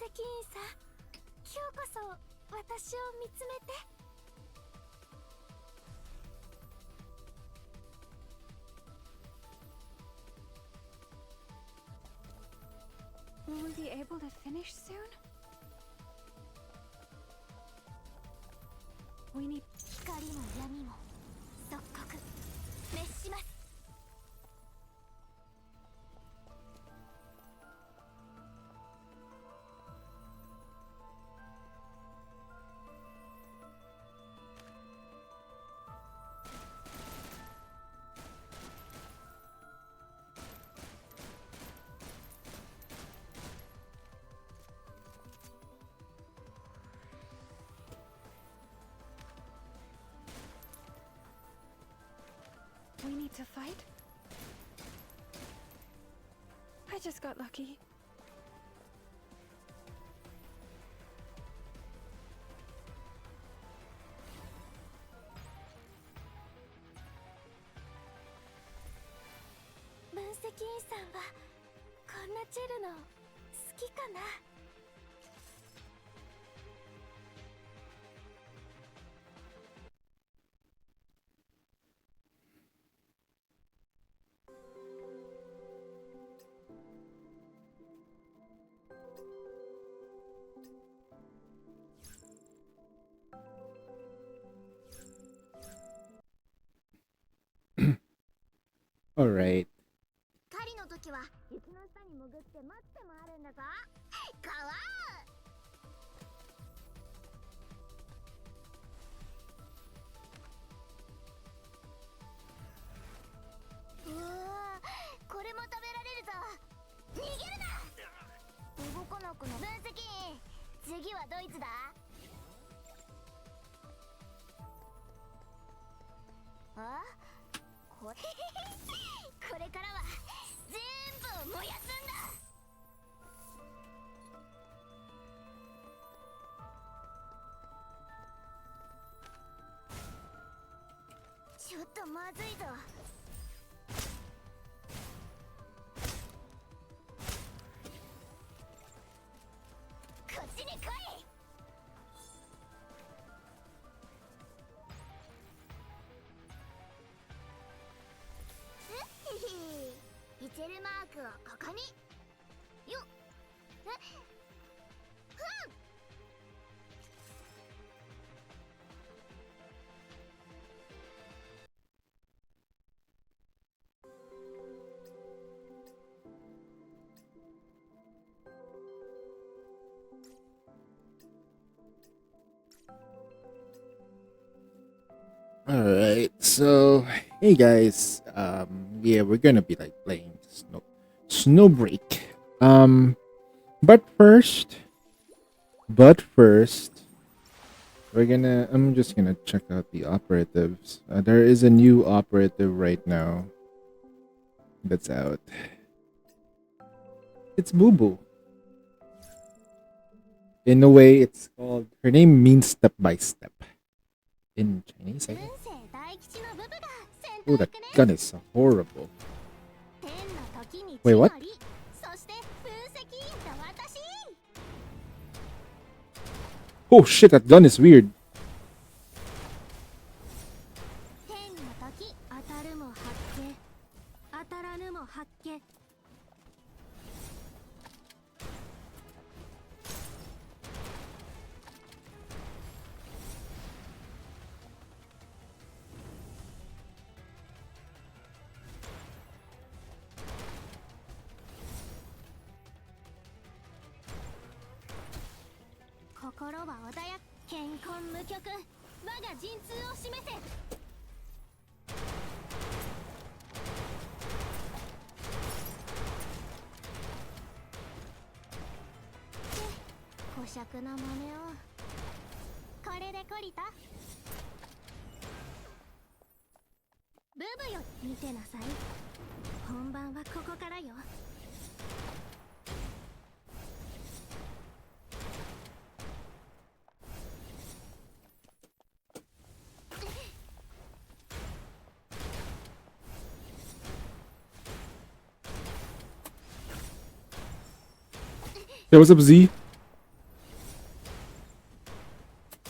析員さん、今日こそ私を見つめて。Will we be able to finish soon? We need... 光も闇も即刻滅します。We need to fight? I just got lucky.分析員さんはこんなチェルノ好きかな。Alright. 狩りの時は雪の下に潜って待ってもあるんだぞ。かわうわー、これも食べられるぞ。逃げるな。動かなくな。分析員、次はドイツだ。あ、これこれからは全部燃やすんだ。ちょっとまずいぞ。こっちに来い。イチェルマークをここによっ。Alright, so hey guys, yeah, we're gonna be like playing Snowbreak. But first, I'm just gonna check out the operatives. There is a new operative right now that's out. It's Boo Boo. In a way, it's called. Her name means step by step in Chinese, I guess. Oh, that gun is horrible. Wait, what? Oh shit, that gun is weird. Hey, what's up, Z?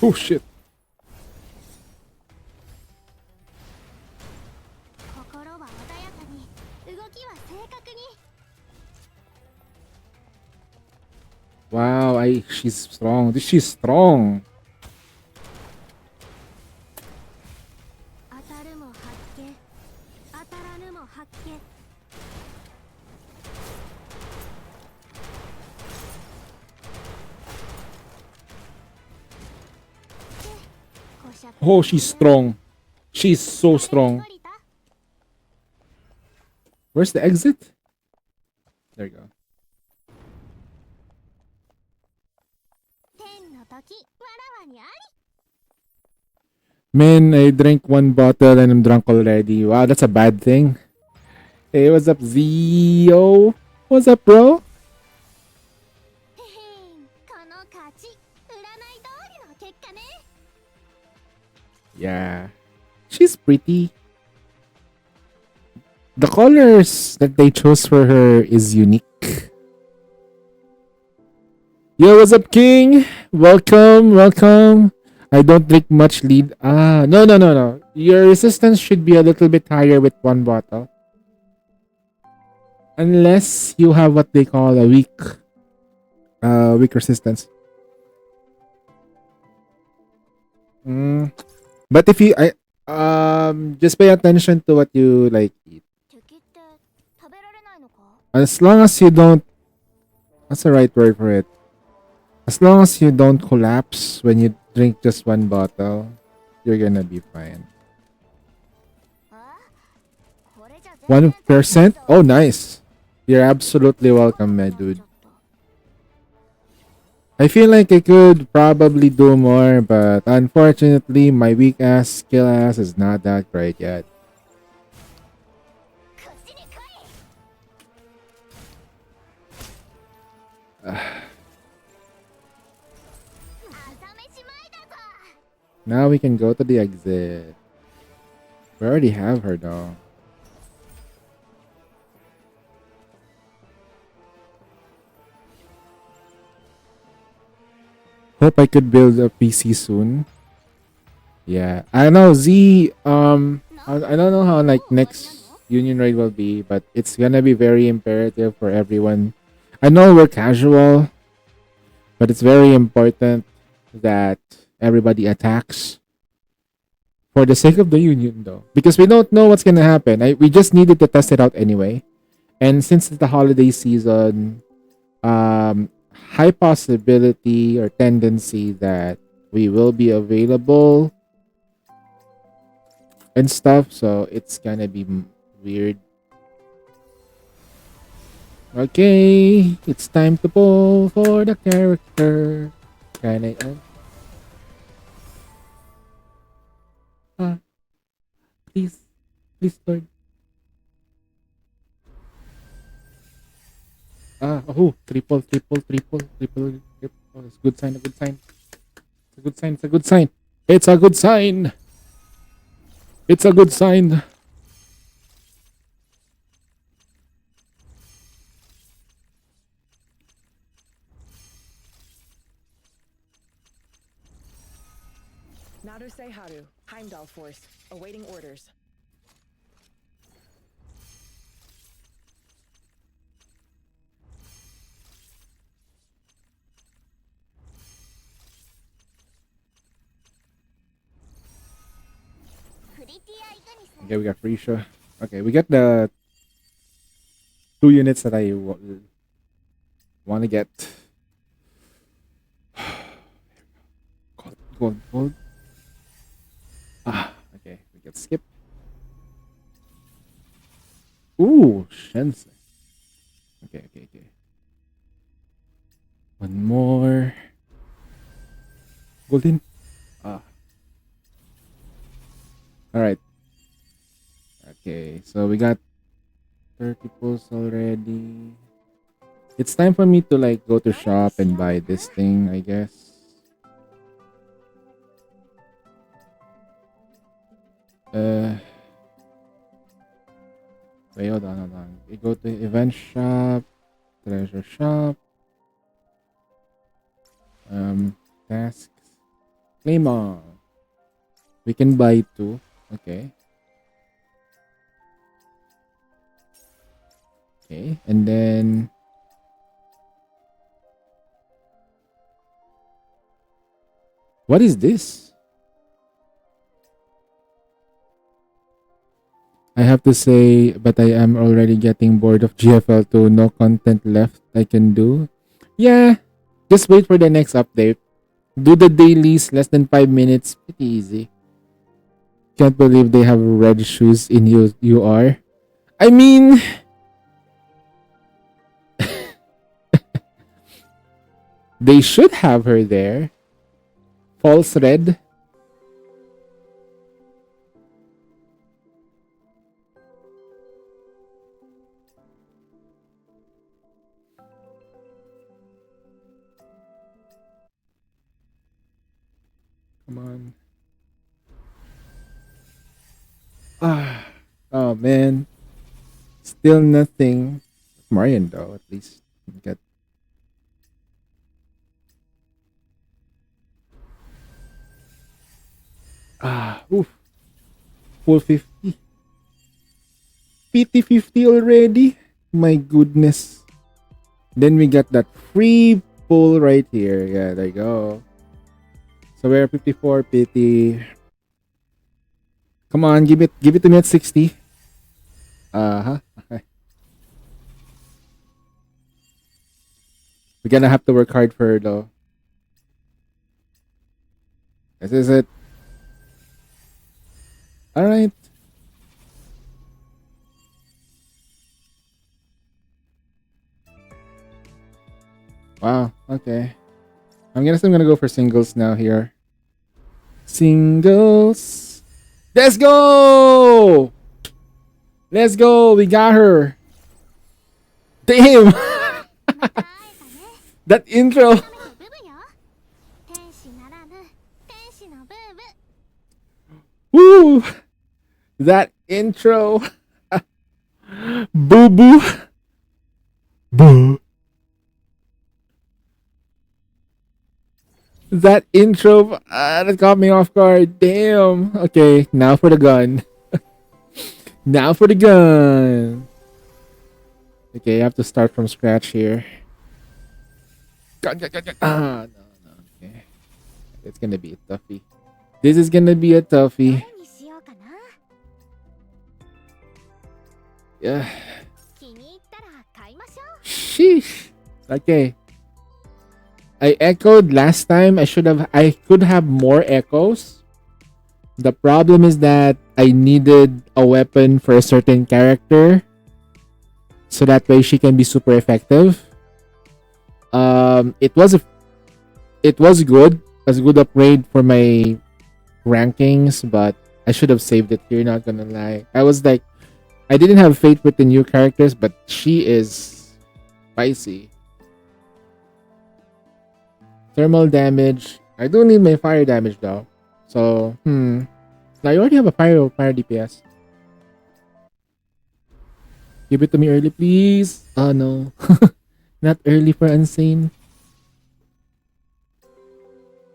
Oh shit. 心は穏やかに、動きは正確に。 Wow, she's strong. She's strong. 当たるも発見、当たらぬも発見。Oh, she's strong. She's so strong. Where's the exit? There you go. 天の時、わらわにあり。 Man, I drank one bottle and I'm drunk already. Wow, that's a bad thing. Hey, what's up, Zio? What's up, bro? へへん、この勝ち、占い通りの結果ね。 Yeah. She's pretty. The colors that they chose for her is unique. Yo, what's up, King? Welcome, welcome. I don't drink much lead. No. Your resistance should be a little bit higher with one bottle. Unless you have what they call a weak resistance. But if you just pay attention to what you like eat. 敵って食べられないのか？ As long as you don't, what's the right word for it? As long as you don't collapse when you drink just one bottle, you're gonna be fine. あ、これじゃ全然 1%? Oh, nice. You're absolutely welcome, my dude. I feel like I could probably do more, but unfortunately, my weak ass skill ass is not that great yet. こっちに来い。 朝飯前だぞ。 Now we can go to the exit. We already have her though. Hope I could build a PC soon. Yeah, I know Z. I don't know how like next Union Raid will be, but it's gonna be very imperative for everyone. I know we're casual, but it's very important that everybody attacks for the sake of the Union, though, because we don't know what's gonna happen. We just needed to test it out anyway, and since it's the holiday season, high possibility or tendency that we will be available and stuff, so it's gonna be weird. Okay, it's time to pull for the character. Can I? Please, please, Lord. Oh, triple. Oh, it's a good sign. It's a good sign. It's a good sign. It's a good sign. It's a good sign. Naruse Haru, Heimdall Force, awaiting orders. Okay, we got Frisha. Okay, we got the 2 units that I want to get. Gold. Okay, we get skip. Ooh, Shense. Okay. One more. Golden. Alright. Okay, so we got 30 pulls already. It's time for me to like go to shop and buy this thing, I guess. Wait, hold on. We go to event shop, treasure shop, tasks. Claim all. We can buy 2. Okay. Okay, and then what is this? I have to say, but I am already getting bored of GFL2. No content left I can do. Yeah, just wait for the next update. Do the dailies, less than 5 minutes. Pretty easy. Can't believe they have red shoes in UR. I mean, they should have her there. False red. Come on. Oh man. Still nothing. Marion though, at least. Get oof. Full 50. PT 50 already. My goodness. Then we got that free pull right here. Yeah, there you go. So we're 54 PT. Come on, give it to me at 60. Uh-huh. We're gonna have to work hard for her though. This is it. Alright. Wow, okay. I'm gonna go for singles now here. Singles. Let's go! Let's go! We got her! Damn! That intro! ブブよ天使ならぬ天使のブーブ Woo! That intro! Boo boo! Boo! That intro that got me off guard. Damn. Okay, now for the gun. Now for the gun. Okay, I have to start from scratch here. Gun. No. Okay. It's gonna be a toughie. This is gonna be a toughie. どれにしようかな Yeah. 気に入ったら買いましょう Sheesh. Okay. I echoed last time. I could have more echoes. The problem is that I needed a weapon for a certain character, so that way she can be super effective. It was good. It was a good upgrade for my rankings, but I should have saved it here, not gonna lie. I was like, I didn't have faith with the new characters, but she is spicy. Thermal damage. I do need my fire damage though. So, Now you already have a fire DPS. Give it to me early, please. Oh no. Not early for Unsane.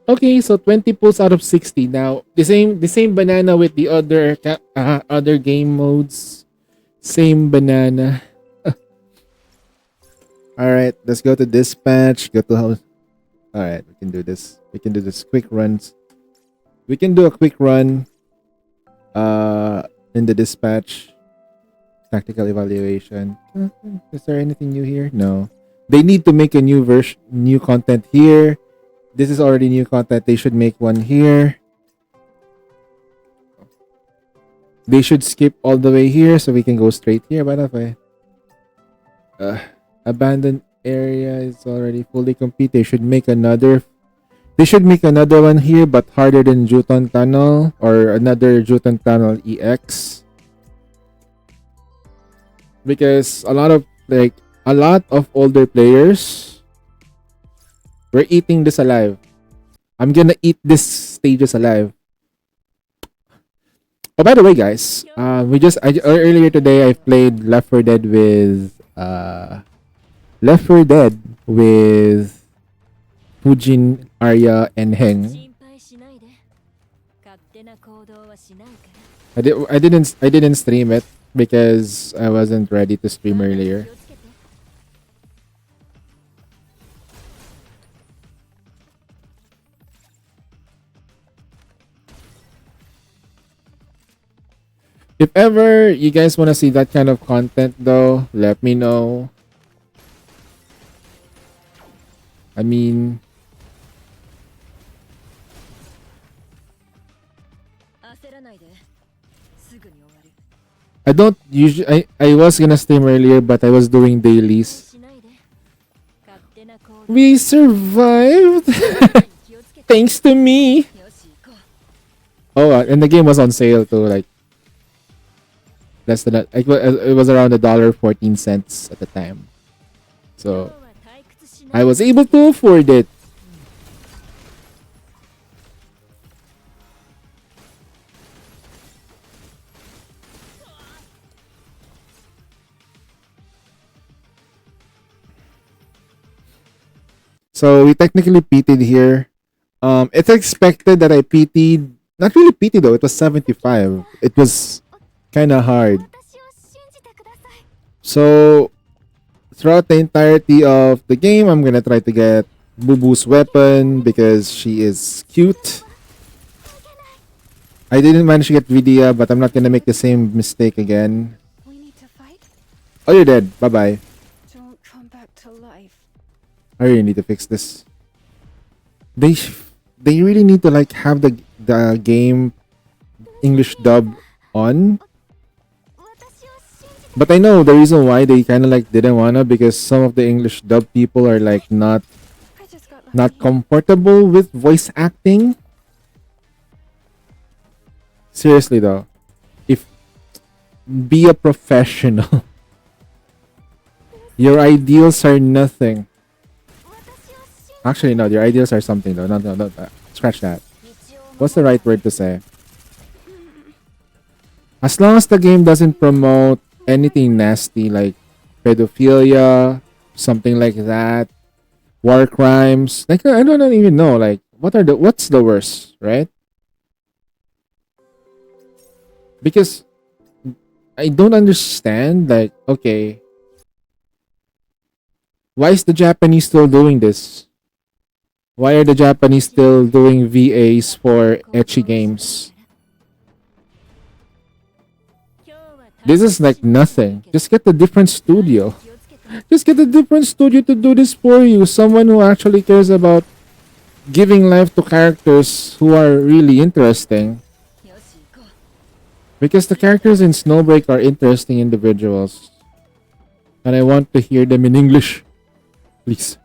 Okay, so 20 pulls out of 60. Now, the same banana with the other game modes. Same banana. Alright, let's go to dispatch. Go to house. Alright, we can do this. We can do this quick runs. We can do a quick run in the dispatch. Tactical evaluation. Is there anything new here? No. They need to make a new content here. This is already new content. They should make one here. They should skip all the way here so we can go straight here. Abandoned area is already fully complete. They should make another one here, but harder than Juton Tunnel, or another Juton Tunnel EX. Because a lot of older players were eating this alive. I'm gonna eat this stages alive. Oh, by the way, guys, earlier today I played Left 4 Dead with Fujin, Arya, and Heng. I didn't stream it because I wasn't ready to stream earlier. If ever you guys want to see that kind of content though, let me know. I mean, I don't usually I was gonna stream earlier but I was doing dailies. We survived thanks to me. Oh, and the game was on sale too, like less than that. It was around $1.14 at the time. So I was able to afford it. So we technically PT'd here. It's expected that I PT'd. Not really PT though. It was 75. It was kind of hard. 私を信じてください So throughout the entirety of the game, I'm gonna try to get Bubu's weapon because she is cute. I didn't manage to get Vidya, but I'm not gonna make the same mistake again. We need to fight? Oh, you're dead. Bye bye. Don't come back to life. I really need to fix this. They really need to like have the game English dub on. 私を信じて But I know the reason why they kind of like didn't wanna because some of the English dub people are like not I just got not lucky. comfortable with voice acting. Seriously though, if be a professional. Your ideals are nothing. 私を信 Actually, no, your ideals are something though. No, scratch that. じ道を What's the right word to say? As long as the game doesn't promote anything nasty like pedophilia, something like that, war crimes, like I don't even know, like what's the worst, right? Because I don't understand, like, okay, why is the Japanese still doing this? Why are the Japanese still doing VAs for ecchi games? This is like nothing. Just get a different studio. Just get a different studio to do this for you. Someone who actually cares about giving life to characters who are really interesting. Because the characters in Snowbreak are interesting individuals. And I want to hear them in English. Please.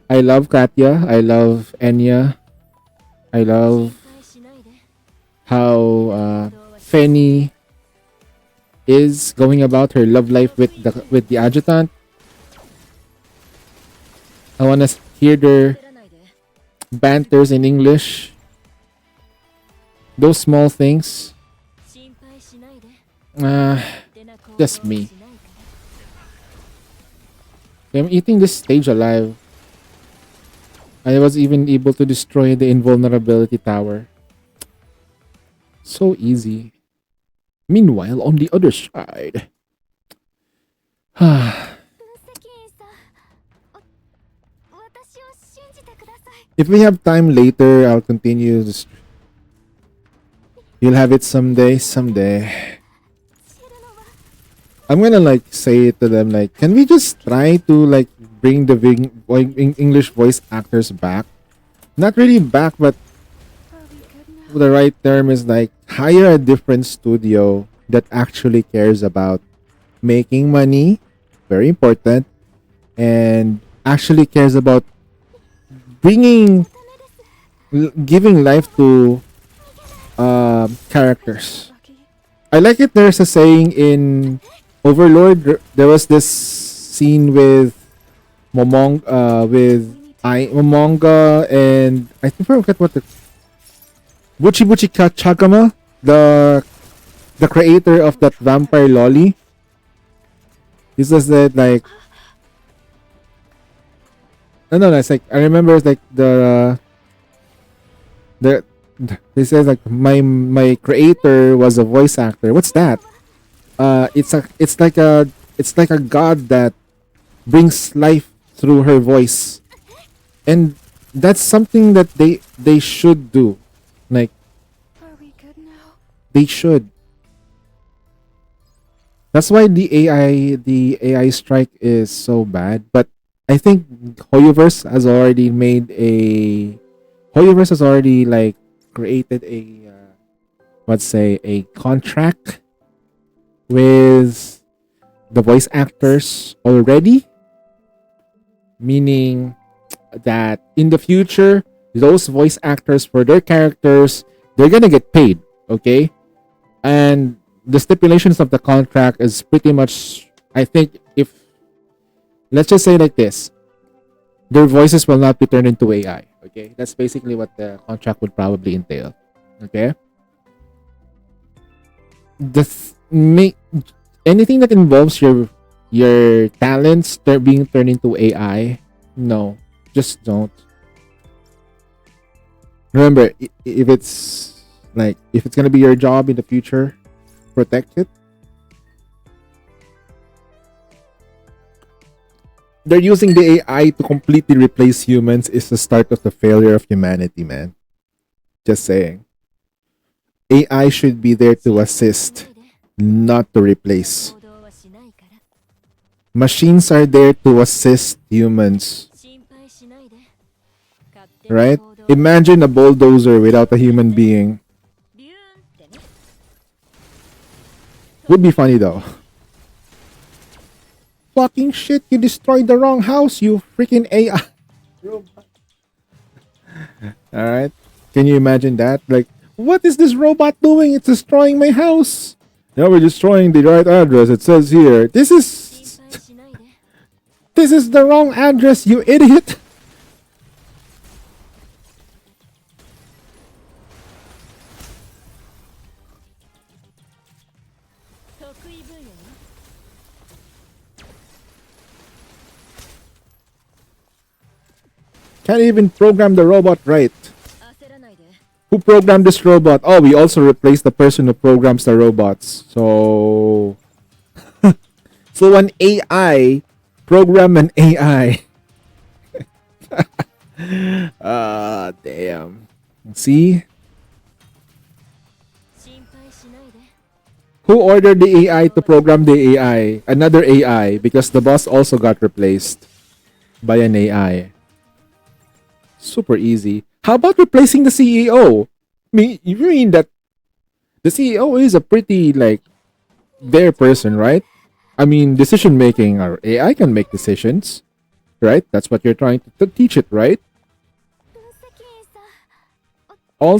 I love Katya. I love Enya. I love しないで how Fenny is going about her love life with the adjutant. I wanna hear their 焦らないで banters in English. Those small things. 心配しないで Uh, 出な行動 just は me. しないから I'm eating this stage alive. I was even able to destroy the invulnerability tower. So easy. Meanwhile, on the other side. 分析員さん私を信じてください If we have time later, I'll continue this. You'll have it someday. 知るのは I'm gonna like say it to them like, can we just try to like bring the English voice actors back? Not really back, but Are we good now? the right term is like hire a different studio that actually cares about making money, very important, and actually cares about giving life to characters. Lucky. I like it. There's a saying in Overlord. There was this scene with Momonga, and I think I forget what the Buchi Chagama, the creator of that vampire lolly. He says that like no, it's like I remember it's like the He says like my creator was a voice actor. What's that? It's like a god that brings life through her voice, and that's something that they should do. Like Are we good now? they should. That's why the AI strike is so bad. But I think Hoyoverse has already like created a let's say a contract with the voice actors already, meaning that in the future those voice actors for their characters, they're gonna get paid, okay? And the stipulations of the contract is pretty much, I think, if let's just say like this, their voices will not be turned into AI, okay? That's basically what the contract would probably entail, okay? Make anything that involves your talents being turned into AI, no, just don't. Remember, if it's gonna be your job in the future, protect it. They're using the AI to completely replace humans is the start of the failure of humanity, man. Just saying. AI should be there to assist, not to replace. Machines are there to assist humans, right? Imagine a bulldozer without a human being. Would be funny though. Fucking shit, you destroyed the wrong house, you freaking AI. Alright. Can you imagine that? Like, what is this robot doing? It's destroying my house. No, we're destroying the right address. It says here. This is the wrong address, you idiot. Can't even program the robot right. Who programmed this robot? Oh, we also replaced the person who programs the robots. So, so an AI program an AI. Ah, damn. See? Who ordered the AI to program the AI? Another AI, because the boss also got replaced by an AI. Super easy. How about replacing the CEO? You mean that the CEO is a pretty like their person, right? I mean, decision making, or AI can make decisions, right? That's what you're trying to teach it, right? All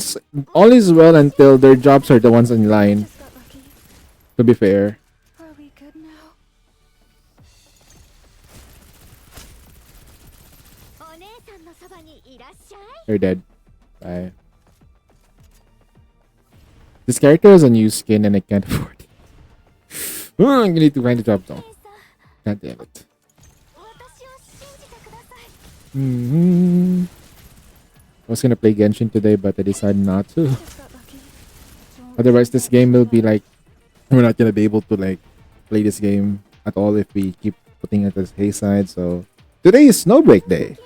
is well until their jobs are the ones in line. Just got lucky. To be fair, Are we good now? they're dead. Bye. This character has a new skin and I can't afford it. You need to find a job though. God damn it. I was gonna play Genshin today, but I decided not to. Just got lucky. Don't Otherwise, this forget game will to be relax. like, we're not gonna be able to like play this game at all if we keep putting it as hayside. So today is Snowbreak Day.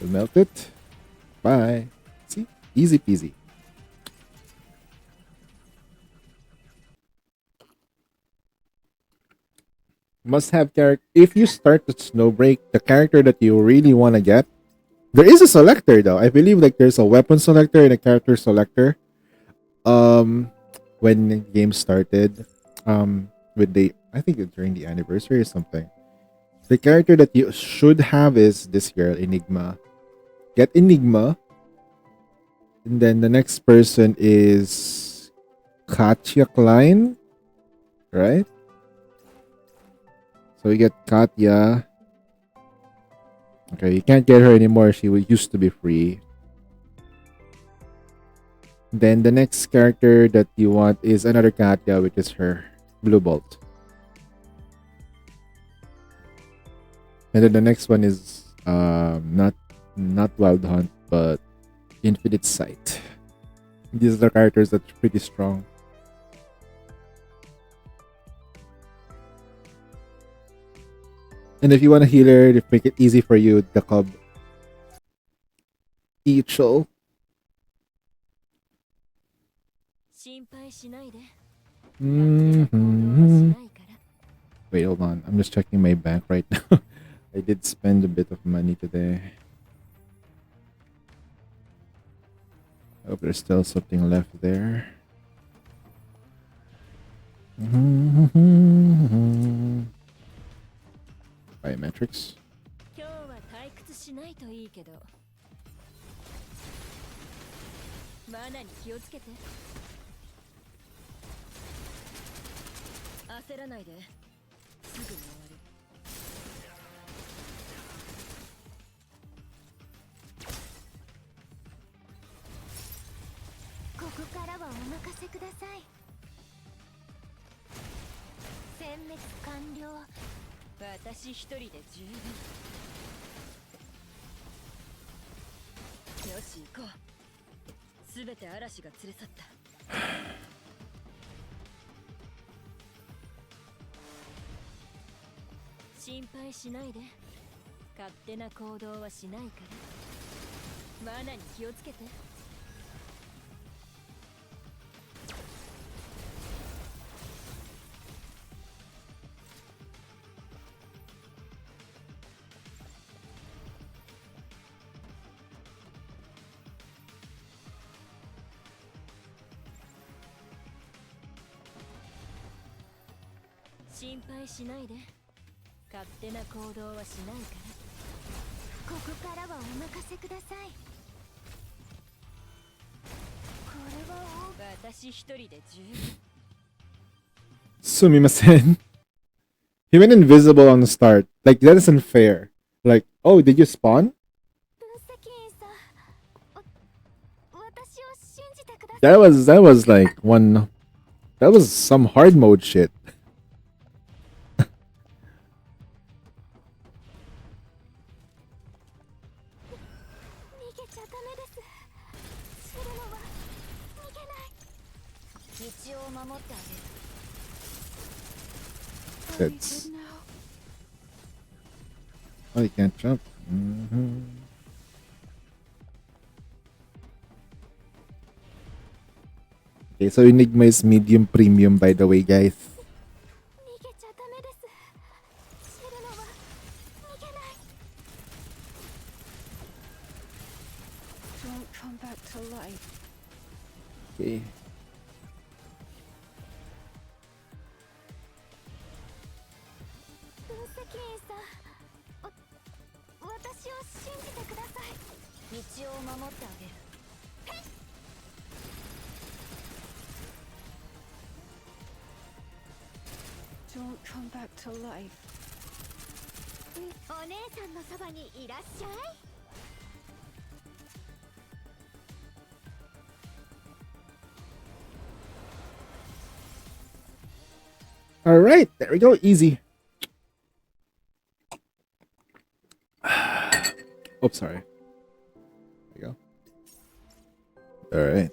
We'll melt it. Bye. See, easy peasy. Must have character. If you start with Snowbreak, the character that you really want to get, there is a selector though. I believe like there's a weapon selector and a character selector. When the game started, with the I think it's during the anniversary or something. The character that you should have is this girl, Enigma. Get Enigma, and then the next person is Katya Klein, right? So we get Katya. Okay, you can't get her anymore. She used to be free. Then the next character that you want is another Katya, which is her, Blue Bolt. And then the next one is not Wild Hunt, but Infinite Sight. These are the characters that's pretty strong. And if you want a healer to make it easy for you, the Cub Ichel. 心配しないで。 Mhm. Wait, hold on. I'm just checking my bank right now. I did spend a bit of money today. I hope there's still something left there. Biometrics. 今日は退屈しないといいけど。マナに気をつけて。焦らないで。すぐに終わる。ここからはお任せください。殲滅完了。私一人で十分。よし行こう。すべて嵐が連れ去った。心配しないで。勝手な行動はしないから。マナに気をつけて。心配しないで。勝手な行動はしないから。ここからはお任せください。これは私一人で十分。 Sumimasen. He went invisible on the start. Like, that isn't fair. Like, oh, did you spawn? 分析員さん、私を信じてください。That was like that was some hard mode shit. 逃げちゃダメです。するのは逃げない。道を守ってあげる。 That's oh, you can't jump. Okay, so Enigma is medium premium, by the way, guys. 逃げちゃダメです。するのは逃げない。 Don't come back to life. Okay. 分析員さん、私を信じてください。道を守ってあげる。 Don't come back to life. お姉さんのそばにいらっしゃい。 All right, there we go. Easy. Oops, sorry. There we go. All right.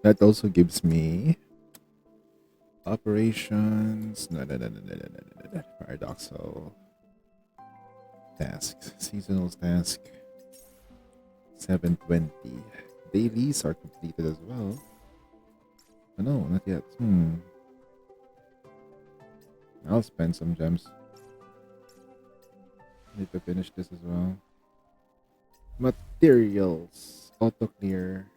That also gives me operations. Paradoxal tasks. Seasonal task. 720. Dailies are completed as well. Oh, no, not yet. I'll spend some gems. Need to finish this as well. Materials. Auto clear.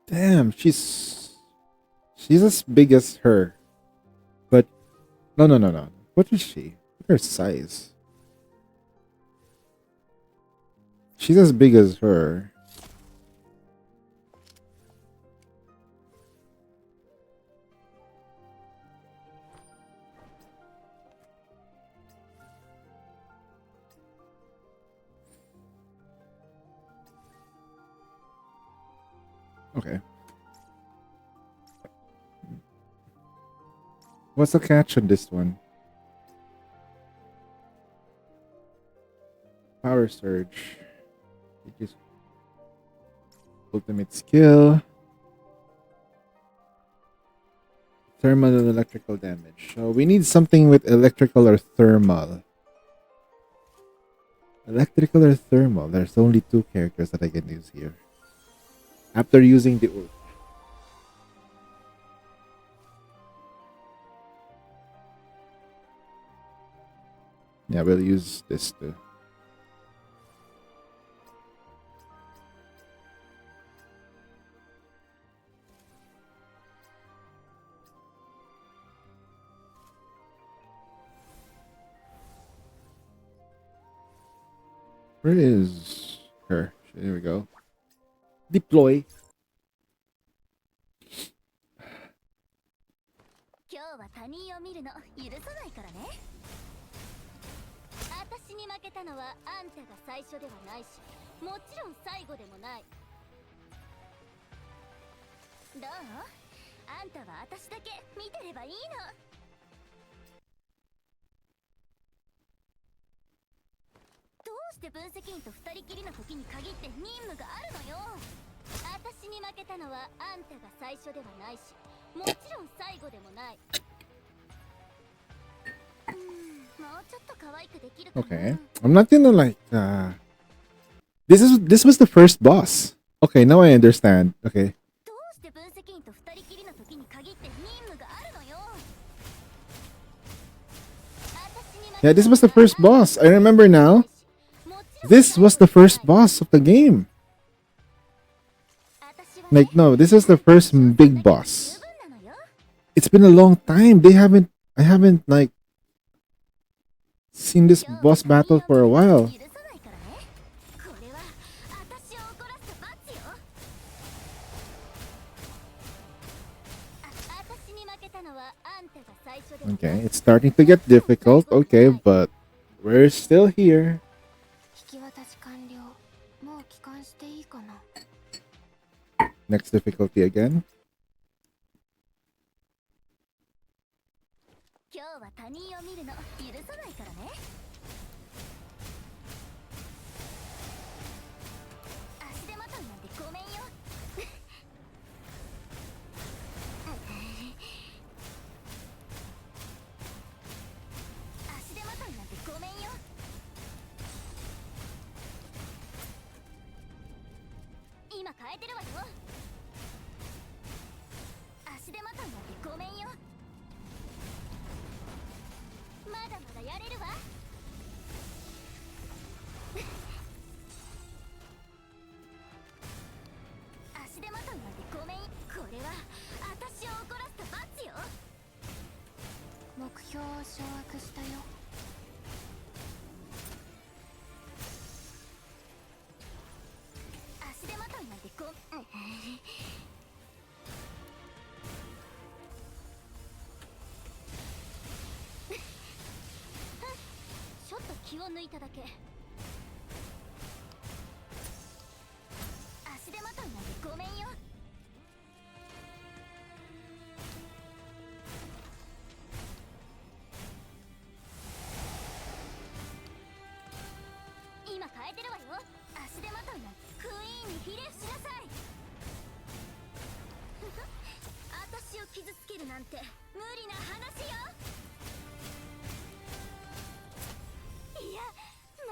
Damn, she's as big as her. But no. What is she? Look at her size. She's as big as her. Okay. What's the catch on this one? Power surge. It is ultimate skill. Thermal and electrical damage. So we need something with electrical or thermal. Electrical or thermal. There's only two characters that I can use here. After using the ult. Yeah, we'll use this too. Where is her? Here we go. Deploy. 今日は他人を見るの許さないからね。私に負けたのはあんたが最初ではないし、もちろん最後でもない。どう？あんたは私だけ見てればいいの。どうして分析員と二人きりの時に限って任務があるのよ。私に負けたのはあんたが最初ではないし、もちろん最後でもない。もうちょっと可愛くできるかな。 Okay. I'm not gonna like this was the first boss. Okay, now I understand. Okay. どうして分析員と二人きりの時に限って任務があるのよ。 Yeah, this was the first boss. I remember now. This was the first boss of the game. Like, no, this is the first big boss. It's been a long time. I haven't, like, seen this boss battle for a while. Okay, it's starting to get difficult. Okay, but we're still here. 引き渡し完了。もう帰還していいかな。 Next difficulty again. 今日は他人を見るの許さないからね。足手まといなんてごめんよ。足手まといなんてごめんよ。今変えてるわよ。足手まといなんてごめんよ。まだまだやれるわ。足手まといなんてごめん。これは私を怒らせた罰よ。目標を掌握したよ。足手まといなんてちょっと気を抜いただけ。足手まといなんてごめんよ。今変えてるわよ。足手まといなんてクイーンにひれ伏しなさい。私を傷つけるなんて無理な話よ。いや、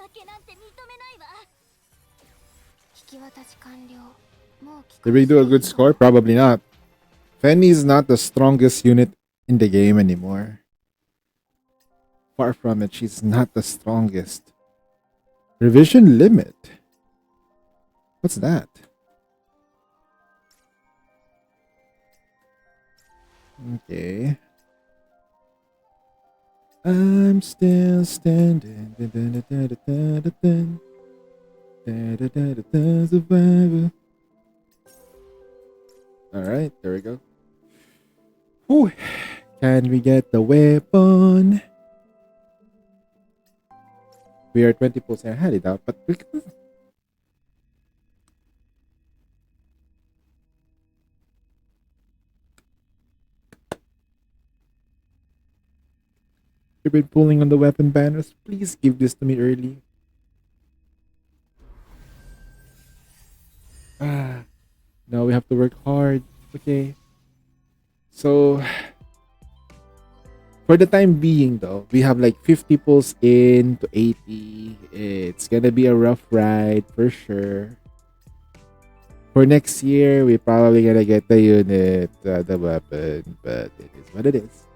負けなんて認めないわ。引き渡し完了。もう帰 Did 還 we して do い a い good か score? Probably not. Fenny's not the strongest unit in the game anymore. Far from it, she's not the strongest. Revision limit. What's that? Okay. I'm still standing. Survivor. Alright, there we go. Whew. Can we get the weapon? We are 20% ahead it out, but we can... You've been pulling on the weapon banners. Please give this to me early. Ah, now we have to work hard. Okay. So, for the time being, though, we have like 50 pulls in to 80. It's gonna be a rough ride for sure. For next year, we're probably gonna get the unit, the weapon, but it is what it is.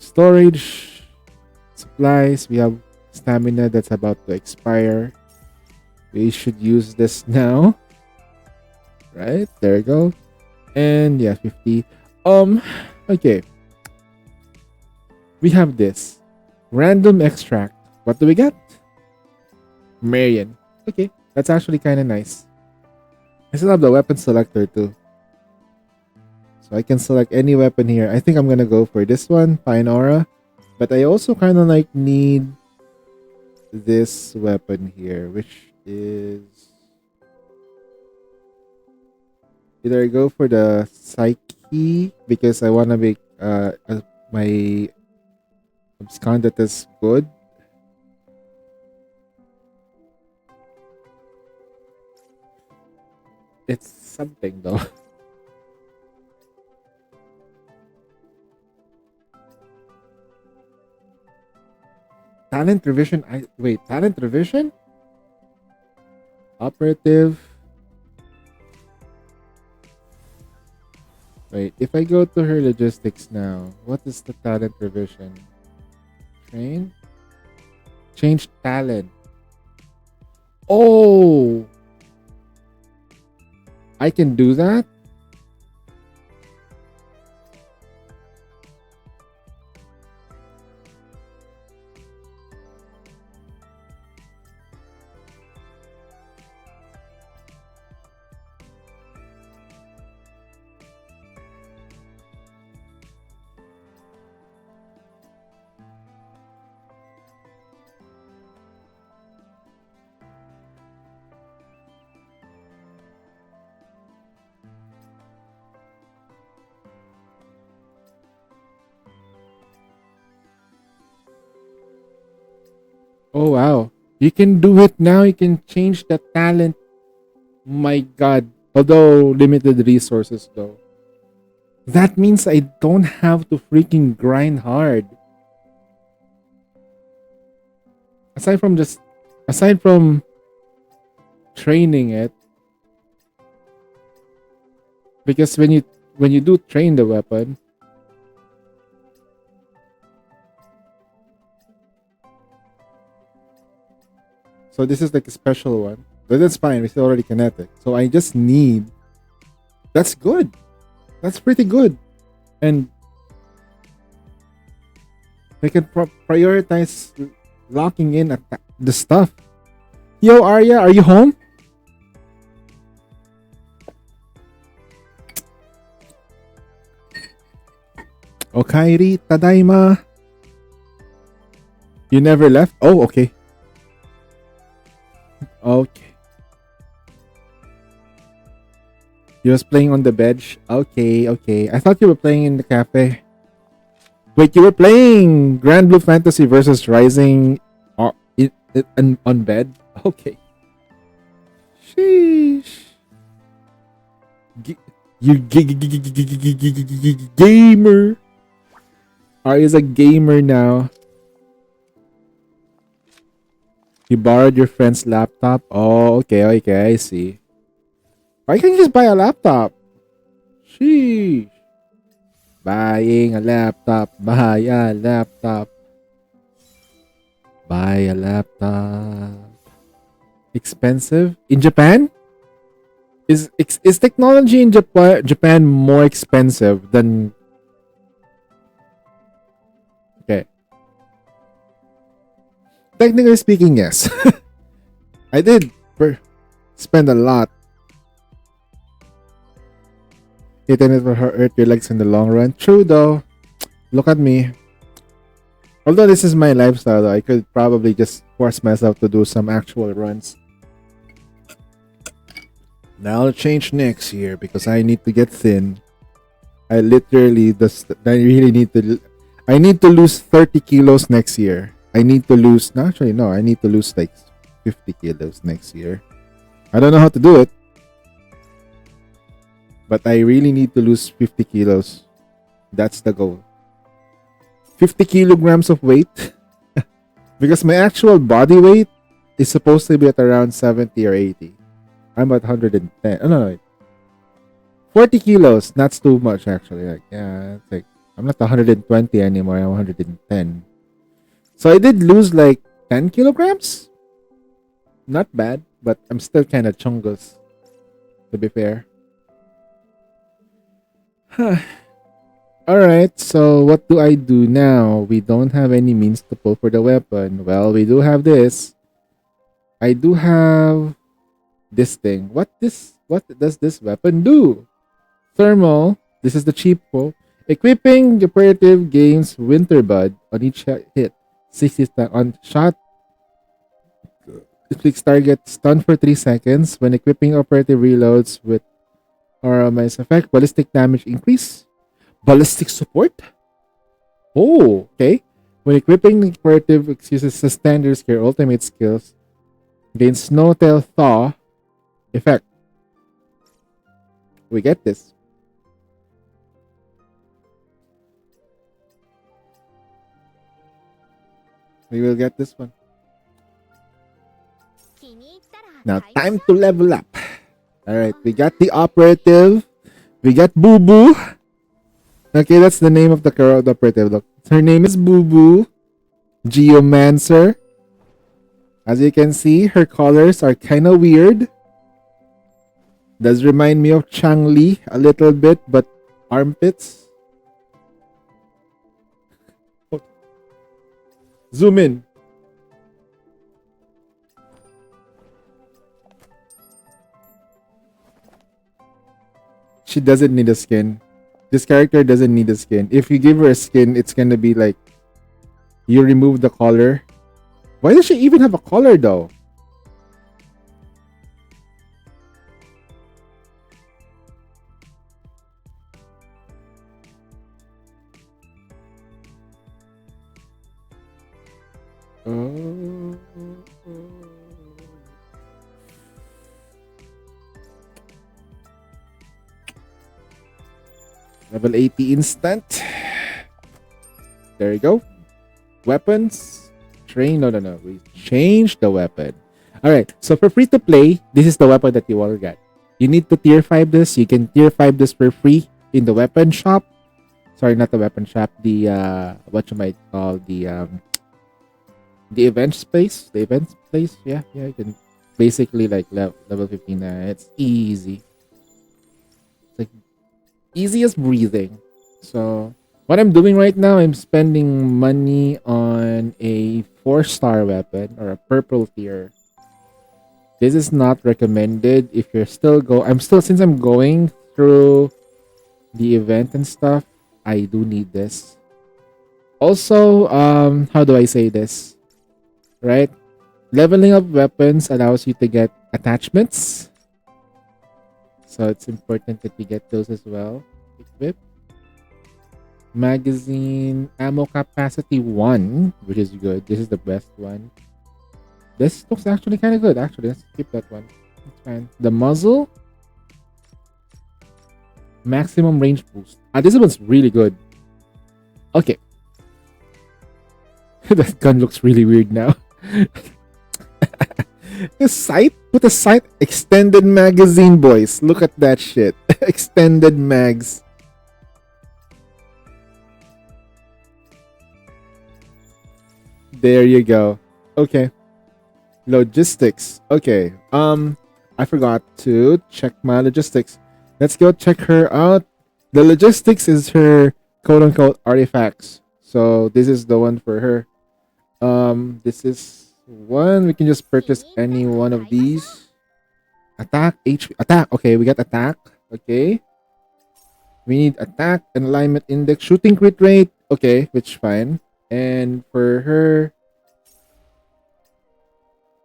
Storage, supplies, we have stamina that's about to expire. We should use this now. Right, there we go. And yeah, 50. Okay. We have this. Random extract. What do we get? Marion. Okay, that's actually kind of nice. I still have the weapon selector too. So I can select any weapon here. I think I'm gonna go for this one, Fine Aura. But I also kind of like need this weapon here, which is either I go for the Psyche because I want to make my absconded is good. It's something though. Talent revision. Talent revision? Operative. Wait, if I go to her logistics now, what is the talent revision? Train? Change talent. Oh! I can do that? Oh wow. You can do it now. You can change the talent. My god. Although limited resources though. That means I don't have to freaking grind hard. Aside from training it. Because when you do train the weapon, so this is like a special one. But that's fine. It's already kinetic. So I just need. That's good. That's pretty good. And they can prioritize locking in the stuff. Yo, Arya, are you home? Okairi, tadaima. You never left? Oh, okay. Okay. You was playing on the bench? Okay, okay. I thought you were playing in the cafe. Wait, you were playing Grand Blue Fantasy versus Rising on bed? Okay. Sheesh. You gamer. Arya's a gamer now. You borrowed your friend's laptop? Oh, okay, okay, I see. Why can't you just buy a laptop? Sheesh. Buying a laptop. Buy a laptop. Buy a laptop. Expensive? In Japan? Is technology in Japan more expensive than... Okay. Technically speaking, yes. I did spend a lot. Hitting it will hurt your legs in the long run. True though. Look at me. Although this is my lifestyle, though, I could probably just force myself to do some actual runs. Now I'll change next year because I need to get thin. I really need to. I need to lose 30 kilos next year. I need to lose, no, actually, no, I need to lose like 50 kilos next year. I don't know how to do it, but I really need to lose 50 kilos. That's the goal. 50 kilograms of weight. Because my actual body weight is supposed to be at around 70 or 80. I'm at 110. Oh, no, 40 kilos. That's too much, actually. Like, yeah, it's like, I'm not 120 anymore. I'm 110. So I did lose like 10 kilograms. Not bad, but I'm still kind of chungus, to be fair. Alright, so what do I do now? We don't have any means to pull for the weapon. Well, we do have this. I do have this thing. What does this weapon do? Thermal. This is the cheap quote. Equipping the operative gains Winterbud on each hit. 60 on shot. It clicks target stun for 3 seconds. When equipping operative reloads with RMS effect, ballistic damage increase. Ballistic support? Oh, okay. When equipping the operative uses the standard skill ultimate skills, gains Snowtail Thaw effect. We get this. We will get this one. Now, time to level up. Alright, we got the operative. We got Boo Boo. Okay, that's the name of the operative. Look, her name is Boo Boo. Geomancer. As you can see, her colors are kind of weird. Does remind me of Changli a little bit, but armpits. Zoom in. She doesn't need a skin. This character doesn't need a skin. If you give her a skin, it's gonna be like you remove the collar. Why does she even have a collar though? Oh. Level 80 instant. There you go. Weapons. Train. No. We changed the weapon. Alright. So for free to play, this is the weapon that you all get. You need to tier 5 this. You can tier 5 this for free in the weapon shop. Sorry, not the weapon shop. The what you might call the events place. The events place. Yeah, you can basically like level 15. It's easy. Easy as breathing. So what I'm doing right now, I'm spending money on a 4-star weapon or a purple tier. This is not recommended if you're still since I'm going through the event and stuff, I do need this. Also, how do I say this? Right? Leveling up weapons allows you to get attachments. So it's important that you get those as well. Equip. Magazine ammo capacity 1, which is good. This is the best one. This looks actually kind of good. Actually, let's keep that one. It's fine. The muzzle. Maximum range boost. This one's really good. Okay. That gun looks really weird now. The sight? Put a sight. Extended magazine, boys. Look at that shit. Extended mags. There you go. Okay. Logistics. Okay. I forgot to check my logistics. Let's go check her out. The logistics is her quote-unquote artifacts. So this is the one for her. This is one. We can just purchase any one of these. Attack, HP, attack. Okay, we got attack. Okay. We need attack and alignment index, shooting crit rate. Okay, which fine. And for her,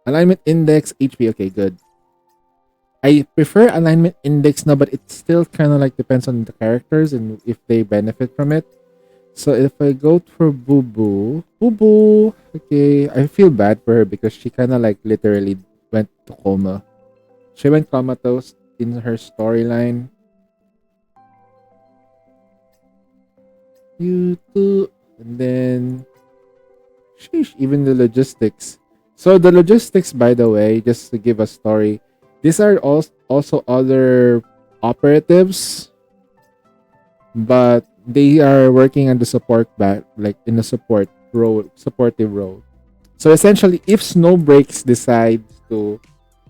alignment index, HP. Okay, good. I prefer alignment index now, but it still kind of like depends on the characters and if they benefit from it. So if I go for Boo Boo, Boo Boo, okay, I feel bad for her because she kind of like literally went to coma. She went comatose in her storyline. You too, and then, sheesh, even the logistics. So the logistics, by the way, just to give a story, these are also other operatives, but they are working on the support back, like in the support role, supportive role. So essentially, if Snowbreaks decides to,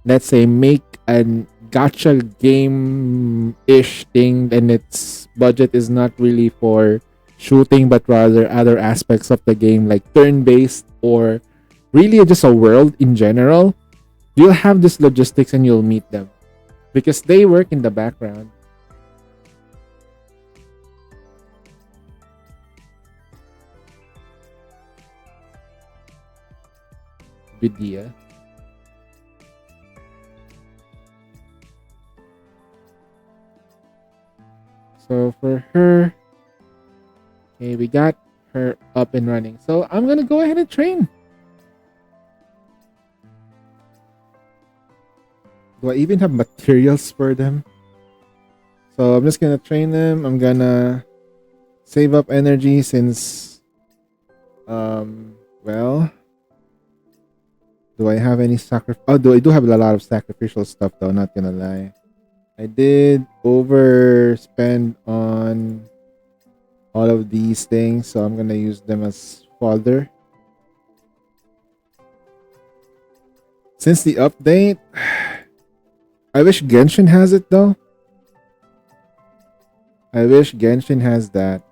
let's say, make an gacha game ish thing, and its budget is not really for shooting, but rather other aspects of the game, like turn based or really just a world in general, you'll have this logistics and you'll meet them because they work in the background. Vidya. So for her, okay, we got her up and running. So I'm gonna go ahead and train. Do I even have materials for them? So I'm just gonna train them. I'm gonna save up energy since, well, do I have any Oh, I do have a lot of sacrificial stuff though. Not gonna lie, I did overspend on all of these things, so I'm gonna use them as fodder. Since the update, I wish Genshin has it though. I wish Genshin has that.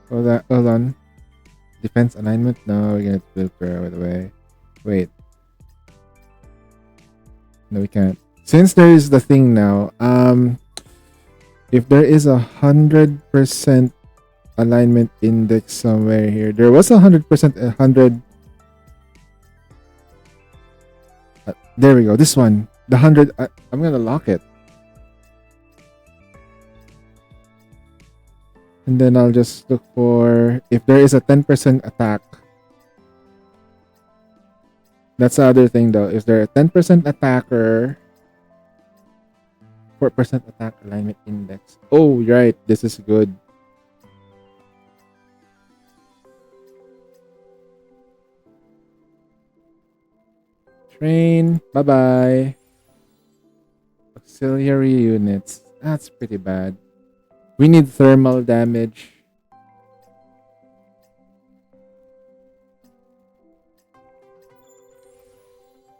Hold on. Defense alignment? No, we're gonna flip her by the way. Wait. No, we can't. Since there is the thing now, if there is 100% alignment index somewhere here, there was 100%, 100. There we go. This one, the 100. I'm gonna lock it, and then I'll just look for if there is a 10% attack. That's the other thing though. If there a 10% attacker, 4% attack alignment index. Oh, right. This is good. Train. Bye-bye. Auxiliary units. That's pretty bad. We need thermal damage.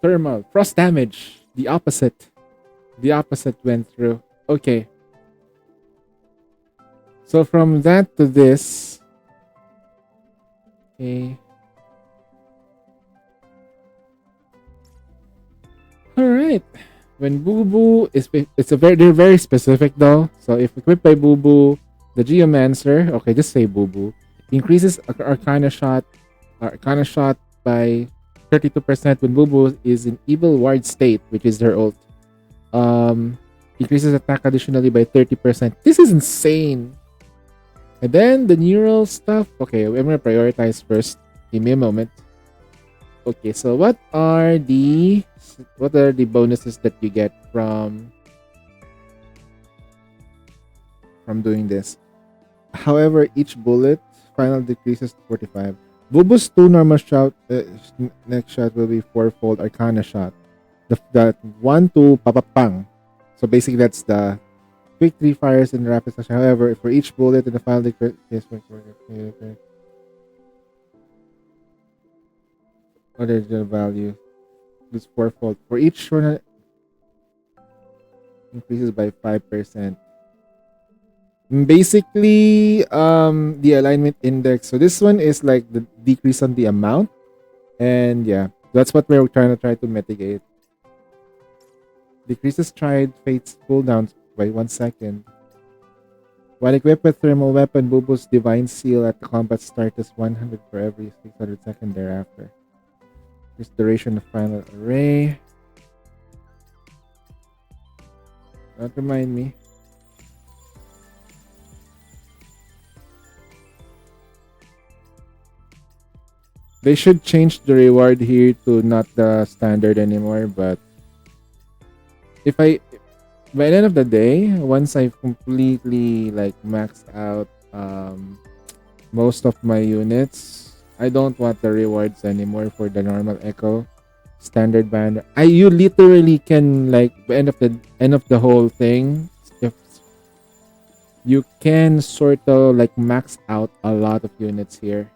Thermal. Frost damage. The opposite. The opposite went through. Okay. So from that to this. Okay. Alright. When Boo Boo is, they're very specific though. So if equipped by Boo Boo, the Geomancer, okay, just say Boo Boo, increases Arcana shot by 32% when Boo Boo is in Evil Ward state, which is their ult. Increases attack additionally by 30%. This is insane. And then the neural stuff. Okay, I'm gonna prioritize first. Give me a moment. Okay, so what are the bonuses that you get from doing this? However, each bullet final decreases to 45. Bubu's 2 normal shot next shot will be 4-fold Arcana shot. The 1-2 papapang. So basically that's the quick 3 fires in rapid succession. However, for each bullet in the final decrease, what is the value? It's 4-fold. For each one, increases by 5%. Basically, the alignment index. So this one is like the decrease on the amount, and yeah, that's what we're trying to mitigate. Decreases tried fate's cooldowns by 1 second. While equipped with thermal weapon, Bubu's divine seal at the combat start is 100 for every 600 seconds thereafter. This duration of final array. Don't remind me. They should change the reward here to not the standard anymore, but if I by the end of the day, once I've completely like maxed out most of my units, I don't want the rewards anymore for the normal echo standard band. You literally can like by end of the whole thing, if you can sort of like max out a lot of units here.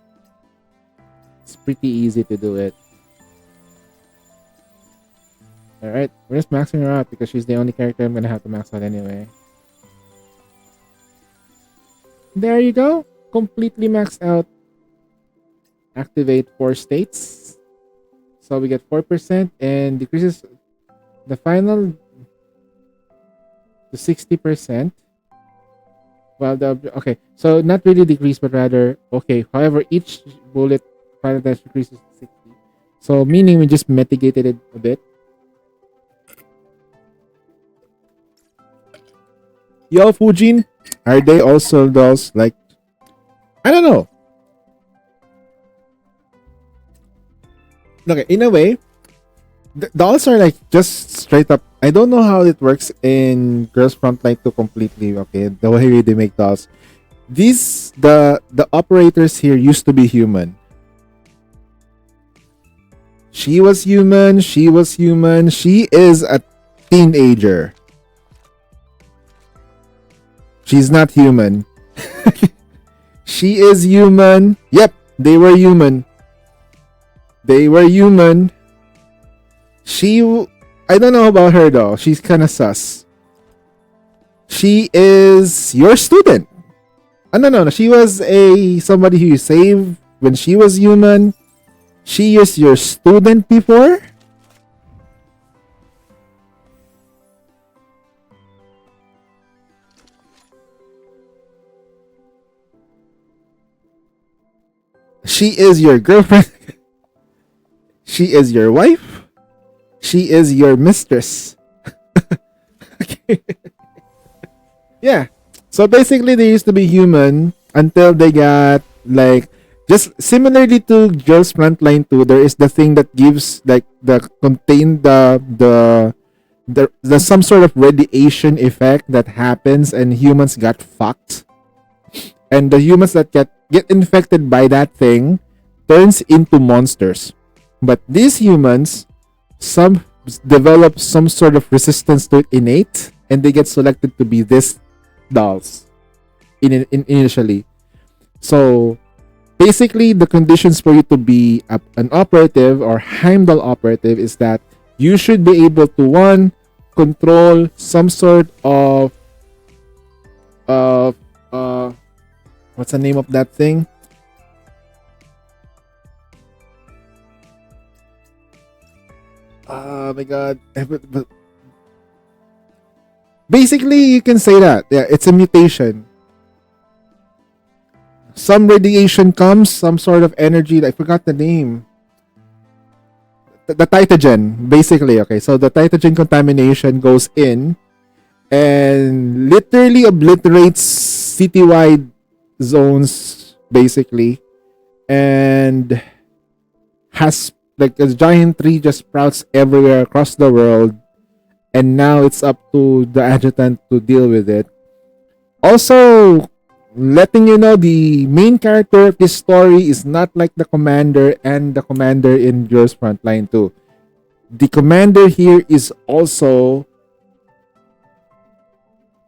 It's pretty easy to do it. Alright, we're just maxing her out because she's the only character I'm gonna have to max out anyway. There you go. Completely maxed out. Activate 4 states. So we get 4% and decreases the final to 60%. Well, okay, so not really decrease, but rather, okay, however, each bullet final damage decreases to 60. So meaning we just mitigated it a bit. Yo, Fujin, are they also those like, I don't know. Okay, in a way, dolls are like just straight up. I don't know how it works in Girls Frontline 2 completely. Okay, the way they make dolls. These the operators here used to be human. She was human. She was human. She is a teenager. She's not human. She is human. Yep, they were human. They were human. I don't know about her though. She's kind of sus. She is your student. No. She was somebody who you saved when she was human. She is your student before. She is your girlfriend. She is your wife. She is your mistress. Okay. Yeah. So basically, they used to be human until they got like just similarly to Girls Frontline 2. There is the thing that gives like the some sort of radiation effect that happens, and humans got fucked. And the humans that get infected by that thing turns into monsters. But these humans, some develop some sort of resistance to it innate, and they get selected to be these dolls initially. So basically, the conditions for you to be an operative or Heimdall operative is that you should be able to, one, control some sort of what's the name of that thing? Oh my god. Basically, you can say that. Yeah, it's a mutation. Some radiation comes, some sort of energy. I forgot the name. The Titagen, basically. Okay, so the Titagen contamination goes in and literally obliterates citywide zones, basically, and has like a giant tree just sprouts everywhere across the world, and now it's up to the adjutant to deal with it. Also, letting you know, the main character of this story is not like the commander and the commander in Girls Frontline 2. The commander here is also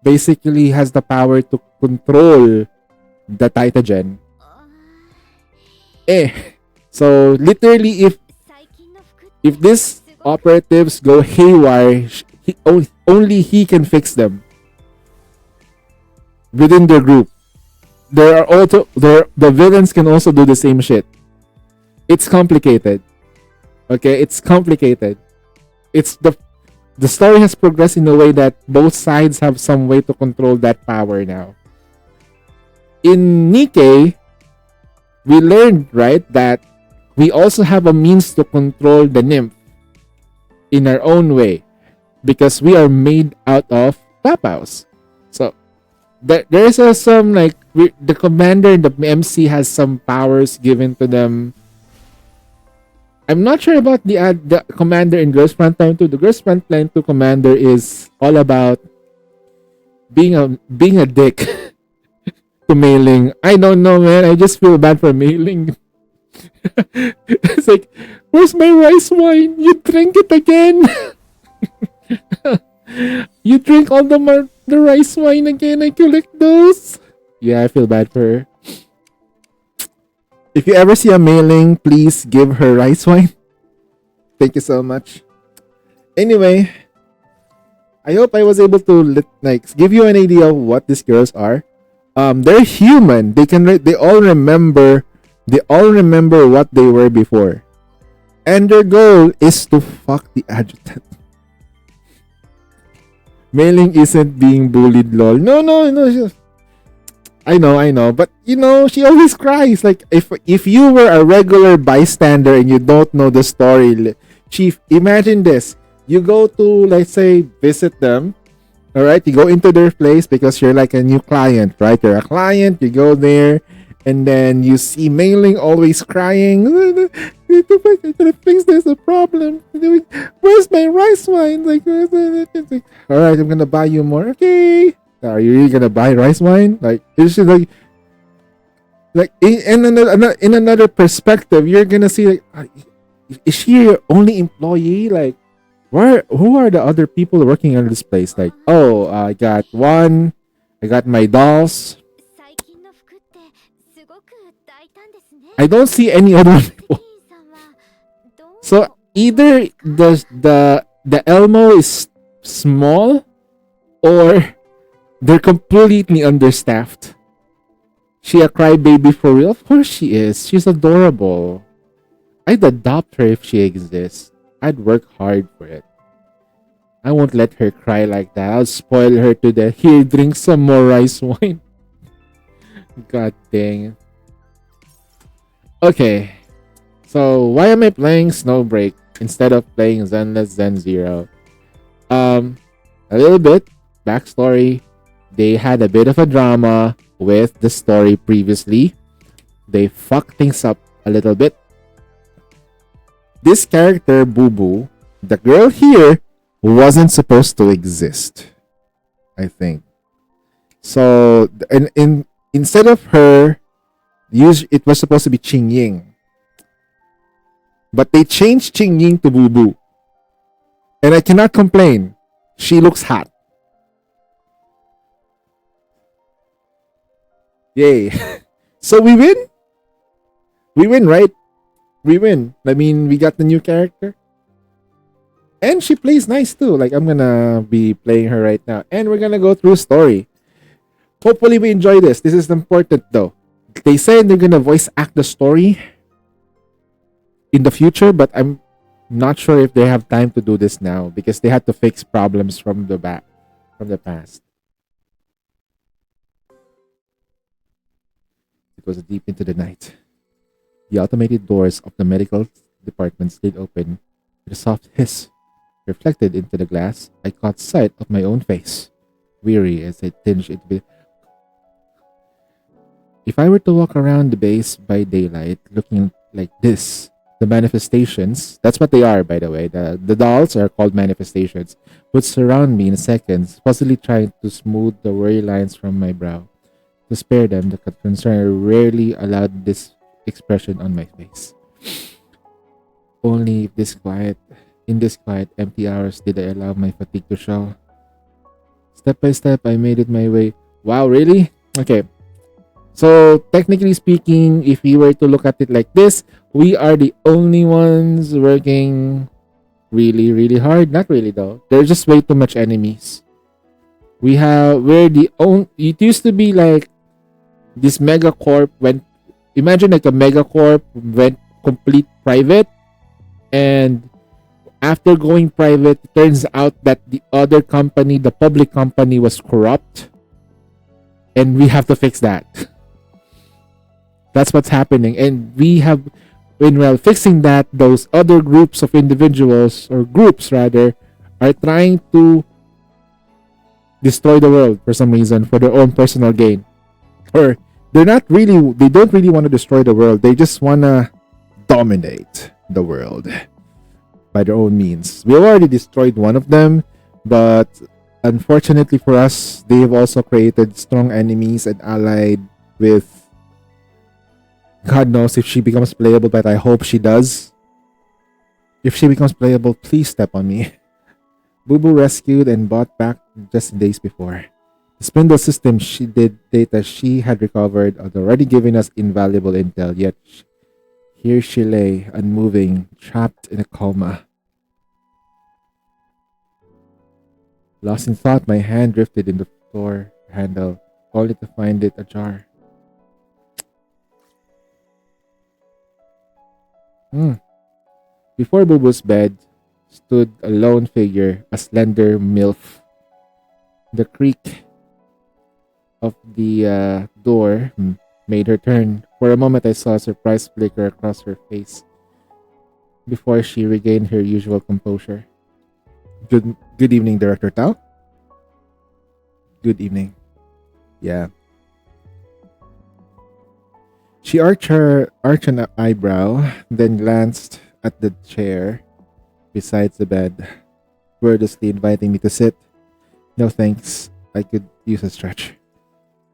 basically has the power to control the Titagen. So literally, if these operatives go haywire, only he can fix them within their group. The villains can also do the same shit. It's complicated. Okay, it's complicated. It's the story has progressed in a way that both sides have some way to control that power now. In Nikkei, we learned, right, that we also have a means to control the nymph in our own way because we are made out of papaws. So there is some like the commander, the MC has some powers given to them. I'm not sure about the commander in Girls Frontline 2. The Girls Frontline 2 commander is all about being a dick to Mei-Ling. I don't know, man. I just feel bad for Mei-Ling. It's like, where's my rice wine? You drink it again. You drink all the rice wine again. I collect those. Yeah, I feel bad for her. If you ever see a Mei-Ling, please give her rice wine. Thank you so much. Anyway, I hope I was able to give you an idea of what these girls are. They're human. They all remember what they were before. And their goal is to fuck the adjutant. Mei-Ling isn't being bullied, lol. No. I know, but she always cries. Like if you were a regular bystander and you don't know the story, Chief, imagine this. You go to, let's say, visit them. All right, you go into their place because you're like a new client, right? You're a client, you go there, and then you see Mei-Ling always crying. There's a problem. Where's my rice wine? Like, all right, I'm gonna buy you more. Okay. Are you really gonna buy rice wine? Like, it's just like in another perspective, you're gonna see like, is she your only employee? Like, who are the other people working in this place? Like, oh, I got my dolls. I don't see any other people. So either the Elmo is small, or they're completely understaffed. She a crybaby for real? Of course she is. She's adorable. I'd adopt her if she exists. I'd work hard for it. I won't let her cry like that. I'll spoil her to death. Here, drink some more rice wine. God dang it. Okay. So, why am I playing Snowbreak instead of playing Zenless Zen Zero? A little bit. Backstory. They had a bit of a drama with the story previously. They fucked things up a little bit. This character, Boo Boo, the girl here, wasn't supposed to exist, I think. So, instead of her, it was supposed to be Qing Ying. But they changed Qing Ying to Boo Boo. And I cannot complain. She looks hot. Yay. So we win? We win, right? We win. I mean, we got the new character. And she plays nice too. Like, I'm gonna be playing her right now. And we're gonna go through story. Hopefully we enjoy this. This is important though. They said they're gonna voice act the story in the future, but I'm not sure if they have time to do this now because they had to fix problems from the past. It was deep into the night. The automated doors of the medical department slid open with a soft hiss. Reflected into the glass, I caught sight of my own face, weary as I tinged it with... If I were to walk around the base by daylight looking like this, the manifestations, that's what they are, by the way, the dolls are called manifestations, would surround me in seconds, possibly trying to smooth the worry lines from my brow. To spare them the concern rarely allowed this expression on my face. Only in this quiet, empty hours did I allow my fatigue to show. Step by step, I made it my way. Wow, really? Okay. So, technically speaking, if we were to look at it like this, we are the only ones working really, really hard. Not really, though. There's just way too much enemies. We're the only... It used to be like this megacorp went... Imagine like a megacorp went complete private, and after going private, it turns out that the other company, the public company, was corrupt, and we have to fix that. That's what's happening, and Meanwhile, fixing that, those other groups of individuals, or groups rather, are trying to destroy the world for some reason for their own personal gain. Or they don't really want to destroy the world. They just want to dominate the world by their own means. We have already destroyed one of them, but unfortunately for us, they have also created strong enemies and allied with, God knows if she becomes playable, but I hope she does. If she becomes playable, please step on me. Boo Boo rescued and bought back just days before. The spindle system data she had recovered had already given us invaluable intel, yet here she lay, unmoving, trapped in a coma. Lost in thought, my hand drifted in the door handle, only to find it ajar. Before Boo Boo's bed stood a lone figure, a slender MILF. The creak of the door made her turn. For a moment, I saw a surprise flicker across her face before she regained her usual composure. Good evening, Director Tao. Good evening. Yeah. She arched an eyebrow, then glanced at the chair beside the bed, wordlessly inviting me to sit. No thanks, I could use a stretch.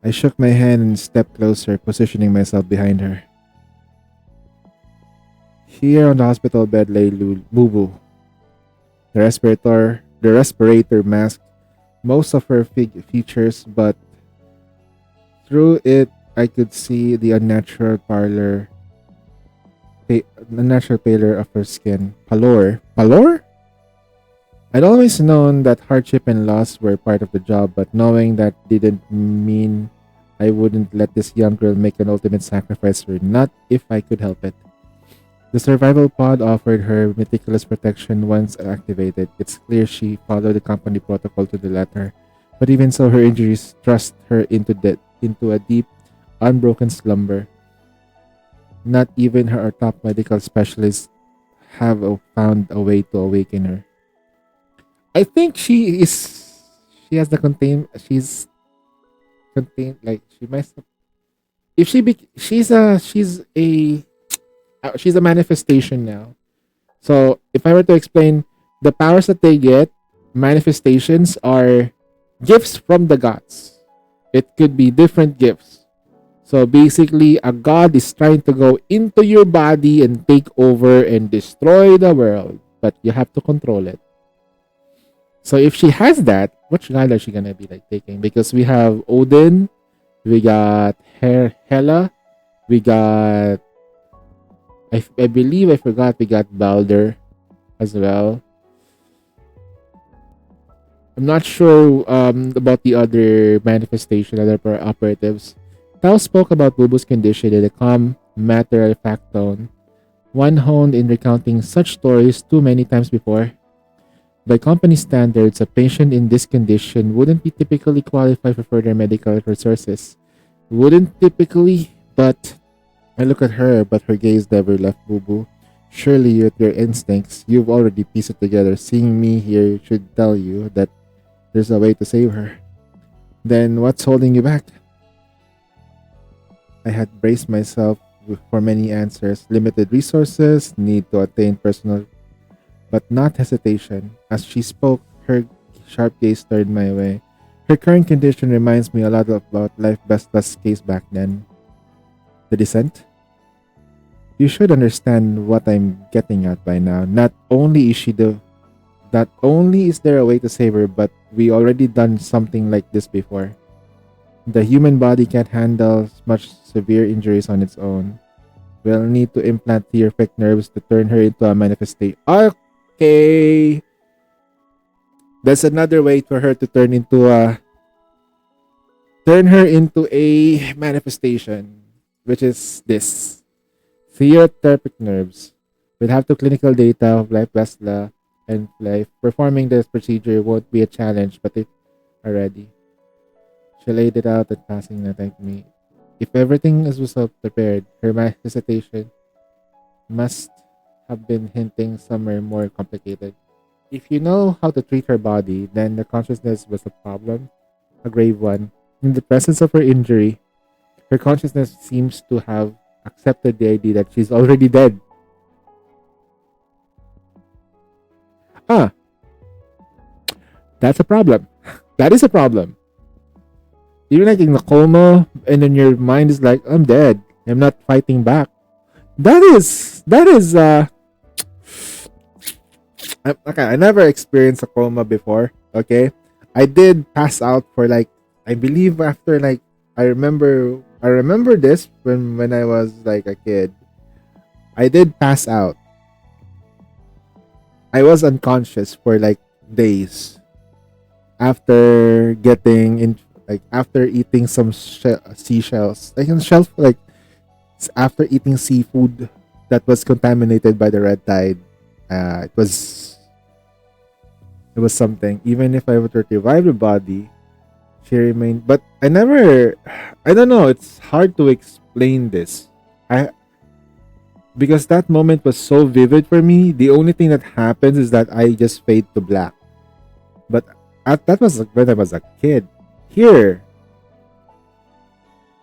I shook my hand and stepped closer, positioning myself behind her. Here on the hospital bed lay Boo Boo. The respirator masked most of her features, but through it I could see the unnatural pallor of her skin. Pallor? Pallor? I'd always known that hardship and loss were part of the job, but knowing that didn't mean I wouldn't let this young girl make an ultimate sacrifice for her, not if I could help it. The survival pod offered her meticulous protection once activated. It's clear she followed the company protocol to the letter, but even so, her injuries thrust her into a deep, unbroken slumber. Not even her top medical specialists have found a way to awaken her. I think she's contained, like she must have, if she's a manifestation now. So if I were to explain the powers that they get, manifestations are gifts from the gods. It could be different gifts. So basically, a god is trying to go into your body and take over and destroy the world, but you have to control it. So if she has that, which god are she gonna be like taking? Because we have Odin, we got Hela, we got I believe I forgot we got Balder as well. I'm not sure about the other manifestation, other operatives. Tao spoke about Boo Boo's condition in a calm, matter-of-fact tone, one honed in recounting such stories too many times before. By company standards, a patient in this condition wouldn't be typically qualified for further medical resources. Wouldn't typically, but I look at her, but her gaze never left Boo Boo. Surely with your instincts, you've already pieced it together. Seeing me here should tell you that there's a way to save her. Then what's holding you back? I had braced myself for many answers. Limited resources, need to attain personal, but not hesitation. As she spoke, her sharp gaze turned my way. Her current condition reminds me a lot about Life Bestla's case back then. The descent? You should understand what I'm getting at by now. Not only is there a way to save her, but we already done something like this before. The human body can't handle much severe injuries on its own. We'll need to implant telepathic nerves to turn her into a manifestation. Okay. That's another way for her to turn her into a manifestation, which is this. Theotherapeutic nerves. We'll have to clinical data of Life Bestla and Life. Performing this procedure won't be a challenge, but if are ready. She laid it out and passing the thanked me. If everything was well prepared, her manifestation must have been hinting somewhere more complicated. If you know how to treat her body, then the consciousness was a problem, a grave one. In the presence of her injury, her consciousness seems to have accepted the idea that she's already dead. Ah, that's a problem. That is a problem. You're like in a coma, and then your mind is like, I'm dead. I'm not fighting back. That is okay. I never experienced a coma before. Okay, I did pass out for like, I believe after like, I remember this when I was like a kid. I did pass out. I was unconscious for like days after getting in, like after eating some seashells, like in shelf, like after eating seafood that was contaminated by the red tide. It was something. Even if I were to revive the body, she remained. But I never. I don't know. It's hard to explain this. I Because that moment was so vivid for me. The only thing that happens is that I just fade to black. But that was like when I was a kid. Here,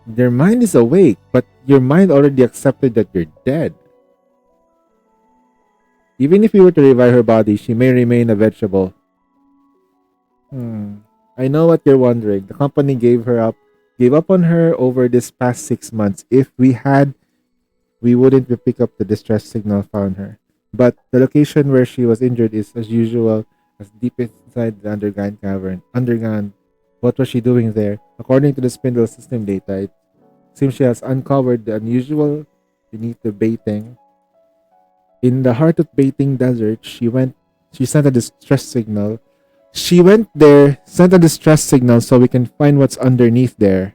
their mind is awake, but your mind already accepted that you're dead. Even if you were to revive her body, she may remain a vegetable. I know what you're wondering. The company gave up on her over this past 6 months. If we had, we wouldn't pick up the distress signal found her. But the location where she was injured is, as usual, as deep inside the underground cavern. Underground. What was she doing there? According to the spindle system data, it seems she has uncovered the unusual beneath the baiting. In the heart of Baiting Desert, she sent a distress signal. She went there, sent a distress signal so we can find what's underneath there.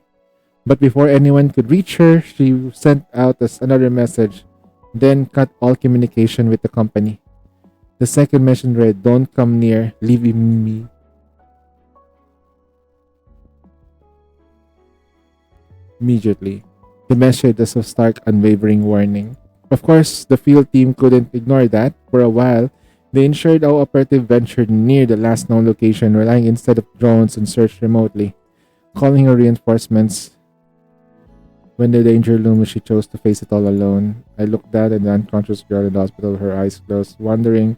But before anyone could reach her, she sent out another message, then cut all communication with the company. The second message read, "Don't come near, leave me." Immediately, the message was a stark, unwavering warning. Of course, the field team couldn't ignore that. For a while, the insured operative ventured near the last known location, relying instead of drones and searched remotely, calling her reinforcements. When the danger loomed, she chose to face it all alone. I looked down at the unconscious girl in the hospital, her eyes closed, wondering,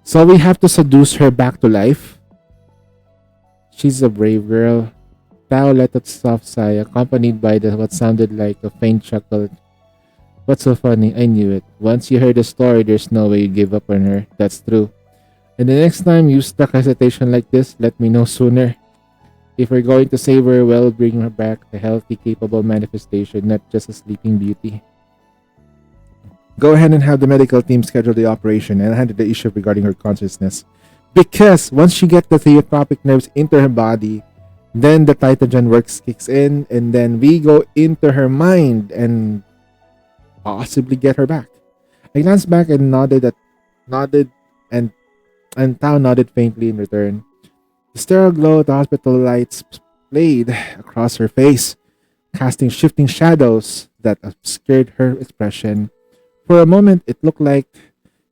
so we have to seduce her back to life? She's a brave girl. Tao let out a soft sigh, accompanied by what sounded like a faint chuckle. What's so funny? I knew it. Once you heard the story, there's no way you give up on her. That's true. And the next time you stuck hesitation like this, let me know sooner. If we're going to save her, well, bring her back a healthy, capable manifestation, not just a sleeping beauty. Go ahead and have the medical team schedule the operation and handle the issue regarding her consciousness. Because once she gets the theotropic nerves into her body, then the Titagen works kicks in, and then we go into her mind and possibly get her back. I glanced back and nodded, and Tao nodded faintly in return. The sterile glow of the hospital lights played across her face, casting shifting shadows that obscured her expression. For a moment, it looked like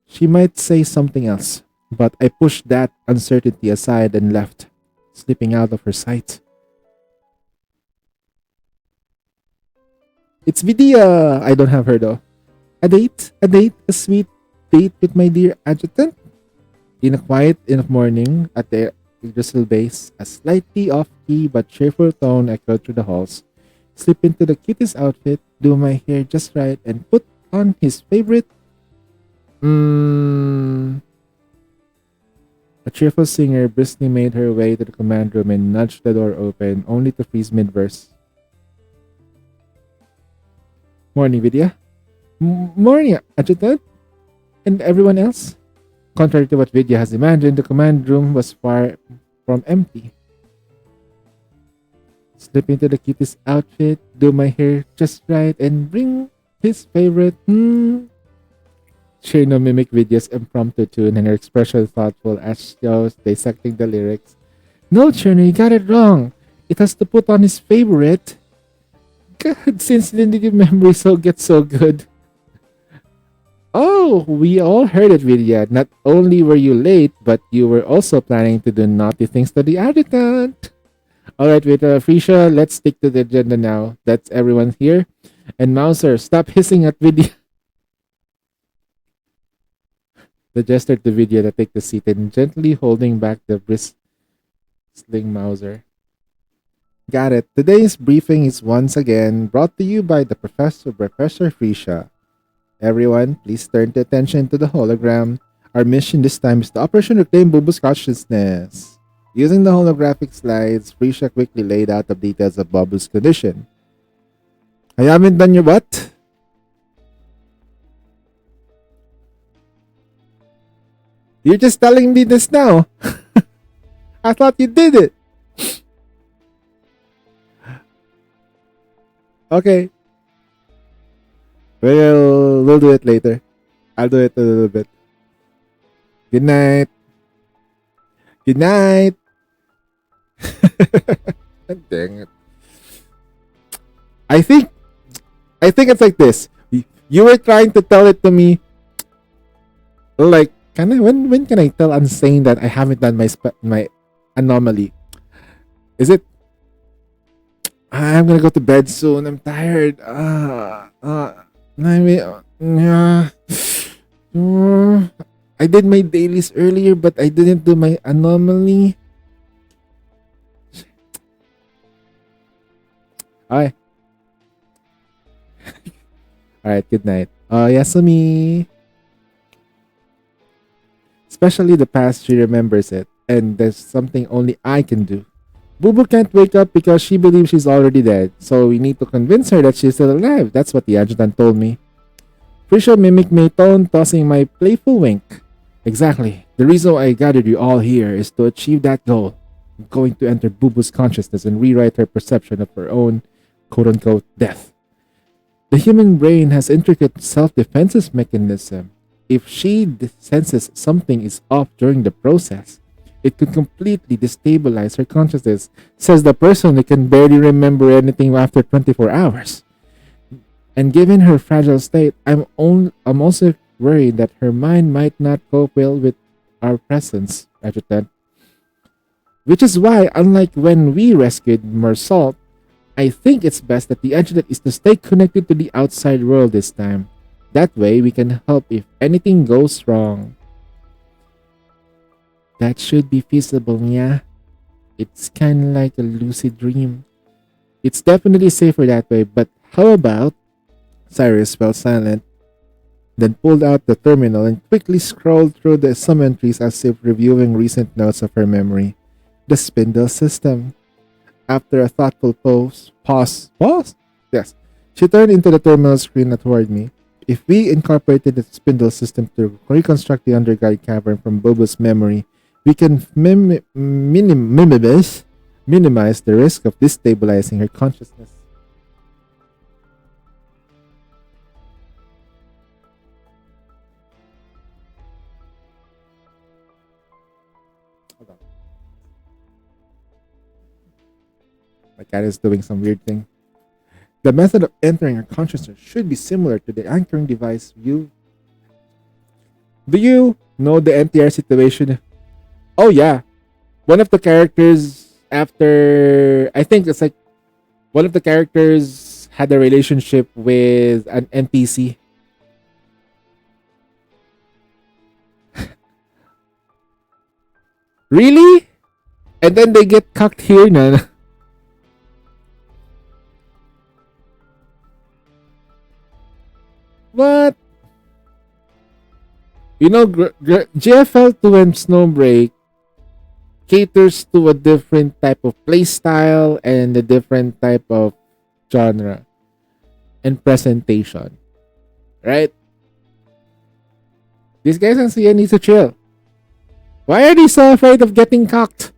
she might say something else, but I pushed that uncertainty aside and left, slipping out of her sight. It's Vidya! I don't have her though. A date, a sweet date with my dear adjutant? In a quiet enough morning at the Yggdrasil base, a slightly off-key but cheerful tone echoed through the halls. Slip into the cutest outfit, do my hair just right, and put on his favorite... A cheerful singer briskly made her way to the command room and nudged the door open, only to freeze mid-verse. Morning, Vidya. Morning, Adjutant. And everyone else? Contrary to what Vidya has imagined, the command room was far from empty. Slip into the cutest outfit, do my hair just right, and bring his favorite... Shino mimicked Vidya's impromptu tune, and her expression thoughtful as she was dissecting the lyrics. No, Cherno, you got it wrong. It has to put on his favorite. God, since when did your memory gets so good? Oh, we all heard it, Vidya. Not only were you late, but you were also planning to do naughty things to the adjutant. Alright, with Frisha, let's stick to the agenda now. That's everyone here. And Mouser, stop hissing at Vidya. The gesture to Vidya to take the seat and gently holding back the bristling Mouser. Got it. Today's briefing is once again brought to you by the Professor Frisha. Everyone, please turn to attention to the hologram. Our mission this time is to Operation Reclaim Bubu's consciousness. Using the holographic slides, Frisha quickly laid out the details of Bubu's condition. I haven't done your what? You're just telling me this now. I thought you did it. Okay. We'll do it later. I'll do it a little bit. Good night. Good night. Dang it. I think it's like this. You were trying to tell it to me. Like, when can I tell Unsane that I haven't done my anomaly? Is it? I'm gonna go to bed soon. I'm tired. I did my dailies earlier, but I didn't do my anomaly. Alright. Alright, good night. Yasumi. Especially the past, she remembers it. And there's something only I can do. Bubu can't wake up because she believes she's already dead. So we need to convince her that she's still alive. That's what the adjutant told me. Frisha mimicked my tone, tossing my playful wink. Exactly. The reason why I gathered you all here is to achieve that goal. I'm going to enter Bubu's consciousness and rewrite her perception of her own quote-unquote death. The human brain has intricate self-defense mechanism. If she senses something is off during the process, it could completely destabilize her consciousness, says the person who can barely remember anything after 24 hours. And given her fragile state, I'm also worried that her mind might not cope well with our presence, Adjutant. Which is why, unlike when we rescued Mersalt, I think it's best that the Adjutant is to stay connected to the outside world this time. That way, we can help if anything goes wrong. That should be feasible, yeah. It's kinda like a lucid dream. It's definitely safer that way, but how about... Cyrus fell silent, then pulled out the terminal and quickly scrolled through the some entries as if reviewing recent notes of her memory. The spindle system. After a thoughtful pause? Yes. She turned into the terminal screen toward me. If we incorporated the spindle system to reconstruct the underground cavern from Bubu's memory, we can minimize the risk of destabilizing her consciousness. Hold on. My cat is doing some weird thing. The method of entering her consciousness should be similar to the anchoring device you... Do you know the NTR situation? Oh yeah. One of the characters after... I think it's like... One of the characters had a relationship with an NPC. Really? And then they get cucked here, na. What? You know, GFL 2 and Snowbreak caters to a different type of playstyle and a different type of genre and presentation. Right? These guys on CN need to chill. Why are they so afraid of getting cocked?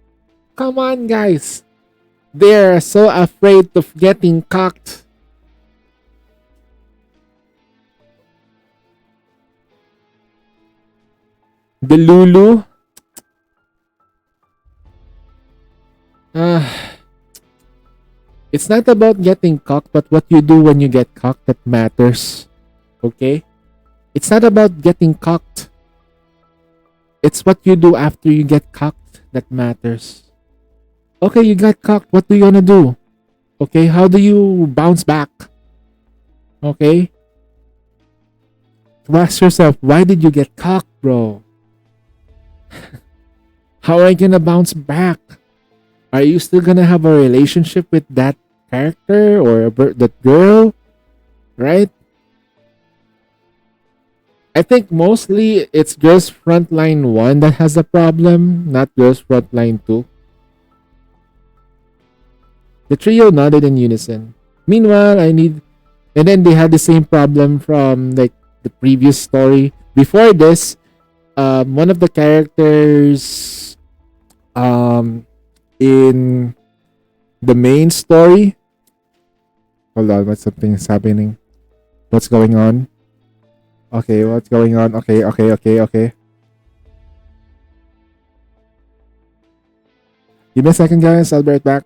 Come on, guys. They're so afraid of getting cocked. The Lulu. It's not about getting cocked, but what you do when you get cocked that matters. Okay? It's not about getting cocked. It's what you do after you get cocked that matters. Okay, you got cocked. What do you wanna do? Okay, how do you bounce back? Okay? Ask yourself, why did you get cocked, bro? How are you gonna bounce back? Are you still gonna have a relationship with that character or that girl? Right? I think mostly it's Girls Frontline 1 that has a problem, not Girls Frontline 2. The trio nodded in unison. Meanwhile, and then they had the same problem from like the previous story. Before this, one of the characters in the main story. Hold on, what's something is happening? What's going on? Okay, what's going on? Okay. Give me a second, guys. I'll be right back.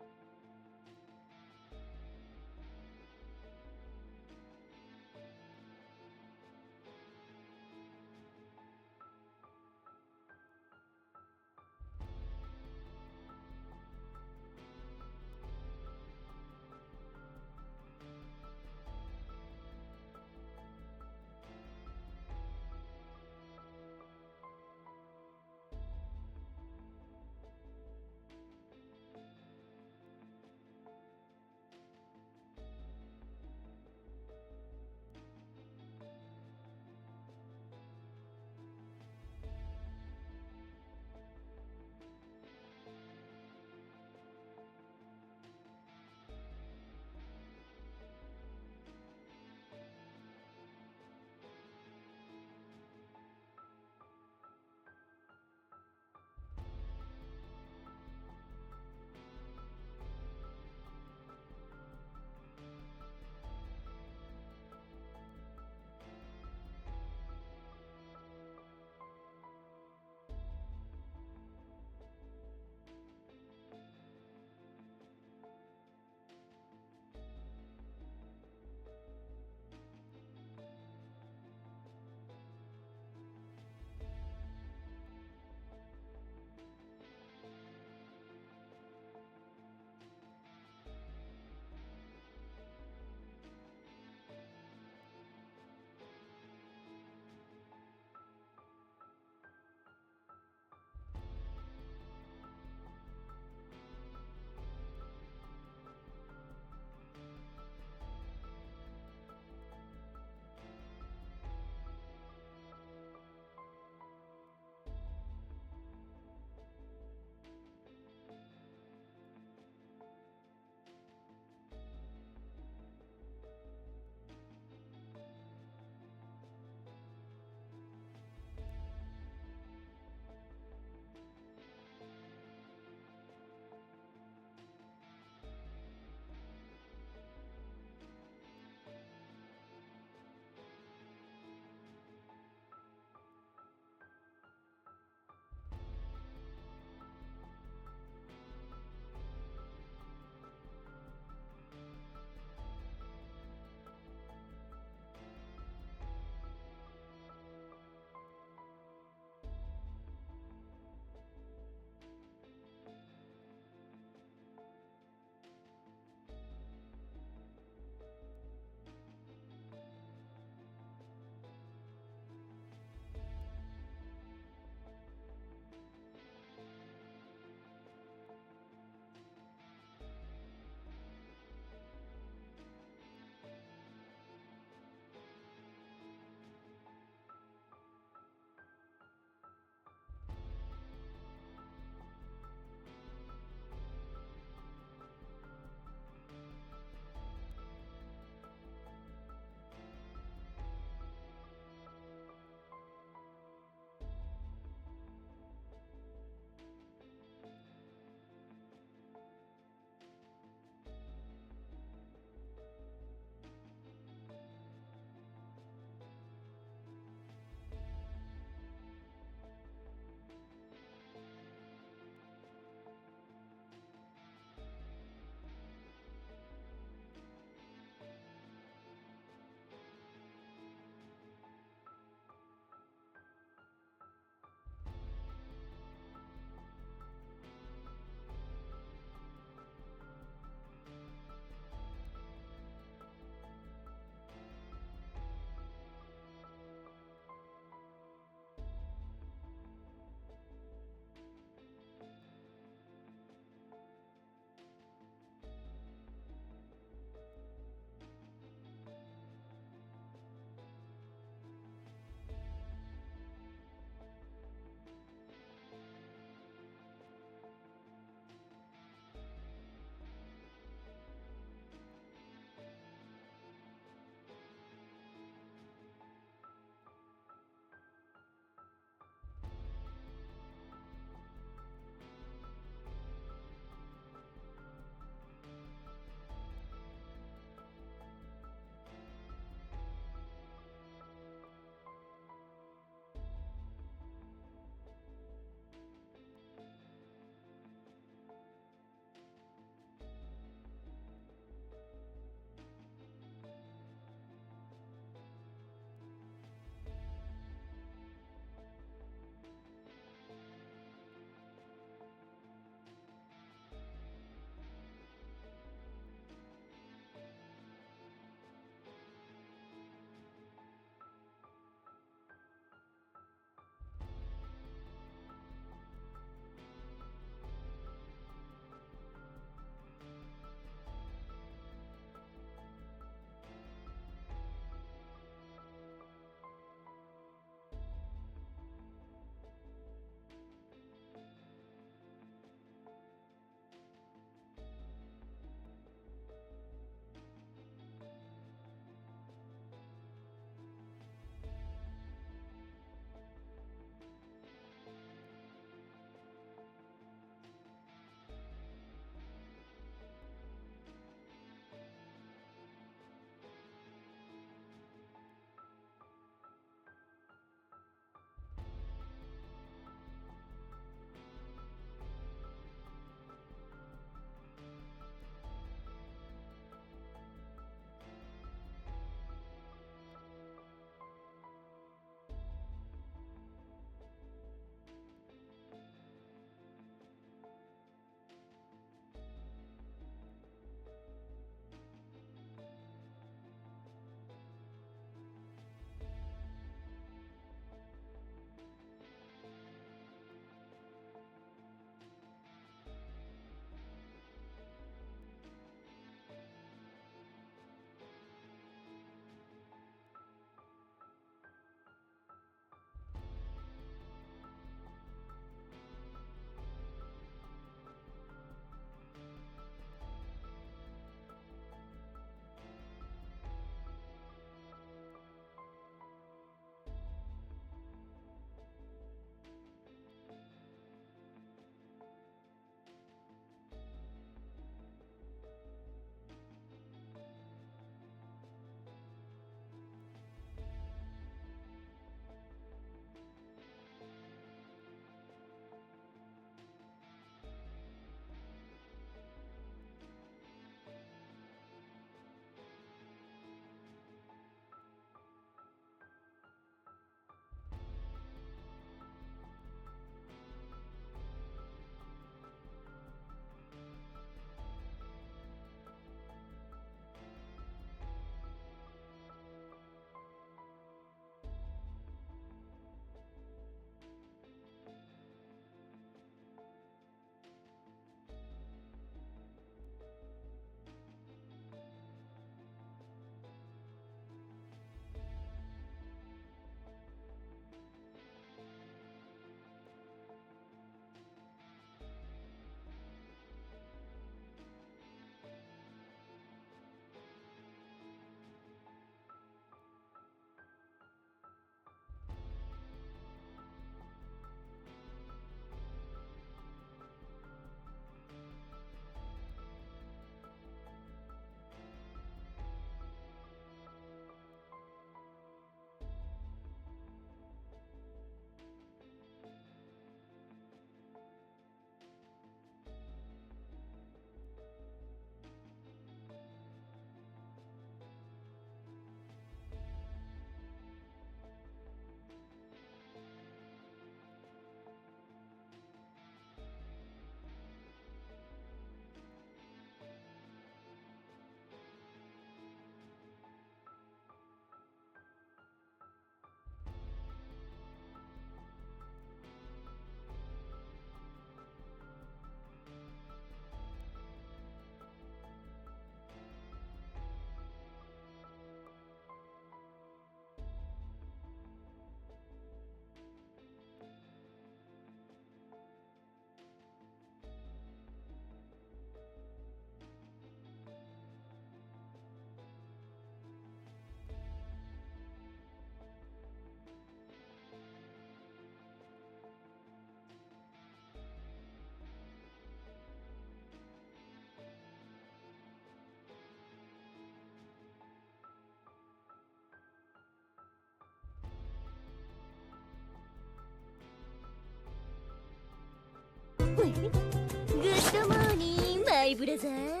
Good morning, my brother.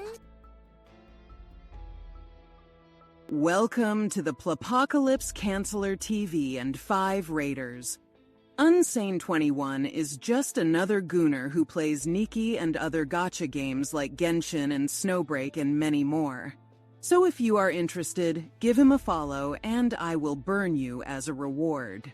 Welcome to the Plapocalypse Canceller TV and 5 Raiders. Unsane 21 is just another gooner who plays Nikki and other gacha games like Genshin and Snowbreak and many more. So if you are interested, give him a follow and I will burn you as a reward.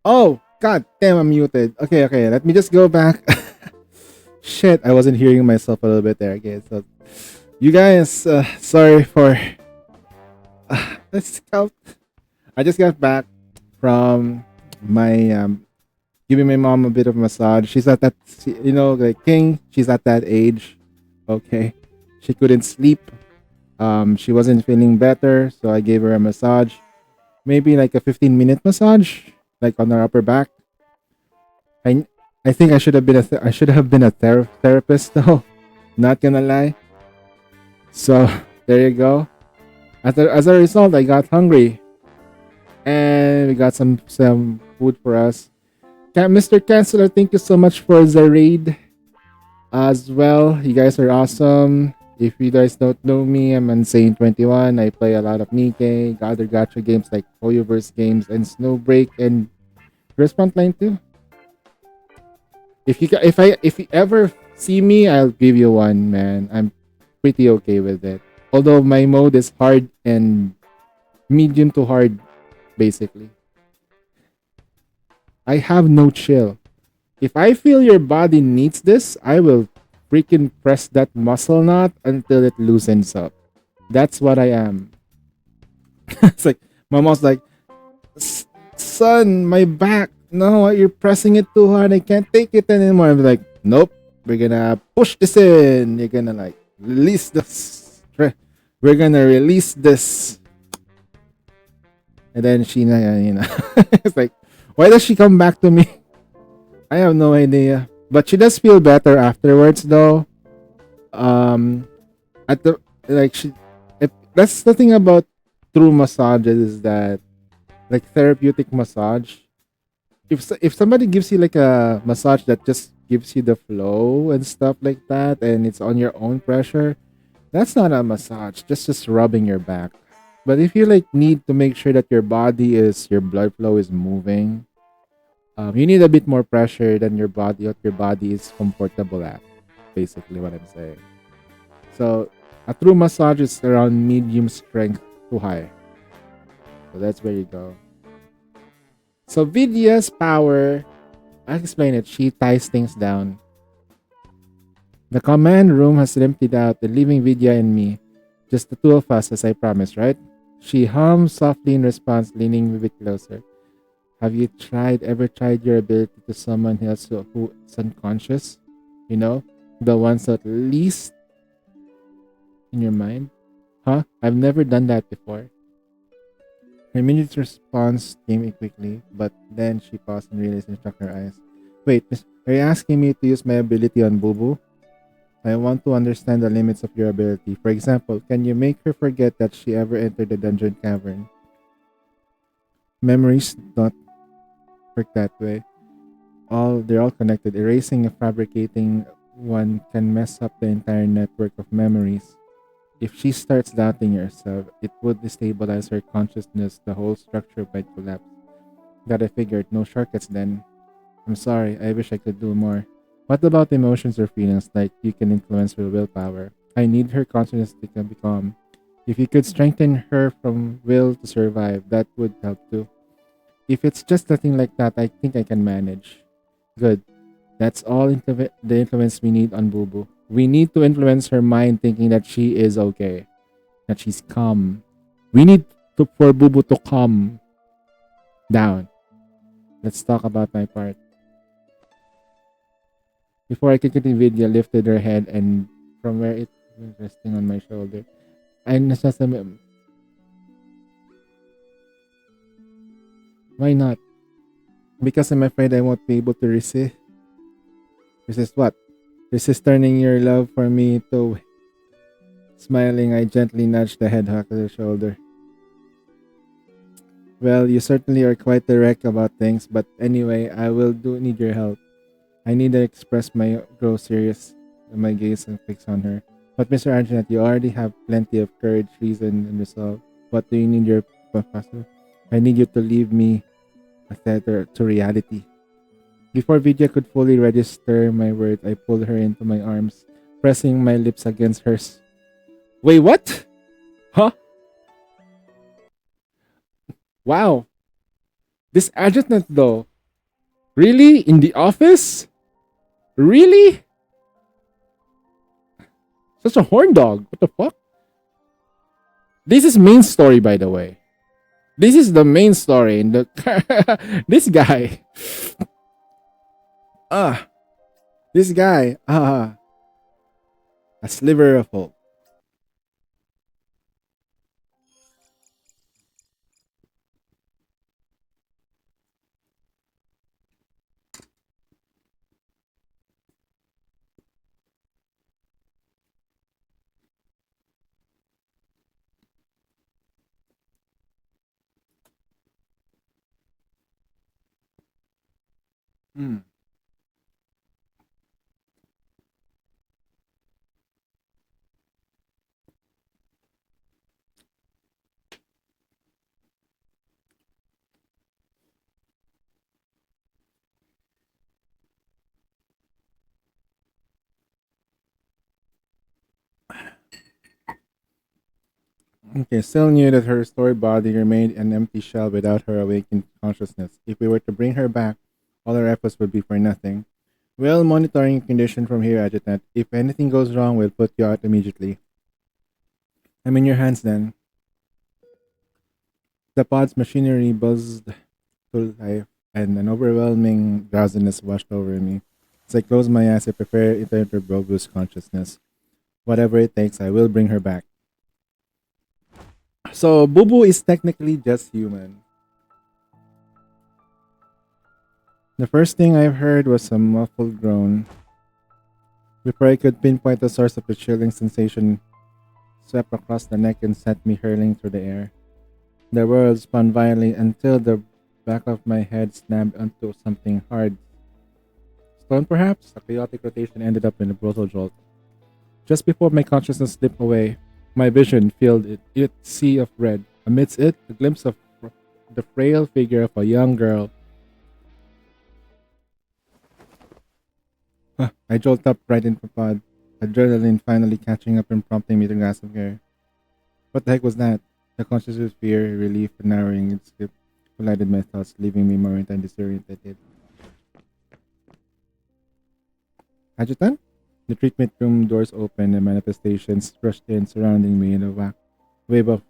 Oh, god damn, I'm muted. Okay, let me just go back. Shit, I wasn't hearing myself a little bit there. Okay, so you guys, sorry for. Let's count. I just got back from my giving my mom a bit of massage. She's at that, like King. She's at that age. Okay, she couldn't sleep. She wasn't feeling better, so I gave her a massage. Maybe like a 15-minute massage, like on her upper back. I think I should have been a therapist though. Not gonna lie. So there you go. As a result, I got hungry, and we got some food for us. Mr. Chancellor, thank you so much for the raid as well. You guys are awesome. If you guys don't know me, I'm Insane21. I play a lot of Nikkei, other gacha games like Hoyoverse games and Snowbreak and Respawn Line 2. If you ever see me, I'll give you one, man. I'm pretty okay with it. Although my mode is hard and medium to hard, basically. I have no chill. If I feel your body needs this, I will freaking press that muscle knot until it loosens up. That's what I am. It's like, my mom's like, son, my back. No, you're pressing it too hard. I can't take it anymore. I'm like, nope. We're gonna push this in. You're gonna like release this. We're gonna release this. And then she, it's like, why does she come back to me? I have no idea. But she does feel better afterwards, though. At the that's the thing about true massages is that, like therapeutic massage. If somebody gives you like a massage that just gives you the flow and stuff like that, and it's on your own pressure, that's not a massage. Just rubbing your back. But if you like need to make sure that your blood flow is moving, you need a bit more pressure than what your body is comfortable at. Basically, what I'm saying. So a true massage is around medium strength to high. So that's where you go. So Vidya's power, I'll explain it. She ties things down. The command room has emptied out, leaving Vidya and me. Just the two of us, as I promised, right? She hums softly in response, leaning a bit closer. Have you ever tried your ability to summon else who is unconscious? You know, the ones at least in your mind? Huh? I've never done that before. Her immediate response came quickly, but then she paused and realized and struck her eyes. Wait, are you asking me to use my ability on Bubu? I want to understand the limits of your ability. For example, can you make her forget that she ever entered the dungeon cavern? Memories don't work that way. They're all connected. Erasing and fabricating one can mess up the entire network of memories. If she starts doubting herself, it would destabilize her consciousness. The whole structure might collapse. Got I figured. No shortcuts then. I'm sorry. I wish I could do more. What about emotions or feelings like you can influence her willpower? I need her consciousness to be calm. If you could strengthen her from will to survive, that would help too. If it's just a thing like that, I think I can manage. Good. That's all the influence we need on Bubu. We need to influence her mind thinking that she is okay. That she's calm. We need for Bubu to calm down. Let's talk about my part. Before I could continue, Vidya lifted her head and from where it was resting on my shoulder. Why not? Because I'm afraid I won't be able to resist. Resist what? Resist turning your love for me to. Smiling, I gently nudged the head back to the shoulder. Well, you certainly are quite direct about things, but anyway, I do need your help. I need to express my grow serious, my gaze and fix on her. But Mr. Arjunat, you already have plenty of courage, reason, and resolve. What do you need your professor? I need you to leave me a tether to reality. Before Vidya could fully register my words, I pulled her into my arms, pressing my lips against hers. Wait, what? Huh? Wow. This adjutant, though, Really? In the office? Really? Such a horn dog. What the fuck? This is main story, by the way. This is the main story. In the this guy. This guy. A sliver of hope. Hmm. Okay, still knew that her restored body remained an empty shell without her awakened consciousness. If we were to bring her back, all our efforts would be for nothing. Well, monitoring condition from here, Adjutant. If anything goes wrong, we'll put you out immediately. I'm in your hands then. The pod's machinery buzzed to life, and an overwhelming drowsiness washed over me. As I close my eyes, I prepare to enter Bobu's consciousness. Whatever it takes, I will bring her back. So, Bubu is technically just human. The first thing I've heard was a muffled groan. Before I could pinpoint the source of the chilling sensation, swept across the neck and sent me hurling through the air. The world spun violently until the back of my head snapped onto something hard. Stone, perhaps? A chaotic rotation ended up in a brutal jolt. Just before my consciousness slipped away, my vision filled its sea of red. Amidst it, a glimpse of the frail figure of a young girl. I jolted up right into the pod, adrenaline finally catching up and prompting me to gasp of air. What the heck was that? The consciousness of fear, relief, and narrowing its grip collided my thoughts, leaving me momentarily disoriented. Adjutant? The treatment room doors opened and manifestations rushed in, surrounding me in a wave of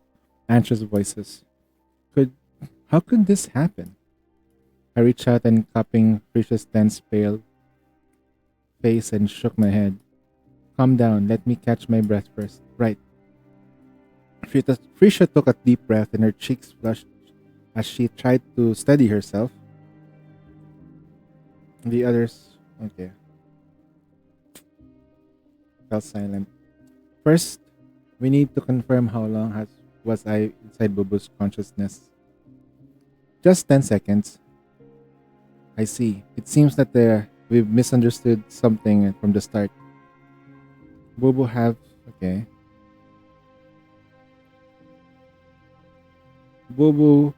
anxious voices. How could this happen? I reached out and cupping Frisia's tense, pale face and shook my head. Calm down, let me catch my breath first. Right. Frisia took a deep breath and her cheeks flushed as she tried to steady herself. The others, okay, fell silent. First, we need to confirm how long was I inside Bubu's consciousness. Just 10 seconds. I see. It seems that we've misunderstood something from the start. Okay. Bubu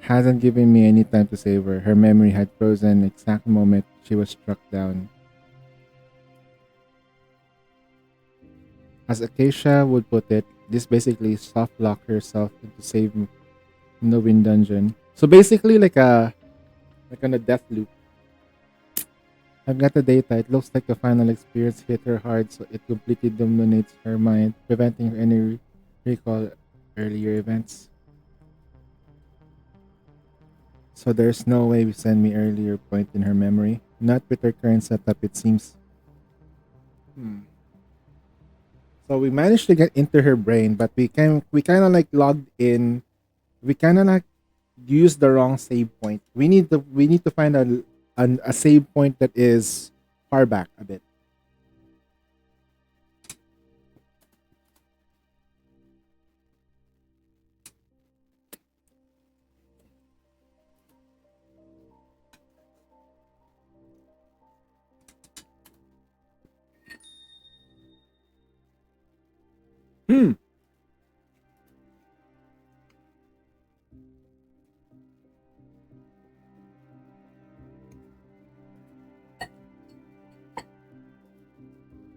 hasn't given me any time to save her. Her memory had frozen the exact moment she was struck down. As Acacia would put it, this basically soft locked herself into save Novin dungeon. So basically like on a death loop. I've got the data. It looks like the final experience hit her hard, so it completely dominates her mind, preventing any recall earlier events. So there's no way we send me earlier point in her memory. Not with her current setup, it seems. So we managed to get into her brain, but we kind of like logged in. We kind of like used the wrong save point. We need to find a save point that is far back a bit.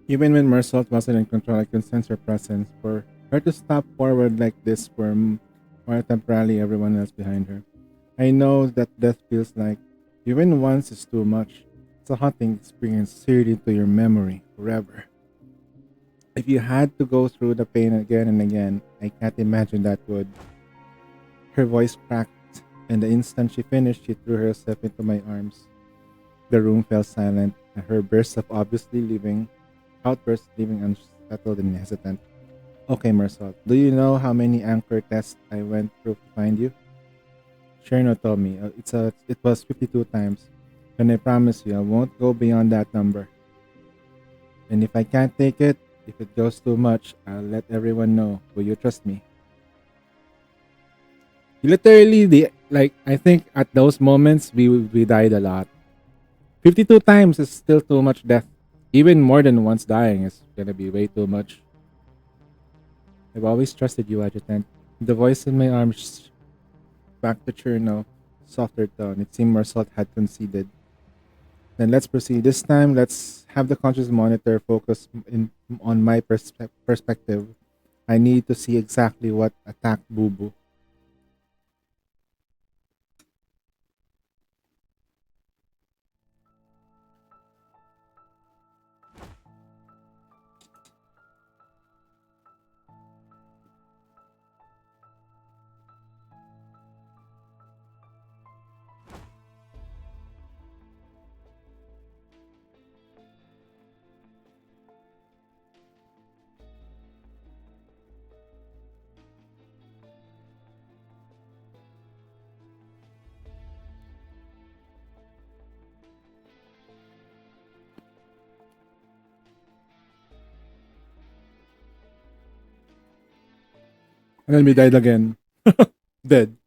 Even when Marcel wasn't in control, I could sense her presence. For her to stop forward like this for more temporarily everyone else behind her. I know that death feels like Even once is too much. It's a haunting experience seared into your memory forever. If you had to go through the pain again and again, I can't imagine that would. Her voice cracked, and the instant she finished, she threw herself into my arms. The room fell silent, and her bursts of obviously leaving, outbursts leaving unsettled and hesitant. Okay, Marcel, do you know how many anchor tests I went through to find you? Sherno told me it was 52 times, and I promise you I won't go beyond that number. And if I can't take it, if it goes too much, I'll let everyone know. Will you trust me? Literally, I think at those moments we died a lot. 52 times is still too much death. Even more than once dying is gonna be way too much. I've always trusted you, Adjutant. The voice in my arms back to Cherno, softer tone. It seemed Marcel had conceded. Then let's proceed. This time, let's have the conscious monitor focus on my perspective. I need to see exactly what attacked Bubu. And then we died again. Dead.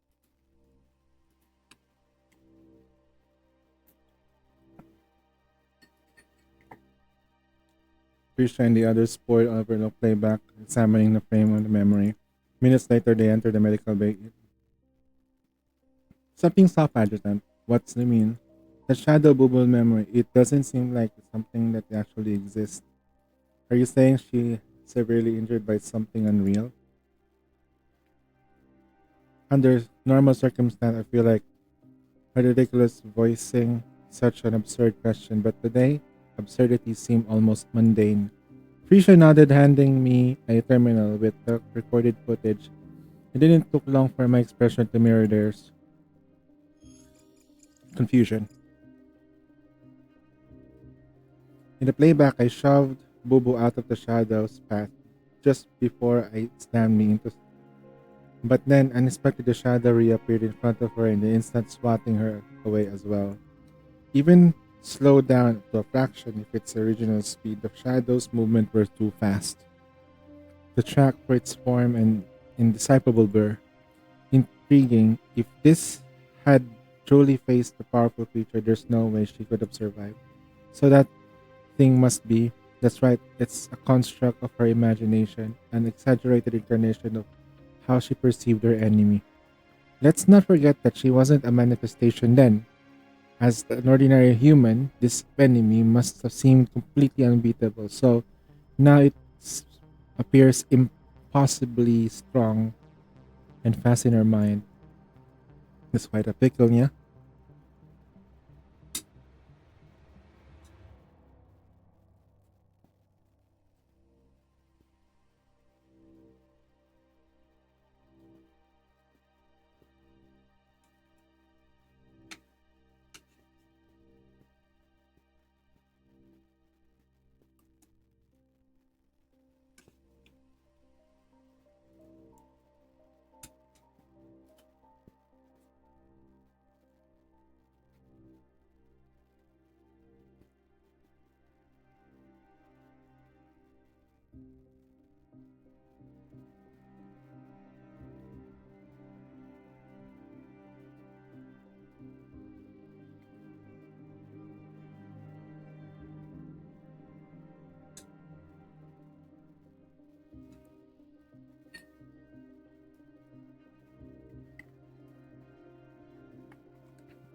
Krisha and the others poured over the playback, examining the frame of the memory. Minutes later, they entered the medical bay. Something's off, Adjutant. What's the mean? The shadow bubble memory. It doesn't seem like something that actually exists. Are you saying she severely injured by something unreal? Under normal circumstance, I feel like a ridiculous voicing such an absurd question, but today, absurdities seem almost mundane. Frisha nodded, handing me a terminal with the recorded footage. It didn't take long for my expression to mirror theirs. Confusion. In the playback, I shoved Bubu out of the shadow's path just before I slammed me into. But then, unexpectedly, the shadow reappeared in front of her in the instant, swatting her away as well. Even slowed down to a fraction of its original speed, the shadow's movement were too fast. The track for its form and indecipherable blur. Intriguing. If this had truly faced a powerful creature, there's no way she could have survived. So that thing must be, that's right, it's a construct of her imagination, an exaggerated incarnation of how she perceived her enemy. Let's not forget that she wasn't a manifestation then. As an ordinary human, this enemy must have seemed completely unbeatable. So now it appears impossibly strong and fast in her mind. That's quite a pickle, yeah?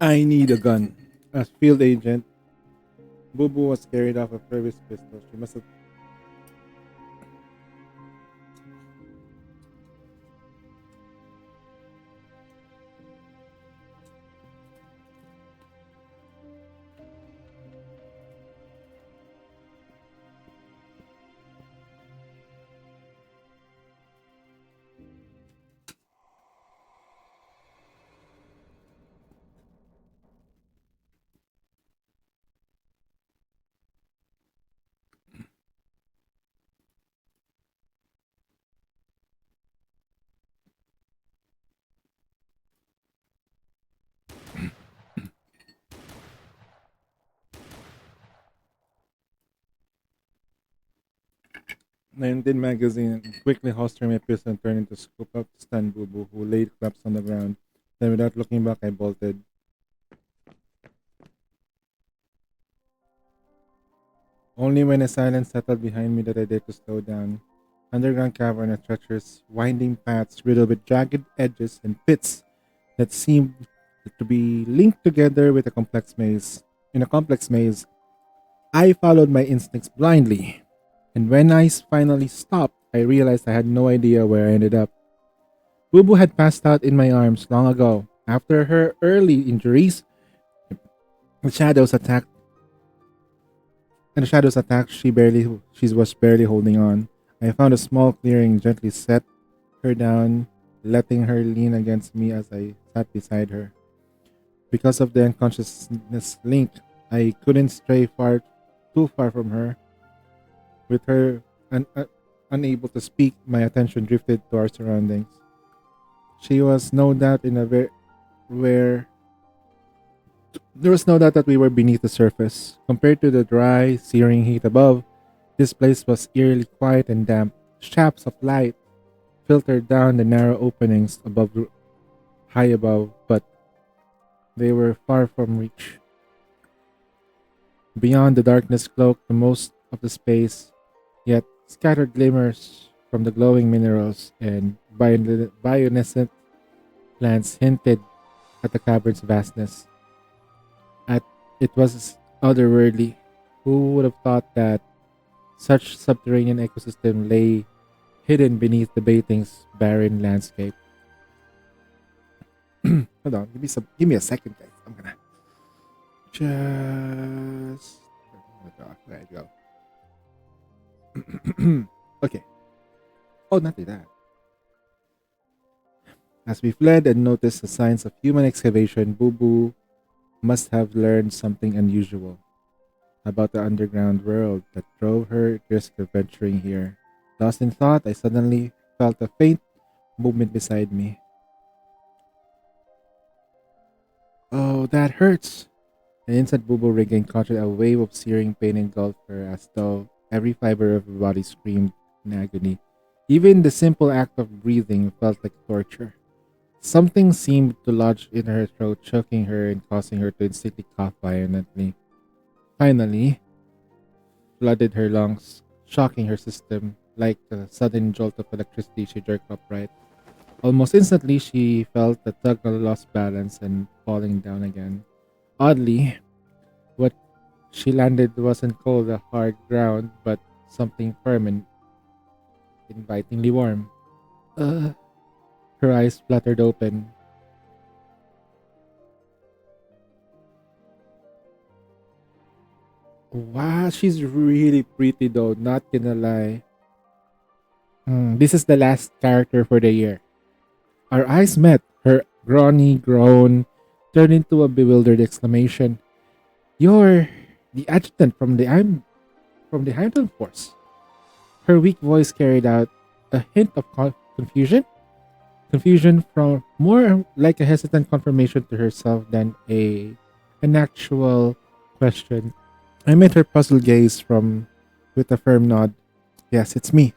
I need a gun. As field agent, Bubu was carried off a service pistol. She must have. 19 magazine and quickly holstered my pistol and turned into scoop up Stan Boo Boo, who laid collapsed on the ground. Then, without looking back, I bolted. Only when a silence settled behind me did I dare to slow down. Underground cavern and treacherous, winding paths riddled with jagged edges and pits that seemed to be linked together with a complex maze. In a complex maze, I followed my instincts blindly, and when I finally stopped, I realized I had no idea where I ended up. Boo Boo had passed out in my arms long ago. After her early injuries, the shadows attacked, and the shadows attacked. She was barely holding on. I found a small clearing, gently set her down, letting her lean against me as I sat beside her. Because of the unconsciousness link, I couldn't stray too far from her. With her unable to speak, my attention drifted to our surroundings. She was no doubt in a where there was no doubt that we were beneath the surface. Compared to the dry, searing heat above, this place was eerily quiet and damp. Shafts of light filtered down the narrow openings high above, but they were far from reach. Beyond, the darkness cloaked the most of the space, yet scattered glimmers from the glowing minerals and bioluminescent plants hinted at the cavern's vastness. At it was otherworldly. Who would have thought that such subterranean ecosystem lay hidden beneath the Baiting's barren landscape? Hold on, give me a second, guys. I'm gonna just there you go. Okay. Oh, not like that. As we fled and noticed the signs of human excavation, Boo Boo must have learned something unusual about the underground world that drove her to risk of venturing here. Lost in thought, I suddenly felt a faint movement beside me. Oh, that hurts! The instant Boo Boo regained consciousness, a wave of searing pain engulfed her as though every fiber of her body screamed in agony. Even the simple act of breathing felt like torture. Something seemed to lodge in her throat, choking her and causing her to instantly cough violently. Finally, flooded her lungs, shocking her system like a sudden jolt of electricity. She jerked upright. Almost instantly, she felt the tug lost balance and falling down again. Oddly, what she landed wasn't cold or hard ground, but something firm and invitingly warm. Her eyes fluttered open. Wow, she's really pretty though, not gonna lie. This is the last character for the year. Our eyes met. Her groany groan turned into a bewildered exclamation. You're the adjutant from the Heimdall Force. Her weak voice carried out a hint of confusion. Confusion from more like a hesitant confirmation to herself than an actual question. I met her puzzled gaze with a firm nod. Yes, it's me.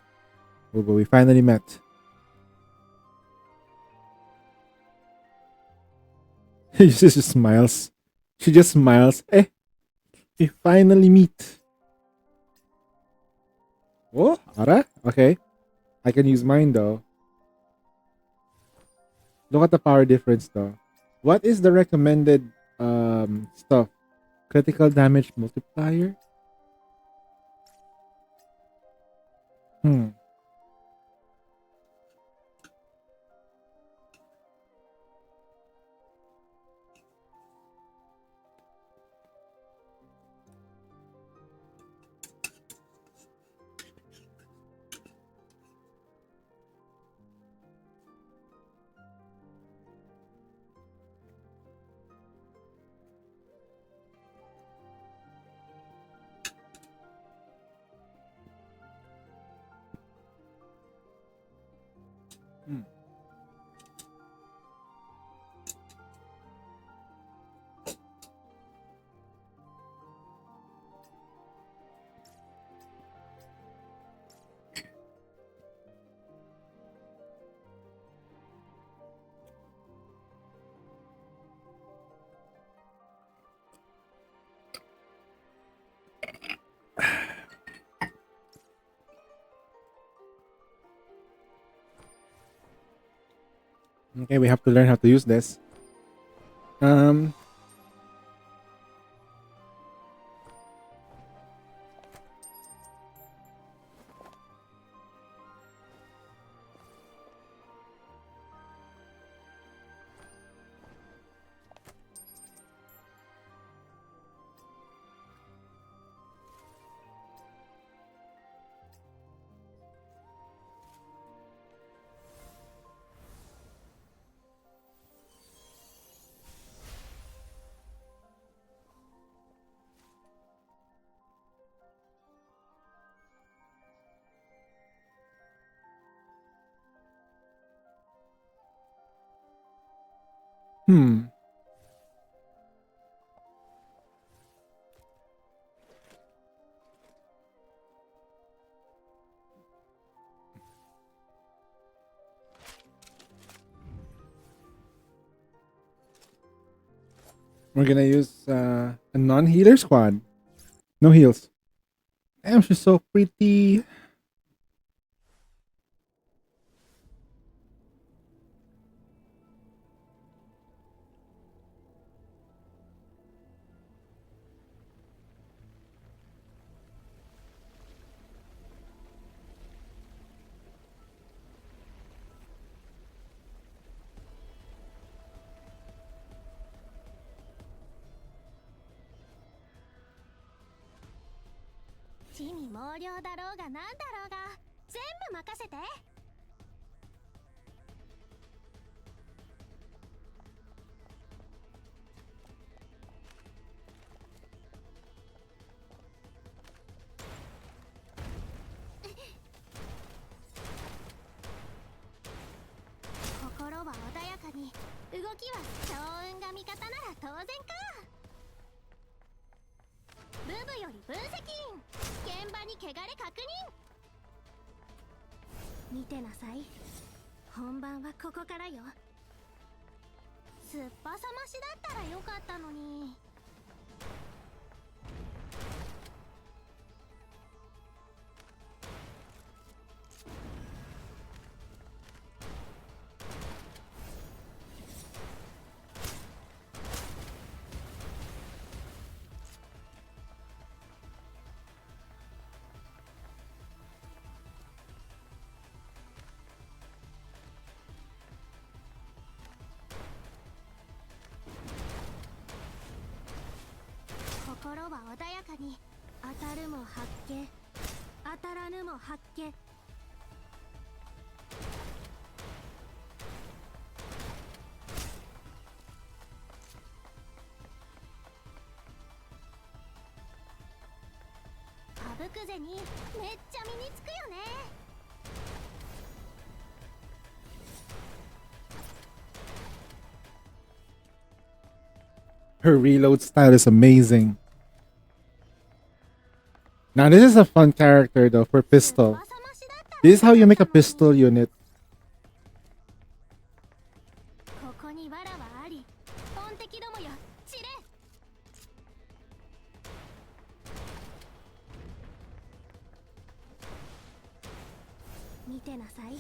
We finally met. She just smiles. She just smiles. We finally meet. Oh, Ara? Okay. I can use mine though. Look at the power difference though. What is the recommended stuff? Critical damage multiplier? Hmm. Okay, we have to learn how to use this. Um. Hmm. We're gonna use a non-healer squad. No heals. Damn, she's so pretty.「地味猛量だろうがなんだろうが全部任せて」心は穏やかに動きは強運が味方なら当然か。ブブより分析員現場に汚れ確認。見てなさい、本番はここからよ。すっぱさましだったらよかったのに。心は穏やかに当たるも発見当たらぬも発見。あぶくぜにめっちゃ身につくよね。Her reload style is amazing. Now this is a fun character though for pistol. すっぱさましだったら This is how you make a pistol unit. ここに藁はあり、本敵どもよ散れ。見てなさい、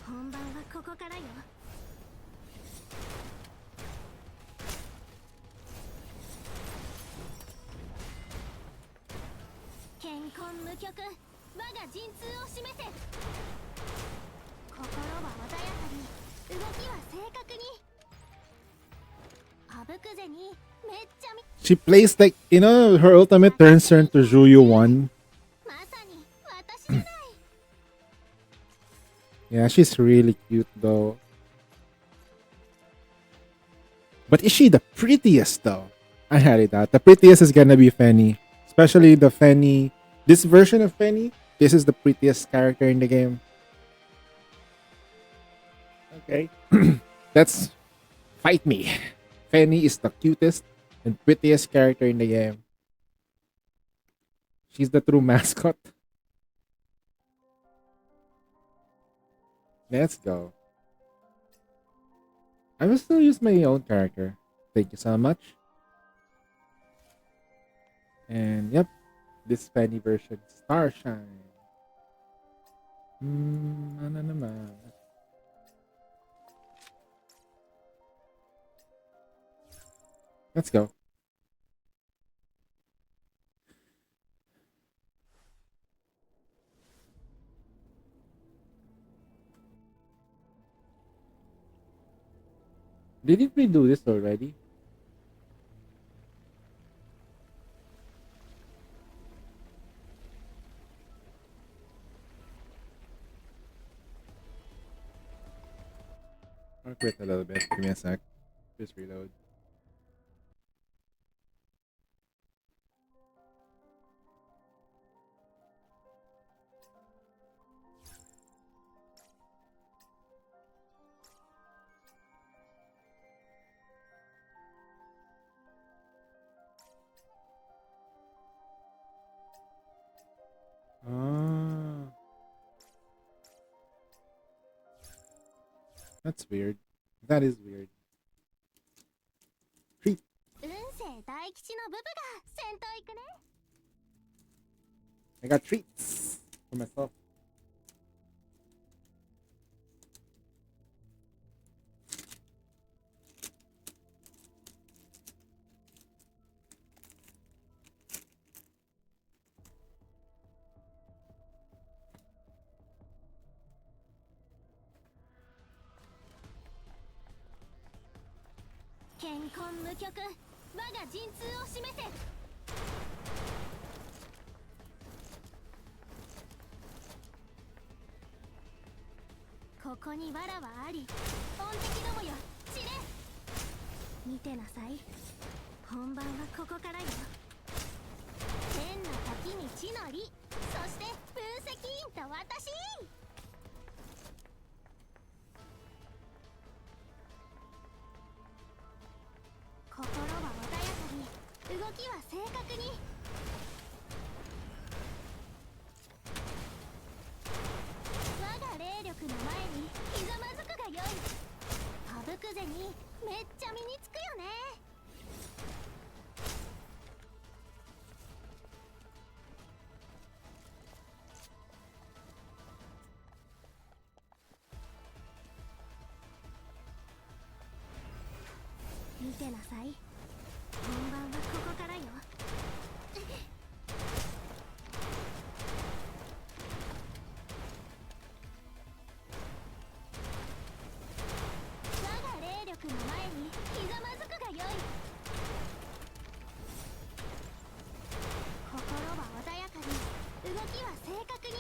本番はここからよ。健康無極、我が陣痛を示せ。心は穏やかに動きは正確に。あぶくぜにめっちゃ She plays like, you know, her ultimate turns her into Zhuyu 1. まさに私じゃない。 Yeah, she's really cute though. But is she the prettiest though? I had it out. The prettiest is gonna be Fenny. Especially the Fenny. This version of Fenny. This is the prettiest character in the game. Okay. Let's fight me. Fenny is the cutest and prettiest character in the game. She's the true mascot. Let's go. I will still use my own character. Thank you so much. And yep, this Fanny version, Starshine. Ano naman? Let's go. Didn't we do this already? I'll quit a little bit. Give me a sec. Just reload. Ah, that's weird. That is weird. Treat. 運勢大吉のブブが戦闘行くね。 I got treats for myself. Ken 健康無極我が陣痛を示せ。ここに藁はあり、本敵どもよ散れ。見てなさい、本番はここからよ。天の滝に地の利、そして分析員と私。心は穏やかに、動きは正確に。我が霊力の前にひざまずくがよい。あぶくぜにめっちゃ身につくよね。見てなさい、本番はここからよ。我が霊力の前にひざまずくがよい。心は穏やかに、動きは正確に。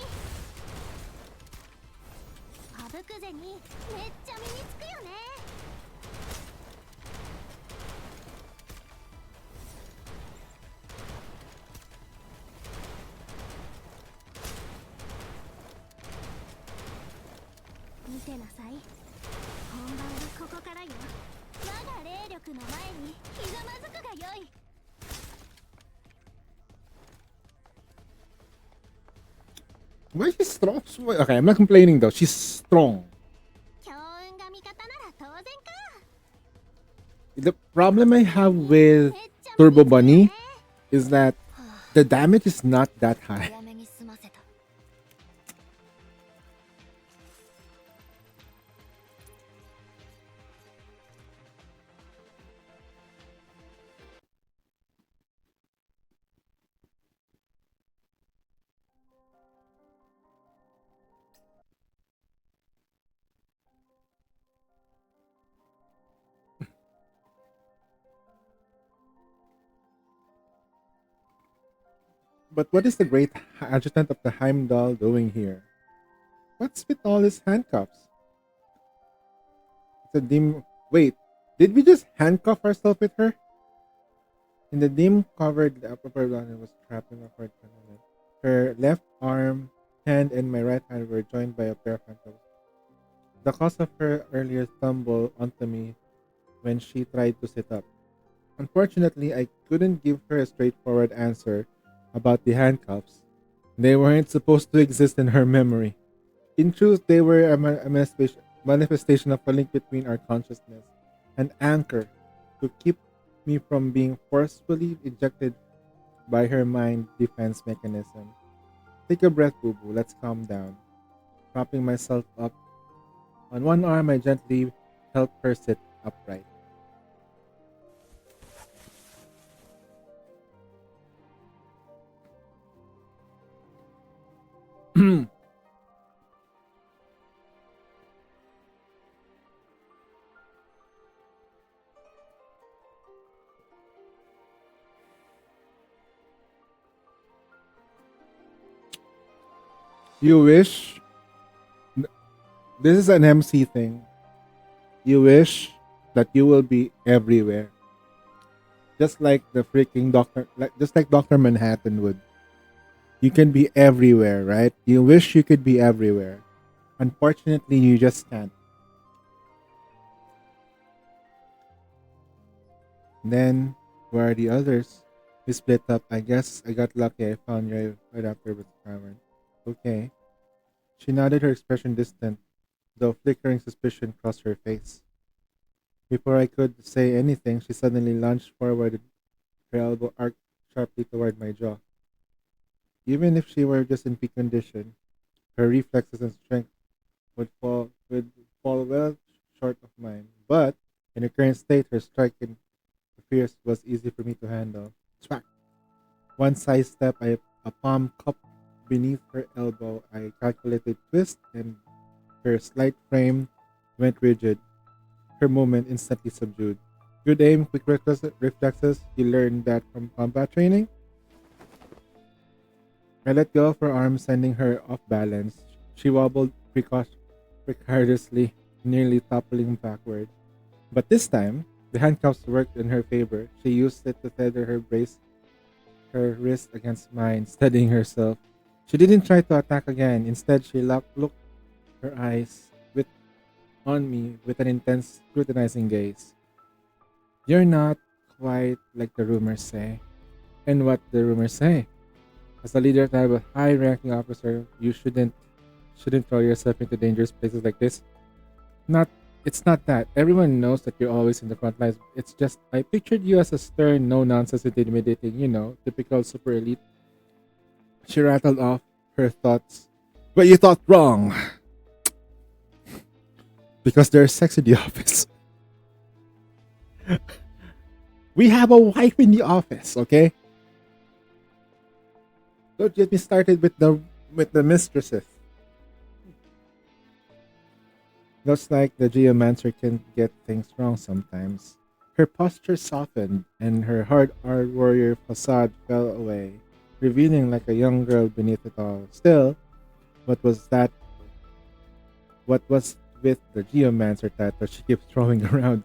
あぶくぜにめっちゃ身につくよね。見てなさい、本番はここからよ。我が霊力の前にひざまずくがよい。 Why is she strong? Okay, I'm not complaining though. She's strong. 強運が味方なら当然か。 The problem I have with めっちゃ Turbo 身に Bunny つくよね。 is that the damage is not that high. 早めに済ませた。 But what is the great adjutant of the Heimdall doing here? What's with all his handcuffs? It's a dim. Wait, did we just handcuff ourselves with her? In the dim covered upper body was trapped in a cord. Her left arm, hand, and my right hand were joined by a pair of handcuffs. The cause of her earlier stumble onto me when she tried to sit up. Unfortunately, I couldn't give her a straightforward answer about the handcuffs. They weren't supposed to exist in her memory. In truth, they were a manifestation of a link between our consciousness, an anchor to keep me from being forcefully ejected by her mind defense mechanism. Take a breath, Boo Boo. Let's calm down. Propping myself up on one arm, I gently helped her sit upright. You wish. This is an MC thing. You wish that you will be everywhere. Just like the freaking Doctor, just like Doctor Manhattan would. You can be everywhere, right? You wish you could be everywhere. Unfortunately, you just can't. Then, where are the others? We split up. I guess I got lucky. I found you right after it was covered. Okay. She nodded, her expression distant, though flickering suspicion crossed her face. Before I could say anything, she suddenly lunged forward, her elbow arced sharply toward my jaw. Even if she were just in peak condition, her reflexes and strength would fall well short of mine. But in her current state, her strike in the fierce was easy for me to handle. Smack! One side step, a palm cupped beneath her elbow. I calculated twist, and her slight frame went rigid. Her movement instantly subdued. Good aim, quick reflexes. You learned that from combat training? I let go of her arm, sending her off balance. She wobbled precariously, nearly toppling backward. But this time, the handcuffs worked in her favor. She used it to tether her wrist against mine, steadying herself. She didn't try to attack again. Instead, she looked her eyes on me with an intense, scrutinizing gaze. You're not quite like the rumors say. And what the rumors say? As a leader of a high-ranking officer, you shouldn't throw yourself into dangerous places like this. Not It's not that. Everyone knows that you're always in the front lines. It's just I pictured you as a stern, no-nonsense, intimidating, typical super elite. She rattled off her thoughts. But you thought wrong. Because there's sex in the office. We have a wife in the office, okay? Don't get me started with the mistresses. Looks like the geomancer can get things wrong sometimes. Her posture softened, and her hard warrior facade fell away, revealing like a young girl beneath it all. Still, what was with the geomancer title she keeps throwing around?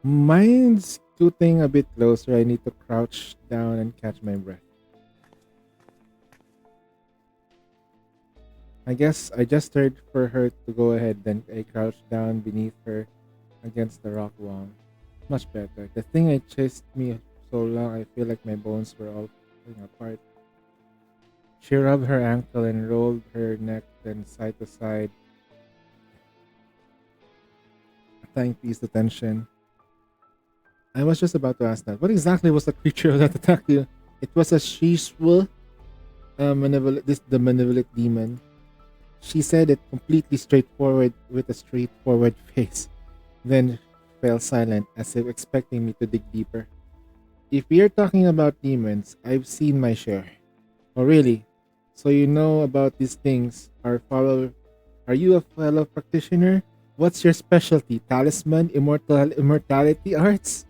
Mine's scooting a bit closer. I need to crouch down and catch my breath. I guess I just stirred for her to go ahead, then I crouched down beneath her against the rock wall. Much better. The thing I chased me so long, I feel like my bones were all falling apart. She rubbed her ankle and rolled her neck then side to side, applying peace to tension. I was just about to ask that. What exactly was the creature that attacked you? It was a Shishwu, the malevolent demon. She said it completely straightforward with a straightforward face, then fell silent as if expecting me to dig deeper. If we are talking about demons, I've seen my share. Oh really? So you know about these things. Are you a fellow practitioner? What's your specialty? Talisman? Immortality arts?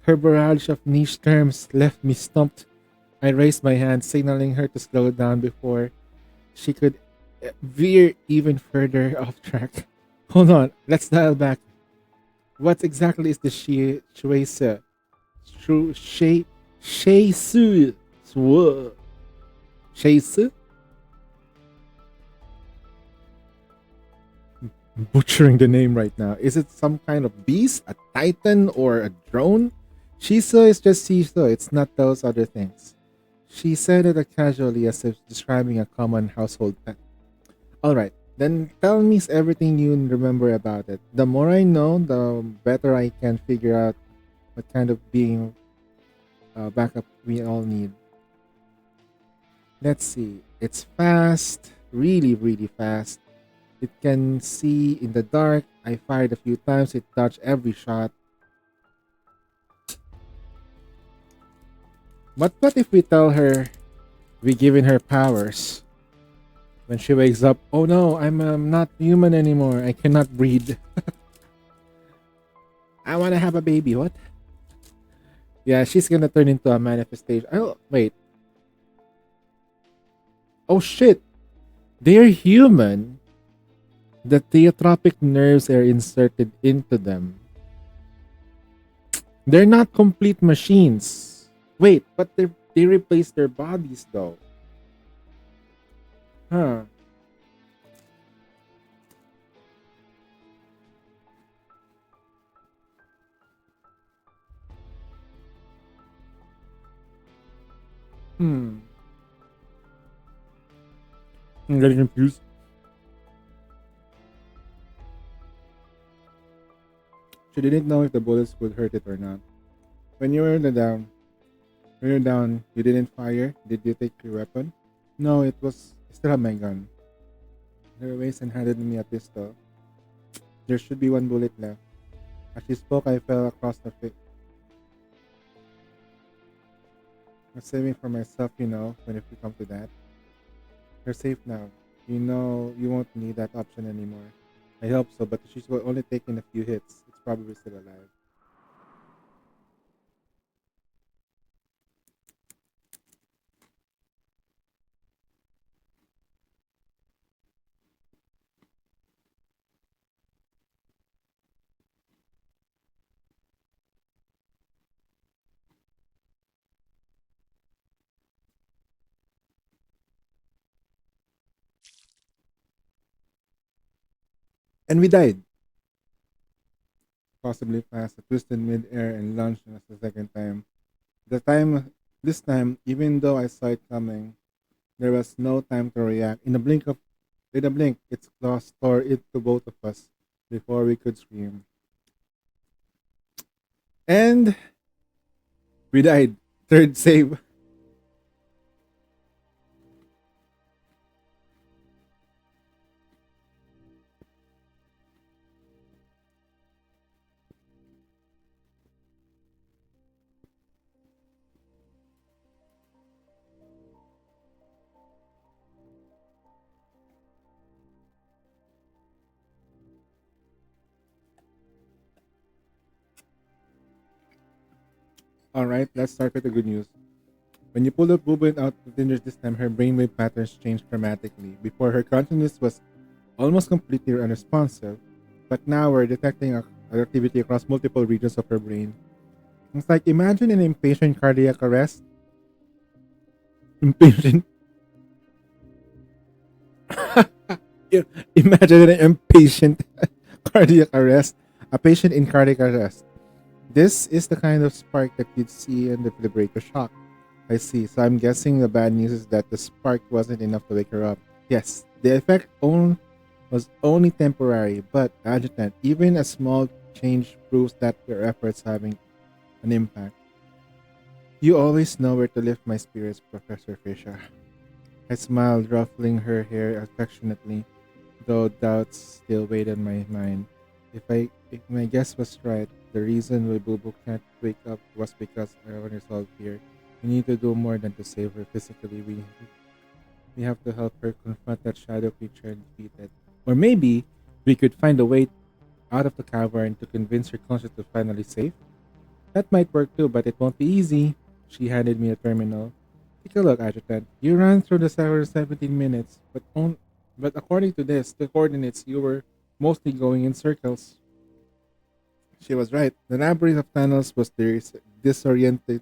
Her barrage of niche terms left me stumped. I raised my hand, signaling her to slow down before she could veer even further off track. Hold on, let's dial back. What exactly is the Shueisa? Sheisu? Sheisu? Butchering the name right now. Is it some kind of beast, a titan, or a drone? Shiso is just Shiso, it's not those other things. She said it casually as if describing a common household pet. Alright, then tell me everything you remember about it. The more I know, the better I can figure out what kind of being backup we all need. Let's see. It's fast, really, really fast. It can see in the dark. I fired a few times. It dodged every shot. But what if we tell her we given her powers? When she wakes up, oh no, I'm not human anymore. I cannot breathe. I want to have a baby. What? Yeah, she's gonna turn into a manifestation. Oh, wait. Oh shit. They're human. The theotropic nerves are inserted into them. They're not complete machines. Wait, but they replace their bodies though. Huh. Hmm. I'm getting confused. She didn't know if the bullets would hurt it or not. When you were when you're down, you didn't fire. Did you take your weapon? No, it was I still have my gun. Her waist and handed me a pistol. There should be one bullet left. As she spoke, I fell across the fit. I'm saving for myself, when if we come to that. You're safe now. You know you won't need that option anymore. I hope so, but she's only taken a few hits. It's probably still alive. And we died. Possibly past a twisted mid-air and launched us the second time. The time this time, even though I saw it coming, there was no time to react. In a blink, its claws tore into both of us before we could scream. And we died. Third save. Alright, let's start with the good news. When you pulled up Bubin out of the this time, her brainwave patterns changed dramatically. Before, her consciousness was almost completely unresponsive, but now we're detecting activity across multiple regions of her brain. It's like imagine an impatient cardiac arrest. Impatient. Yeah, imagine an impatient cardiac arrest. A patient in cardiac arrest. This is the kind of spark that you'd see in the vibrator shock. I see. So I'm guessing the bad news is that the spark wasn't enough to wake her up. Yes, the effect was only temporary, but adjutant, even a small change proves that your efforts having an impact. You always know where to lift my spirits, Professor Fisher. I smiled, ruffling her hair affectionately, though doubts still weighed on my mind. If my guess was right, the reason why Bubu can't wake up was because our unresolved fear. We need to do more than to save her physically. We have to help her confront that shadow creature and defeat it. Or maybe we could find a way out of the cavern to convince her conscience to finally save. That might work too, but it won't be easy. She handed me a terminal. Take a look, Adjutant. You ran through the server 17 minutes, but according to this, the coordinates, you were mostly going in circles. She was right. The labyrinth of tunnels was disoriented,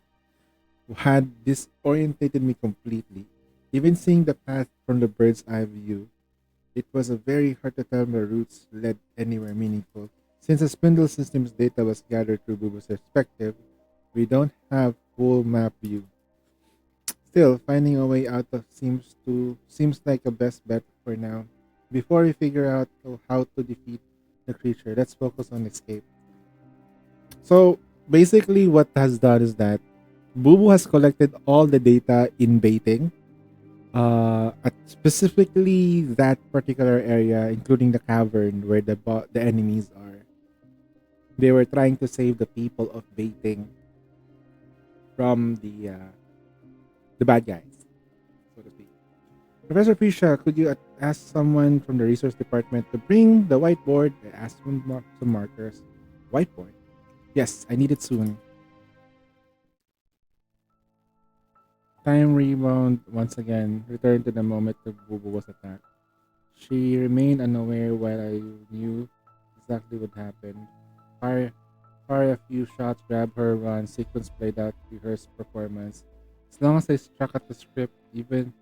had disorientated me completely. Even seeing the path from the bird's eye view, it was a very hard to tell the routes led anywhere meaningful. Since the spindle system's data was gathered through Bubu's perspective, we don't have full map view. Still, finding a way out of seems like a best bet for now. Before we figure out how to defeat the creature, let's focus on escape. So basically, what has done is that Bubu has collected all the data in baiting, at specifically that particular area, including the cavern where the enemies are. They were trying to save the people of baiting from the bad guys, so to speak. Professor Fisha, could you ask someone from the resource department to bring the whiteboard? I asked him some markers. Whiteboard? Yes, I need it soon. Time rebound once again. Return to the moment the Bubu was attacked. She remained unaware while I knew exactly what happened. Fire, fire a few shots, grab her, run. Sequence played out, rehearsed performance. As long as I struck at the script, even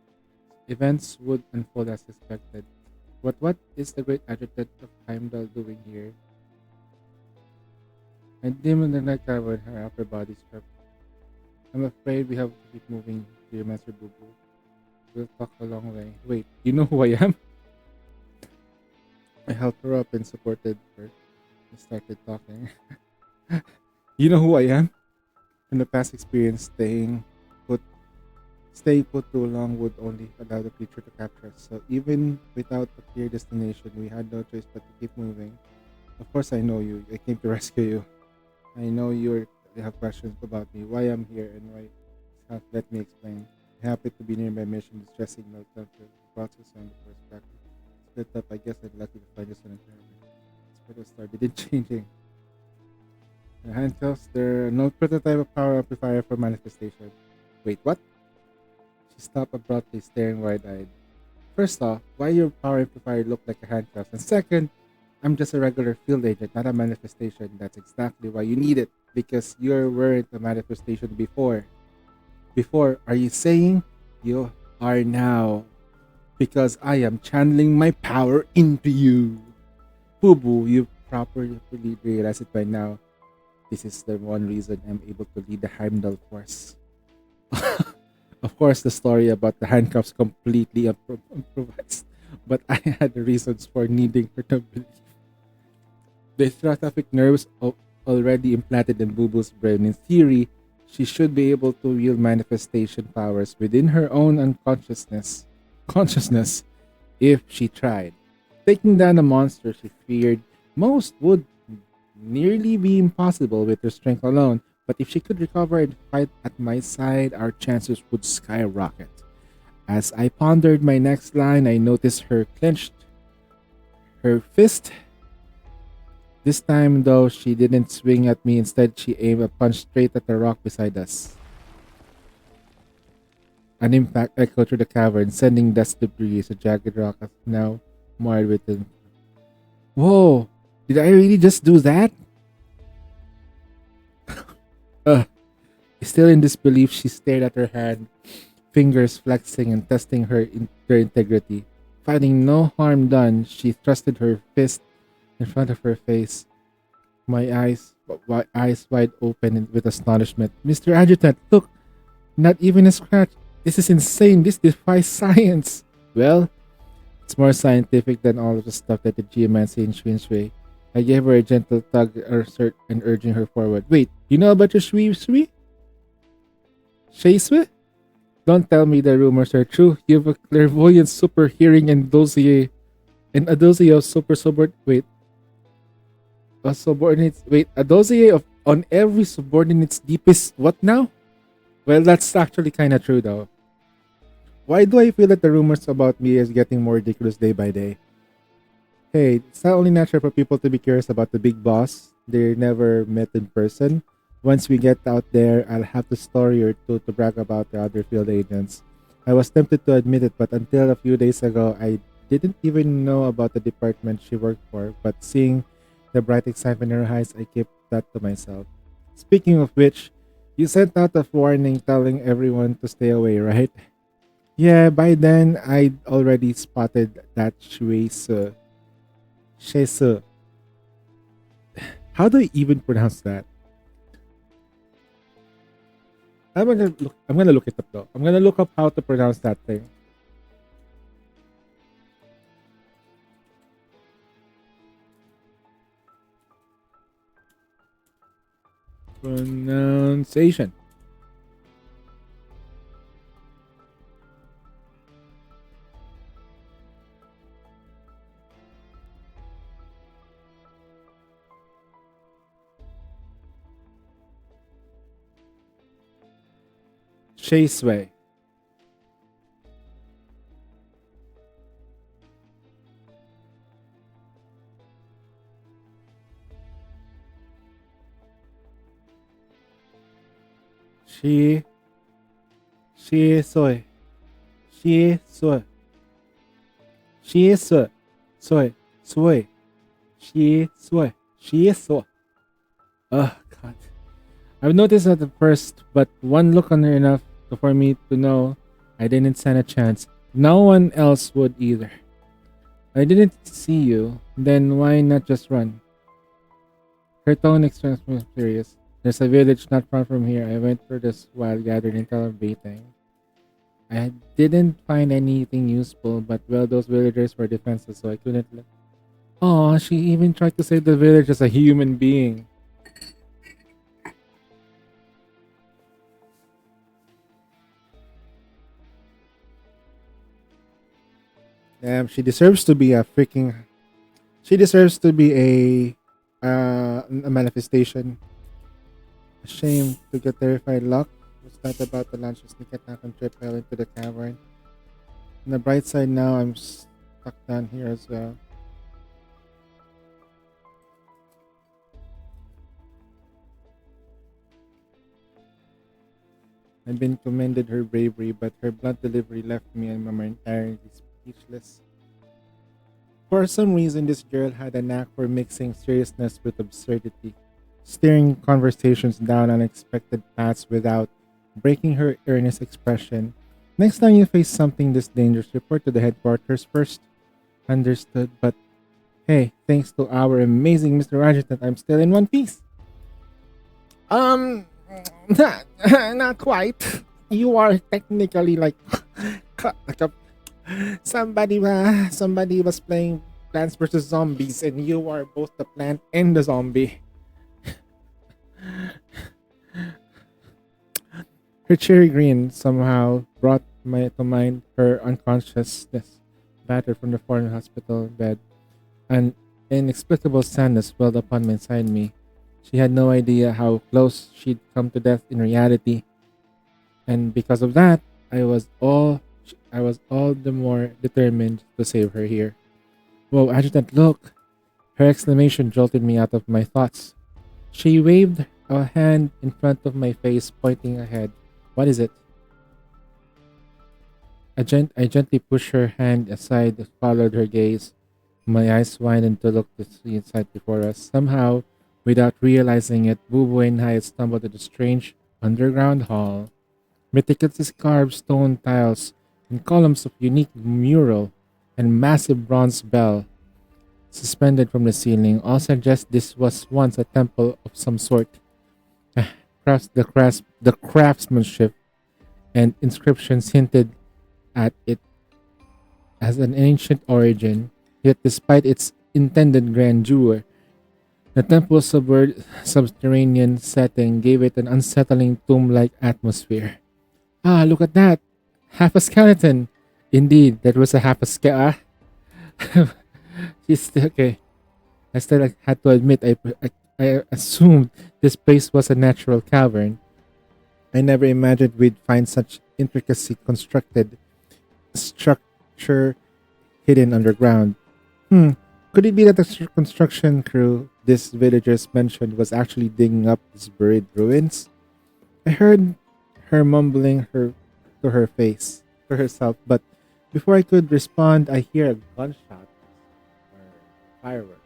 events would unfold as expected. What is the great adjutant of Heimdall doing here? I demon the night covered her upper body strap. I'm afraid we have to keep moving, dear Master Boo Boo. We'll talk a long way. Wait, you know who I am? I helped her up and supported her. I started talking. You know who I am? From the past experience, put staying put too long would only allow the creature to capture us. So even without a clear destination, we had no choice but to keep moving. Of course, I know you. I came to rescue you. I know you have questions about me, why I'm here, and why. Let me explain. Happy to be near my mission, distressing no temper. The process on the first back. Split up, I guess I'd lucky to find this one entirely. Split up started in changing. The handcuffs, there are no prototype of power amplifier for manifestation. Wait, what? She stopped abruptly, staring wide-eyed. First off, why your power amplifier look like a handcuff? And second, I'm just a regular field agent, not a manifestation. That's exactly why you need it. Because you weren't a manifestation before. Before, are you saying you are now? Because I am channeling my power into you. Boo Boo, you properly realize it by now. This is the one reason I'm able to lead the Heimdall force. Of course, the story about the handcuffs completely improvised, but I had reasons for needing her to believe. The theatric nerves already implanted in Boo Boo's brain. In theory, she should be able to wield manifestation powers within her own consciousness if she tried. Taking down a monster she feared most would nearly be impossible with her strength alone, but if she could recover and fight at my side, our chances would skyrocket. As I pondered my next line, I noticed her clenched her fist. This time, though, she didn't swing at me. Instead, she aimed a punch straight at the rock beside us. An impact echoed through the cavern, sending dust debris as a jagged rock is now marred with it. Whoa! Did I really just do that? Still in disbelief, she stared at her hand, fingers flexing and testing their integrity. Finding no harm done, she thrusted her fist in front of her face. My eyes wide open with astonishment. Mr. Adjutant, look! Not even a scratch. This is insane. This defies science. Well, it's more scientific than all of the stuff that the geomancy in Shui. I gave her a gentle tug and urging her forward. Wait, you know about your Shui? Shui? Don't tell me the rumors are true. You have a clairvoyant super hearing and a dossier of a dossier of on every subordinate's deepest what now? Well, that's actually kind of true though. Why do I feel that the rumors about me is getting more ridiculous day by day? Hey, it's not only natural for people to be curious about the big boss they never met in person. Once we get out there, I'll have a story or two to brag about the other field agents. I was tempted to admit it, but until a few days ago, I didn't even know about the department she worked for. But seeing the bright excitement in her eyes, I kept that to myself. Speaking of which, you sent out a warning telling everyone to stay away, right? Yeah, by then, I'd already spotted that Shueise. Shese. How do I even pronounce that? I'm gonna look it up though. I'm gonna look up how to pronounce that thing. Pronunciation. Chaseway. She soy. She soy. She is soy. She is soy. Oh god. I've noticed that at first, but one look on her enough for me to know I didn't stand a chance. No one else would either. I didn't see you, then why not just run? Her tone expressed me furious. There's a village not far from here. I went for this wild gathering instead of baiting. I didn't find anything useful, but well, those villagers were defenseless, so I couldn't let. Oh, she even tried to save the village as a human being. Damn, she deserves to be a freaking. She deserves to be a manifestation. A shame to get terrified. Luck was not about to launch a sneak attack and trip hell into the cavern. On the bright side, now I'm stuck down here as well. I've been commended her bravery, but her blunt delivery left me momentarily speechless. For some reason, this girl had a knack for mixing seriousness with absurdity, steering conversations down unexpected paths without breaking her earnest expression. Next time you face something this dangerous, report to the headquarters first. Understood, but hey, thanks to our amazing Mr. Adjutant, I'm still in one piece. Not quite. You are technically like a somebody was playing Plants vs Zombies, and you are both the plant and the zombie. Her cherry grin somehow brought to mind her unconsciousness, battered from the foreign hospital bed. An inexplicable sadness welled upon inside me. She had no idea how close she'd come to death in reality, and because of that, I was all the more determined to save her here. Whoa, Adjutant, look! Her exclamation jolted me out of my thoughts. She waved a hand in front of my face, pointing ahead. What is it? I gently pushed her hand aside and followed her gaze. My eyes widened to look to see inside before us. Somehow, without realizing it, Bubu and I had stumbled into a strange underground hall. Meticulously carved stone tiles and columns of unique mural and massive bronze bell suspended from the ceiling all suggest this was once a temple of some sort. The craftsmanship and inscriptions hinted at it as an ancient origin, yet despite its intended grandeur, the temple's subterranean setting gave it an unsettling tomb-like atmosphere. Ah, look at that! Half a skeleton! Indeed, that was a half a skeleton. She's still okay. I still had to admit I assumed this place was a natural cavern. I never imagined we'd find such intricacy constructed structure hidden underground. Could it be that the construction crew this villagers mentioned was actually digging up these buried ruins? I heard her mumbling to herself, but before I could respond, I hear a gunshot or firework.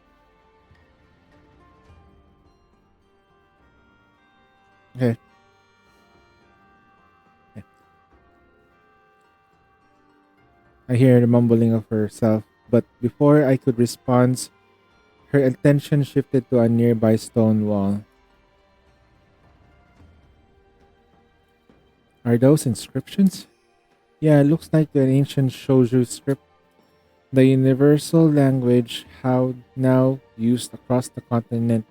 Okay. I hear the mumbling of herself, but before I could respond, her attention shifted to a nearby stone wall. Are those inscriptions? Yeah, it looks like an ancient Shouju script. The universal language, how now used across the continent,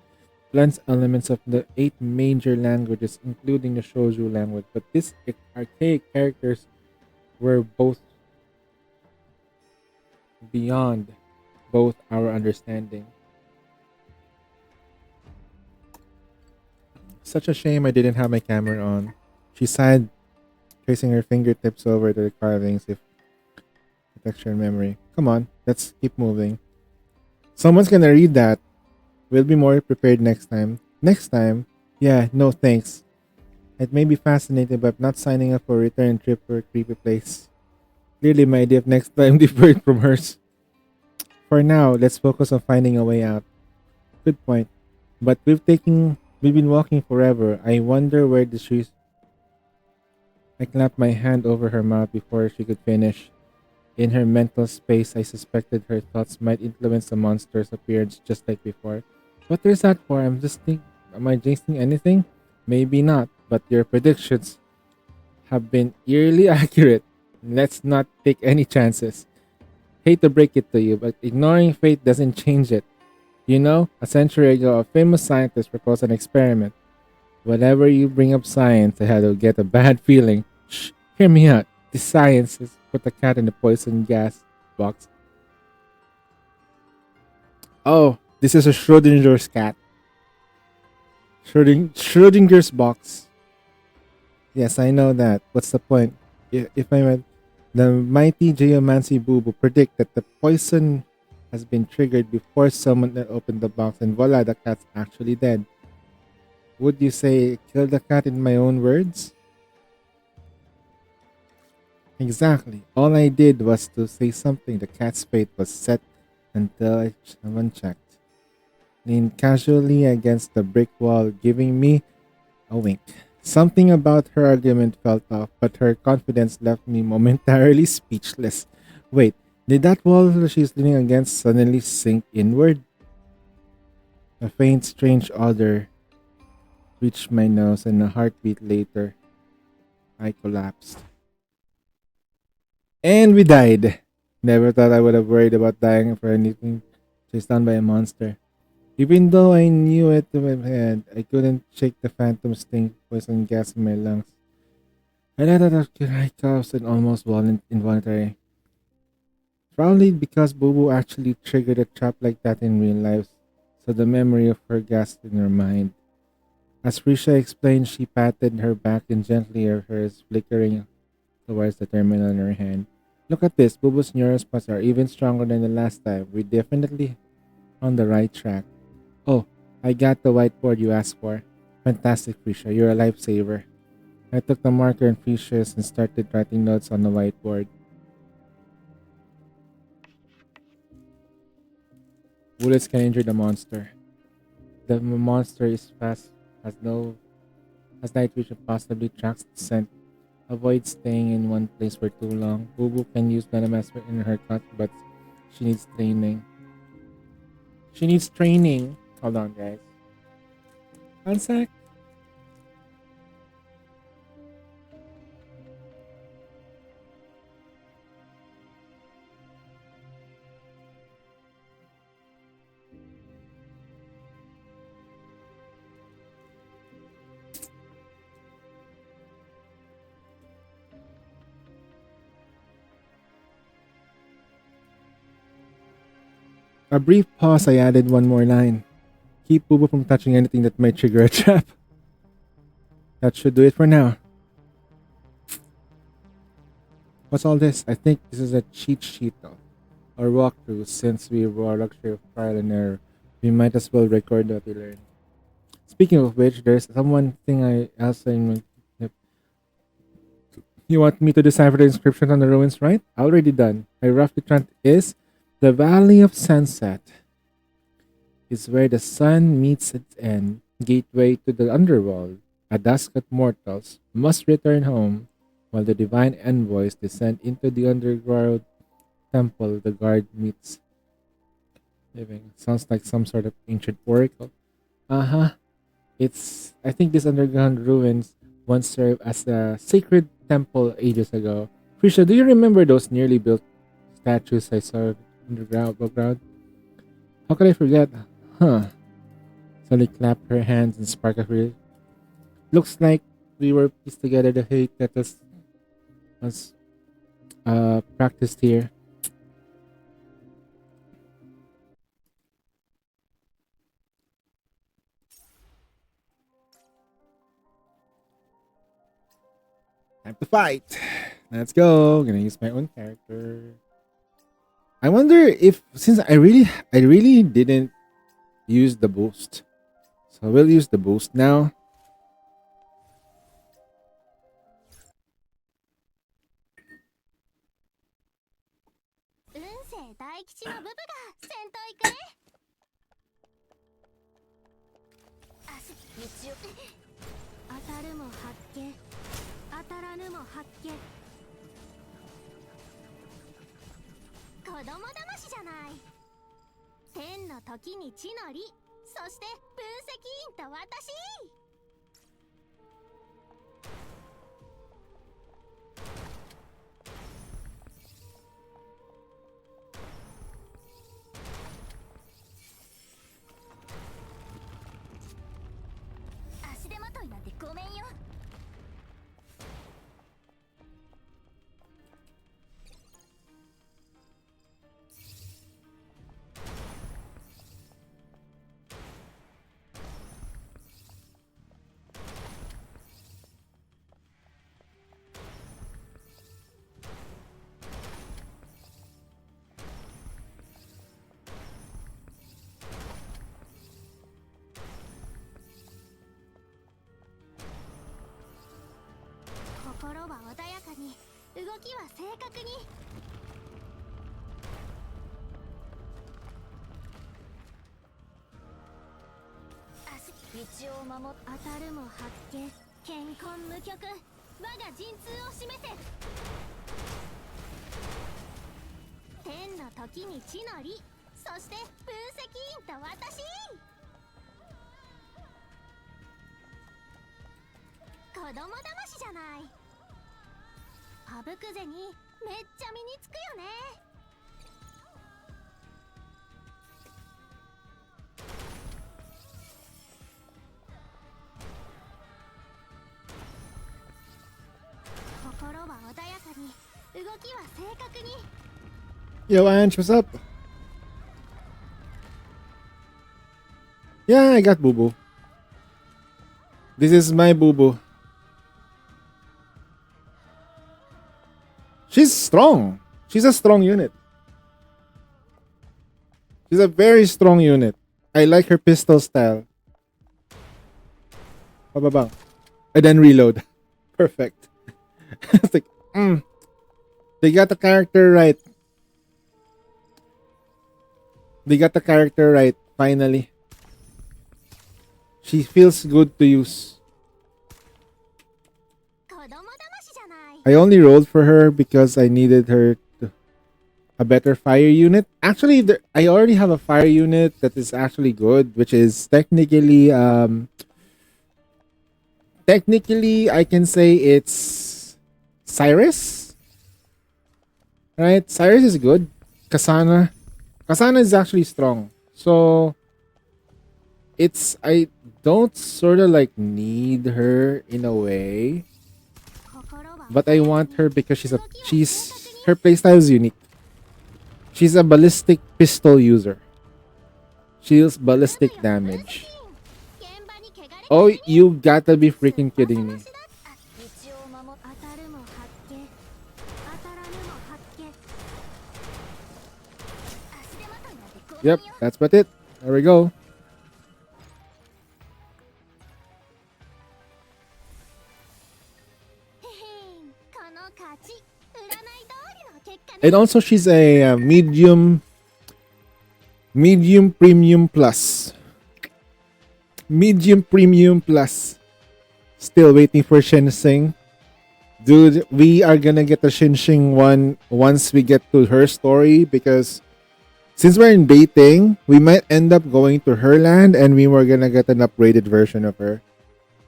blends elements of the 8 major languages, including the Shouju language. But these archaic characters were both beyond both our understanding. Such a shame I didn't have my camera on. She sighed, tracing her fingertips over the carvings if texture and memory. Come on, let's keep moving. Someone's gonna read that. We'll be more prepared next time. Next time? Yeah, no thanks. It may be fascinating, but I'm not signing up for a return trip for a creepy place. Clearly, my idea of next time differed from hers. for now, let's focus on finding a way out. Good point. But we've been walking forever. I wonder where the trees. I clapped my hand over her mouth before she could finish. In her mental space, I suspected her thoughts might influence the monster's appearance just like before. What is that for? Am I jinxing anything? Maybe not, but your predictions have been eerily accurate. Let's not take any chances. Hate to break it to you, but ignoring fate doesn't change it. You know, a century ago, a famous scientist proposed an experiment. Whenever you bring up science, I had to get a bad feeling. Shh, hear me out. This science is put the cat in the poison gas box. Oh, this is a Schrodinger's cat. Schrodinger's box. Yes, I know that. What's the point? If I went, the mighty geomancy Bubu predict that the poison has been triggered before someone opened the box, and voila, the cat's actually dead. Would you say kill the cat in my own words? Exactly. All I did was to say something. The cat's fate was set until someone checked. Leaned casually against the brick wall, giving me a wink. Something about her argument felt off, but her confidence left me momentarily speechless. Wait, did that wall she's leaning against suddenly sink inward? A faint, strange odor reached my nose, and a heartbeat later, I collapsed. And we died. Never thought I would have worried about dying for anything chased down by a monster. Even though I knew it in my head, I couldn't shake the phantom sting poison gas in my lungs. I let out a cry coughs and almost involuntary. Probably because Bubu actually triggered a trap like that in real life, so the memory of her gasped in her mind. As Risha explained, she patted her back and gently hers flickering towards the terminal in her hand. Look at this, Bubu's neurospots are even stronger than the last time. We're definitely on the right track. Oh, I got the whiteboard you asked for. Fantastic, Risha. You're a lifesaver. I took the marker and fishes and started writing notes on the whiteboard. Bullets can injure the monster. The monster is fast, has night vision, possibly tracks the scent. Avoid staying in one place for too long. Bubu can use venom aspect in her cut, but she needs training. She needs training. Hold on, guys. One sec. A brief pause, I added one more line. Keep Bubu from touching anything that might trigger a trap. That should do it for now. What's all this? I think this is a cheat sheet though. Or walkthrough. Since we were a luxury of trial and error, we might as well record what we learned. Speaking of which, there's someone thing else in my yep. You want me to decipher the inscription on the ruins, right? Already done. I roughly trant is the Valley of Sunset is where the sun meets its end, gateway to the underworld. At dusk at mortals must return home, while the divine envoys descend into the underground temple the guard meets living. Sounds like some sort of ancient oracle. Uh-huh. I think this underground ruins once served as a sacred temple ages ago. Krisha, do you remember those nearly built statues I saw underground? How could I forget? Huh. Sally clapped her hands and spark of relief. Looks like we were pieced together the hate that was practiced here. Time to fight. Let's go. Gonna use my own character. I wonder if since I really didn't use the boost. So we'll use the boost now. 見当たらぬも発見子供騙しじゃない。天の時に地の利、そして分析員と私。足手まといなんてごめんよ。心は穏やかに、動きは正確に。足道を守っ当たるも発見、健康無極、我が陣痛を示せ。天の時に地の利、そして分析員と私。子供騙しじゃない。あぶくぜにめっちゃ身につくよね。心は穏やかに、動きは正確に。 Yo, Ange, what's up? Yeah, I got Boo Boo. This is my Boo Boo. She's strong. She's a strong unit. She's a very strong unit. I like her pistol style. Bababang. And then reload. Perfect. It's like, they got the character right. They got the character right, finally. She feels good to use. I only rolled for her because I needed her to a better fire unit. Actually, I already have a fire unit that is actually good, which is technically I can say it's Cyrus. Right? Cyrus is good. Kasana is actually strong. So I don't sort of like need her in a way. But I want her because her playstyle is unique. She's a ballistic pistol user. She deals ballistic damage. Oh, you gotta be freaking kidding me. Yep, that's about it. There we go. And also, she's a medium premium plus. Medium premium plus. Still waiting for Shinshing. Dude, we are gonna get the Shinshing one once we get to her story, because since we're in baiting, we might end up going to her land and we were gonna get an upgraded version of her.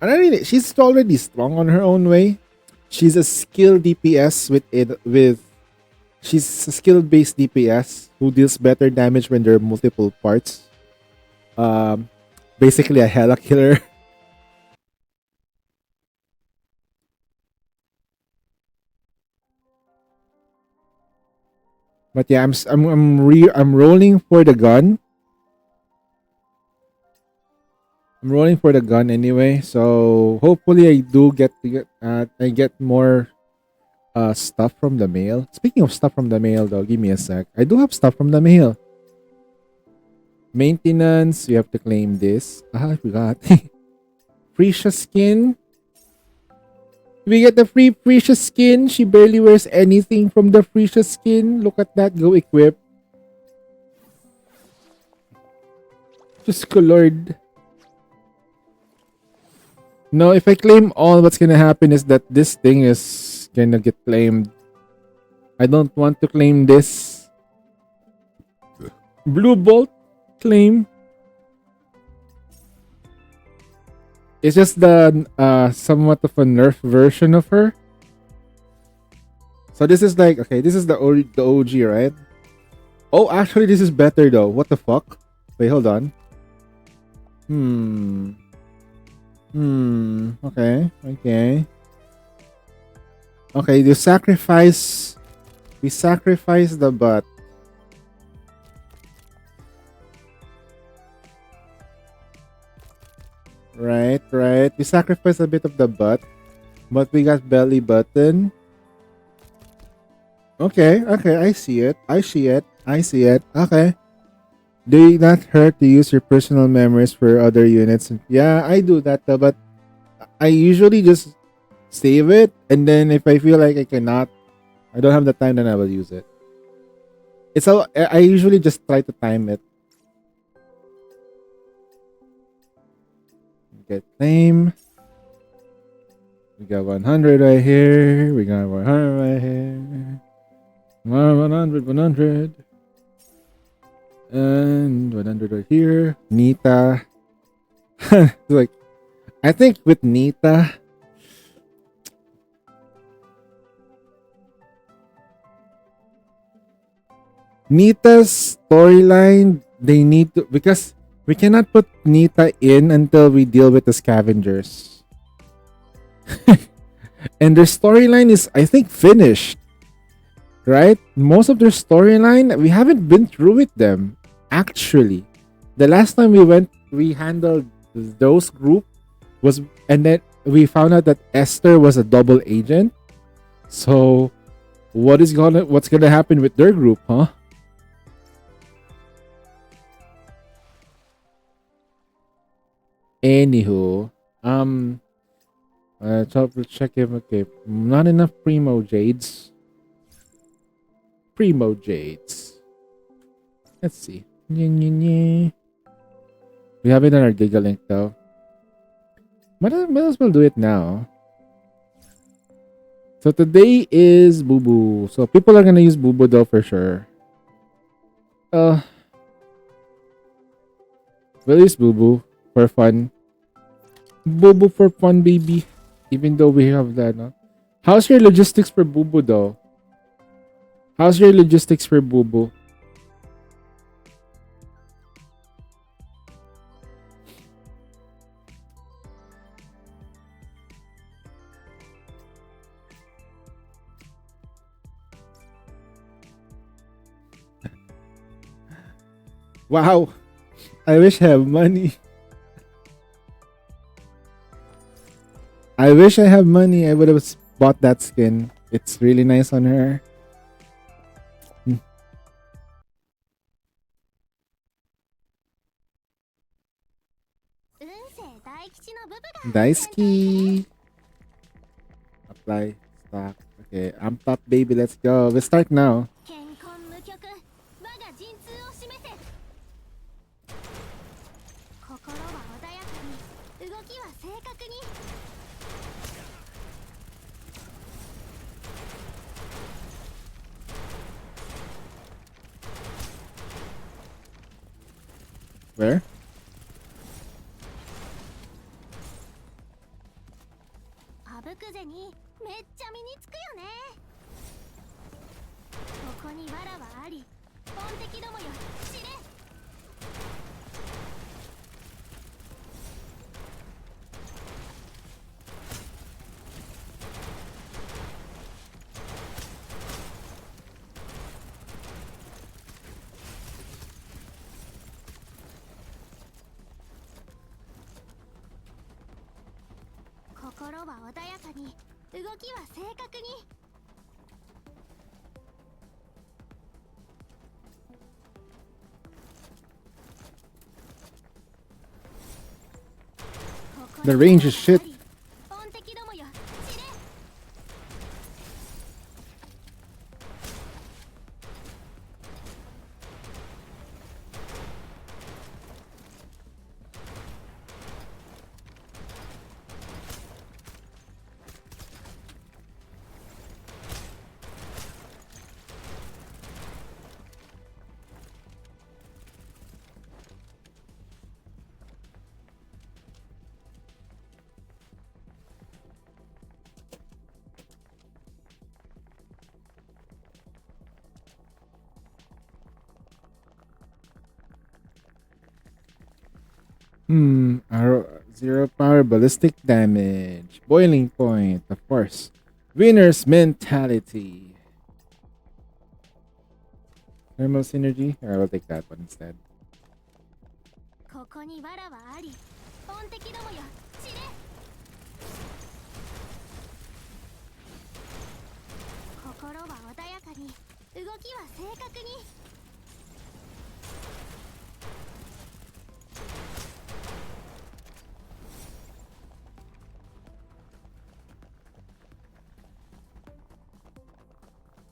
And she's already strong on her own way. She's a skill DPS she's a skill-based DPS who deals better damage when there are multiple parts. Basically a Hela killer. But yeah, I'm rolling for the gun. I'm rolling for the gun anyway, so hopefully I do get more stuff from the mail. Speaking of stuff from the mail though, give me a sec. I do have stuff from the mail. Maintenance, you have to claim this. I forgot. Prisha skin. We get the free Prisha skin. She barely wears anything from the Prisha skin. Look at that. Go equip. Just colored. No, if I claim all, what's gonna happen is that this thing is gonna get claimed. I don't want to claim this. Blue Bolt claim. It's just the somewhat of a nerf version of her. So this is like, okay, this is the OG, right? Oh, actually, this is better though. What the fuck? Wait, hold on. Okay. Okay, we sacrifice the butt. Right. We sacrifice a bit of the butt, but we got belly button. Okay, I see it. Okay. Do it not hurt to use your personal memories for other units? Yeah, I do that though, but I usually just save it, and then if I feel like I don't have the time, then I will use it. I usually just try to time it. Get claim. We got 100 right here. We got 100 right here. 100. And 100 right here. Nita. Like, I think with Nita, Nita's storyline, they need to, because we cannot put Nita in until we deal with the scavengers. And their storyline is, I think, finished. Right? Most of their storyline, we haven't been through with them. Actually, the last time we handled those group was, and then we found out that Esther was a double agent. So, what's gonna happen with their group, huh? Anywho, so we'll check if, okay, not enough Primo Jades. Let's see. We have it on our Gigalink though. Might as well do it now. So today is Boo Boo. So people are gonna use Boo Boo though for sure. We'll use Boo Boo for fun. Boo Boo for fun, baby. Even though we have that, no? How's your logistics for Boo Boo though? How's your logistics for Boo Boo? Wow. I wish I have money. I wish I have money. I would have bought that skin. It's really nice on her. Daisuke. Apply stock. Okay, I'm top, baby. Let's go. We'll start now. 健康無極我が陣痛を示せ心は穏やかに動きは正確に Where? あぶくぜにめっちゃ身につくよねここに藁はあり本敵どもよ知れ 心は穏やかに動きは正確に The range is shit. 本敵どもよ知れ Arrow, zero power, ballistic damage, boiling point, of course. Winner's mentality. Thermal synergy. I will take that one instead. ここに藁はあり本敵どもよ散れ心は穏やかに動きは正確に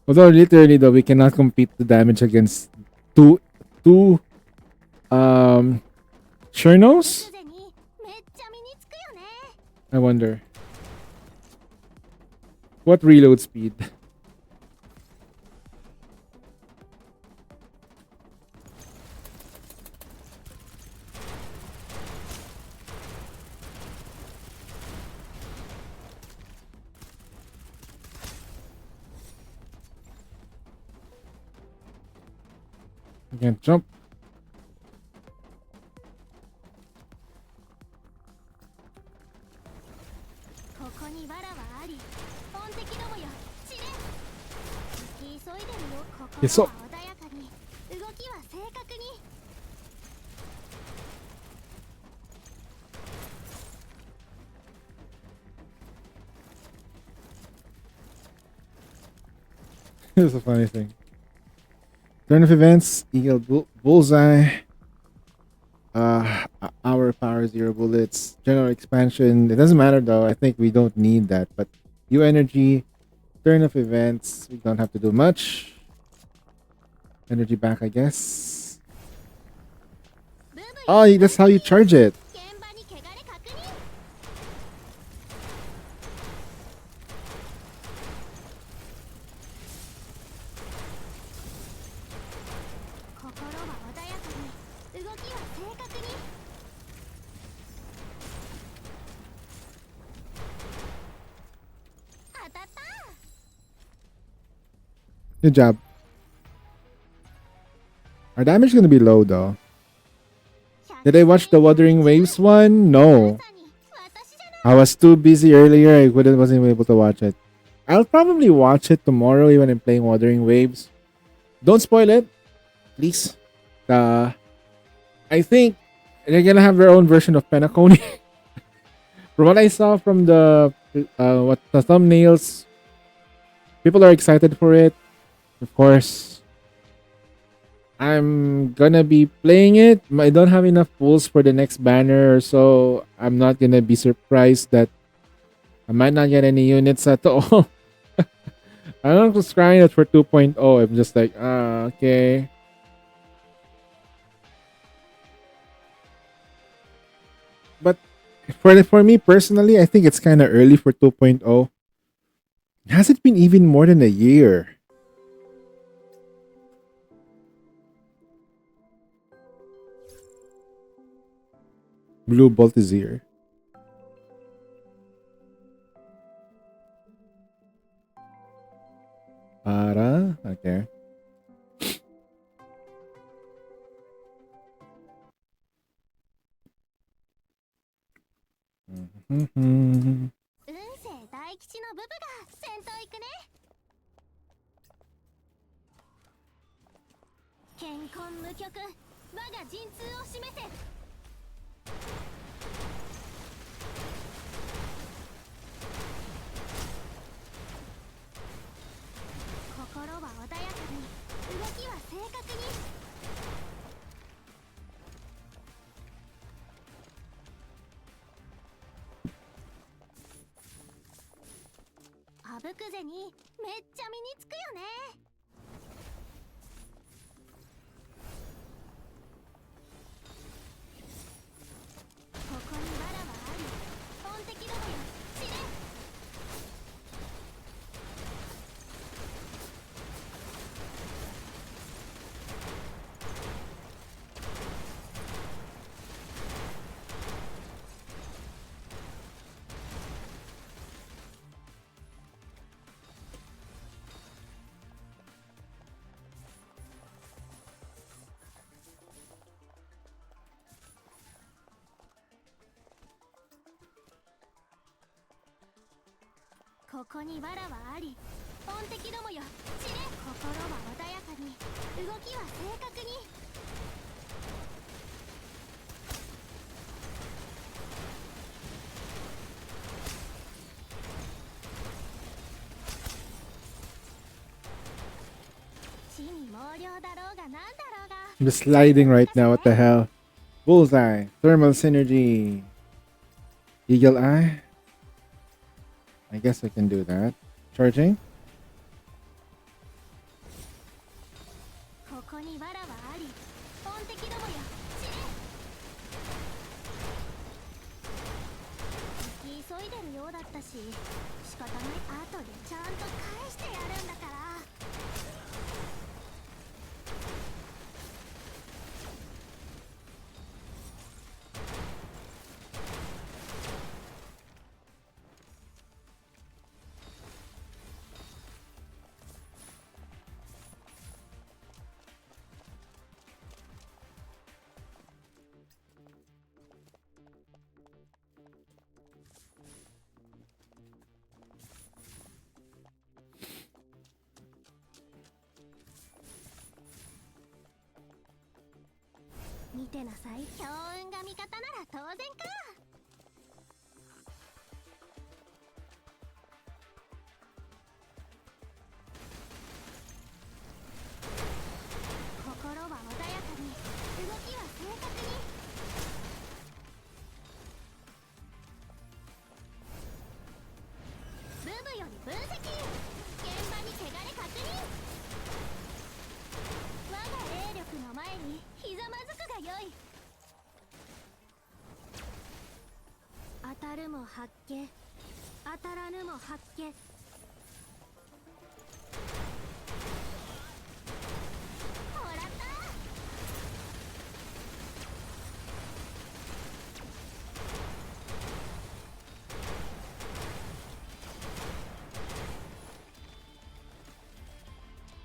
Although literally though we cannot compete the damage against two Chernos? すでにめっちゃ身につくよね I wonder. What reload speed? You can't jump. ここに藁はあり本敵どもよ散れ急いでるよ心は穏やかに動きは正確に It's a funny thing. Turn of events, Eagle Bullseye. Our power, 0 bullets. General expansion. It doesn't matter though. I think we don't need that. But U energy, turn of events. We don't have to do much. Energy back, I guess. Oh, that's how you charge it. 現場に汚れ確認 心は穏やかに動きは正確に 当たった Good job. Our damage is gonna be low though. Did I watch the Wuthering Waves one? No. まさに私じゃない I was too busy earlier. I wasn't able to watch it. I'll probably watch it tomorrow even I'm playing Wuthering Waves. Don't spoil it, please. I think they're gonna have their own version of Penacony. From what I saw from the thumbnails, people are excited for it. Of course, I'm gonna be playing it. I don't have enough pulls for the next banner, so I'm not gonna be surprised that I might not get any units at all. I'm not just crying it for 2.0. I'm just like, okay. But for me personally, I think it's kind of early for 2.0. Has it been even more than a year? Blue Bolt is here. Para? Okay. Mhm. 運勢大吉のブブが先頭行くね健康無極我が陣痛を示せ心は穏やかに動きは正確にあぶくぜにめっちゃ身につくよねここに藁はあり本敵どもよ散れここに藁はあり、本敵どもよ散れ。心は穏やかに、動きは正確に。地に毛量だろうがなんだろうが。 I'm just sliding right now. What the hell? Bullseye. Thermal synergy. Eagle eye. I guess I can do that. Charging. ここに藁はあり、本敵どもよ散れ。行き急いでるようだったし、仕方ない。後でちゃんと返してやるんだから。見てなさい。強運が味方なら当然か。心は穏やかに、動きは正確に。ブブより分析。現場に汚れ確認。我が霊力の前にひざまずくがよい。当たるも発見、当たらぬも発見。ほらっ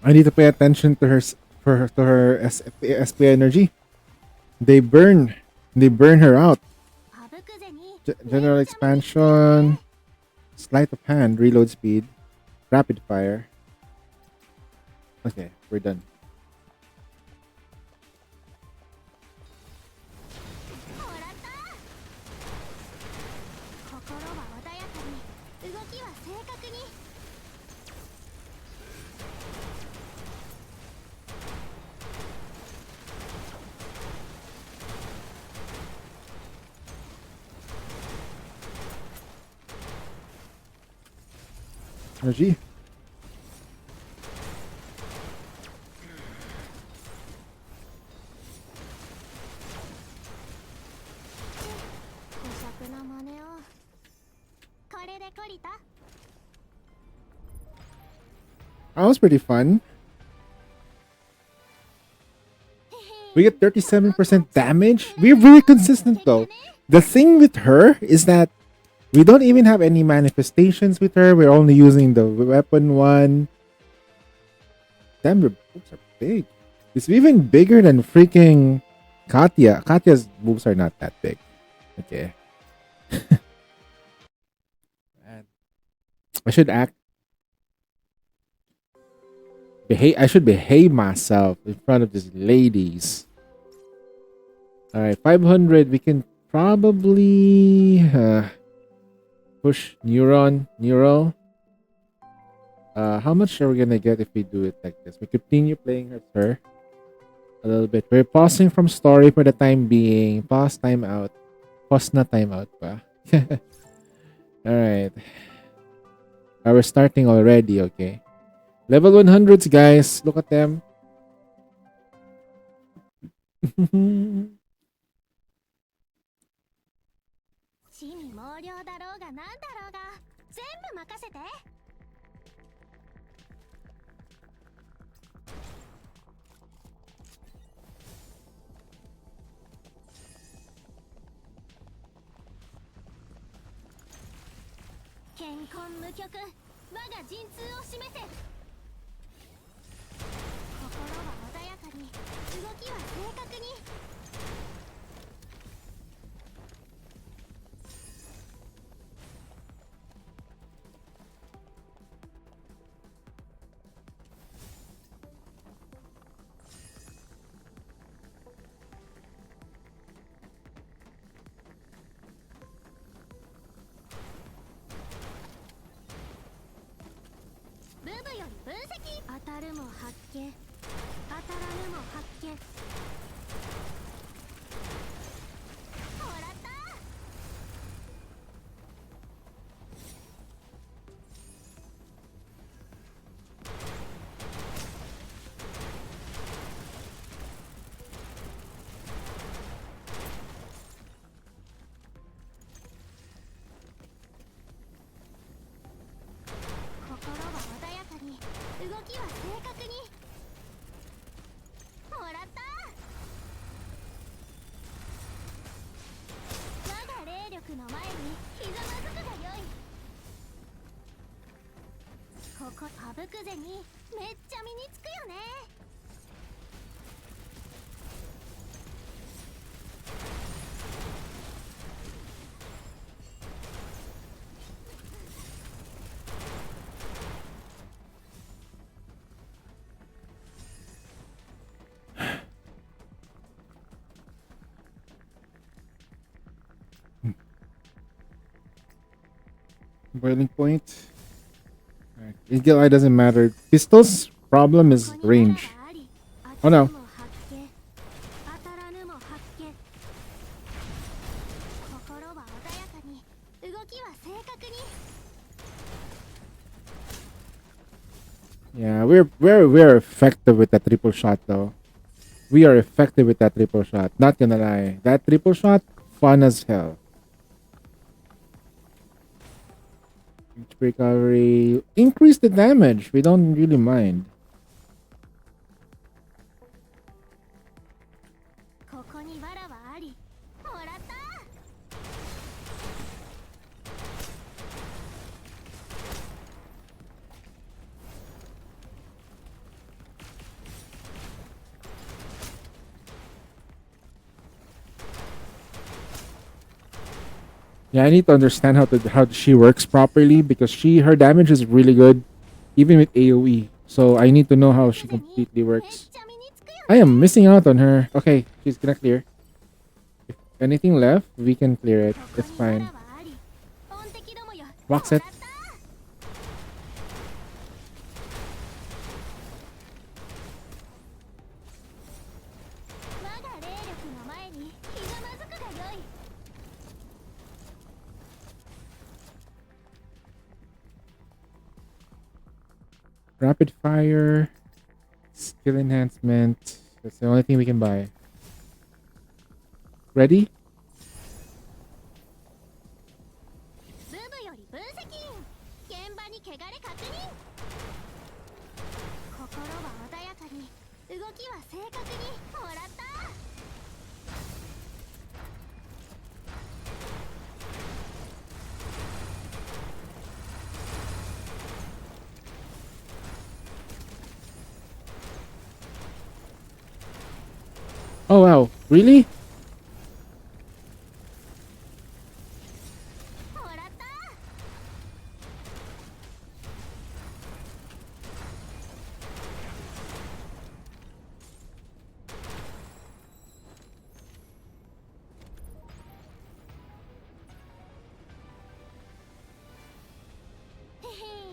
た。 I need to pay attention to her to her SP energy. They burn her out. 省くぜに。 General expansion, sleight of hand, reload speed, rapid fire. Okay, we're done. ほらった。心は穏やかに、動きは正確に。Energy. 姑息な真似を。これで懲りた。 That was pretty fun. We get 37% damage. We're really consistent though. The thing with her is that we don't even have any manifestations with her. We're only using the weapon one. Damn, her boobs are big. It's even bigger than freaking Katya. Katya's boobs are not that big. Okay. Man. I should act. I should behave myself in front of these ladies. Alright, 500. We can probably push neural. How much are we gonna get if we do it like this? We continue playing as her a little bit. We're pausing from story for the time being. Pause timeout. Pause na timeout pa. Alright. We're starting already, okay? Level 100s, guys. Look at them. 地に毛量だろうがなんだろうが全部任せて。健康無極、我が陣痛を示せ。心は穏やかに、動きは正確に。たるも発見当たらぬも発見もらった心は穏やかに動きは正確にもらった我が霊力の前にひざまずくがよいここあぶくぜにめっちゃ身につくよねBoiling point. Alright. Eagle Eye doesn't matter. Pistol's problem is ここに range. わらがあり Oh no. 当たるも発見当たらぬも発見心は穏やかに動きは正確に Yeah, we're effective with that triple shot though. We are effective with that triple shot. Not gonna lie. That triple shot, fun as hell. Recovery. Increase the damage. We don't really mind. ここにわらはありもらった Yeah, I need to understand how she works properly because her damage is really good, even with AOE. So I need to know how she completely めっ works. ちゃ身につくよ I am missing out on her. Okay, she's gonna clear. If anything left, we can clear it. こ It's こにわ fine. らはあり音敵どもよ Rock set. もらった我が霊力の前にひざまずくがよい Rapid fire, skill enhancement. That's the only thing we can buy. Ready? ブブより分析現場に汚れ確認心は穏やかに動きは正確にもらった Oh wow, really? もらった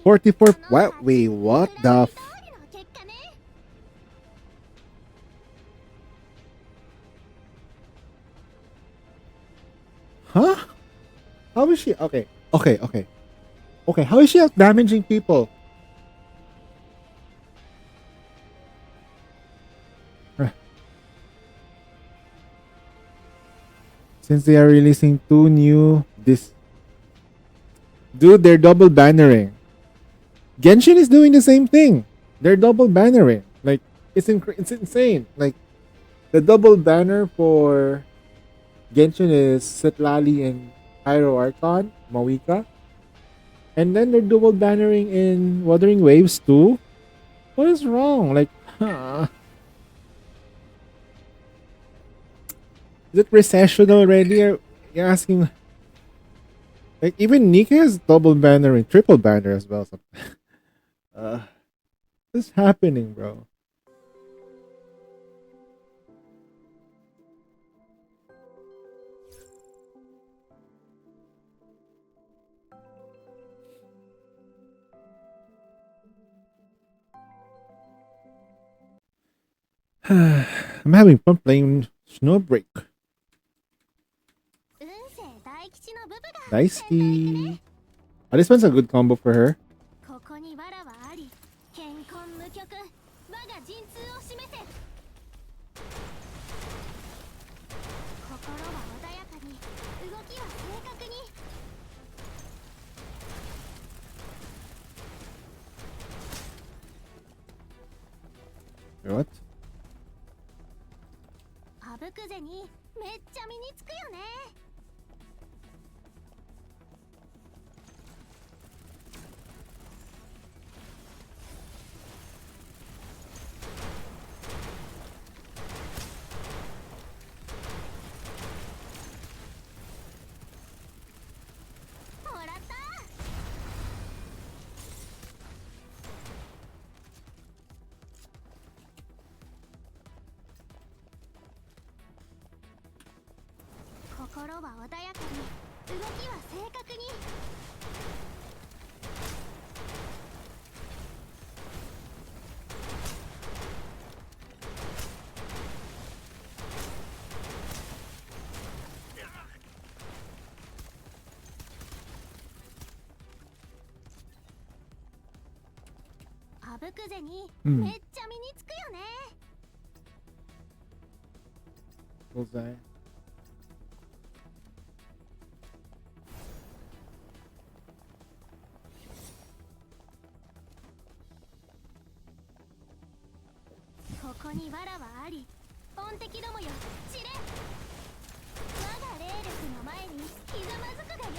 44. What? Wait, what the? 通りの結果ね Huh? How is she? Okay. Okay, how is she out damaging people? Huh. Since they are releasing two new this dude, they're double bannering. Genshin is doing the same thing. They're double bannering. Like it's insane. Like the double banner for Genshin is Setlali and Pyro Archon, Mawika. And then they're double bannering in Wuthering Waves too. What is wrong? Like, huh? Is it recession already? Or you're asking. Like even Nika has double banner and triple banner as well. So, what's happening, bro? I'm having fun playing Snowbreak. 運勢大吉のブブが Nicely. Oh, this one's a good combo for her. ここに藁はあり健康無極我が陣痛を示せ心は穏やかに動きは正確に What? あぶくぜにめっちゃ身につくよね もらった心は穏やかに動きは正確に あぶくぜにうんめっちゃ身につくよね Bullseye. ここに藁はあり音敵どもよ散れ我が霊力の前にひざまずくがよい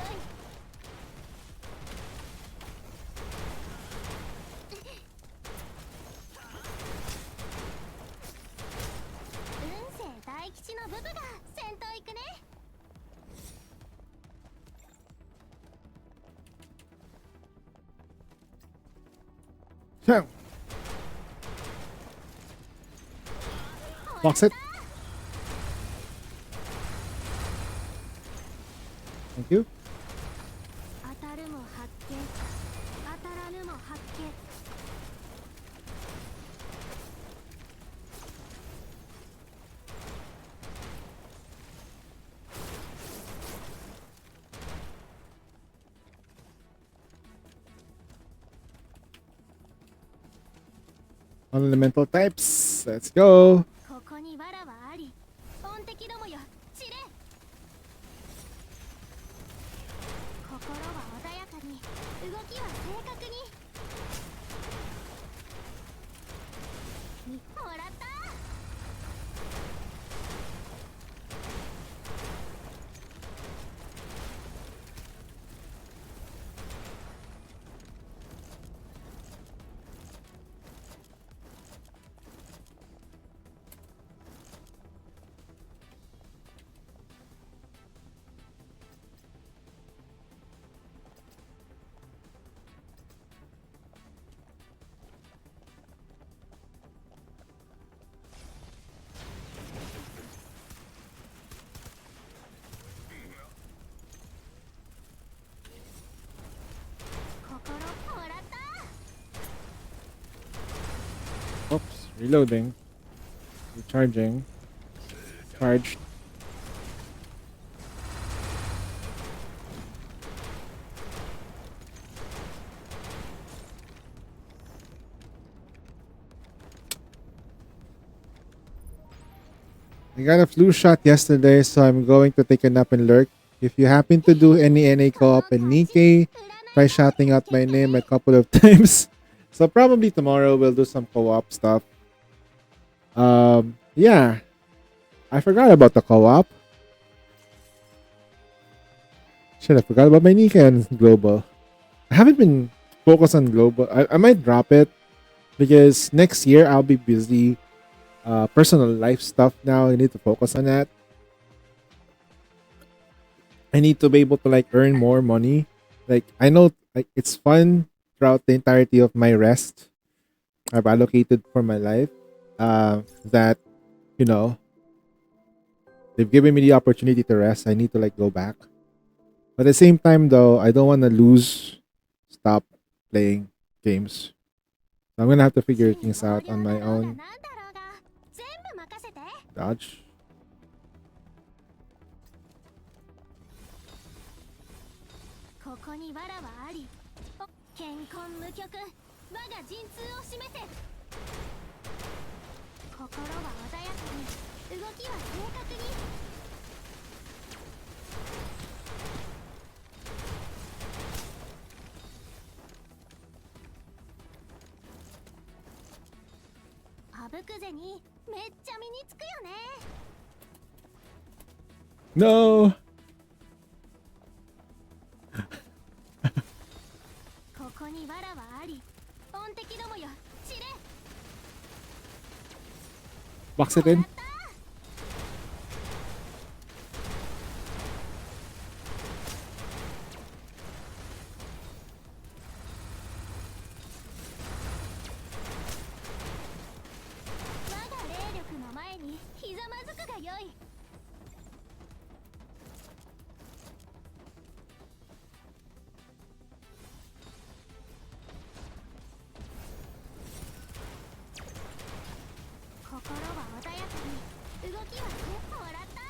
運勢大吉のブブが先頭行くね Yeah. Box it. Thank you. 当たるも発見当たらぬも発見 Elemental types. Let's go. ここに藁はあり音敵どもよ散れ心は穏やかに動きは正確にもらった Oops. Reloading. Recharging. Charged. I got a flu shot yesterday, so I'm going to take a nap and lurk. If you happen to do any NA co-op in Nikkei, try shouting out my name a couple of times. So probably tomorrow we'll do some co-op stuff. Yeah. I forgot about the co-op. Shit, I forgot about my Nikkei on Global. I haven't been focused on Global. I might drop it because next year I'll be busy. Personal life stuff now. I need to focus on that. I need to be able to like earn more money. Like I know like it's fun throughout the entirety of my rest I've allocated for my life. That you know they've given me the opportunity to rest. I need to like go back. But at the same time though, I don't want to stop playing games. So I'm gonna have to figure things out on my own. なんだろうが全部 Dodge. ここに藁はあり、健康無極、我が陣痛を示せ。心は穏やかに、動きは正確に。あぶくぜにめっちゃ身につくよね。 No! ここに藁はあり、音敵どもよ、散れ。 Box it in. 我が霊力の前にひざまずくがよい。心は穏やかに、動きはもらった。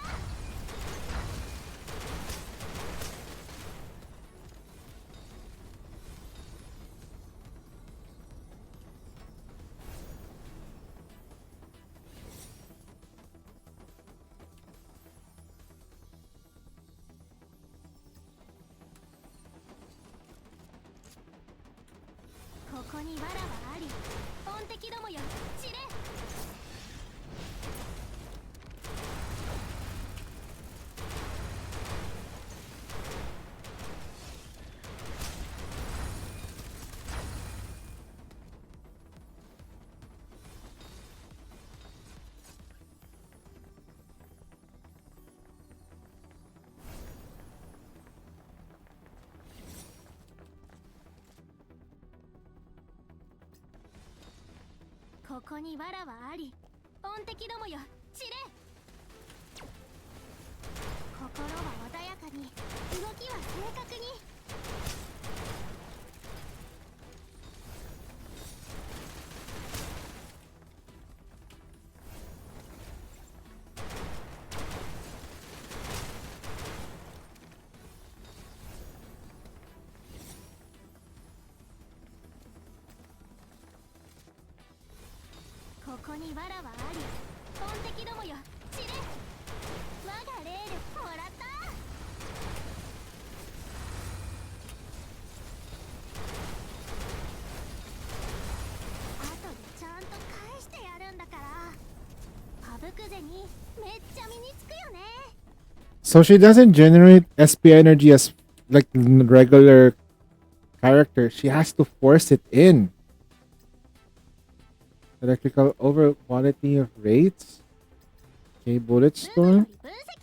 ここに藁はあり、音敵どもよ、散れ。ここに藁はあり、音敵どもよ、散れ。心は穏やかに、動きは正確に。ここに藁はあり、音敵どもよ、散れ。我が霊力もらった。後でちゃんと返してやるんだから。あぶくぜにめっちゃ身につくよね。 So she doesn't generate SP energy as like regular character. She has to force it in. Electrical over quality of rates. Okay, bullet 部分よ storm. り分析。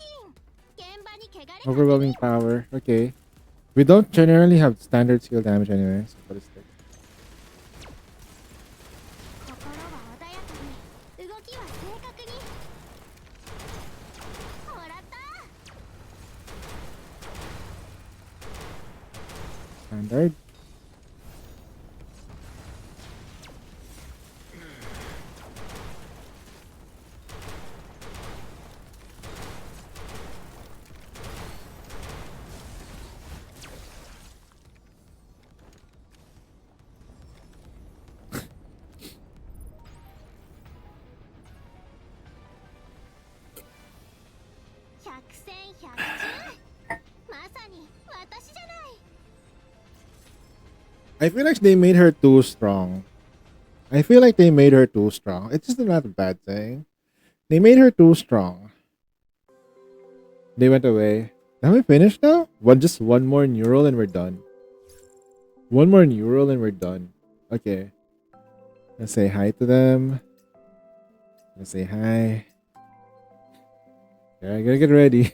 現場に汚れた。 Overwhelming power. Okay. We don't generally have standard skill damage anyway. So what is this? 心は穏やかに、動きは正確に。もらった。 Standard. I feel like they made her too strong. I feel like they made her too strong. It's just not a bad thing. They made her too strong. They went away. Have we finished now? Just one more neural and we're done. One more neural and we're done. Okay. Let's say hi to them. Let's say hi. Yeah, I gotta get ready.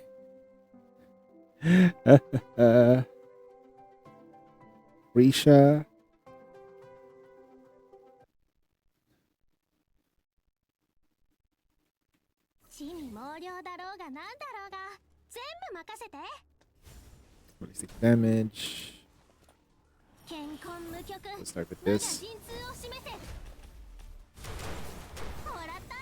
Risha. 地味猛量だろうがなんだろうが全部任せて。 26 damage. 健康無極。 Let's start with 我が this. 陣痛を示せ。もらった。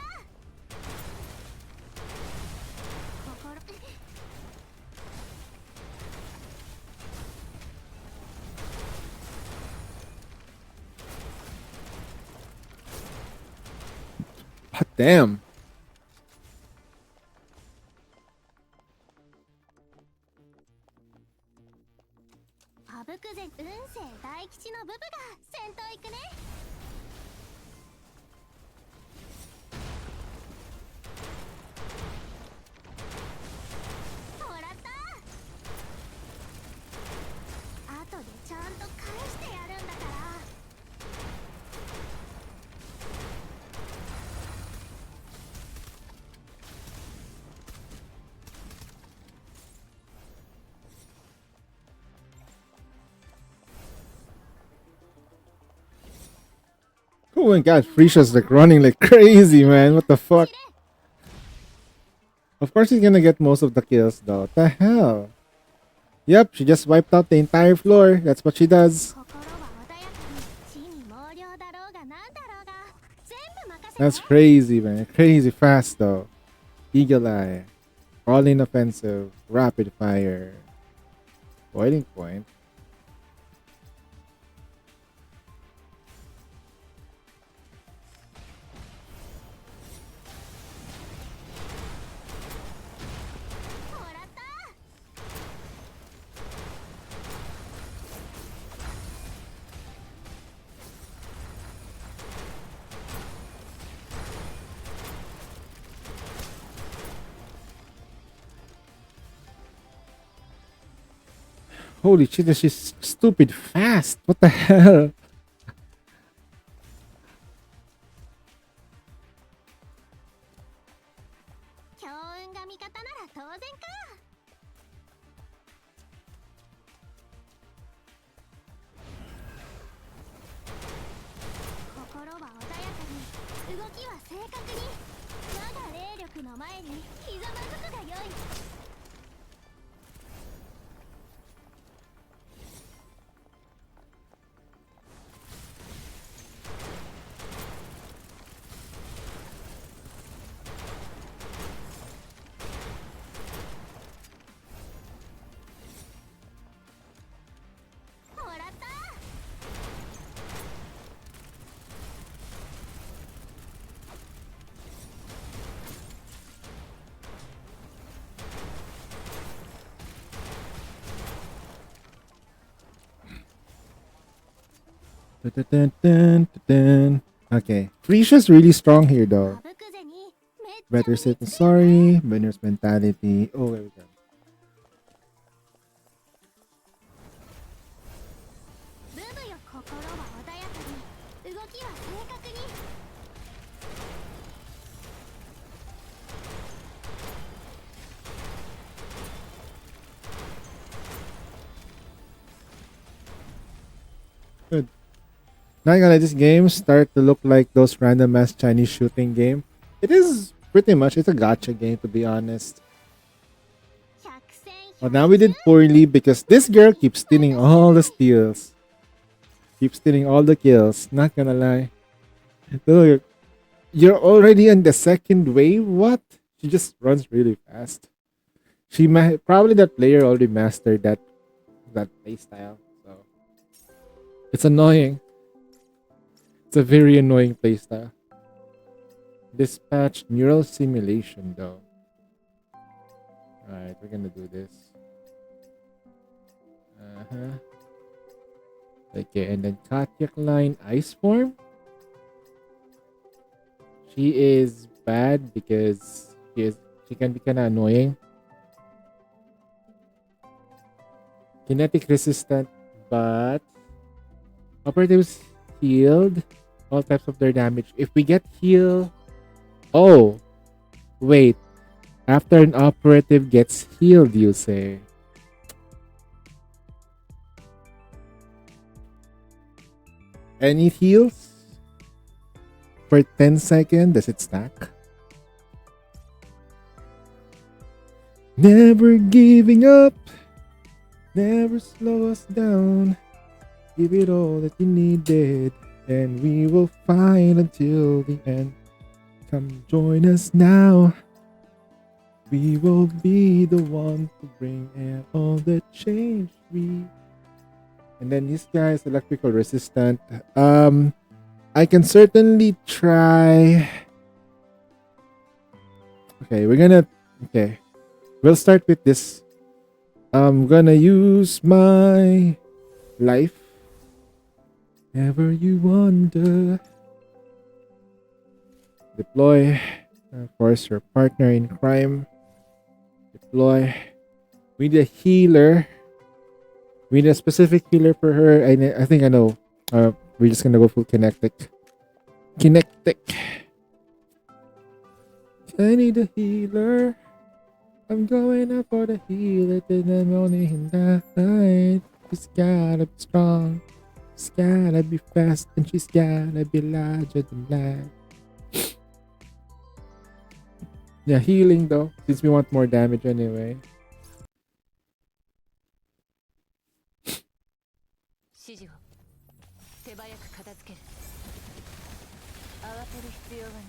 Damn. パブクゼ運勢大吉のブブが先頭行くね。もらった。後でちゃんと返してやるんだから。Oh my god, Frisia's like running like crazy, man. What the fuck? Of course he's gonna get most of the kills though. What the hell? Yep, she just wiped out the entire floor. That's what she does. 心は穏やかに地に猛量だろうがなんだろうが全部任せて。 That's crazy, man. Crazy fast though. Eagle Eye. All in offensive. Rapid fire. Boiling point. Holy shit, she's stupid fast. What the hell? 強運が味方なら当然か。心は穏やかに動きは正確に。我が霊力の前にひざまずくがよい。もらった。 Dun, dun, dun, dun, dun. Okay. Frisia's really strong here though. パブクゼにめっちゃ Better safe than sorry. Winner's mentality. Oh, there we go. ブブよ心は穏やかに動きは正確に。 Good. Not gonna let this game start to look like those random ass Chinese shooting game. It is pretty much, it's a gacha game to be honest. 百戦 Well, now we did poorly because this girl keeps stealing all the steals. Keeps stealing all the kills. Not gonna lie. Look, you're already in the second wave? What? She just runs really fast. Probably that player already mastered that playstyle. So it's annoying. It's a very annoying playstyle. Dispatch neural simulation though. Alright, we're gonna do this. Okay, and then Katya Klein Ice Form. She is bad because she can be kinda annoying. Kinetic resistant, but operatives healed all types of their damage. If we get heal, oh wait, after an operative gets healed, you say? Any heals for 10 seconds? Does it stack? Never giving up, never slow us down. Give it all that you needed, and we will fight until the end. Come join us now. We will be the one to bring in all the change we. And then this guy is electrical resistant. I can certainly try Okay, okay. We'll start with this. I'm gonna use my life. Ever you wonder. Deploy. Of course, your partner in crime. Deploy. We need a healer. We need a specific healer for her. I think I know. We're just gonna go full kinetic. Kinetic. I need a healer. I'm going up for the healer. Then I'm only in that night. She's gotta be strong. She's gotta be fast. And she's gotta be larger than life. Yeah, healing though. Since we want more damage anyway. 指示を手早く片付ける。慌てる必要はない。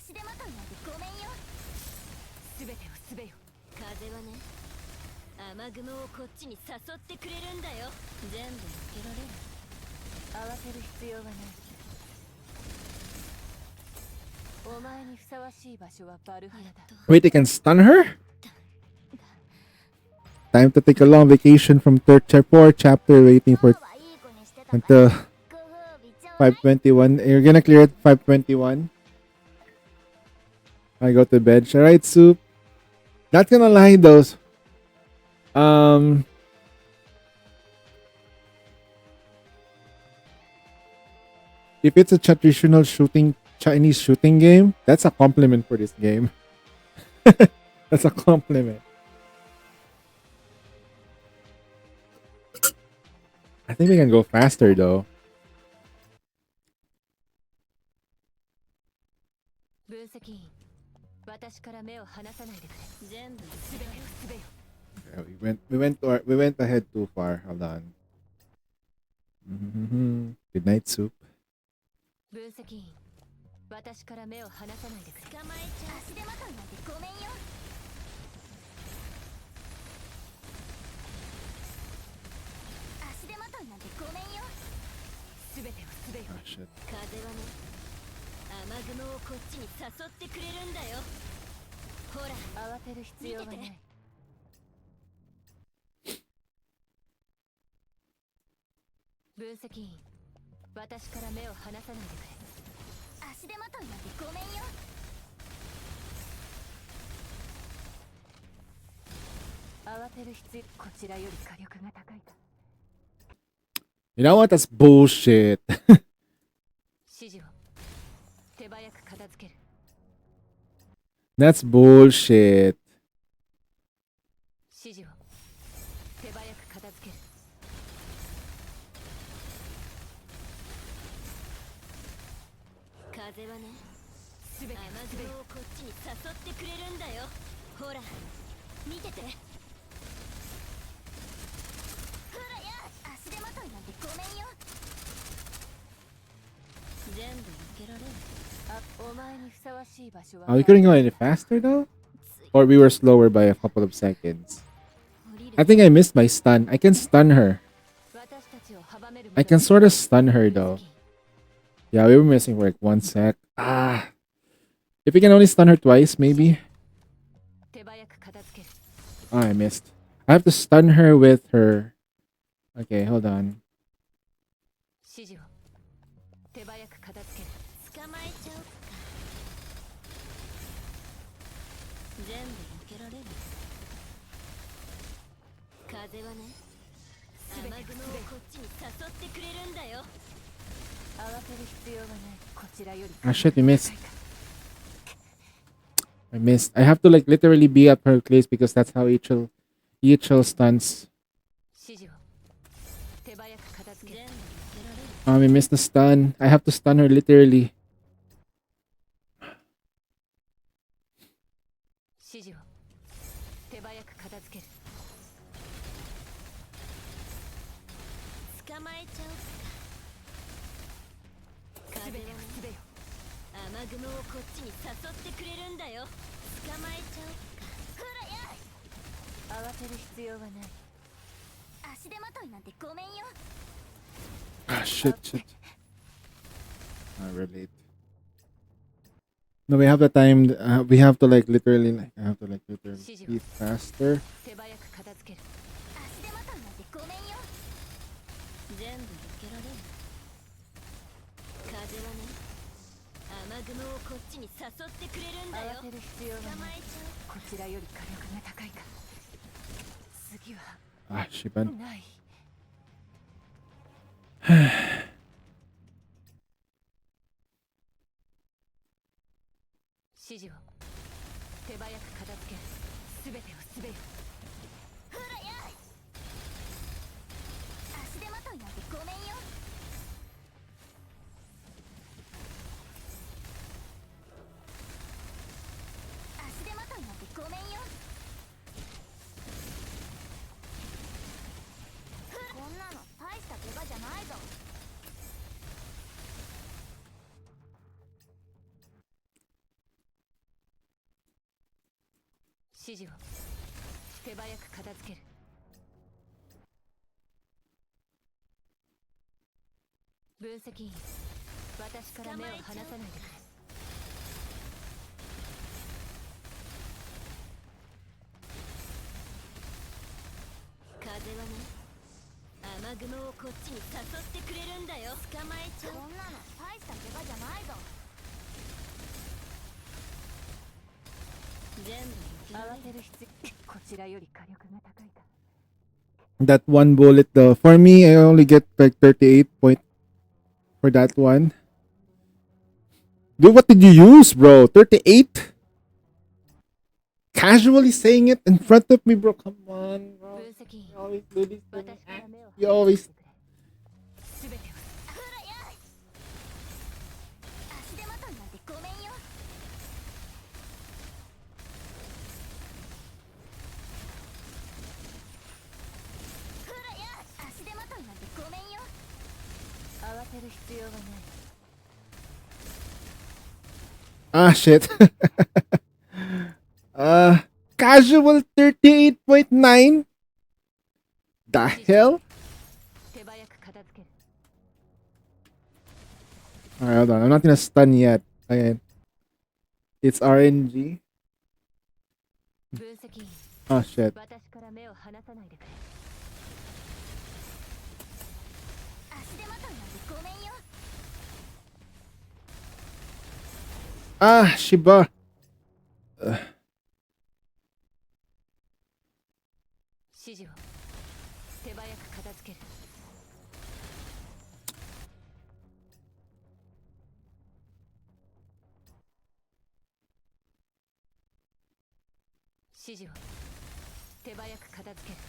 足手まといなんてごめんよ。すべてをすべよ。風はね、雨雲をこっちに誘ってくれるんだよ。全部受けられる。慌てる必要はない。お前にふさわしい場所はバルハラだ。 Wait, they can stun her? Time to take a long vacation from 4 chapter waiting for はいい子にしてたから until ご褒美ちょうだい 521. You're gonna clear at 521. I go to bed. Alright, Soup. Not gonna lie, those. If it's a traditional Chinese shooting game, that's a compliment for this game. That's a compliment. I think we can go faster though. 分析員、私から目を離さないでくれ。全部すべてをすべよ。 Yeah, we went ahead too far. Hold on. Good night, Soup. 分析員、私から目を離さないでくれ。捕まえちゃう足手まといなんてごめんよ。足手まといなんてごめんよ。すべてをすべよ。 Oh shit. 風はね、雨雲をこっちに誘ってくれるんだよ。ほら、慌てる必要はない。分析員、私から目を離さないでくれ。足手まといなんてごめんよ。慌てる必要、こちらより火力が高いか。 You know what? That's bullshit. 指示を手早く片付ける。 That's bullshit. 指示を手早く片付ける。風はね、すべて雨雲をこっちに誘ってくれるんだよ。ほら、見てて。ほらや、足手まといなんてごめんよ。全部受けられる。あ、お前にふさわしい場所は。 Oh, we couldn't go any faster though? Or we were slower by a couple of seconds. I think I missed my stun. I can stun her. 私たちを阻める。 I can sort of stun her though. Yeah, we were missing for like 1 sec. Ah. If we can only stun her twice, maybe. 手早く片付ける。 Oh, I missed. I have to stun her with her. Okay, hold on. 指示を手早く片付ける。捕まえちゃおうか。全部受けられる。風はね、雨雲をこっちに誘ってくれるんだよ。慌てる必要はない。こちらより。 Ah, shit, we missed. I missed. I have to like literally be at her place because that's how EHL stunts. 指示を手早く片付ける。全部受けられる。 Oh, we missed the stun. I have to stun her literally. 指示を手早く片付ける。捕まえちゃおうか。風はすべよ。雨雲をこっちに誘ってくれるんだよ。捕まえちゃおうか。ほらや、慌てる必要はない。足手まといなんてごめんよ。 Ah, shit. I relate. No, we have the time. We have to like literally like I have to like literally be faster. 手早く片付ける。足手まといなんてごめんよ。全部受けられる。風はね、雨雲をこっちに誘ってくれるんだよ。慌てる必要は捕まない。えちゃう。こちらより火力が高いか。次は Ah, Shiban. ない。指示を手早く片付ける。すべてをすべよ。ほらや足手まといなんてごめんよ。足手まといなんてごめんよ。こんなの大した怪我じゃないぞ。指示を手早く片付ける。分析員、私から目を離さないでくれ。風はね、雨雲をこっちに誘ってくれるんだよ。捕まえちゃう。こんなの大した怪我じゃないぞ。全部受けられる。慌てる必要。こちらより火力が高いか。 That one bullet though. For me, I only get like 38 point for that one. Dude, what did you use, bro? 38? Casually saying it in front of me, bro. Come on, bro. 分析員、 You always do this to me. 私から目を You always. すべてを。ほらや足手まといなんてごめんよ。ほらや足手まといなんてごめんよ。慌てる必要はない。 Ah, shit. Casual 38.9? The hell? 手早く片付ける。 Alright, hold on. I'm not gonna stun yet. Okay. It's RNG. 分析員、 Oh, shit. 私から目を離さないでくれ。足手まといなんてごめんよ。 Ah, Shiba. 指示を手早く片付ける。指示を手早く片付ける。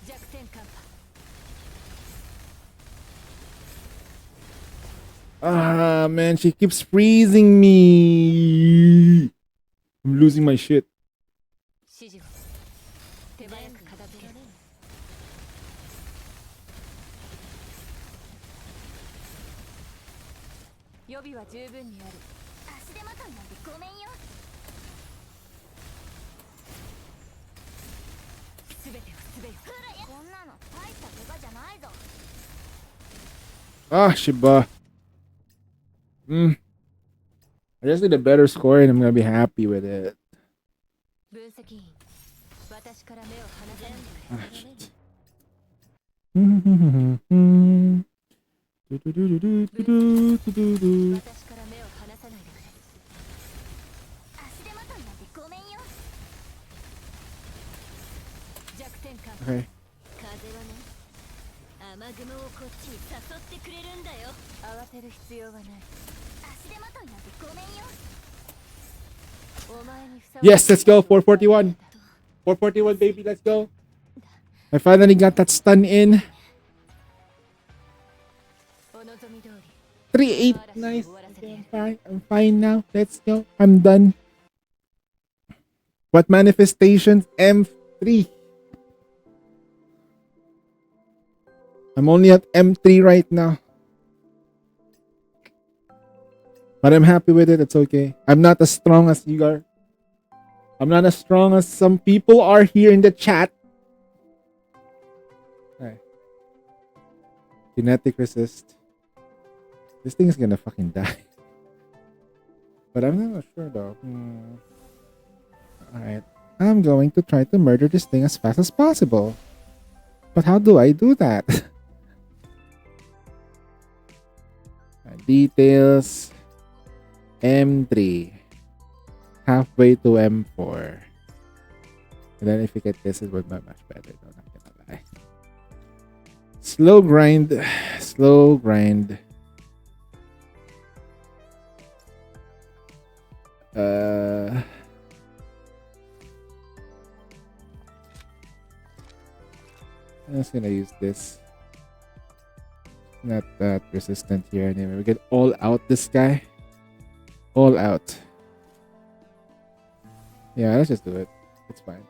弱点カンパ。 Ah, man, she keeps freezing me. I'm losing my shit. 指示を手早く片付ける。予備は十分にある。足手まといなんてごめんよ。すべてをすべよ。ほらやこんなの大した怪我じゃないぞ。 Ah, Shiba. I just need a better score and I'm gonna be happy with it. 分析員、私から目を離さないでく Ah, れ。 shit. 私から目を離さないでくれ。足手まといなんてごめんよ。弱点カンパ。 Okay. 風はね、雨雲をこっちに誘ってくれるんだよ。慌てる必要はない。足手まといなんてごめんよ。お前にふさわしい Yes, let's go. 441. 441, baby. Let's go. I finally got that stun in. お望み通り。 3-8. Nice. Okay, I'm fine. I'm fine now. Let's go. I'm done. What manifestations? M3. I'm only at M3 right now. But I'm happy with it. It's okay. I'm not as strong as you are. I'm not as strong as some people are here in the chat. Alright. Kinetic resist. This thing is gonna fucking die. But I'm not sure though. Alright. I'm going to try to murder this thing as fast as possible. But how do I do that? Details. M3. Halfway to M4. And then if you get this, it would be much better. No, not gonna lie. Slow grind. Slow grind. I'm just gonna use this. Not that resistant here anyway. We get all out this guy. All out. Yeah, let's just do it. It's fine.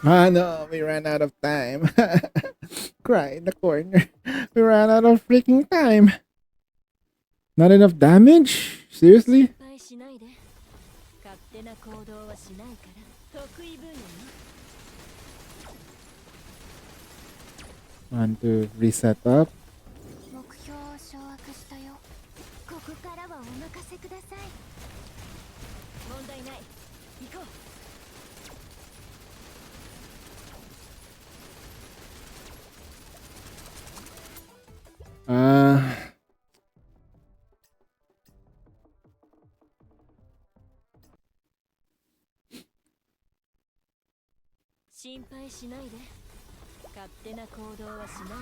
Ah no, we ran out of time. Cry in the corner. We ran out of freaking time. Not enough damage? Seriously? Want to reset up? Uh, 心配しないで。勝手な行動はしないか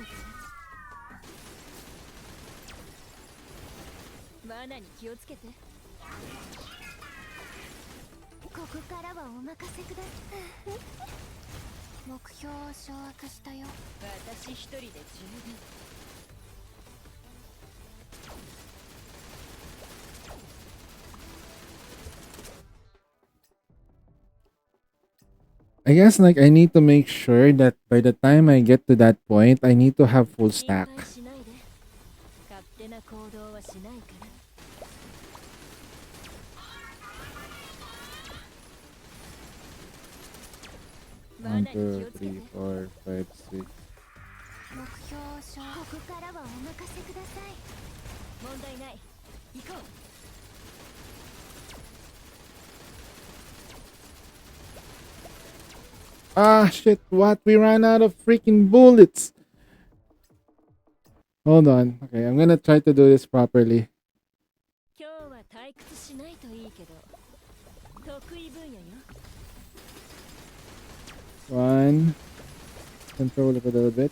ら。罠に気をつけて。ここからはお任せください。目標を掌握したよ。私一人で十分。I guess like I need to make sure that by the time I get to that point, I need to have full stack. 心配しないで。勝手な行動はしないから。One, two, three, four, five, six. 目標を掌握。ここからはお任せください。問題ない。行こう。Ah, shit, what? We ran out of freaking bullets. Hold on. Okay, I'm gonna try to do this properly. 今日は退屈しないといいけど、得意分野よ。One. Control it a little bit.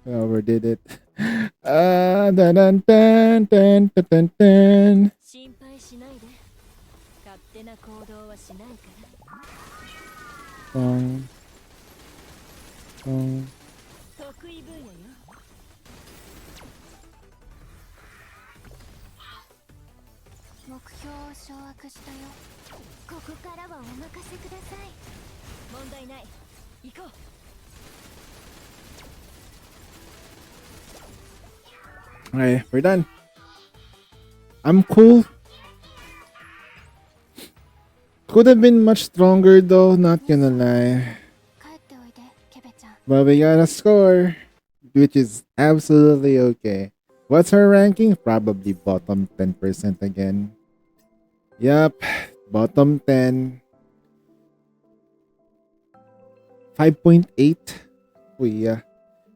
I overdid it. Dun dun dun dun dun dun dun. 心配しないで。勝手な行動はしないから。得意分野よ。目標を掌握したよ。ここからはお任せください。問題ない。行こう。Okay, we're done. I'm cool. Could have been much stronger though, not gonna lie. 帰っておいで、ケベちゃん。 But we got a score, which is absolutely okay. What's her ranking? Probably bottom 10% again. Yup, bottom 10. 5.8. Oh yeah.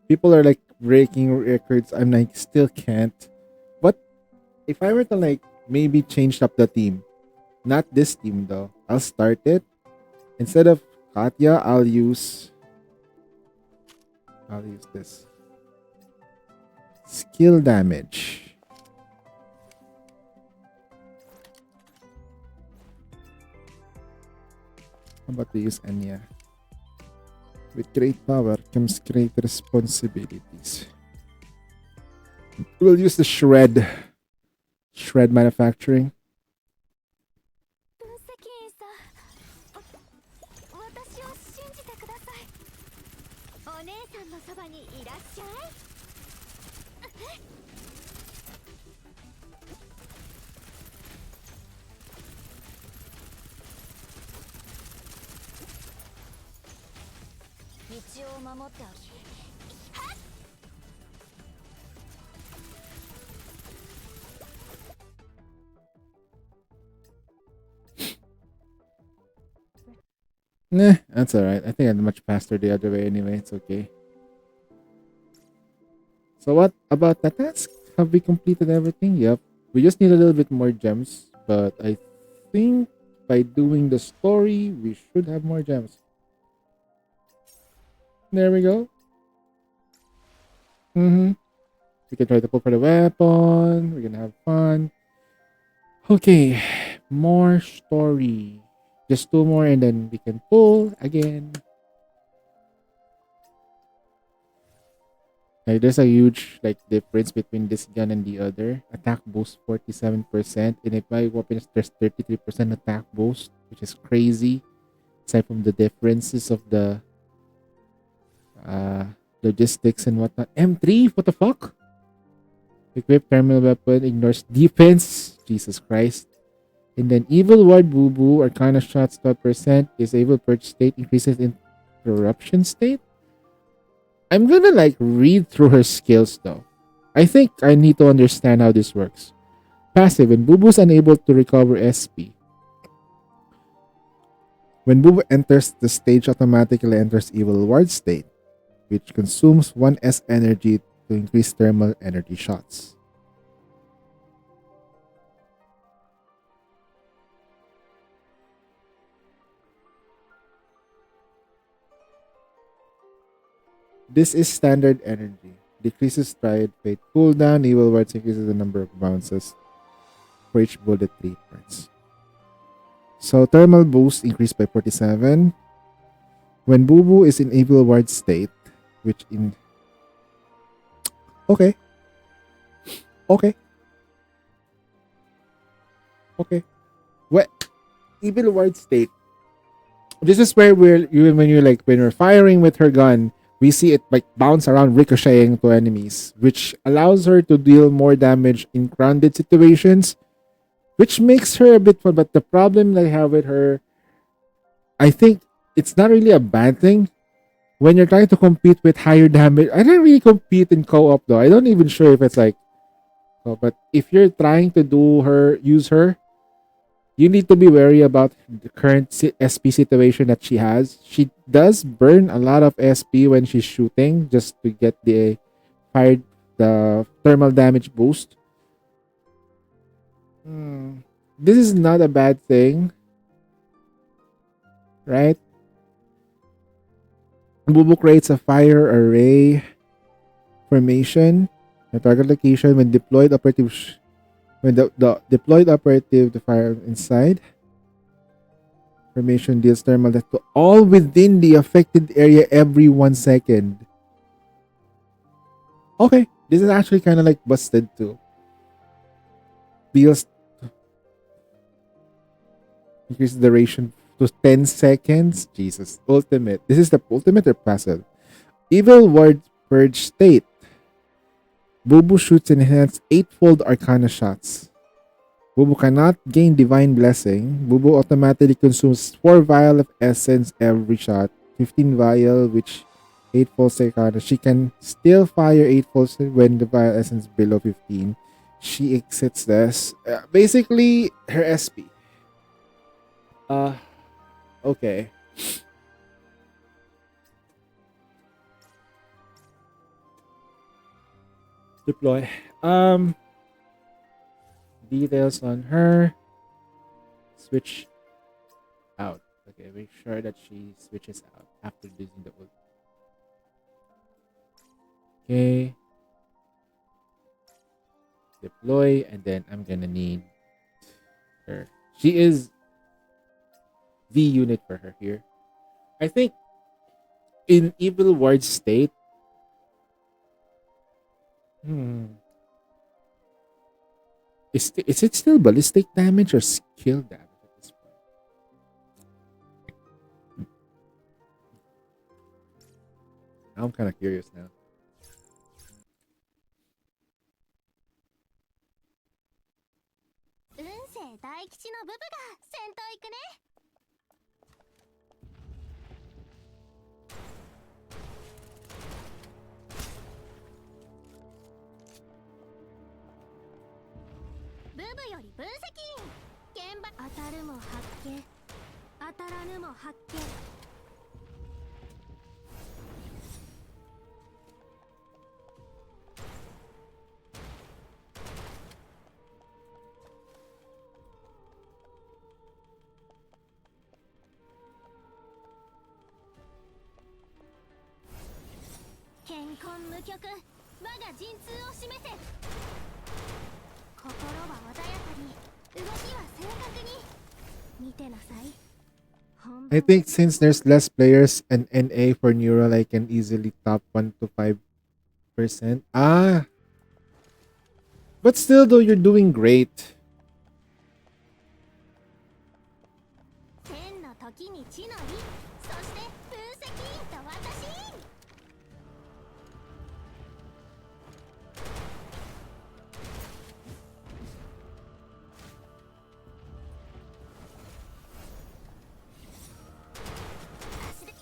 People are like breaking records. I'm like, still can't. But if I were to like maybe change up the team, not this team though, I'll start it. Instead of Katya, I'll use this. Skill damage. How about we use Anya? With great power comes great responsibilities. We'll use the shred. Shred Manufacturing. 分析員さん、私を信じてください。お姉さんのそばにいらっしゃい。道を守ってあげる。 Nah, that's alright. I think I'm much faster the other way anyway. It's okay. So what about the task? Have we completed everything? Yep. We just need a little bit more gems. But I think by doing the story, we should have more gems. There we go. We can try to pull for the weapon. We're gonna have fun. Okay. More story. Just 2 more and then we can pull again. Like, there's a huge difference between this gun and the other. Attack boost 47%, and if my weapon there's 33% attack boost, which is crazy. Aside from the differences of the logistics and whatnot. M3, what the fuck? Equip terminal weapon ignores defense. Jesus Christ. And then Evil Ward Boo Boo, Arcana Shots 12%, Disable Purge State, increases Interruption State. I'm gonna read through her skills though. I think I need to understand how this works. Passive, when Boo Boo's unable to recover SP. When Boo Boo enters the stage, automatically enters Evil Ward state, which consumes 1 S energy to increase thermal energy shots. This is standard energy. Decreases Triad Fate cooldown. Evil Words increases the number of bounces for each bullet treatments. So thermal boost increased by 47. When Boo Boo is in Evil Ward state, which in... Okay. Okay. Okay. What? Evil Ward state. This is where when you're firing with her gun, we see it bounce around, ricocheting to enemies, which allows her to deal more damage in grounded situations, which makes her a bit fun. But the problem I have with her, I think it's not really a bad thing. When you're trying to compete with higher damage, I don't really compete in co-op though. I don't even sure if it's but if you're trying to use her, you need to be wary about the current SP situation that she has. She does burn a lot of SP when she's shooting just to get the thermal damage boost. This is not a bad thing, right? Boo Boo creates a fire array formation. A target location when deployed operative. When the deployed operative the fire inside. Formation deals thermal death to all within the affected area every 1 second. Okay, this is actually kind of busted too. Deals increase the duration to 10 seconds. Jesus. Ultimate. This is the ultimate or passive? Evil Ward Purge State. Boo Boo shoots enhanced 8-fold Arcana shots. Boo Boo cannot gain Divine Blessing. Boo Boo automatically consumes 4 vial of essence every shot. 15 vial, which 8-fold Arcana. She can still fire 8-fold when the vial essence below 15. She exits this. Basically, her SP. Okay. Deploy. Details on her. Switch out. Okay, make sure that she switches out after using the ult. Okay. Deploy, and then I'm gonna need her. She is the unit for her here. I think in Evil Ward state, Is it still ballistic damage or skill damage at this point? I'm kind of curious now. 運勢大吉のブブが戦闘行くね。ブブより分析員現場当たるも発見当たらぬも発見。健康無極我が陣痛を示せ。心は穏やかに動きは正確に見てなさい。 I think since there's less players and NA for Neural, I can easily top 1 to 5%. Ah! But still, though, you're doing great. 天の時に地の利そして分析員と私。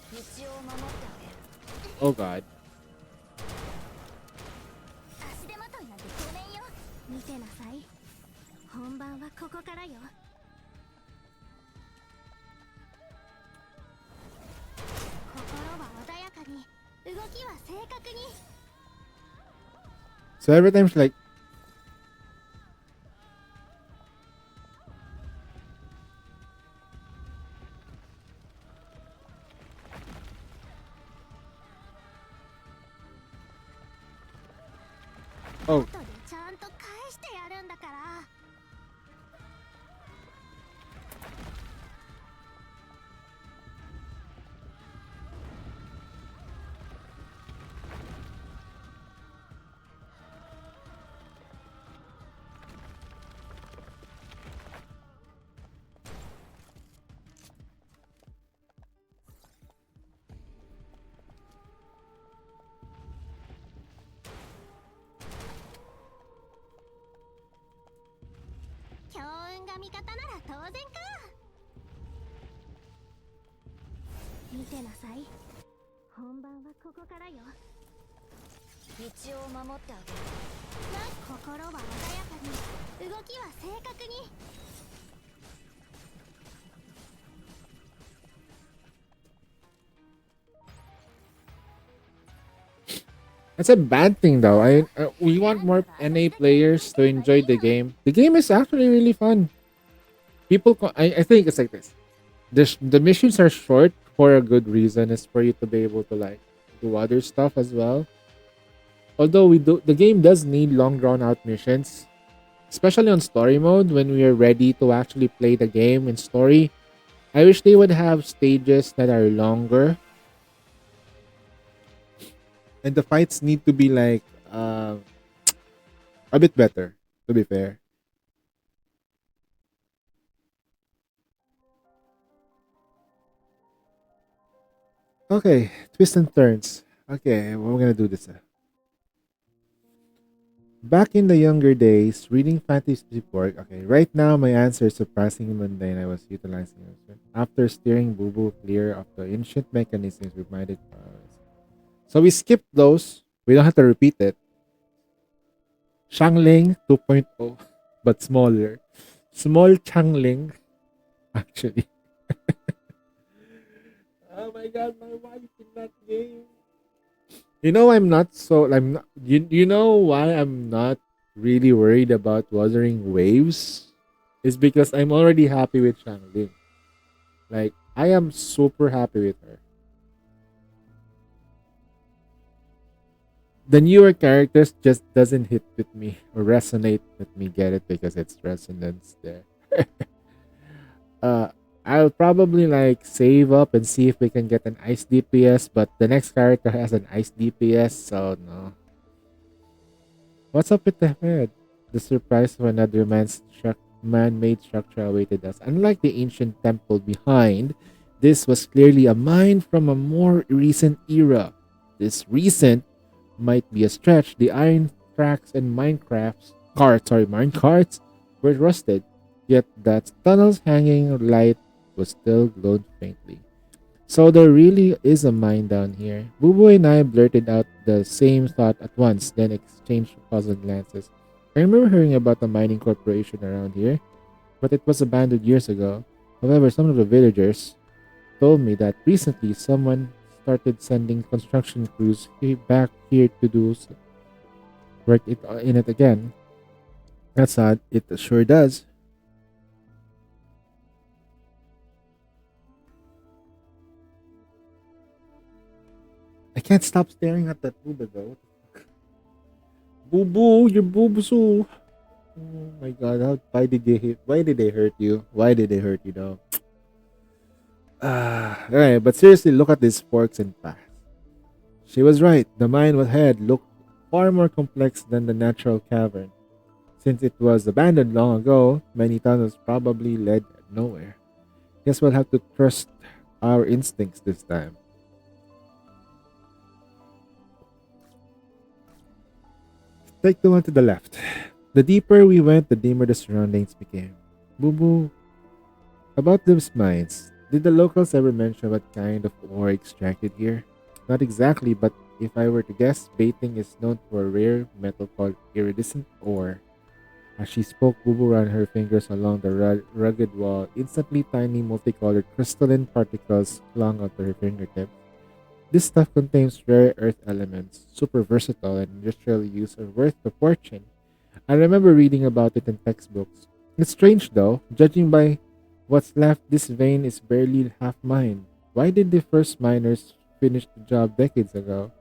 道を守ってあげる。 Oh god. 足手まといなんてごめんよ。見てなさい。本番はここからよ。心は穏やかに動きは正確に。 So every time she's like, oh, 後でちゃんと返してやるんだから。 強運が味方なら当然か。見てなさい。本番はここからよ。道を守ってあげる。心は穏やかに動きは正確に。 that's a bad thing though. We want more NA players to enjoy the game. The game is actually really fun. I think it's like this. The missions are short for a good reason. It's for you to be able to like do other stuff as well. Although the game does need long drawn out missions, especially on story mode when we are ready to actually play the game in story. I wish they would have stages that are longer. And the fights need to be like a bit better, to be fair. Okay, twists and turns. Okay, we're gonna do this. Back in the younger days, reading fantasy book. Okay, right now my answer is surprisingly mundane. I was utilizing it after steering Boo Boo clear of the ancient mechanisms reminded us. So we skipped those. We don't have to repeat it. Shangling 2.0, but smaller. Small Changling, actually. Oh my god, my wife in that game. You know, you know why I'm not really worried about Wuthering Waves? Is because I'm already happy with Shangling. Like, I am super happy with her. The newer characters just doesn't hit with me or resonate with me. Get it? Because it's resonance there. I'll probably like save up and see if we can get an ice DPS, but the next character has an ice DPS, so no. What's up with the head? the surprise of another man-made structure awaited us. Unlike the ancient temple behind, this was clearly a mine from a more recent era. This recent might be a stretch. The iron tracks and mine carts were rusted, yet that tunnel's hanging light was still glowed faintly. So there really is a mine down here. Bubu and I blurted out the same thought at once, then exchanged puzzled glances. I remember hearing about a mining corporation around here, but it was abandoned years ago. However, some of the villagers told me that recently someone started sending construction crews back here to do work in it again. That's odd. It sure does. I can't stop staring at that booba though. Boo boo, you're boo boo so. Oh my god, why did they hurt you? Why did they hurt you though? Alright, but seriously, look at these forks and paths. She was right. The mine ahead looked far more complex than the natural cavern. Since it was abandoned long ago, many tunnels probably led nowhere. Guess we'll have to trust our instincts this time. Take the one to the left. The deeper we went, the dimmer the surroundings became. Boo boo. About those mines, did the locals ever mention what kind of ore extracted here? Not exactly, but if I were to guess, Baiting is known for a rare metal called iridescent ore. As she spoke, Bubu ran her fingers along the rugged wall. Instantly, tiny multicolored crystalline particles clung onto her fingertips. This stuff contains rare earth elements, super versatile and industrial use are worth a fortune. I remember reading about it in textbooks. It's strange though, judging by what's left, this vein is barely half mined. Why did the first miners finish the job decades ago?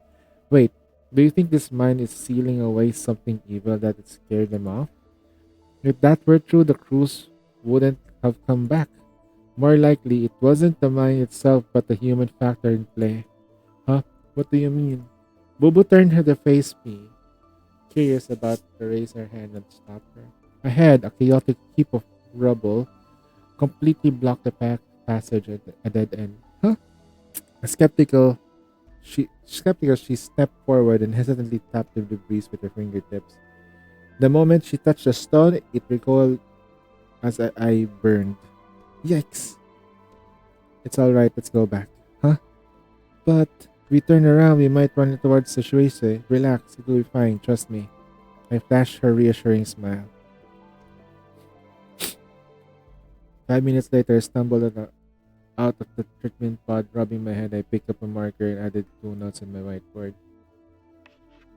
Wait, do you think this mine is sealing away something evil that it scared them off? If that were true, the crews wouldn't have come back. More likely, it wasn't the mine itself but the human factor in play. Huh? What do you mean? Bubu turned her to face me, curious about to raise her hand and stop her. Ahead, a chaotic heap of rubble completely blocked the passage at a dead end. Huh? Skeptical, she stepped forward and hesitantly tapped the debris with her fingertips. The moment she touched the stone, it recoiled as I burned. Yikes. It's alright, let's go back. Huh? But we turn around, we might run towards the Shueisui. Relax, it will be fine, trust me. I flashed her reassuring smile. 5 minutes later, I stumbled out of the treatment pod, rubbing my head. I picked up a marker and added 2 notes on my whiteboard.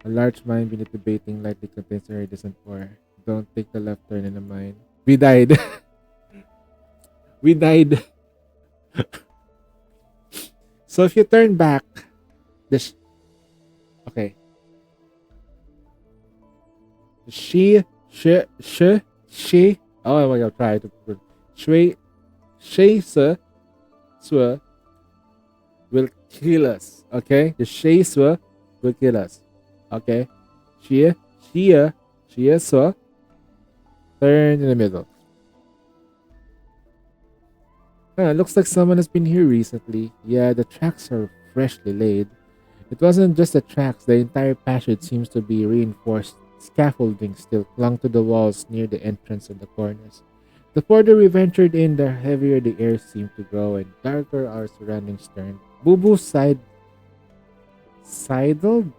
A large mine beneath the Baiting likely contains iridescent ore. Don't take the left turn in the mine. We died. We died. So if you turn back, okay. She. Oh my god, try to. She will kill us. Okay, the She will kill us. Okay, she turn in the middle. Looks like someone has been here recently. Yeah, the tracks are freshly laid. It wasn't just the tracks, the entire passage seems to be reinforced. Scaffolding still clung to the walls near the entrance and the corners. The further we ventured in, the heavier the air seemed to grow and darker our surroundings turned. Bubu sidled.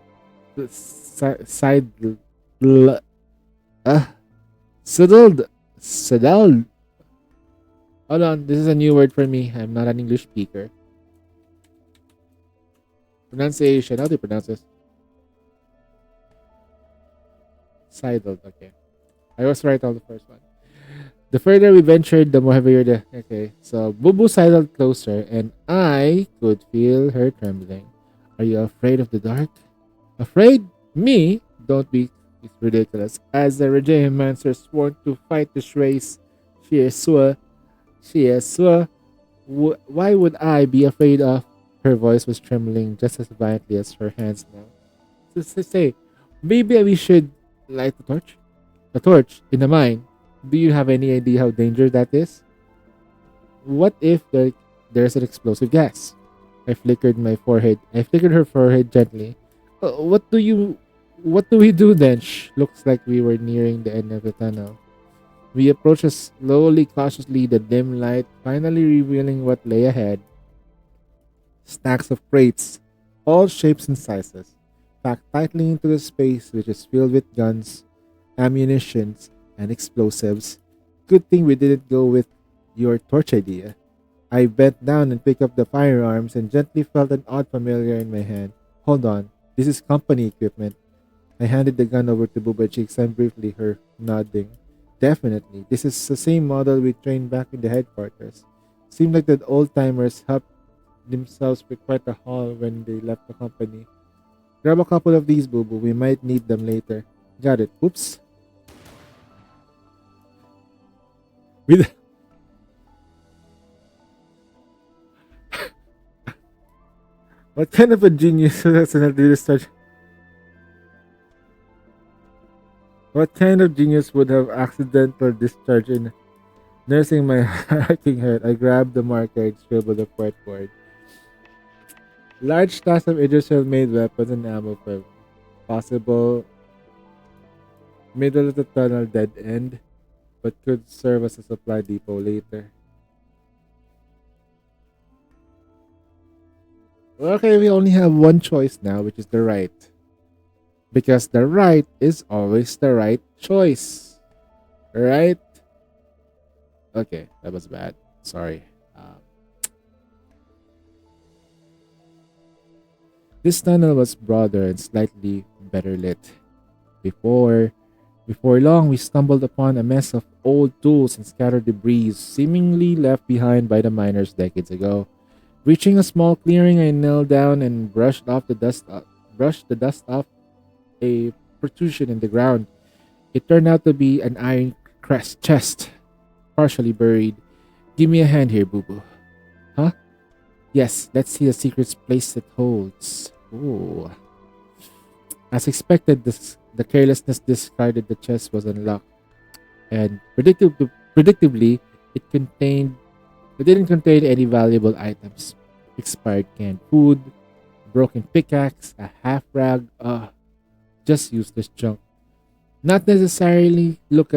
Hold on, this is a new word for me. I'm not an English speaker. Pronunciation. How do you pronounce this? Sidled. Okay. I was right on the first one. The further we ventured, the more heavier the... Okay, so Bubu sidled closer and I could feel her trembling. Are you afraid of the dark? Afraid? Me? Don't be. It's ridiculous. As the Regimancer sworn to fight this race, why would I be afraid of? Her voice was trembling just as violently as her hands now. So say, maybe we should light the torch? A torch in a mine. Do you have any idea how dangerous that is? What if there's an explosive gas? I flickered my forehead. I flickered her forehead gently. What do we do then? Shh. Looks like we were nearing the end of the tunnel. We approached us slowly, cautiously, the dim light finally revealing what lay ahead. Stacks of crates, all shapes and sizes, packed tightly into the space which is filled with guns, ammunitions, and explosives. Good thing we didn't go with your torch idea. I bent down and picked up the firearms and gently felt an odd familiar in my hand. Hold on, this is company equipment. I handed the gun over to Booba Cheeks and briefly her nodding. Definitely, this is the same model we trained back in the headquarters. Seemed like the old timers helped themselves with quite a haul when they left the company. Grab a couple of these, Boo Boo. We might need them later. Got it. Oops. With what kind of a genius would accidentally discharge? What kind of genius would have accidental discharge in nursing my hacking head? I grabbed the marker and scribbled a word. Large stacks of Idrisil-made weapons and ammo for possible middle of the tunnel dead end, but could serve as a supply depot later. Okay, we only have one choice now, which is the right. Because the right is always the right choice. Right? Okay, that was bad. Sorry. This tunnel was broader and slightly better lit. Before long, we stumbled upon a mess of old tools and scattered debris seemingly left behind by the miners decades ago. Reaching a small clearing, I knelt down and brushed the dust off a protrusion in the ground. It turned out to be an iron chest, partially buried. Give me a hand here, Boo Boo. Huh? Yes, let's see the secret place it holds. Ooh. As expected, the carelessness discarded the chest was unlocked, and predictably, it didn't contain any valuable items. Expired canned food, broken pickaxe, a half rag, just useless junk. Not necessarily look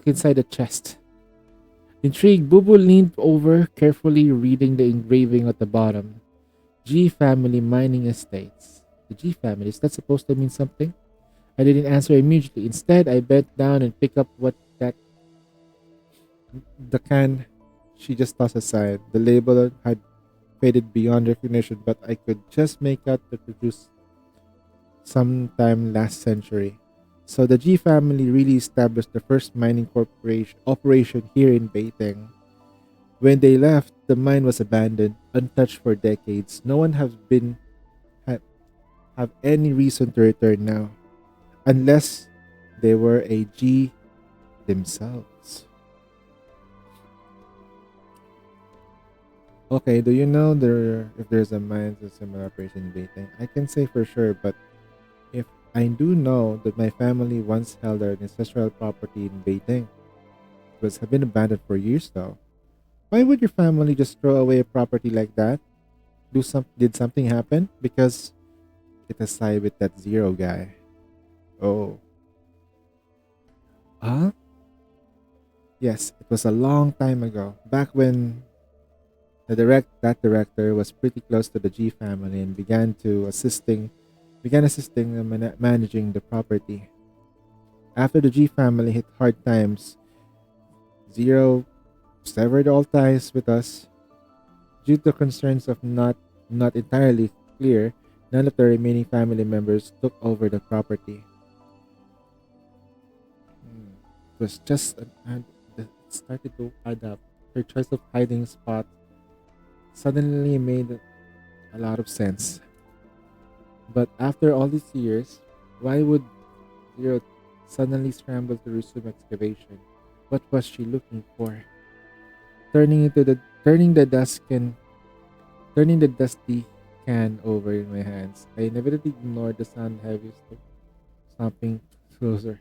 inside the chest. Intrigued, Boo Boo leaned over, carefully reading the engraving at the bottom. G Family Mining Estates. The G Family, is that supposed to mean something? I didn't answer immediately. Instead, I bent down and picked up the can she just tossed aside. The label had faded beyond recognition, but I could just make out that it was sometime last century. So the G family really established the first mining operation here in Beiteng. When they left, the mine was abandoned, untouched for decades. No one have any reason to return now, unless they were a G themselves. Okay, do you know if there's a mine with similar operation in Beiteng? I can say for sure, but if I do know that my family once held an ancestral property in Beiteng. It has been abandoned for years though. Why would your family just throw away a property like that? Did something happen? Because it has side with that Zero guy. Oh. Huh? Yes, it was a long time ago. Back when that director was pretty close to the G family and began assisting in managing the property. After the G family hit hard times, Zero severed all ties with us. Due to concerns of not entirely clear, none of the remaining family members took over the property. It was just it started to add up. Her choice of hiding spot suddenly made a lot of sense. But after all these years, why would Zero suddenly scramble to resume excavation? What was she looking for? Turning the dusty can over in my hands, I inevitably ignored the sound heavy stomping closer.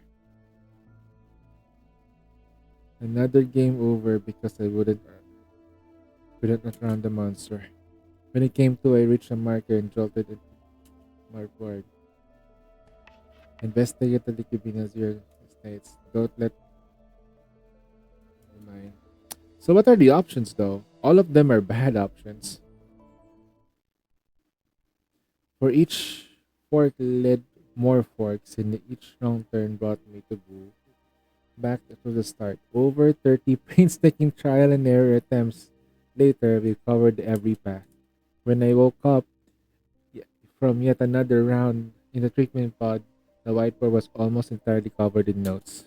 Another game over because I couldn't outrun the monster. When it came to, I reached a marker and jolted into my board. Investigate the Liquibina Zero states. Don't let my. So what are the options though? All of them are bad options. For each fork led more forks, and each wrong turn brought me to Boo. Back to the start. Over 30 painstaking trial and error attempts later, we covered every path. When I woke up from yet another round in the treatment pod, the whiteboard was almost entirely covered in notes.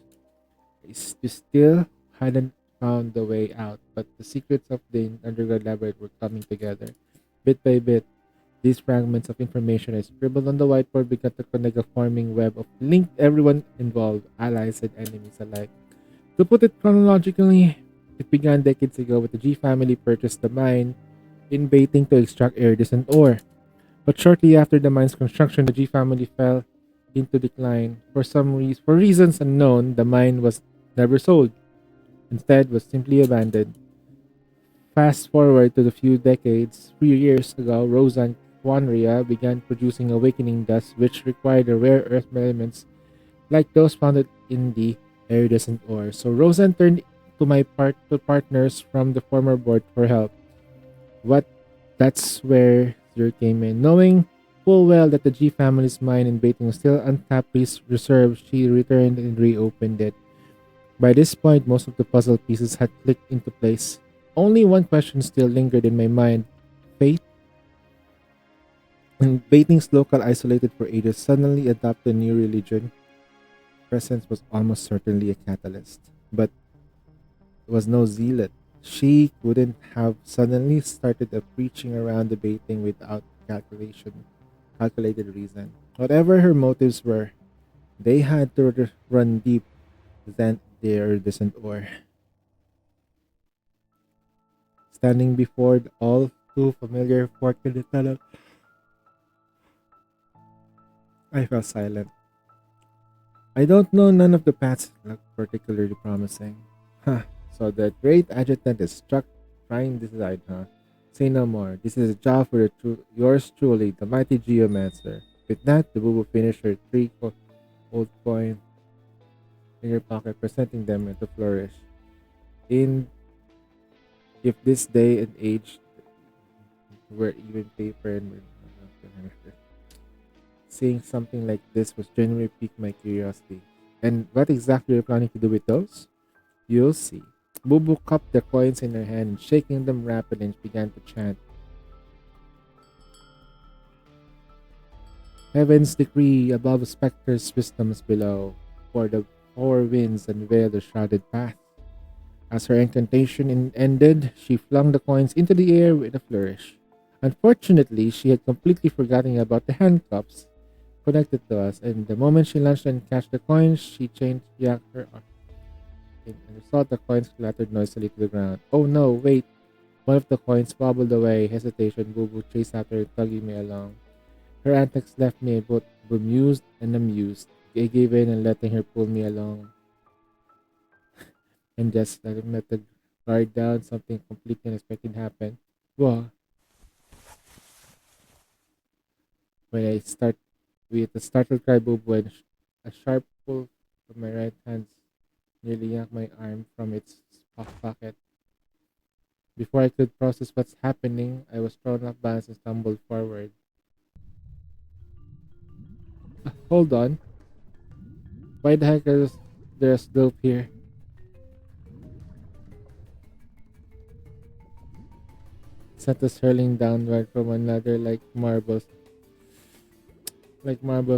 We still hadn't found the way out, but the secrets of the underground labyrinth were coming together. Bit by bit, these fragments of information I scribbled on the whiteboard began to connect a forming web of linked everyone involved, allies and enemies alike. To put it chronologically, it began decades ago when the G family purchased the mine in Baiting to extract iridescent ore. But shortly after the mine's construction, the G family fell into decline. For reasons unknown, the mine was never sold. Instead, was simply abandoned. Fast forward to the few years ago, Roseanne Quanria began producing awakening dust, which required the rare earth elements like those found in the iridescent ore. So Roseanne turned to partners from the former board for help. What That's where Zero came in. Knowing full well that the G family's mine in Baiting was still untapped reserve, she returned and reopened it. By this point, most of the puzzle pieces had clicked into place. Only one question still lingered in my mind: fate. When Baiting's local isolated for ages suddenly adopted a new religion, presence was almost certainly a catalyst. But it was no zealot. She couldn't have suddenly started a preaching around debating without calculated reason. Whatever her motives were, they had to run deep than their distant ore. Standing before the all too familiar fork in the tunnel, I fell silent. I don't know, none of the paths look particularly promising. Huh. So the great adjutant is struck trying this side, huh? Say no more. This is a job for yours truly, the mighty geomancer. With that, the boo finished her old coin in her pocket, presenting them with a flourish. In if this day and age were even paper and seeing something like this was genuinely piqued my curiosity. And what exactly are you planning to do with those? You'll see. Bubu cupped the coins in her hand and shaking them rapidly and began to chant. Heaven's decree above, specters' wisdoms below, for the four winds unveil the shrouded path. As her incantation ended, she flung the coins into the air with a flourish. Unfortunately, she had completely forgotten about the handcuffs connected to us, and the moment she launched and catch the coins, she yanked her arm. And saw the coins clattered noisily to the ground. Oh no, wait! One of the coins wobbled away. Hesitation, Boo chased after her, tugging me along. Her antics left me both bemused and amused. I gave in and letting her pull me along. And just let him let the guard down, something completely unexpected happened. Whoa. When I start with a startled cry, Boo and a sharp pull from my right hand nearly yanked my arm from its pocket. Before I could process what's happening, I was thrown off balance and stumbled forward. Hold on. Why the heck is there a slope here? Sent us hurling downward from another like marbles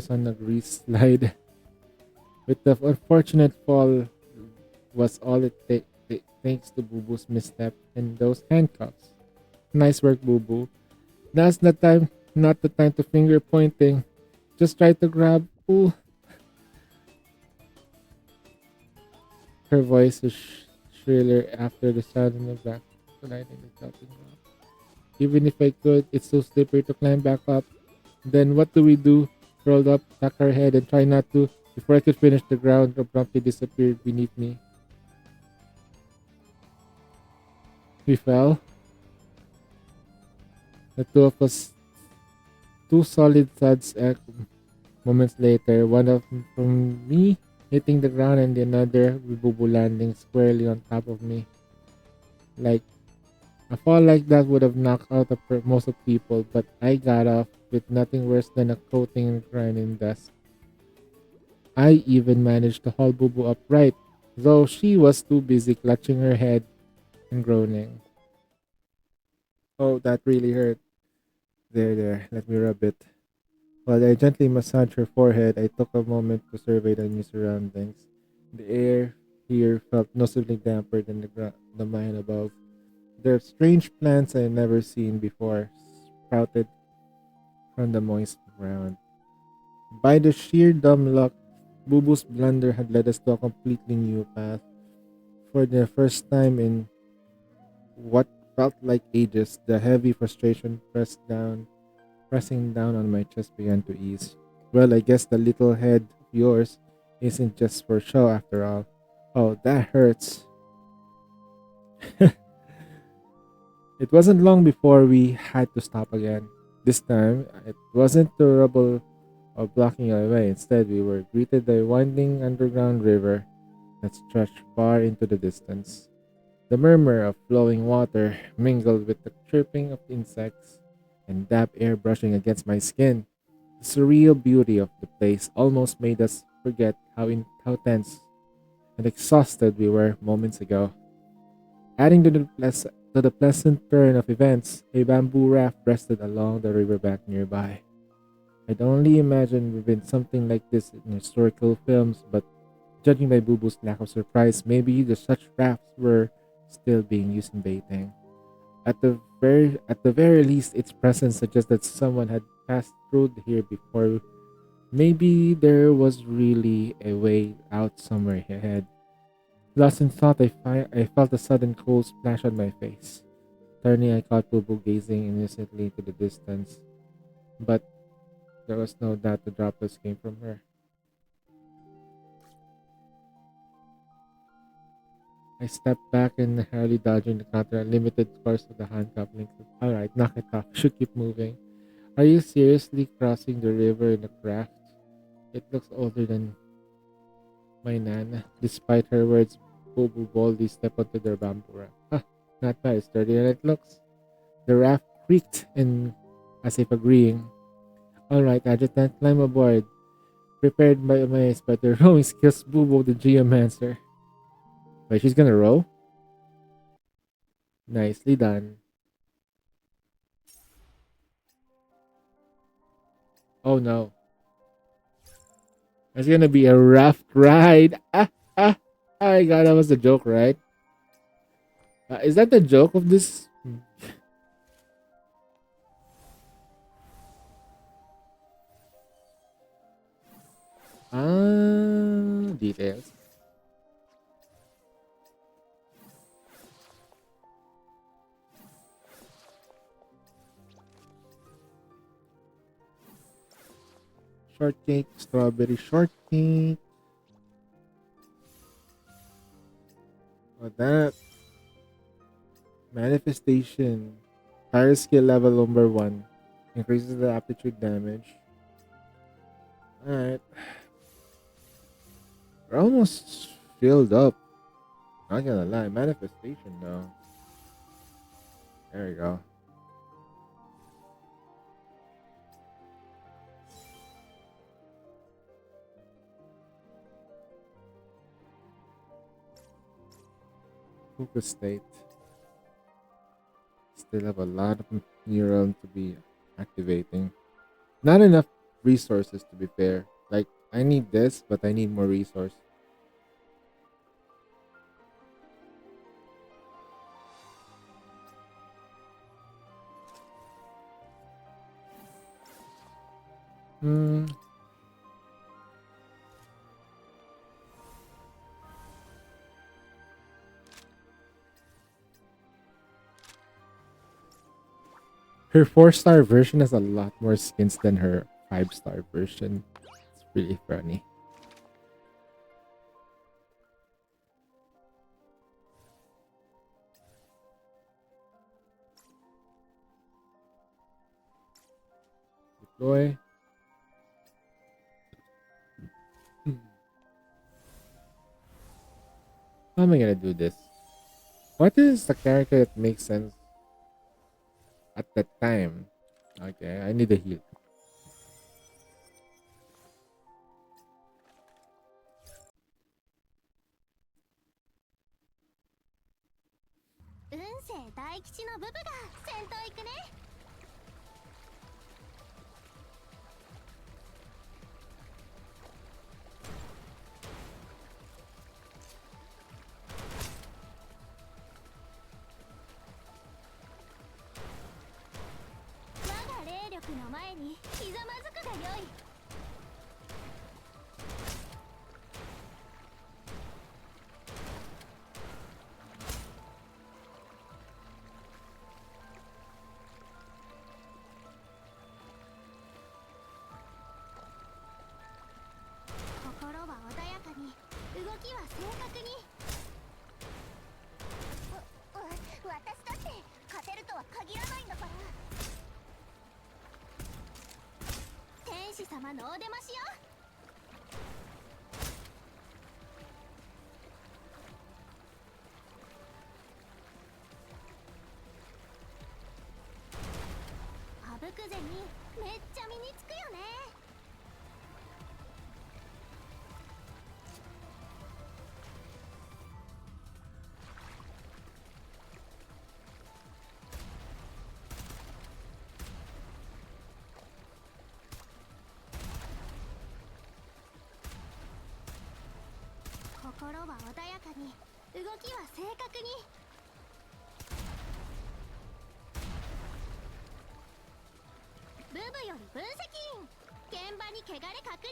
on a grease slide. With the unfortunate fall was all it thanks to Boo Boo's misstep and those handcuffs. Nice work, Boo Boo. Now's not the time to finger pointing. Just try to grab. Ooh. Her voice was shriller after the sound in the back, colliding the dropping rock. Even if I could, it's so slippery to climb back up. Then what do we do? Rolled up, tuck our head, and try not to. Before I could finish, the ground abruptly disappeared beneath me. We fell. The two of us, two solid thuds. Moments later, one of from me hitting the ground and the another with Bubu landing squarely on top of me. Like a fall like that would have knocked out most of people, but I got off with nothing worse than a coating and grinding dust. I even managed to haul Bubu upright, though she was too busy clutching her head and groaning. Oh, that really hurt. There, let me rub it. While I gently massaged her forehead, I took a moment to survey the new surroundings. The air here felt noticeably damper than the mine above. There are strange plants I had never seen before, sprouted from the moist ground. By the sheer dumb luck, Bubu's blunder had led us to a completely new path. For the first time in what felt like ages, the heavy frustration pressing down on my chest began to ease. Well, I guess the little head of yours isn't just for show after all. Oh, that hurts. It wasn't long before we had to stop again. This time, it wasn't the rubble or blocking our way. Instead, we were greeted by a winding underground river that stretched far into the distance. The murmur of flowing water mingled with the chirping of insects and damp air brushing against my skin. The surreal beauty of the place almost made us forget how tense and exhausted we were moments ago. Adding to the pleasant turn of events, a bamboo raft rested along the riverbank nearby. I'd only imagined we've been something like this in historical films, but judging by Bubu's lack of surprise, maybe the such rafts were still being used in baiting. At the very least, its presence suggests that someone had passed through here before. Maybe there was really a way out somewhere ahead. Lost in thought, I felt a sudden cold splash on my face. Turning, I caught Bubu gazing innocently into the distance, but there was no doubt the droplets came from her. I stepped back and hurriedly dodging the counter, limited course of the handcuff link. Alright, knock it off. Should keep moving. Are you seriously crossing the river in a craft? It looks older than my nana. Despite her words, Bobo boldly stepped onto their bamboo raft. Huh, not bad, sturdier than it looks. The raft creaked and as if agreeing. Alright, Adjutant, climb aboard. Prepared by amazed by the rowing skills Bubo the Geomancer. Wait, she's gonna row? Nicely done. Oh no. It's gonna be a rough ride. Oh my god, that was a joke, right? Is that the joke of this? Details. Shortcake, strawberry shortcake. Oh, that. Manifestation. Fire skill level number 1. Increases the aptitude damage. Alright. We're almost filled up. Not gonna lie. Manifestation though. There we go. Focus state. Still have a lot of neuron to be activating. Not enough resources to be fair. Like, I need this, but I need more resource. Hmm. Her 4-star version has a lot more skins than her 5-star version. It's really funny. Boy. How am I gonna do this? What is the character that makes sense at that time? Okay, I need a heal.運勢大吉のブブが先頭行くね。我が霊力の前にひざまずくがよい。心は穏やかに、動きは正確に。私だって勝てるとは限らないんだから。天使様のお出ましよ。あぶく銭めっちゃ身につくよね。心は穏やかに、動きは正確に。ブブより分析員、現場に汚れ確認。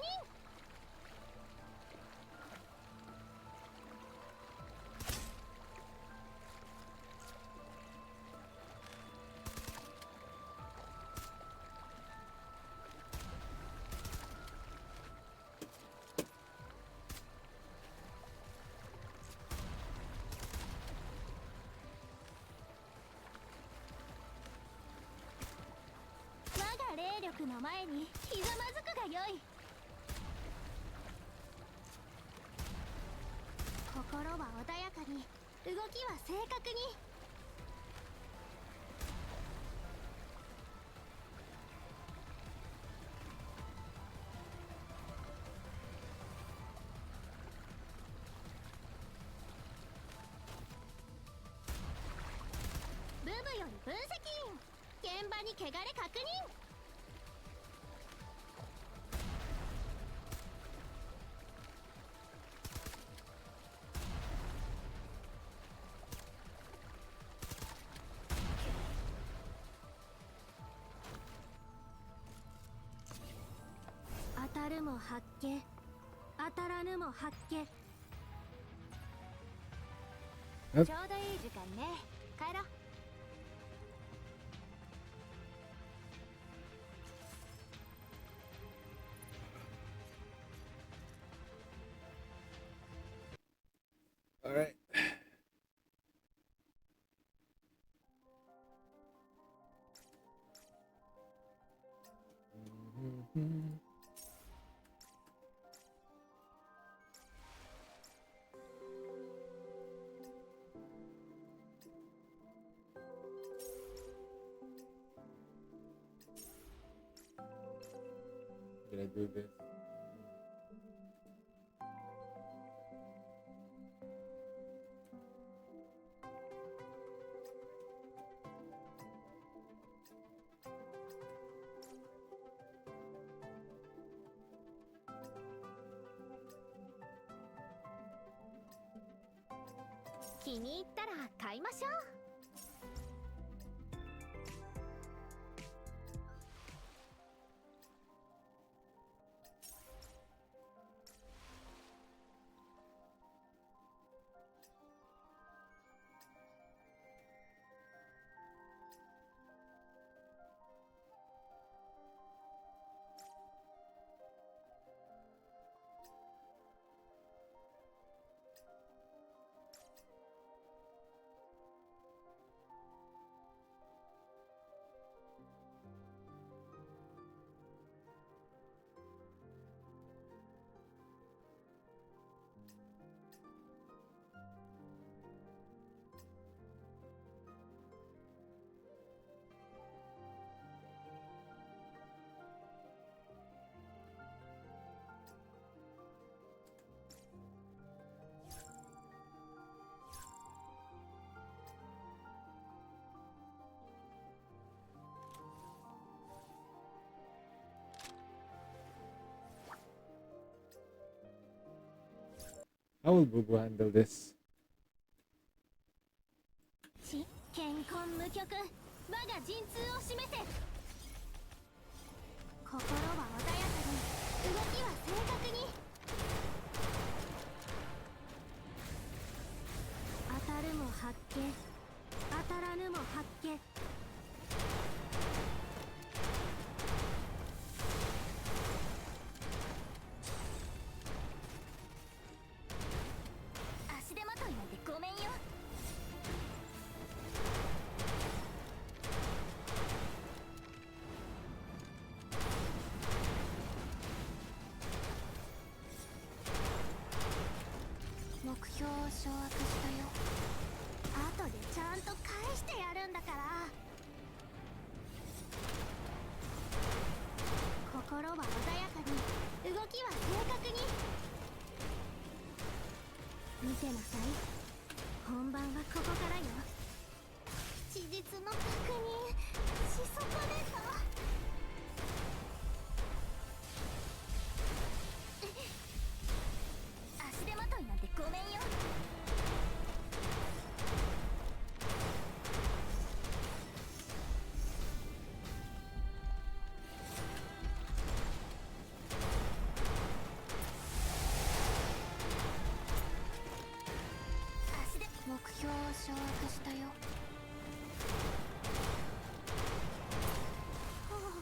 我が霊力の前にひざまずくがよい。心は穏やかに、動きは正確に。ブブより分析員、現場に汚れ確認。当たるも発見、当たらぬも発見。えちょうどいい時間ね。帰ろう。All right. Can I do this?「気に入ったら買いましょう」。How will Bubu handle this? 健康無極我が陣痛を示せ。心は穏やかに動きは正確に。当たるも発見当たらぬも発見。足手まといなんてごめんよ。目標を掌握したよ。後でちゃんと返してやるんだから。心は穏やかに動きは正確に。見てなさい、本番はここからよ。事実の確認し損ねた。足手まといなんてごめんよ。足で目標を掌握したよ。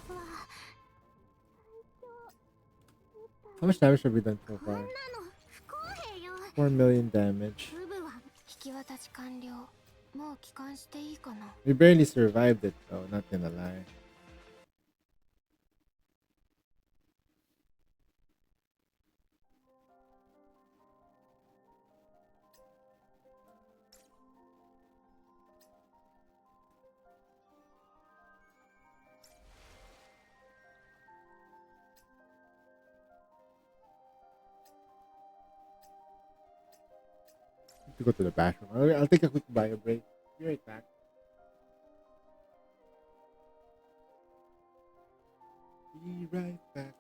ほら How much damage have we done so こんな far? の不公平よ。 4 million damage. 部分は引き渡し完了。もう帰還していいかな。 We barely survived it though, not gonna lie. To go to the bathroom. I'll take a quick bio break. Be right back. Be right back.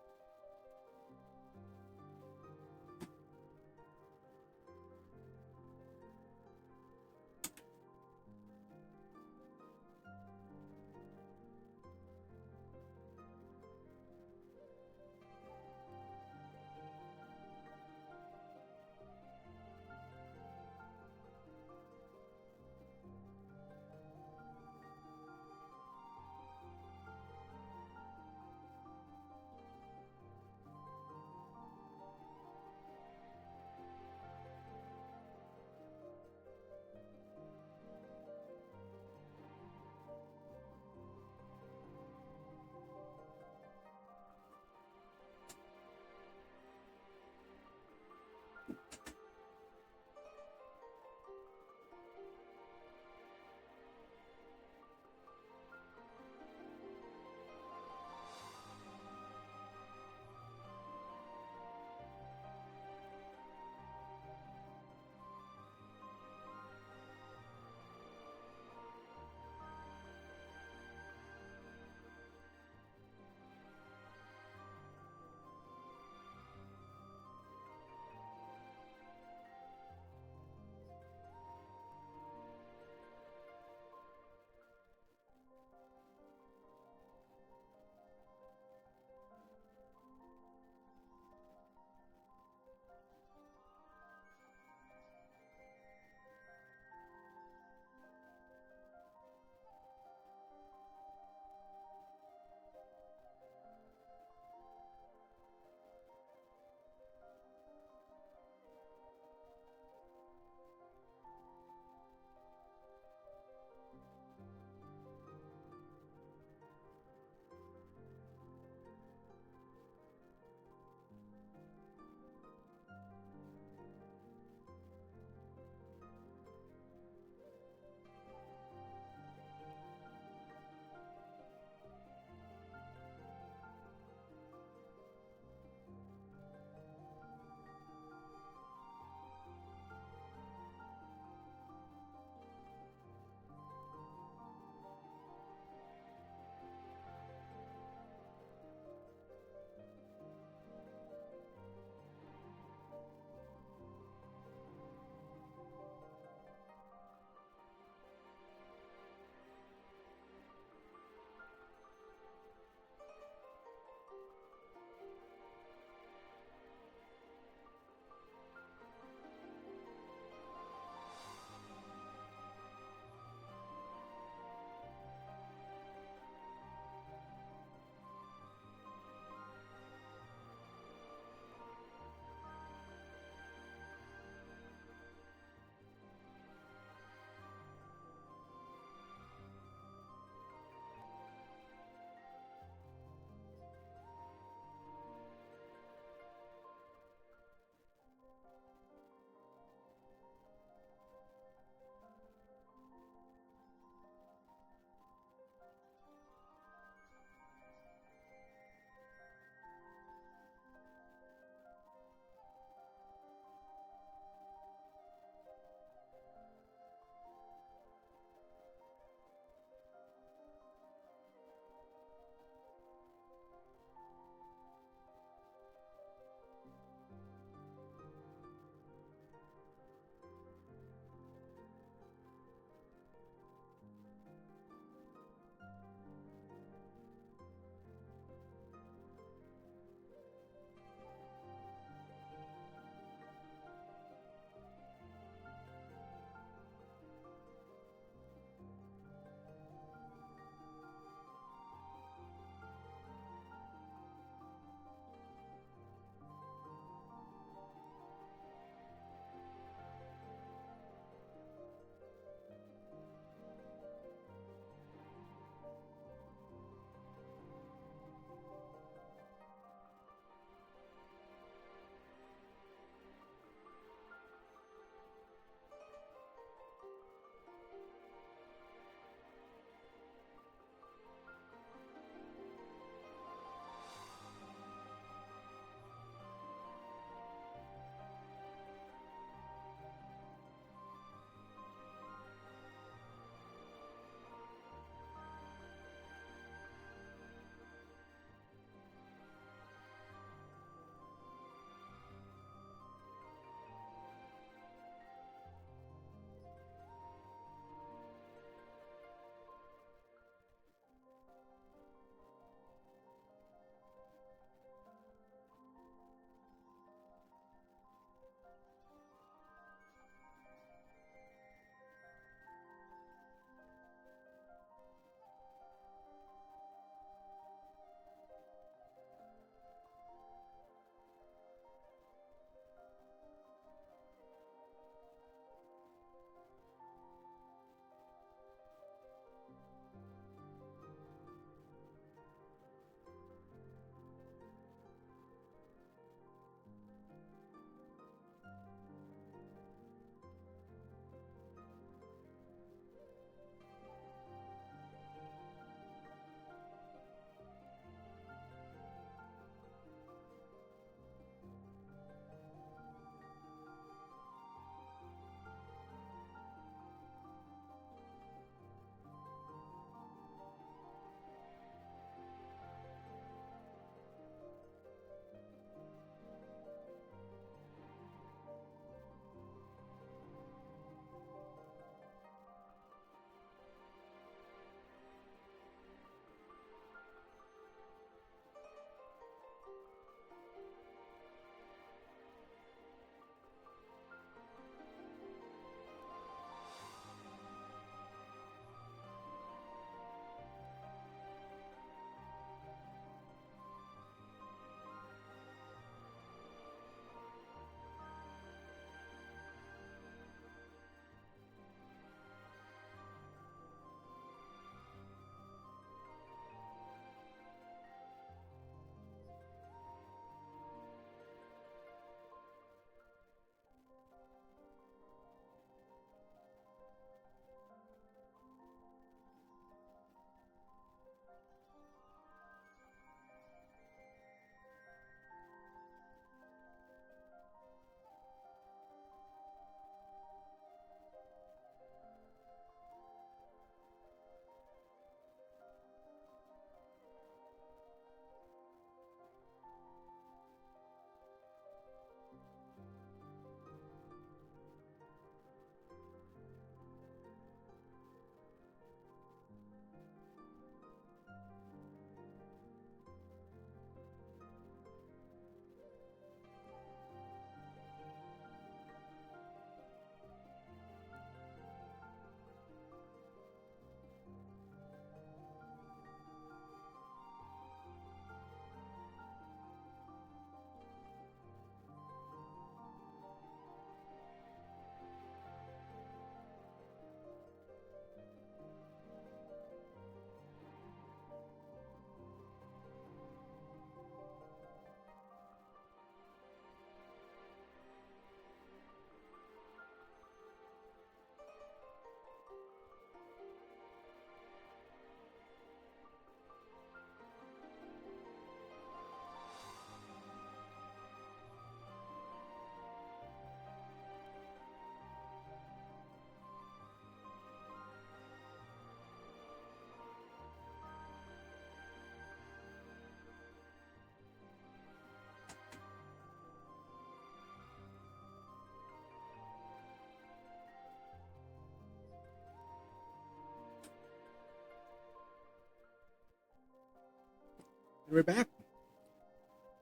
We're back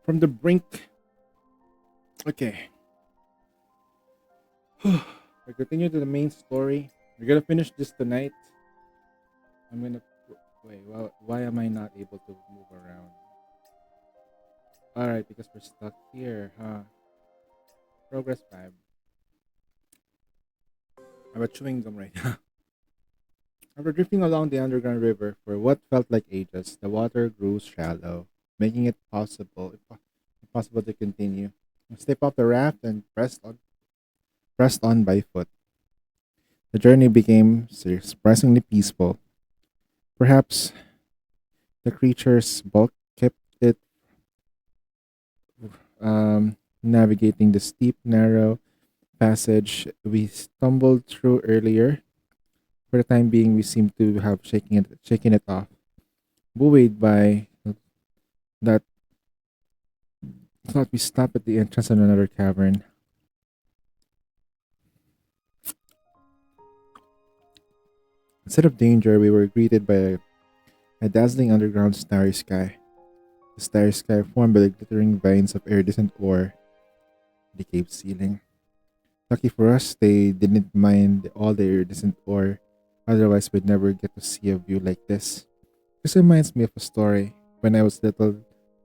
from the brink. Okay. We continue to the main story. We're gonna finish this tonight. I'm gonna wait. Well, why am I not able to move around? All right, because we're stuck here, huh? Progress 5. I'm a chewing gum right now. After drifting along the underground river for what felt like ages, the water grew shallow, making it impossible to continue. I stepped off the raft and pressed on by foot. The journey became surprisingly peaceful. Perhaps the creature's bulk kept it navigating the steep, narrow passage we stumbled through earlier. For the time being, we seemed to have shaken it off. Buoyed by that thought, we stopped at the entrance of another cavern. Instead of danger, we were greeted by a dazzling underground starry sky. The starry sky formed by the glittering veins of iridescent ore in the cave ceiling. Lucky for us, they didn't mind all the iridescent ore, otherwise we'd never get to see a view like this. This reminds me of a story. When I was little,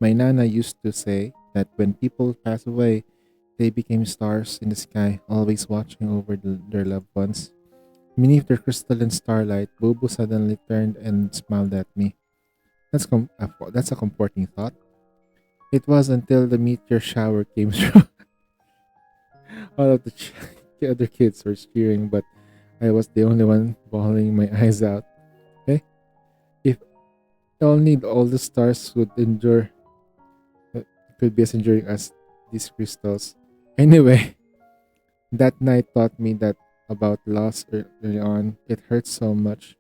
my nana used to say that when people pass away, they became stars in the sky, always watching over their loved ones. Beneath their crystalline starlight, Bobo suddenly turned and smiled at me. That's a comforting thought. It was until the meteor shower came through. All of the other kids were cheering, but I was the only one bawling my eyes out. Eh? If only all the stars would endure, uh, could be as enduring as these crystals. Anyway, that night taught me that about loss early on. It hurt so much,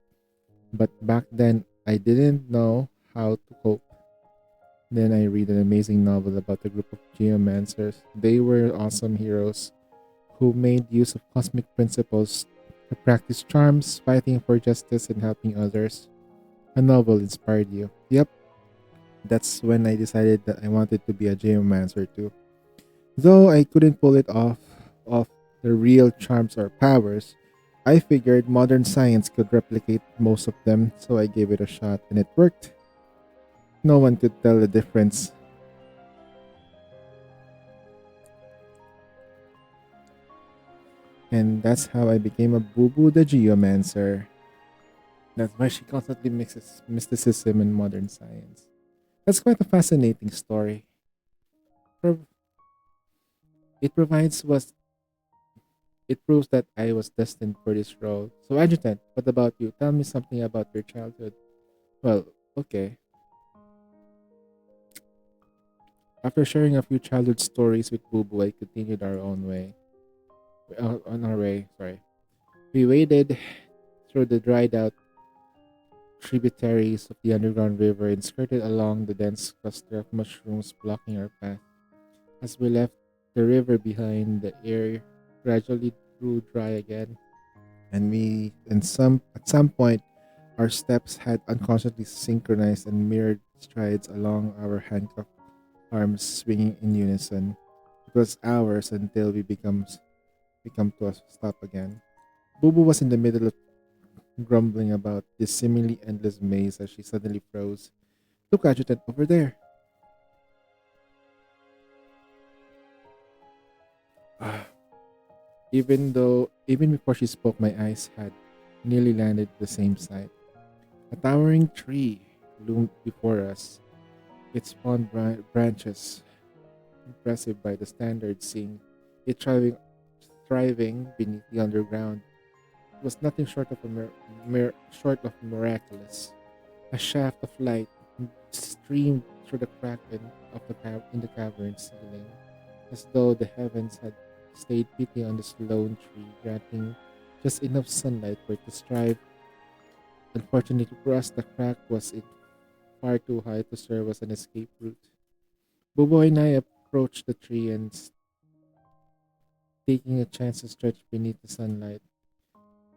but back then I didn't know how to cope. Then I read an amazing novel about a group of geomancers. They were awesome heroes who made use of cosmic principles to practice charms, fighting for justice, and helping others. A novel inspired you. Yep, that's when I decided that I wanted to be a geomancer too. Though I couldn't pull it off the real charms or powers, I figured modern science could replicate most of them, so I gave it a shot and it worked. No one could tell the difference. And that's how I became a Boo Boo the Geomancer. That's why she constantly mixes mysticism and modern science. That's quite a fascinating story. Prov- It provides was it proves that I was destined for this role. So Adjutant, what about you? Tell me something about your childhood. Well, okay. After sharing a few childhood stories with Boo Boo, I continued our own way. On our way, sorry. We waded through the dried out tributaries of the underground river and skirted along the dense cluster of mushrooms blocking our path. As we left the river behind, the air gradually grew dry again, and at some point our steps had unconsciously synchronized and mirrored strides along our handcuffed arms swinging in unison. It was hours until we come to a stop again. Bubu was in the middle of grumbling about this seemingly endless maze as she suddenly froze. Look, Adjutant, over there. Ah, even before she spoke, my eyes had nearly landed at the same sight. A towering tree loomed before us, its frond branches impressive by the standard, seeing it thriving beneath the underground. It was nothing short of short of miraculous. A shaft of light streamed through the crack in the cavern ceiling, as though the heavens had stayed pity on this lone tree, granting just enough sunlight for it to strive. Unfortunately for us, the crack was far too high to serve as an escape route. Bobo and I approached the tree and taking a chance to stretch beneath the sunlight.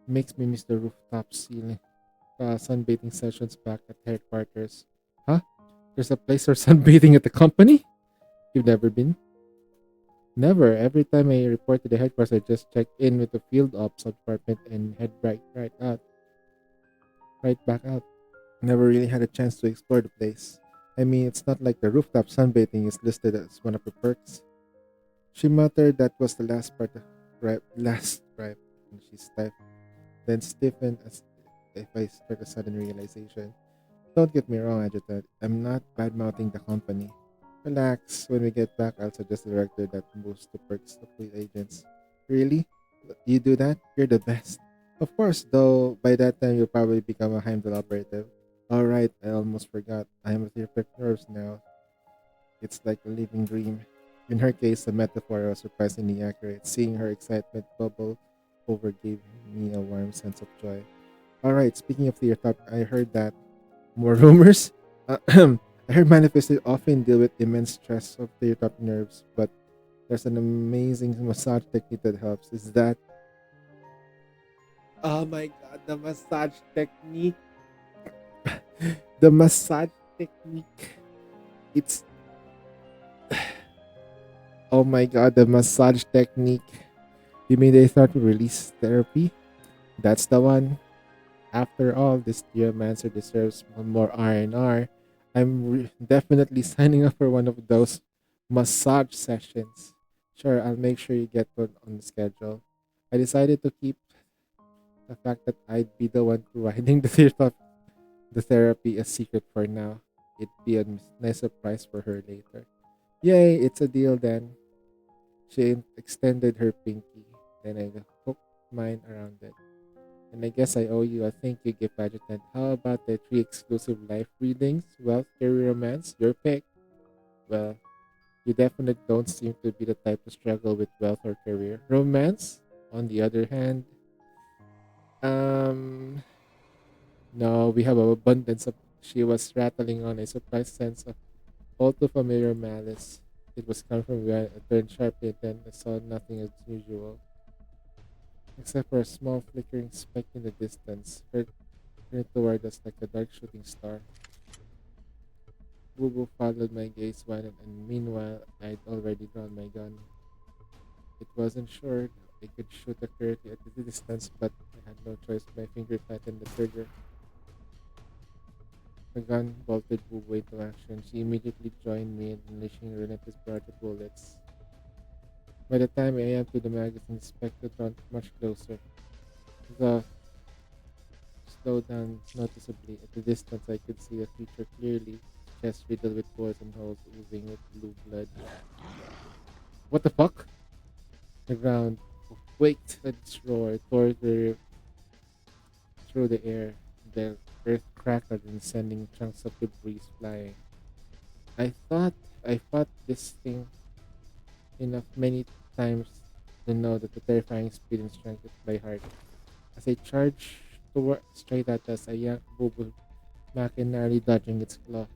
Makes me miss the rooftop ceiling, sunbathing sessions back at headquarters. Huh? There's a place for sunbathing at the company? You've never been? Never. Every time I report to the headquarters, I just check in with the field ops department and head right back out. Never really had a chance to explore the place. I mean, it's not like the rooftop sunbathing is listed as one of the perks. She muttered that was the last stripe, and she then stiffened as if I struck a sudden realization. Don't get me wrong, Adjutant. I'm not bad-mouthing the company. Relax. When we get back, I'll suggest the director that moves the perks to fleet agents. Really? You do that? You're the best. Of course, though, by that time you'll probably become a Heimdall operative. Alright, I almost forgot. I am with your nerves now. It's like a living dream. In her case, the metaphor was surprisingly accurate. Seeing her excitement bubble over gave me a warm sense of joy. Alright, speaking of theater top, I heard that more rumors. I heard manifested often deal with immense stress of their top nerves, but there's an amazing massage technique that helps. Is that? Oh my god, the massage technique. The massage technique. It's. Oh my god, the massage technique. You mean they start with release therapy? That's the one. After all, this geomancer deserves one more R&R. Definitely signing up for one of those massage sessions. Sure, I'll make sure you get one on the schedule. I decided to keep the fact that I'd be the one providing the therapy a secret for now. It'd be a nice surprise for her later. Yay, it's a deal then. She extended her pinky, then I hooked mine around it. And I guess I owe you a thank you gift, Adjutant. How about the 3 exclusive life readings? Wealth, career, romance, your pick. Well, you definitely don't seem to be the type to struggle with wealth or career. Romance, on the other hand, um, no, we have an abundance of. She was rattling on a surprised sense of all too familiar malice. It was coming from behind. I turned sharply and then I saw nothing as usual except for a small flickering speck in the distance, turned toward us like a dark shooting star. Bubu followed my gaze one and meanwhile I'd already drawn my gun. It wasn't sure I could shoot accurately at the distance, but I had no choice. My finger tightened the trigger. The gun bolted Bubu into action. She immediately joined me in unleashing relentless barrage of bullets. By the time I emptied the magazine, the spectre got much closer. The slowed down noticeably. At the distance, I could see the creature clearly, chest riddled with poison holes oozing with blue blood. What the fuck? The ground quaked at its roar, tore through the air. The earth crackled and sending chunks of debris flying. I fought this thing enough many times to know that the terrifying speed and strength is by heart. As I charged straight at us, I yanked Bubu back and narrowly dodging its claw.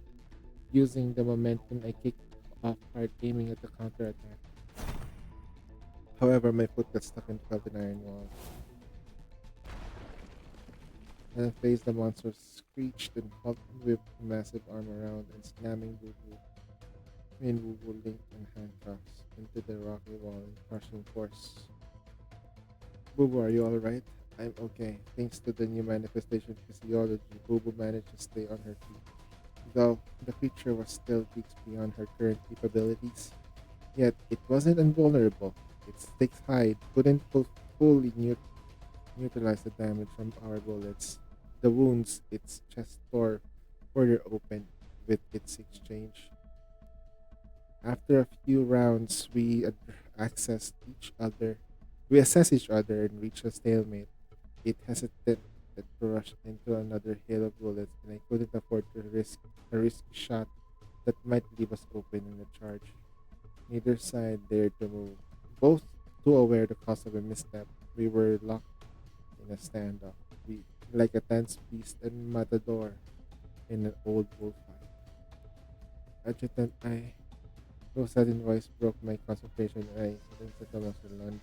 Using the momentum, I kicked off hard, aiming at the counterattack. However, my foot got stuck in the iron wall. And face the monster screeched and Hulk whipped a massive arm around and slamming Bubu. Me and Bubu linked in handcuffs into the rocky wall in crushing force. Bubu, are you alright? I'm okay. Thanks to the new manifestation physiology, Bubu managed to stay on her feet. Though the creature was still weeks beyond her current capabilities. Yet it wasn't invulnerable. Its thick hide couldn't fully neutralize the damage from our bullets. The wounds its chest tore further opened with its exchange. After a few rounds, we assessed each other. We assessed each other and reached a stalemate. It hesitated to rush into another hail of bullets, and I couldn't afford to risk a risky shot that might leave us open in a charge. Neither side dared to move. Both too aware of the cost of a misstep, we were locked in a standoff. We like a tense beast and matador in an old bullfight. Adjutant, no sudden voice broke my concentration. I instantly lunged.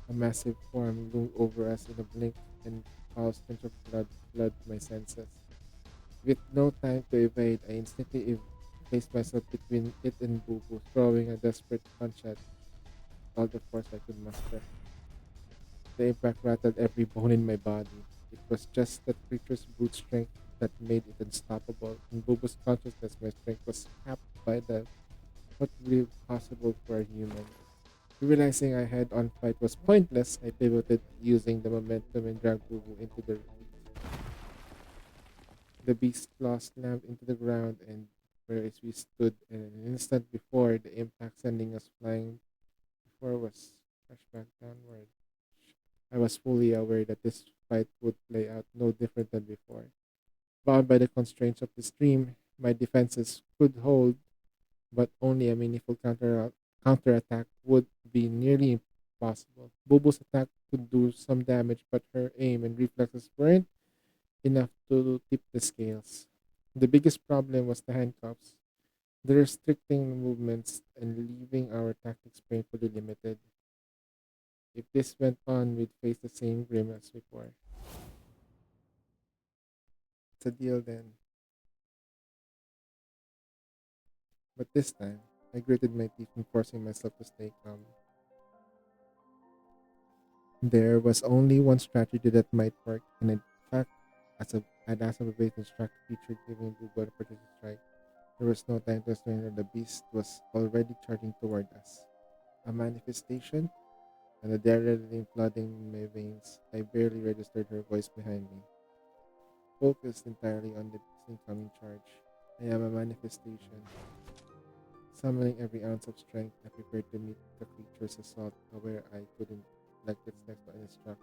A massive form loomed over us in a blink, and foul stench of blood flooded my senses. With no time to evade, I instantly placed myself between it and Boo Boo, throwing a desperate punch at all the force I could muster. The impact rattled every bone in my body. It was just that creature's brute strength that made it unstoppable. In Boo Boo's consciousness, my strength was capped by the what would be possible for a human. Realizing a head-on fight was pointless, I pivoted using the momentum and dragged Boo Boo into the retreat. The beast's claw slammed into the ground and whereas we stood and an instant before the impact sending us flying before was crushed back downward. I was fully aware that this fight would play out no different than before. Bound by the constraints of the stream, my defenses could hold, but only a meaningful counterattack would be nearly impossible. Bobo's attack could do some damage, but her aim and reflexes weren't enough to tip the scales. The biggest problem was the handcuffs, the restricting movements and leaving our tactics painfully limited. If this went on, we'd face the same grim as before. It's a deal then. But this time, I gritted my teeth and forcing myself to stay calm. There was only one strategy that might work, and in fact, I'd asked a bait instruct the creature giving Booba the opportunity to strike. There was no time to surrender. The beast was already charging toward us. A manifestation? And the adrenaline flooding in my veins, I barely registered her voice behind me. Focused entirely on the incoming charge. I am a manifestation. Summoning every ounce of strength, I prepared to meet the creature's assault, aware I couldn't let its next one instruct.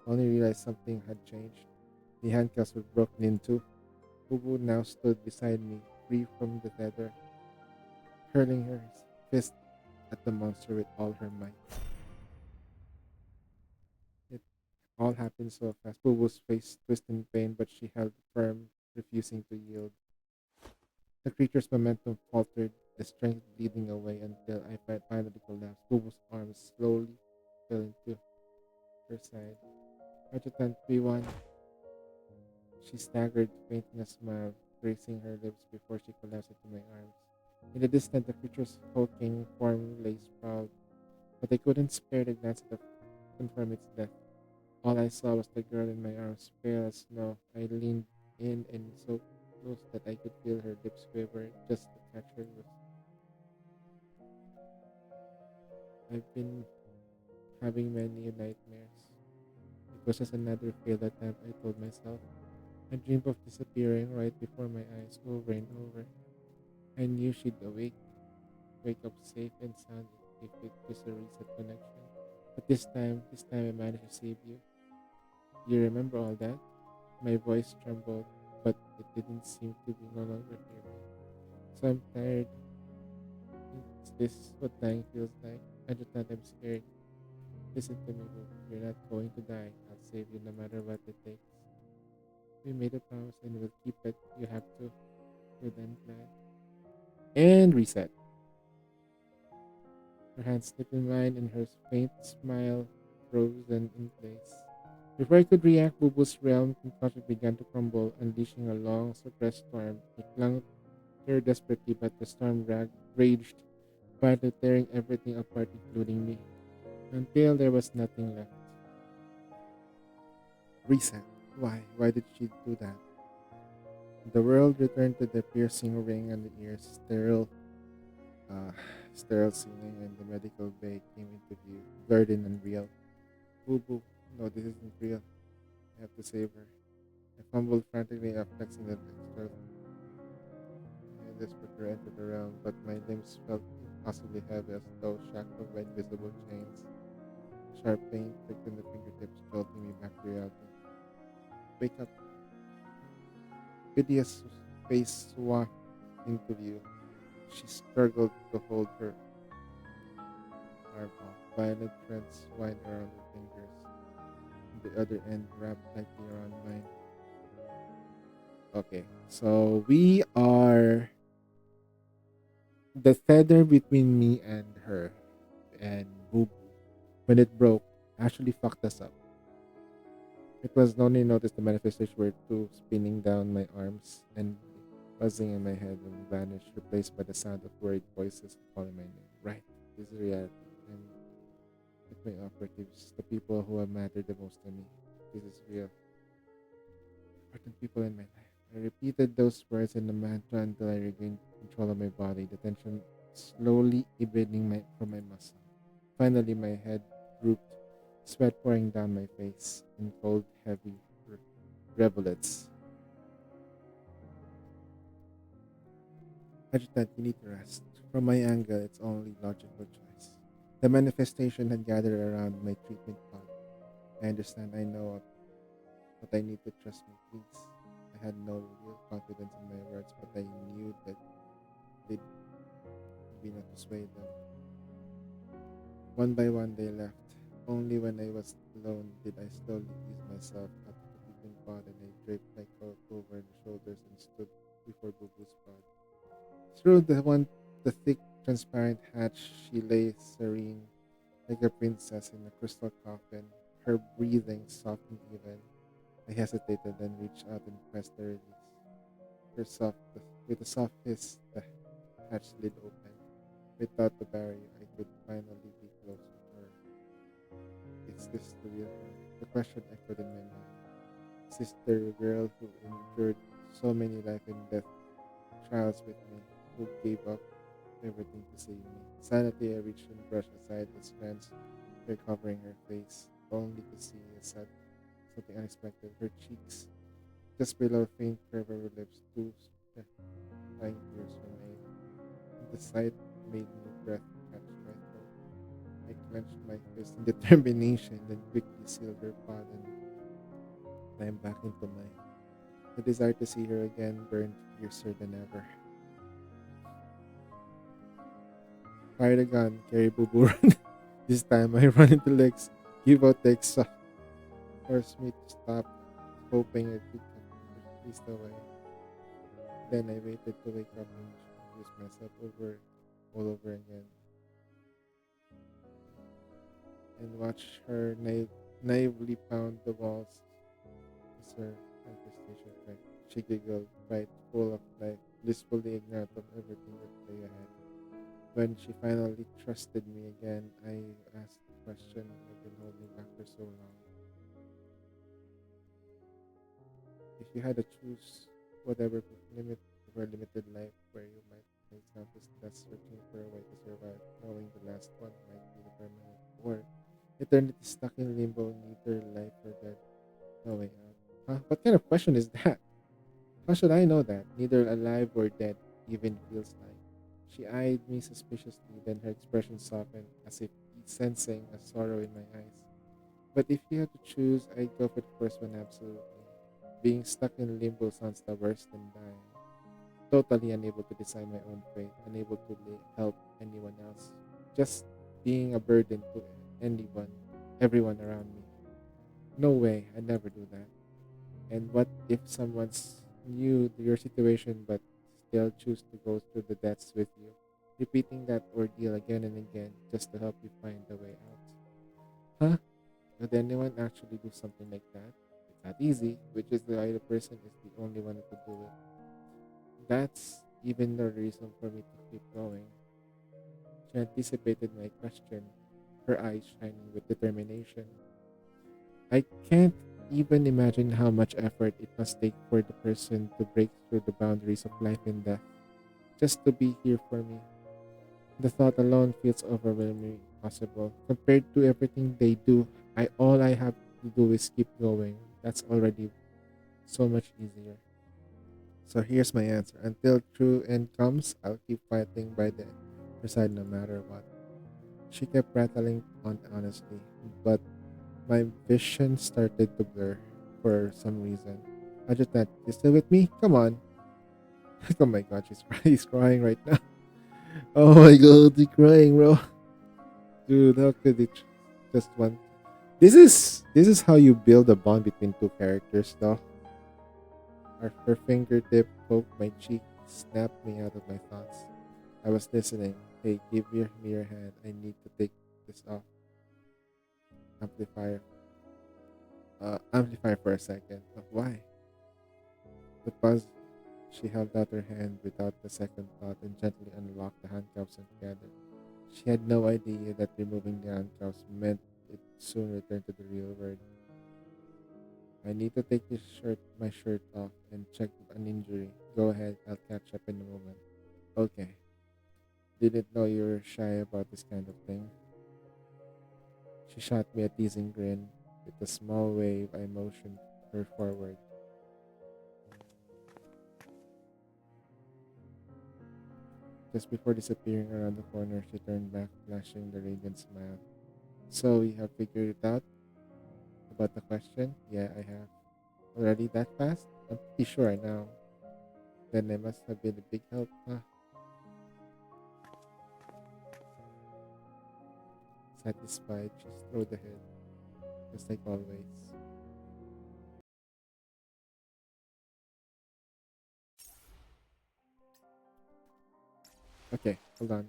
Only realized something had changed. The handcuffs were broken in two. Ubu now stood beside me, free from the tether, hurling her fist at the monster with all her might. It all happened so fast. Ubu's face twisted in pain, but she held firm, refusing to yield. The creature's momentum faltered, the strength bleeding away until I finally collapsed. Ubu's arms slowly fell into her side. Adjutant P1. She staggered, fainting a smile, tracing her lips before she collapsed into my arms. In the distance, the creature's hulking form lay sprawled, but I couldn't spare the glance to confirm its death. All I saw was the girl in my arms, pale as snow. I leaned in and so close that I could feel her lips quiver just to catch her lips. I've been having many nightmares. It was just another failed attempt, I told myself. I dreamed of disappearing right before my eyes over and over. I knew she'd wake up safe and sound if it was a reset connection. But this time I managed to save you. You remember all that? My voice trembled, but it didn't seem to be no longer hear me. So I'm tired. Is this what dying feels like? I just thought I'm scared. Listen to me, Boo. You're not going to die. I'll save you no matter what it takes. We made a promise and we'll keep it. You have to. Good and glad. And reset. Her hand slipped in mine and her faint smile frozen in place. Before I could react, Bubu's realm concussion began to crumble, unleashing a long, suppressed storm. He clung to her desperately, but the storm raged, quietly tearing everything apart, including me, until there was nothing left. Reset. Why? Why did she do that? The world returned to the piercing ring on the ears, uh, sterile ceiling, and the medical bay came into view, blurred and unreal. Boo boo, no, this isn't real. I have to save her. I fumbled frantically, flexing the extra desperate to enter the realm, but my limbs felt impossibly heavy as though shackled by invisible chains. Sharp pain pricked in the fingertips, jolting me back to reality. Wake up. Piteous face swung into view. She struggled to hold her arm off. Violent threads wind around her fingers. The other end wrapped tightly around mine. Okay, so we are the tether between me and her and Boo Boo, when it broke, actually fucked us up. It was only noticed the manifestation were two spinning down my arms and buzzing in my head and vanished, replaced by the sound of worried voices calling my name. Right, this is reality. I'm with my operatives, the people who have mattered the most to me. This is real. Important people in my life. I repeated those words in a mantra until I regained control of my body, the tension slowly ebbing from my muscle. Finally, my head drooped, sweat pouring down my face in cold, heavy rivulets. Adjutant, you need to rest. From my angle, it's only logical choice. The manifestation had gathered around my treatment pod. I understand, I know, but I need to trust me, please. I had no real confidence in my words, but I knew that they'd be enough to sway them. One by one, they left. Only when I was alone did I slowly ease myself out of the treatment pod, and I draped my coat over the shoulders and stood before Bubu's pod. Through the thick, transparent hatch, she lay serene, like a princess in a crystal coffin, her breathing soft and even. I hesitated, then reached out and pressed the release. With a soft hiss, the hatch slid open. Without the barrier, I could finally be close to her. Is this the real her? The question echoed in my mind. Is this the girl who endured so many life and death trials with me, who gave up everything to save me? Silently, I reached and brushed aside the strands covering her face, only to see something unexpected. Her cheeks, just below a faint curve of her lips, two flying tears remained. The sight made me breath catch my throat. I clenched my fist in determination, then quickly sealed her pod and climbed back into mine. The desire to see her again burned fiercer than ever. Fire the gun, carry Bubu, run. This time I run into legs, give out the exhaust, force me to stop, hoping I could ease away. Then I waited to wake up and introduce myself all over again, and watch her naively pound the walls as her manifestation went. She giggled, bright, full of life, blissfully ignorant of everything that lay ahead. When she finally trusted me again, I asked the question I've been holding back for so long. If you had to choose whatever limited life where you might find yourself less searching for a way to survive, knowing the last one might be the permanent, or eternity stuck in limbo, neither life or death, no way out. Huh? What kind of question is that? How should I know that? Neither alive or dead even feels like. She eyed me suspiciously, then her expression softened, as if sensing a sorrow in my eyes. But if you had to choose, I'd go for the first one absolutely. Being stuck in limbo sounds the worst than dying. Totally unable to decide my own fate, unable to help anyone else. Just being a burden to everyone around me. No way, I'd never do that. And what if someone's knew your situation but still choose to go through the deaths with you, repeating that ordeal again and again just to help you find the way out? Huh? Would anyone actually do something like that? It's not easy, which is why the person is the only one who could do it. That's even the reason for me to keep going. She anticipated my question, her eyes shining with determination. I can't even imagine how much effort it must take for the person to break through the boundaries of life and death, just to be here for me. The thought alone feels overwhelmingly possible. Compared to everything they do, all I have to do is keep going. That's already so much easier. So here's my answer. Until true end comes, I'll keep fighting by the other side no matter what. She kept rattling on honestly, but my vision started to blur for some reason. I just thought, you still with me? Come on. Oh my god, he's crying right now. Oh my god, he's crying, bro. Dude, how could it just one? This is how you build a bond between two characters, though. Her fingertip poked my cheek, snapped me out of my thoughts. I was listening. Hey, give me your hand. I need to take this off. Amplifier. amplify for a second. Why? The pause. She held out her hand without a second thought and gently unlocked the handcuffs altogether. She had no idea that removing the handcuffs meant it soon return to the real world. I need to take my shirt off and check an injury. Go ahead, I'll catch up in a moment. Okay. Didn't know you were shy about this kind of thing. She shot me a teasing grin. With a small wave, I motioned her forward. Just before disappearing around the corner, she turned back, flashing the radiant smile. So, you have figured it out? About the question? Yeah, I have. Already that fast? I'm pretty sure I know. Then I must have been a big help, huh? Satisfied, she strode ahead, just like always. Okay, hold on.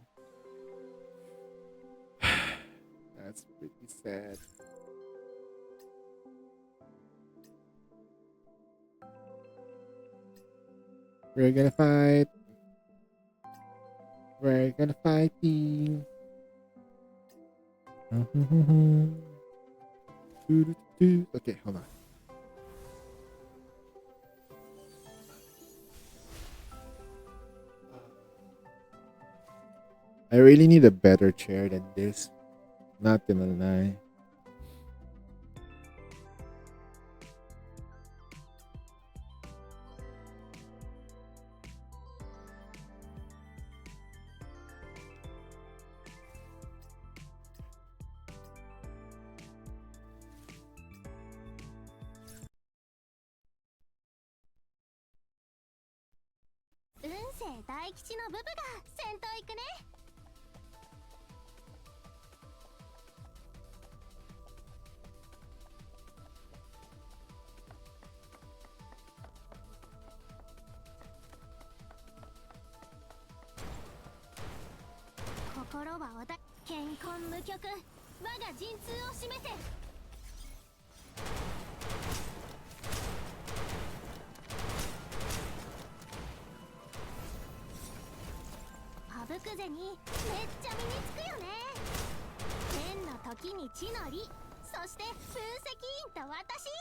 That's pretty sad. We're gonna fight. We're gonna fight team. Okay, hold on. I really need a better chair than this. Not gonna lie. Unsei Daikichi no Bubuが先頭行くね。心は穏や健康無極、我が陣痛を示せ。あぶくぜにめっちゃ身につくよね。天の時に地の利、そして分析員と私。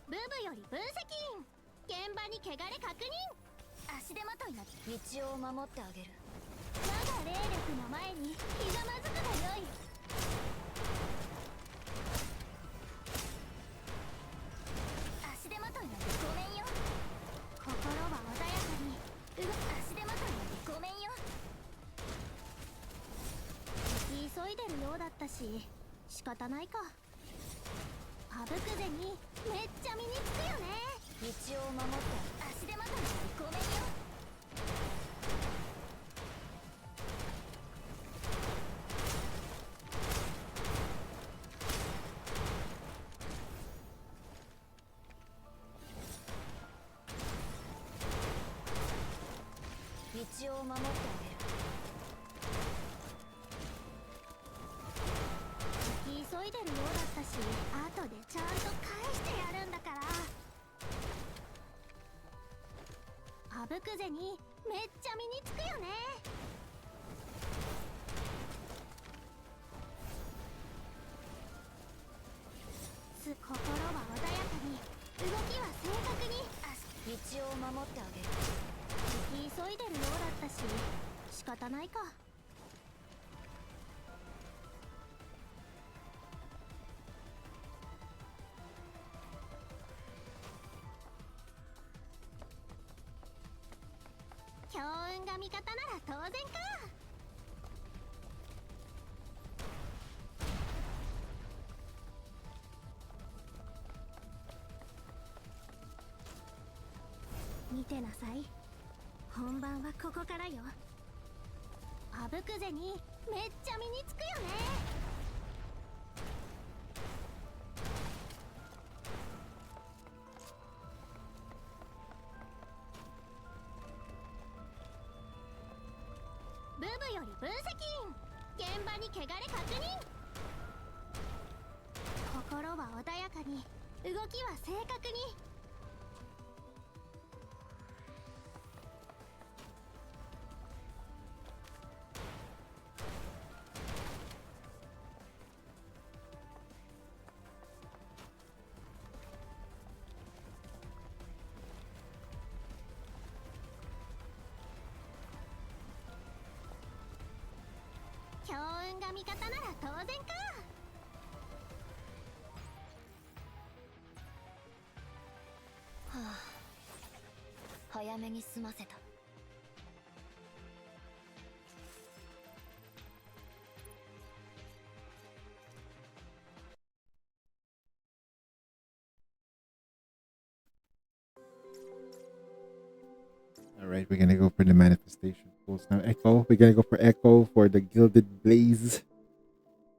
ブブより分析員、現場に汚れ確認。足手まといな道を守ってあげる。我が霊力の前にひざまずくがよい。足手まといなんてごめんよ。心は穏やかに足手まといなんてごめんよ。急いでるようだったし仕方ないか。あぶくぜにめっちゃ身につくよね。道を守って足手まといなんてごめんよ。道を守ってあげる。急いでるようだったし後でちゃんと返してやるんだから。あぶくぜにめっちゃ身につくよね。心は穏やかに動きは正確に道を守ってあげる。急いでるようだったし仕方ないか。強運が味方なら当然か。見てなさい、本番はここからよ。あぶくぜにめっちゃ身につくよね。ブブより分析員。現場に汚れ確認。心は穏やかに、動きは正確に。強運が味方なら当然か。はあ、早めに済ませた。Alright, we're gonna go for the manifestation pulse now. Echo. We're gonna go for Echo for the Gilded Blaze.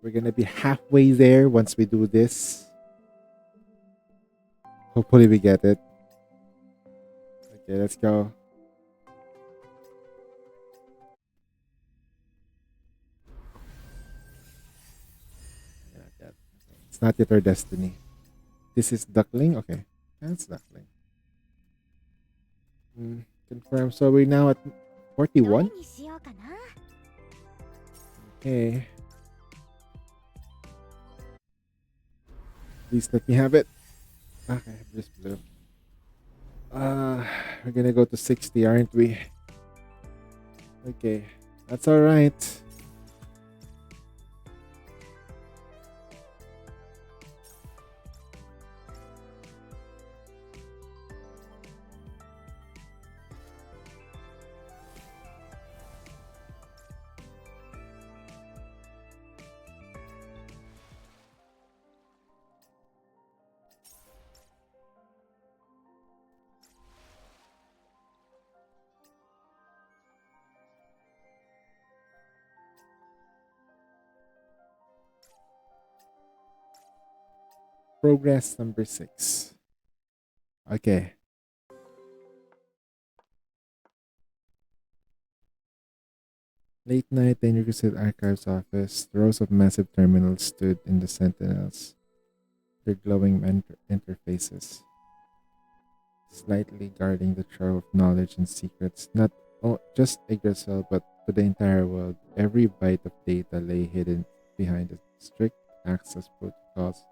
We're gonna be halfway there once we do this. Hopefully we get it. Okay, let's go. Not yet. It's not yet our destiny. This is Duckling? Okay. That's Duckling. Confirm. So we're now at 41? どれにしようかな。 Okay. Please let me have it. Okay, just blue. We're gonna go to 60, aren't we? Okay, that's alright. Progress number 6. Okay. Late night, Danger Crusade Archives office. Rows of massive terminals stood in the sentinels, their glowing interfaces, slightly guarding the trove of knowledge and secrets, not just Yggdrasil, but to the entire world. Every byte of data lay hidden behind the strict access protocols,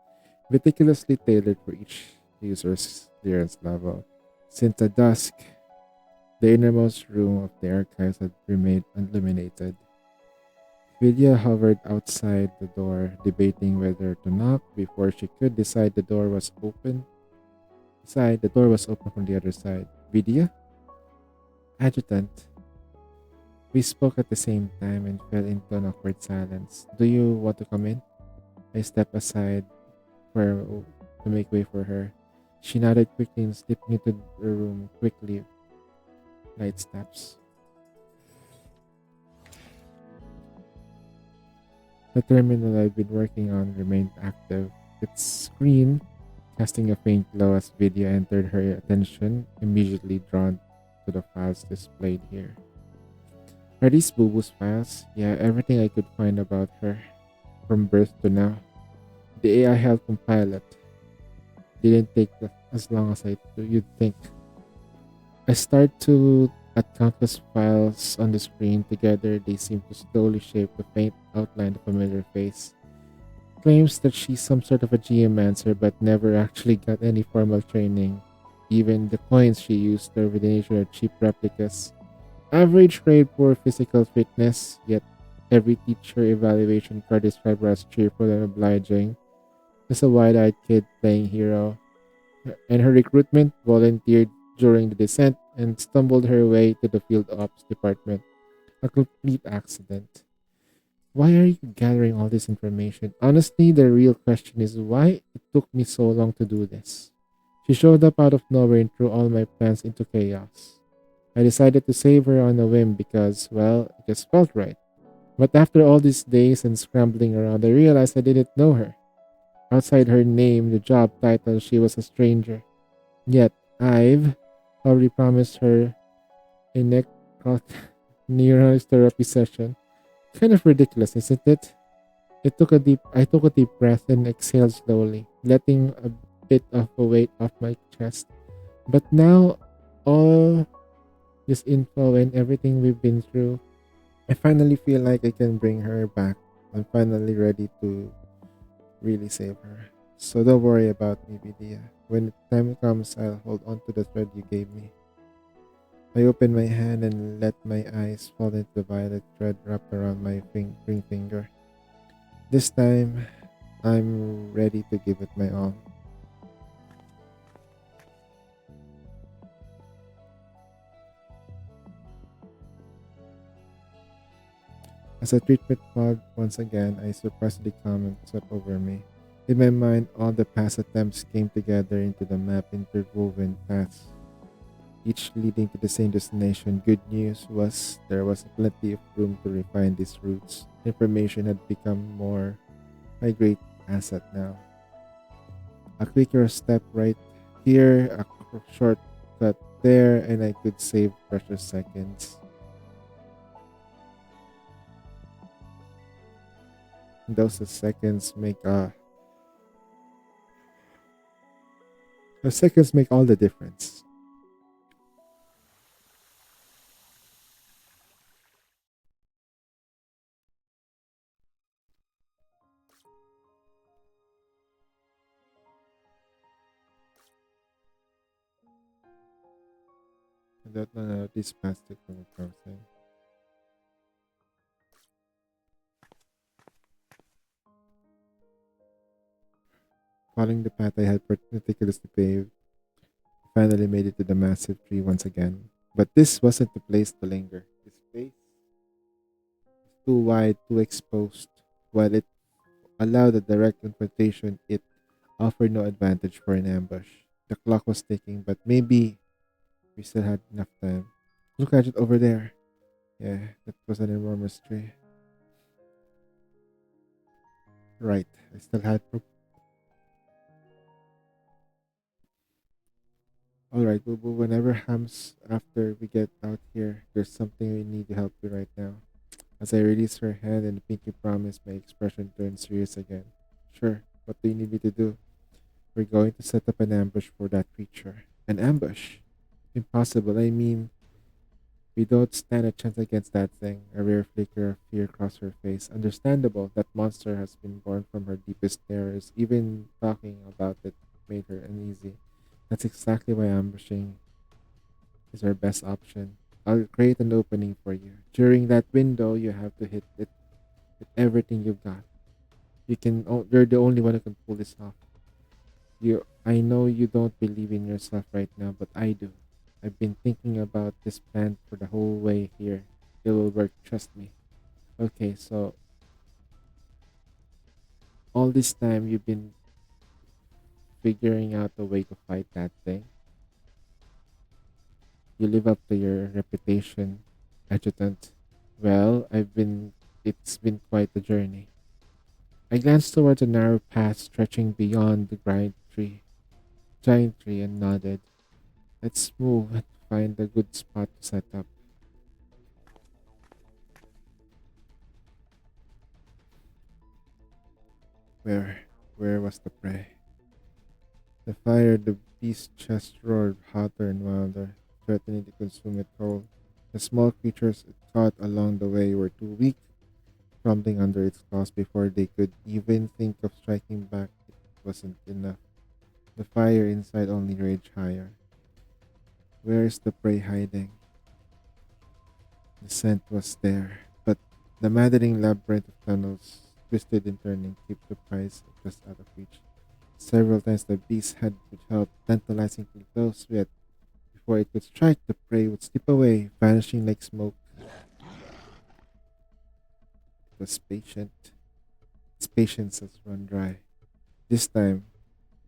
meticulously tailored for each user's clearance level. Since at dusk, the innermost room of the archives had remained illuminated. Vidya hovered outside the door, debating whether to knock before she could decide the door was open. The door was open from the other side. Vidya? Adjutant. We spoke at the same time and fell into an awkward silence. Do you want to come in? I stepped aside to make way for her. She nodded quickly and slipped into the room quickly. Light steps. The terminal I've been working on remained active, its screen casting a faint glow as Vidya entered, her attention immediately drawn to the files displayed here. Are these Bubu's files? Yeah, everything I could find about her, from birth to now. The AI helped compile it. Didn't take as long as you'd think. I start to at countless files on the screen. Together, they seem to slowly shape the faint outline of a familiar face. Claims that she's some sort of a geomancer, but never actually got any formal training. Even the coins she used are with the nature of cheap replicas. Average grade, poor physical fitness, yet every teacher evaluation card described her as cheerful and obliging. As a wide-eyed kid playing hero. And her recruitment, volunteered during the descent and stumbled her way to the field ops department. A complete accident. Why are you gathering all this information? Honestly, the real question is why it took me so long to do this. She showed up out of nowhere and threw all my plans into chaos. I decided to save her on a whim because, well, it just felt right. But after all these days and scrambling around, I realized I didn't know her. Outside her name, the job title, she was a stranger. Yet, I've already promised her a neuronics therapy session. Kind of ridiculous, isn't it? I took a deep breath and exhaled slowly, letting a bit of a weight off my chest. But now, all this info and everything we've been through, I finally feel like I can bring her back. I'm finally ready to really save her. So don't worry about me, Vidya. When the time comes, I'll hold on to the thread you gave me. I open my hand and let my eyes fall into the violet thread wrapped around my ring finger. This time, I'm ready to give it my all. As a treatment pod, once again, I surprisingly calm and swept over me. In my mind, all the past attempts came together into the map interwoven paths, each leading to the same destination. Good news was there was plenty of room to refine these routes. Information had become more my great asset now. A quicker step right here, a shortcut there, and I could save precious seconds. Those seconds make the seconds make all the difference. I don't know this plastic from crossing. Following the path I had meticulously paved, I finally made it to the massive tree once again. But this wasn't the place to linger. This space was too wide, too exposed. While it allowed a direct confrontation, it offered no advantage for an ambush. The clock was ticking, but maybe we still had enough time. Look at it over there. Yeah, that was an enormous tree. Right, I still had. Alright, Boo Boo, whenever Hams after we get out here, there's something we need to help you right now. As I release her hand and pinky promise, my expression turns serious again. Sure, what do you need me to do? We're going to set up an ambush for that creature. An ambush? Impossible, I mean, we don't stand a chance against that thing. A rare flicker of fear crossed her face. Understandable, that monster has been born from her deepest terrors. Even talking about it made her uneasy. That's exactly why ambushing is our best option. I'll create an opening for you. During that window, you have to hit it with everything you've got. You're the only one who can pull this off. I know you don't believe in yourself right now, but I do. I've been thinking about this plan for the whole way here. It will work, trust me. Okay, so all this time you've been figuring out a way to fight that thing. You live up to your reputation, adjutant. Well, it's been quite a journey. I glanced towards a narrow path stretching beyond the giant tree and nodded. Let's move and find a good spot to set up. Where was the prey? The fire, the beast's chest roared hotter and wilder, threatening to consume it whole. The small creatures it caught along the way were too weak, crumbling under its claws before they could even think of striking back. It wasn't enough. The fire inside only raged higher. Where is the prey hiding? The scent was there, but the maddening labyrinth of tunnels, twisted and turning, kept the prize just out of reach. Several times the beast's head felt tantalizingly close, yet before it could strike, the prey would slip away, vanishing like smoke. It was patient. Its patience has run dry. This time,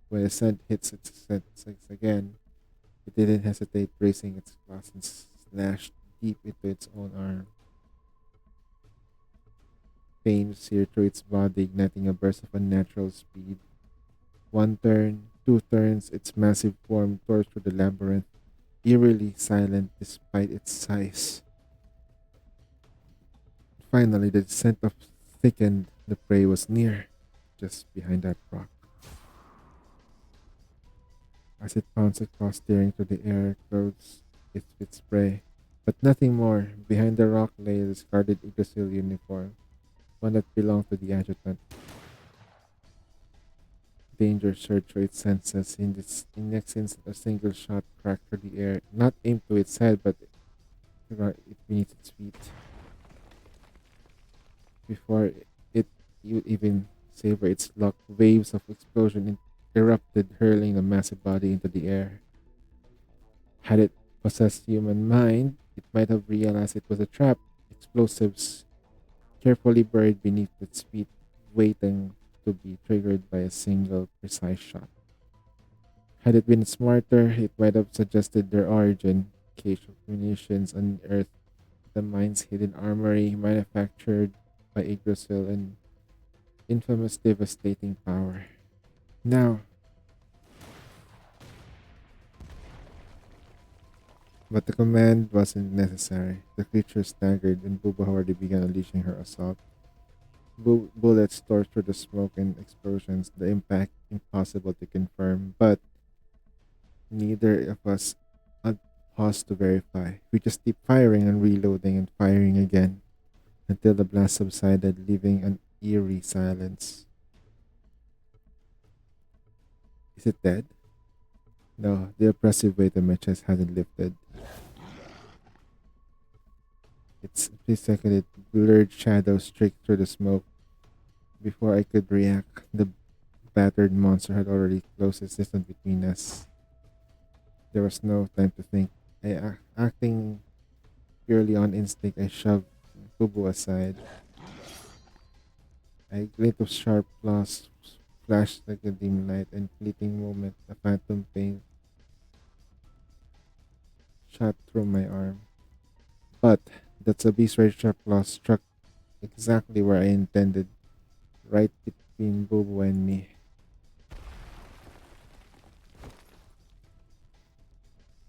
when the scent hits its senses again, it didn't hesitate, raising its claws and slashed deep into its own arm. Pain seared through its body, igniting a burst of unnatural speed. One turn, two turns, its massive form tore through the labyrinth, eerily silent despite its size. Finally, the descent of thickened. The prey was near, just behind that rock. As it pounced across, tearing through the air, clothes it with spray. But nothing more. Behind the rock lay a discarded Yggdrasil uniform, one that belonged to the adjutant. Danger surged through its senses. In next instant, a single shot cracked through the air, not aimed to its head, but right beneath its feet. Before it would even savor its luck, waves of explosion erupted, hurling the massive body into the air. Had it possessed human mind, it might have realized it was a trap. Explosives carefully buried beneath its feet, waiting to be triggered by a single precise shot. Had it been smarter, it might have suggested their origin: cache of munitions unearthed, the mine's hidden armory manufactured by Yggdrasil, and infamous devastating power. Now, but the command wasn't necessary. The creature staggered, and Bubu already began unleashing her assault. Bullets tore through the smoke and explosions, the impact impossible to confirm, but neither of us had paused to verify. We just kept firing and reloading and firing again until the blast subsided, leaving an eerie silence. Is it dead? No, the oppressive weight on my chest hasn't lifted. Its split-second blurred shadow streaked through the smoke. Before I could react, the battered monster had already closed its distance between us. There was no time to think. Acting purely on instinct, I shoved Bubu aside. A glint of sharp claws flashed like a dim light, and fleeting moment, a phantom pain shot through my arm. But that beast's red sharp claws struck exactly where I intended, right between Bubu and me.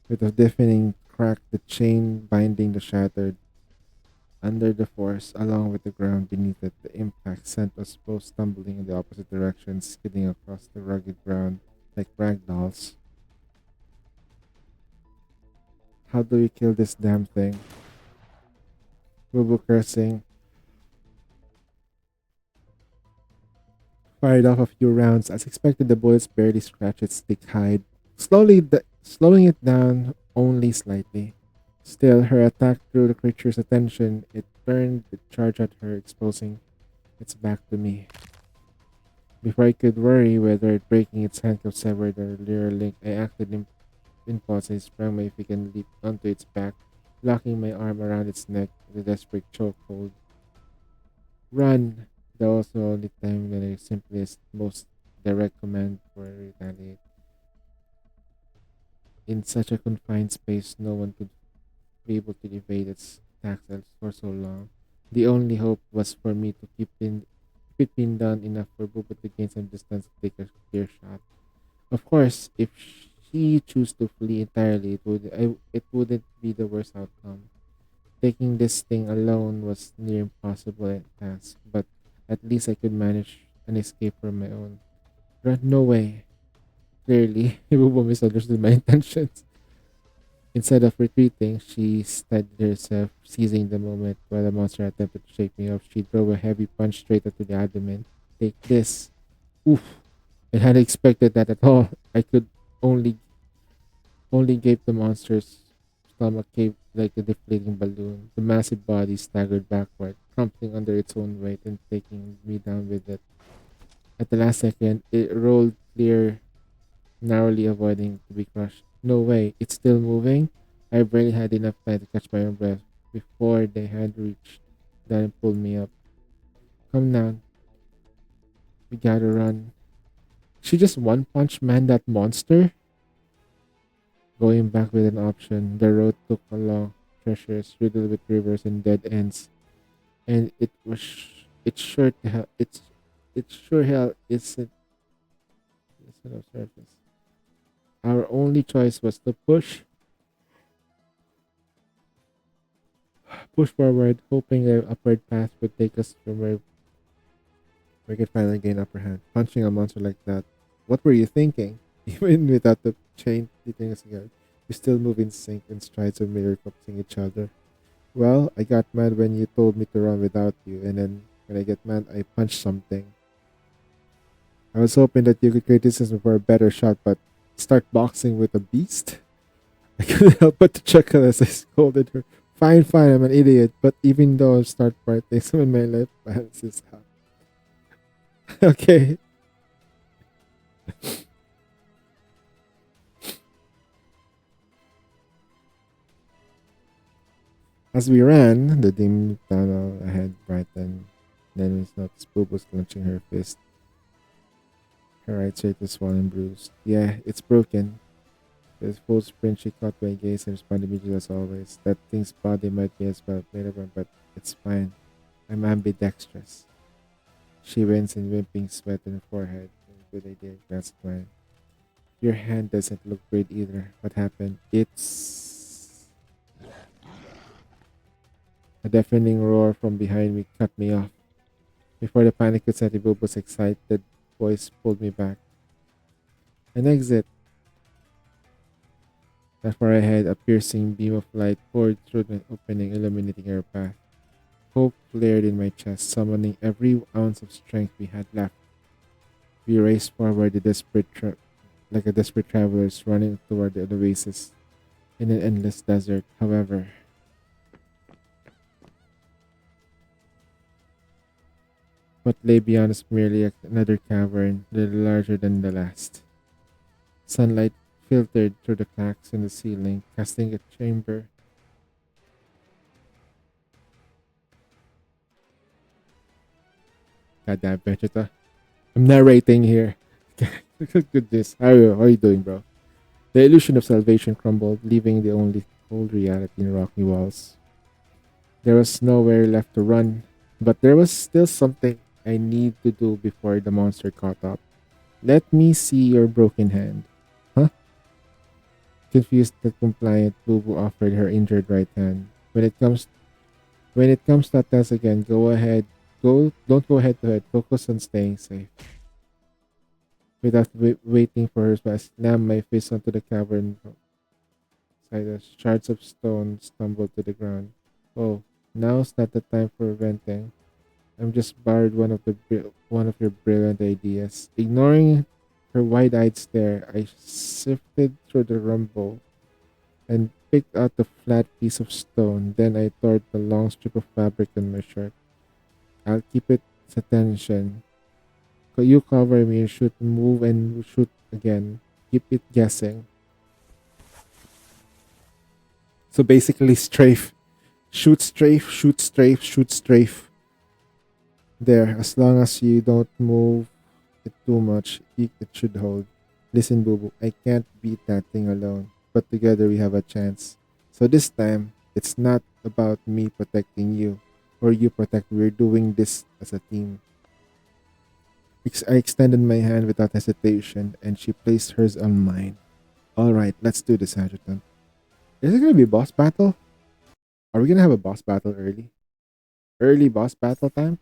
With a deafening crack, the chain binding the shattered. Under the force, along with the ground beneath it, the impact sent us both stumbling in the opposite direction, skidding across the rugged ground like rag dolls. How do we kill this damn thing? Bubu, cursing, fired off a few rounds. As expected, the bullets barely scratched its thick hide, slowing it down only slightly. Still, her attack drew the creature's attention. It turned to charge at her, exposing its back to me. Before I could worry whether breaking its handcuff severed the lure link, I acted impulse and sprang my feet and leaped onto its back, locking my arm around its neck with a desperate chokehold. Run! That was the only time when I simplest, most direct command for retaliate. In such a confined space, no one could be able to evade its attacks for so long. The only hope was for me to keep it pinned down enough for Bubu to gain some distance to take a clear shot. Of course, if she chose to flee entirely, it wouldn't be the worst outcome. Taking this thing alone was near impossible task, but at least I could manage an escape from my own. Run, no way. Clearly, Bubu misunderstood my intentions. Instead of retreating, she steadied herself, seizing the moment while the monster attempted to shake me off. She drove a heavy punch straight into the abdomen. Take this. Oof. I hadn't expected that at all. I could only gape the monster's stomach caved like a deflating balloon. The massive body staggered backward, crumpling under its own weight and taking me down with it. At the last second, it rolled clear, narrowly avoiding to be crushed. No way, it's still moving? I barely had enough time to catch my own breath before they had reached down and pulled me up. Come now, we gotta run. She just one punch man that monster? Going back with an option, the road took along treacherous, riddled with rivers and dead ends, and it's sure to hell it's sure hell isn't of surface. Our only choice was to push Push forward, hoping the upward path would take us from where we could finally gain upper hand. Punching a monster like that. What were you thinking? Even without the chain eating us again, we still move in sync in strides of mirror copsing each other. Well, I got mad when you told me to run without you, and then when I get mad, I punch something. I was hoping that you could criticize me for a better shot, but start boxing with a beast? I couldn't help but to chuckle as I scolded her. Fine, fine, I'm an idiot, but even though I start parting, some in my life balances out. Okay. As we ran, the dim tunnel ahead brightened. Then we noticed Boob was clenching her fist. Her right shirt was swollen and bruised. Yeah, it's broken. With full sprint, she caught my gaze and responded immediately as always. That thing's body might be as well later on, but it's fine. I'm ambidextrous. She winced in wimping sweat on her forehead. Good idea, that's mine. Your hand doesn't look great either. What happened? It's... A deafening roar from behind me cut me off. Before the panic could set, Ibubo's excited voice pulled me back. An exit. That far ahead, a piercing beam of light poured through the opening, illuminating our path. Hope flared in my chest, summoning every ounce of strength we had left. We raced forward, like a desperate travelers running toward the oasis in an endless desert. However, what lay beyond us merely another cavern, little larger than the last. Sunlight filtered through the cracks in the ceiling, casting a chamber. Goddamn, Vegeta. I'm narrating here. Look at this. How are you doing, bro? The illusion of salvation crumbled, leaving the only cold reality in rocky walls. There was nowhere left to run, but there was still something I need to do before the monster caught up. Let me see your broken hand. Huh? Confused but compliant, Bubu offered her injured right hand. When it comes to attacks again, don't go head to head. Focus on staying safe. Without waiting for her response, I slammed my fist onto the cavern side as shards of stone stumbled to the ground. Oh, now's not the time for venting. I'm just borrowed one of your brilliant ideas. Ignoring her wide-eyed stare, I sifted through the rumble and picked out the flat piece of stone. Then I tore the long strip of fabric on my shirt. I'll keep its attention. You cover me and shoot, move and shoot again. Keep it guessing. So basically strafe. Shoot strafe, shoot strafe, shoot strafe. There, as long as you don't move it too much, it should hold. Listen, Boo-Boo, I can't beat that thing alone, but together we have a chance. So this time, it's not about me protecting you, or you protect me. We're doing this as a team. I extended my hand without hesitation, and she placed hers on mine. Alright, let's do this, Adjutant. Is it gonna be a boss battle? Are we gonna have a boss battle early? Early boss battle time?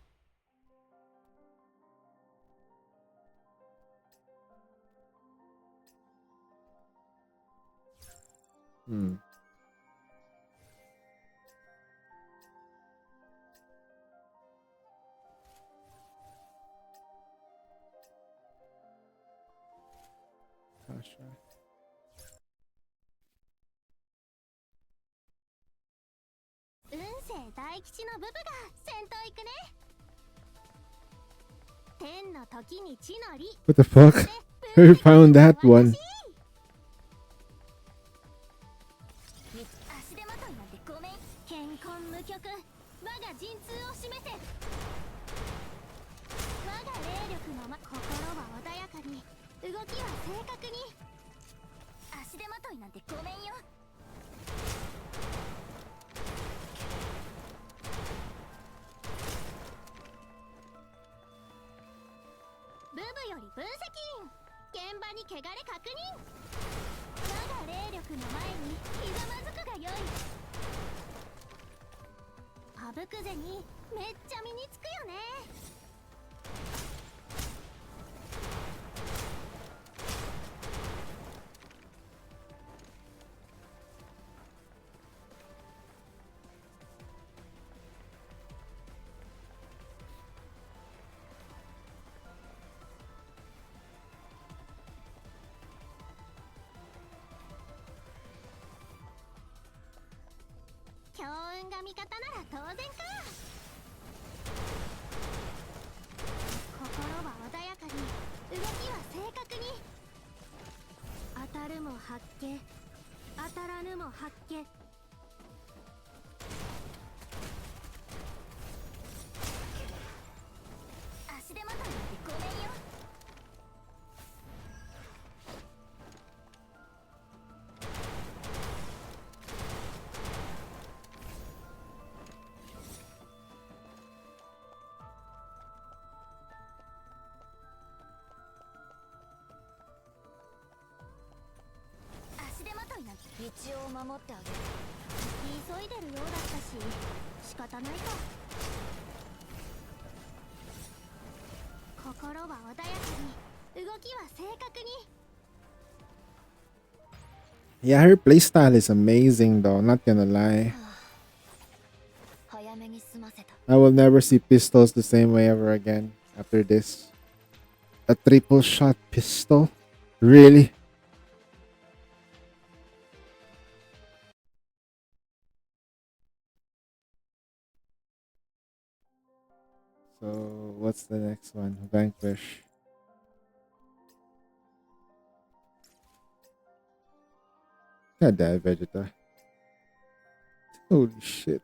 Gosh, 運勢大吉のブブが先頭行くね。天の時に地の利。 What the fuck? Who found that one? 足手まといなんてごめん。健康無極。我が陣痛を示せ。我が霊力の心は穏やかに。動きは正確に。足手まといなんてごめんよ。ブブより分析員。現場に汚れ確認。我が霊力の前にひざまずくがよい。吹くぜにめっちゃ身につくよね。強運が味方なら当然か。心は穏やかに、動きは正確に。当たるも発見、当たらぬも発見。足手まといなんてごめんよ。足手まといなんて一応守ってあげる。急いでるようだったし仕方ないか。心は穏やかに、動きは正確に。 Yeah, her playstyle is amazing though, not gonna lie. 早めに済ませた。 I will never see pistols the same way ever again after this. A triple shot pistol? Really? So, what's the next one? Vanquish. God damn, Vegeta. Holy shit.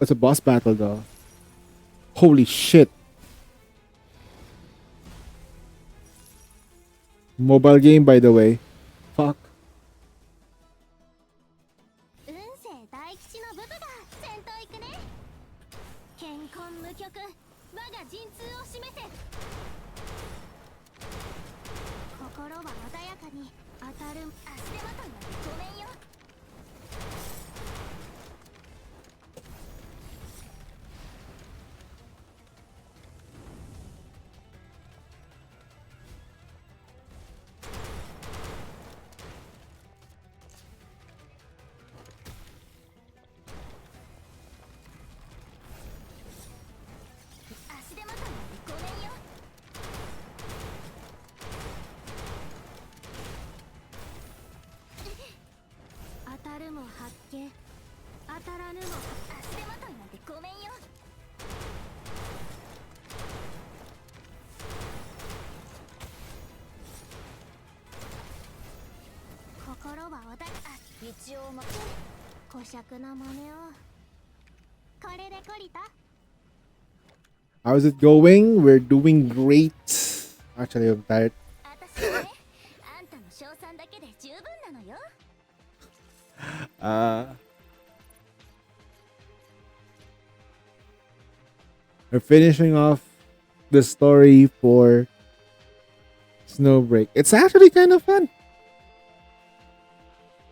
It's a boss battle though. Holy shit. Mobile game, by the way. Fuck. 運勢大吉の部部が先頭行くね。健康無極、我が陣痛を示せ。心は穏やかに、当たる足手まといなんてごめんよ。足手まといなんてごめんよ。当たるも発見、当たらぬも足手まといなんてごめんよ。心は穏やか。一応小尺な真似を。これで懲りた。 How's it going? We're doing great. Actually, I'm tired. 私はね、あんたの賞賛だけで十分なのよ。We're finishing off the story for Snowbreak. It's actually kind of fun.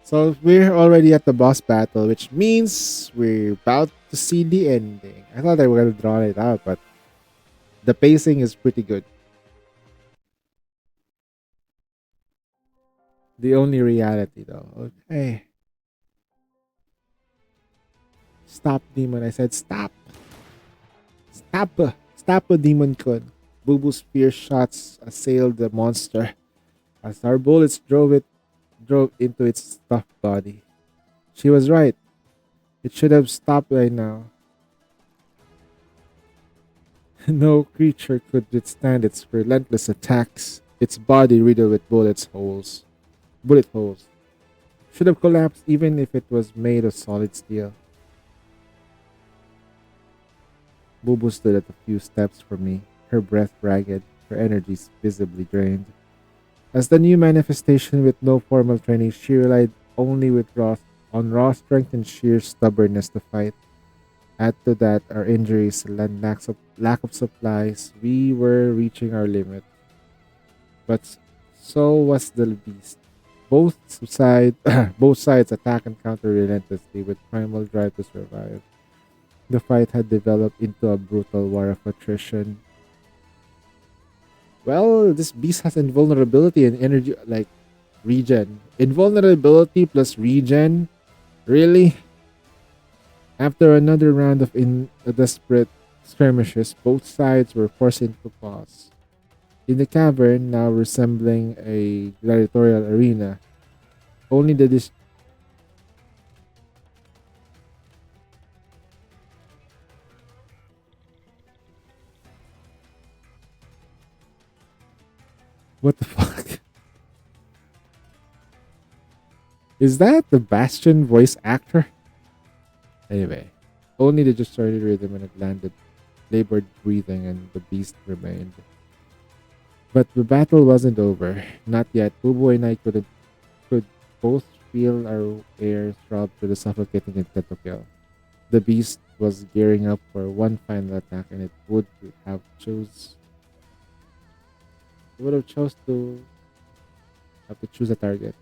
So we're already at the boss battle, which means we're about to see the ending. I thought I were gonna draw it out, but the pacing is pretty good. The only reality though. Okay. Stop, demon. I said stop. Stop. Stop, demon kun. Bubu's spear shots assailed the monster as our bullets drove into its stuffed body. She was right. It should have stopped right now. No creature could withstand its relentless attacks. Its body riddled with bullet holes. Should have collapsed even if it was made of solid steel. Bubu stood at a few steps from me, her breath ragged, her energies visibly drained. As the new manifestation with no formal training, she relied only on raw strength and sheer stubbornness to fight. Add to that our injuries and lack of supplies, we were reaching our limit. But so was the beast. Both both sides attack and counter relentlessly with primal drive to survive. The fight had developed into a brutal war of attrition. Well, this beast has invulnerability and energy like regen. Invulnerability plus regen? Really? After another round of desperate skirmishes, both sides were forced into pause. In the cavern, now resembling a gladiatorial arena, only the what the fuck? Is that the Bastion voice actor? Anyway, only the distorted rhythm when it landed, labored breathing, and the beast remained. But the battle wasn't over. Not yet. Bubu and I could both feel our air throb to the suffocating intent to kill. The beast was gearing up for one final attack, and it would have chose to have to choose a target.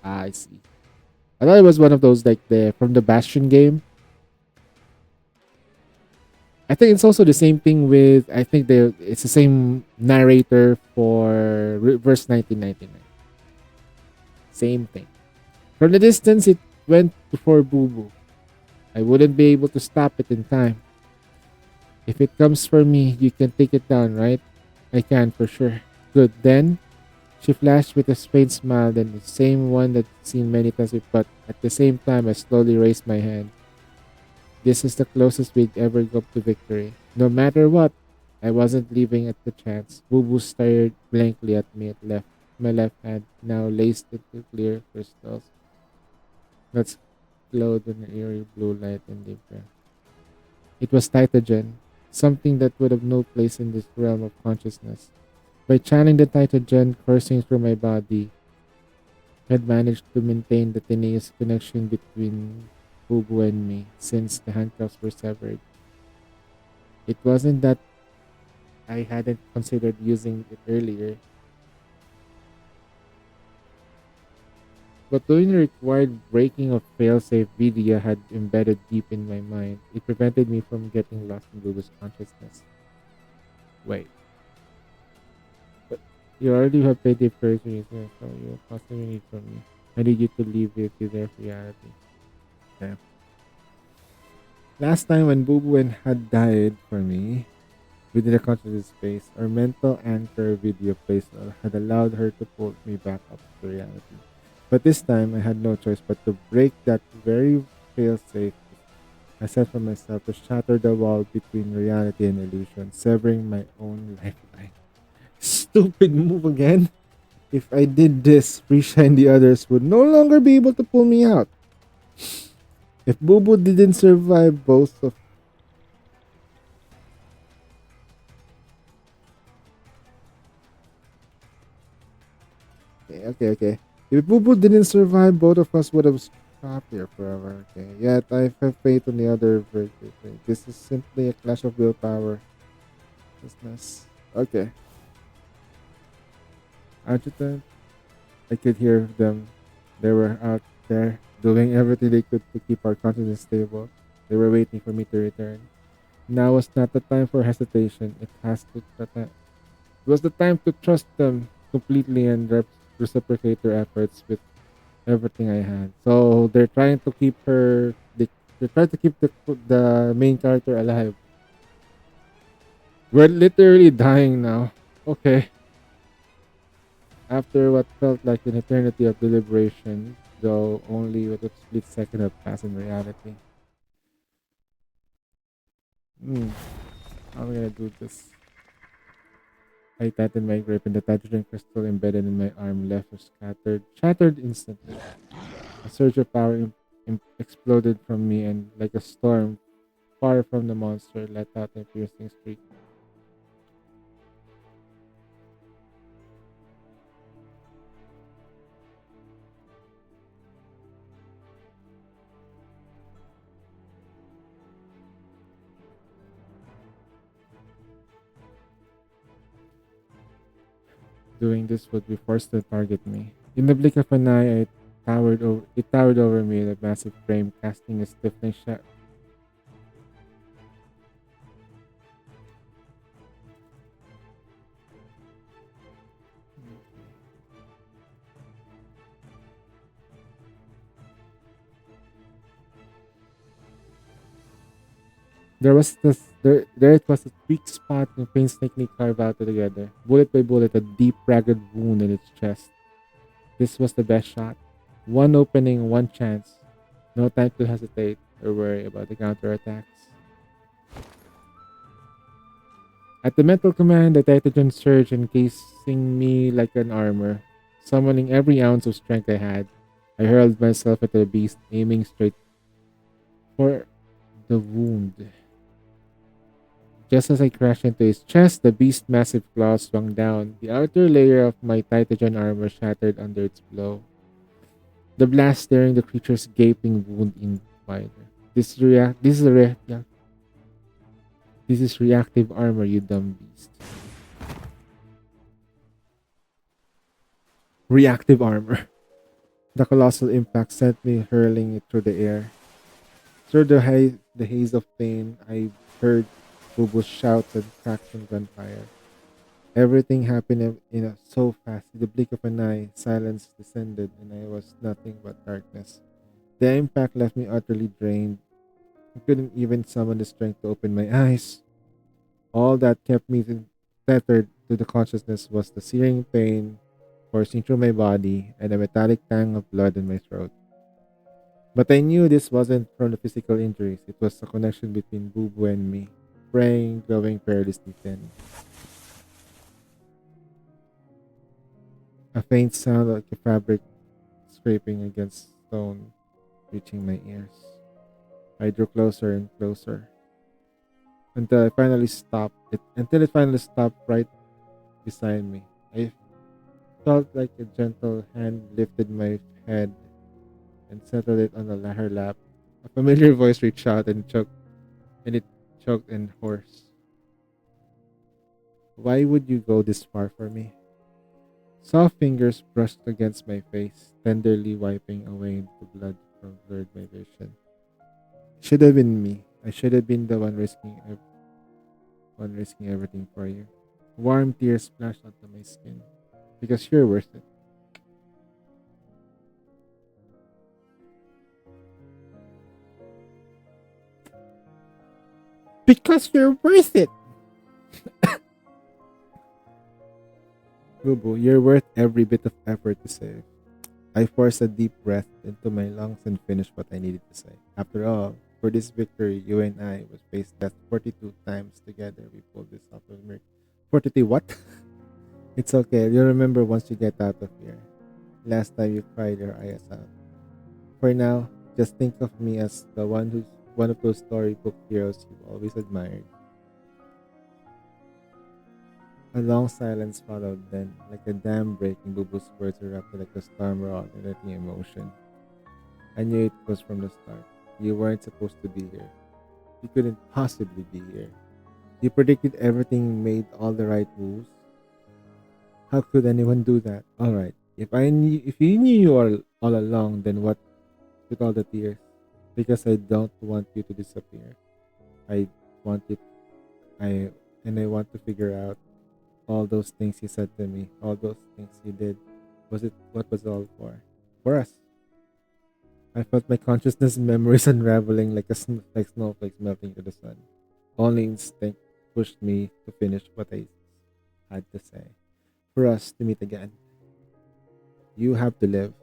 Ah, I see. I thought it was one of those like the from the Bastion game. I think it's also the same thing with I think it's the same narrator for Reverse 1999. Same thing. From the distance, it went before Boo Boo. I wouldn't be able to stop it in time. If it comes for me, you can take it down, right? I can for sure. Good. Then she flashed with a faint smile, then the same one that I'd seen many times, but at the same time, I slowly raised my hand. This is the closest we'd ever got to victory. No matter what, I wasn't leaving at the chance. Boo Boo stared blankly at me my left hand, now laced into clear crystals. That's glowed in an eerie blue light and deep breath. It was Titagen, something that would have no place in this realm of consciousness. By channeling the Titagen coursing through my body, I had managed to maintain the tenacious connection between Bubu and me since the handcuffs were severed. It wasn't that I hadn't considered using it earlier, but doing the required breaking of failsafe Vidya had embedded deep in my mind. It prevented me from getting lost in Bubu's consciousness. Wait. But you already have paid the first reason, so you possibly need from me. I need you to leave with you there for reality. Okay. Last time when Bubu had died for me, within a conscious space, our mental anchor video placement had allowed her to pull me back up to reality. But this time, I had no choice but to break that very fail-safe. I set for myself to shatter the wall between reality and illusion, severing my own lifeline. Stupid move again. If I did this, Risha and the others would no longer be able to pull me out. If Bubu didn't survive both of Okay. If Bubu didn't survive, both of us would have stopped here forever. Okay. Yet I have faith on the other version. This is simply a clash of willpower. Business. Okay. Adjutant. I could hear them. They were out there doing everything they could to keep our consciousness stable. They were waiting for me to return. Now was not the time for hesitation. It was the time to trust them completely and reciprocate their efforts with everything I had. So they're trying to keep they're trying to keep the main character alive. We're literally dying now. Okay. After what felt like an eternity of deliberation, though only with a split second of passed in reality. How am I gonna do this? I tightened my grip and the hydrogen crystal embedded in my arm left was shattered instantly. A surge of power exploded from me and like a storm far from the monster let out a piercing shriek. doing this would be forced to target me. In the blink of an eye, it towered over me, the massive frame casting a stiffening shadow. There it was, a weak spot and painstakingly carved out together, bullet by bullet, a deep, ragged wound in its chest. This was the best shot. One opening, one chance. No time to hesitate or worry about the counterattacks. At the mental command, the Titagen surged, encasing me like an armor. Summoning every ounce of strength I had, I hurled myself at the beast, aiming straight for the wound. Just as I crashed into his chest, the beast's massive claws swung down. The outer layer of my Titagen armor shattered under its blow. The blast tearing the creature's gaping wound in wider. This is reactive armor, you dumb beast. Reactive armor. The colossal impact sent me hurling it through the air. Through the haze of pain, I heard Bubu's shouts and cracks and gunfire. Everything happened so fast. In the blink of an eye, silence descended, and I was nothing but darkness. The impact left me utterly drained. I couldn't even summon the strength to open my eyes. All that kept me tethered to the consciousness was the searing pain coursing through my body and a metallic tang of blood in my throat. But I knew this wasn't from the physical injuries. It was a connection between Bubu and me, praying, glowing perilously thin. A faint sound like a fabric scraping against stone reaching my ears. I drew closer and closer until it finally stopped right beside me. I felt like a gentle hand lifted my head and settled it on her lap. A familiar voice reached out and it choked and hoarse. Why would you go this far for me? Soft fingers brushed against my face, tenderly wiping away the blood from blurred my vision. It should have been me. I should have been the one risking everything for you. Warm tears splashed onto my skin. Because you're worth it. Because you're worth it. Bubu, you're worth every bit of effort to save. I forced a deep breath into my lungs and finished what I needed to say. After all, for this victory, you and I was faced death 42 times together. We pulled this off with miracle. 42 what? It's okay. You'll remember once you get out of here. Last time you cried your eyes out. For now, just think of me as the one of those storybook heroes you've always admired. A long silence followed, then, like a dam breaking, Bubu's words erupted like a storm of alternating emotion. I knew it was from the start. You weren't supposed to be here. You couldn't possibly be here. You predicted everything, made all the right moves. How could anyone do that? Alright, if you knew all along, then what with all the tears? Because I don't want you to disappear. I want to figure out all those things you said to me, all those things you did. What was it all for? For us. I felt my consciousness and memories unraveling like snowflakes melting to the sun. Only instinct pushed me to finish what I had to say. For us to meet again. You have to live.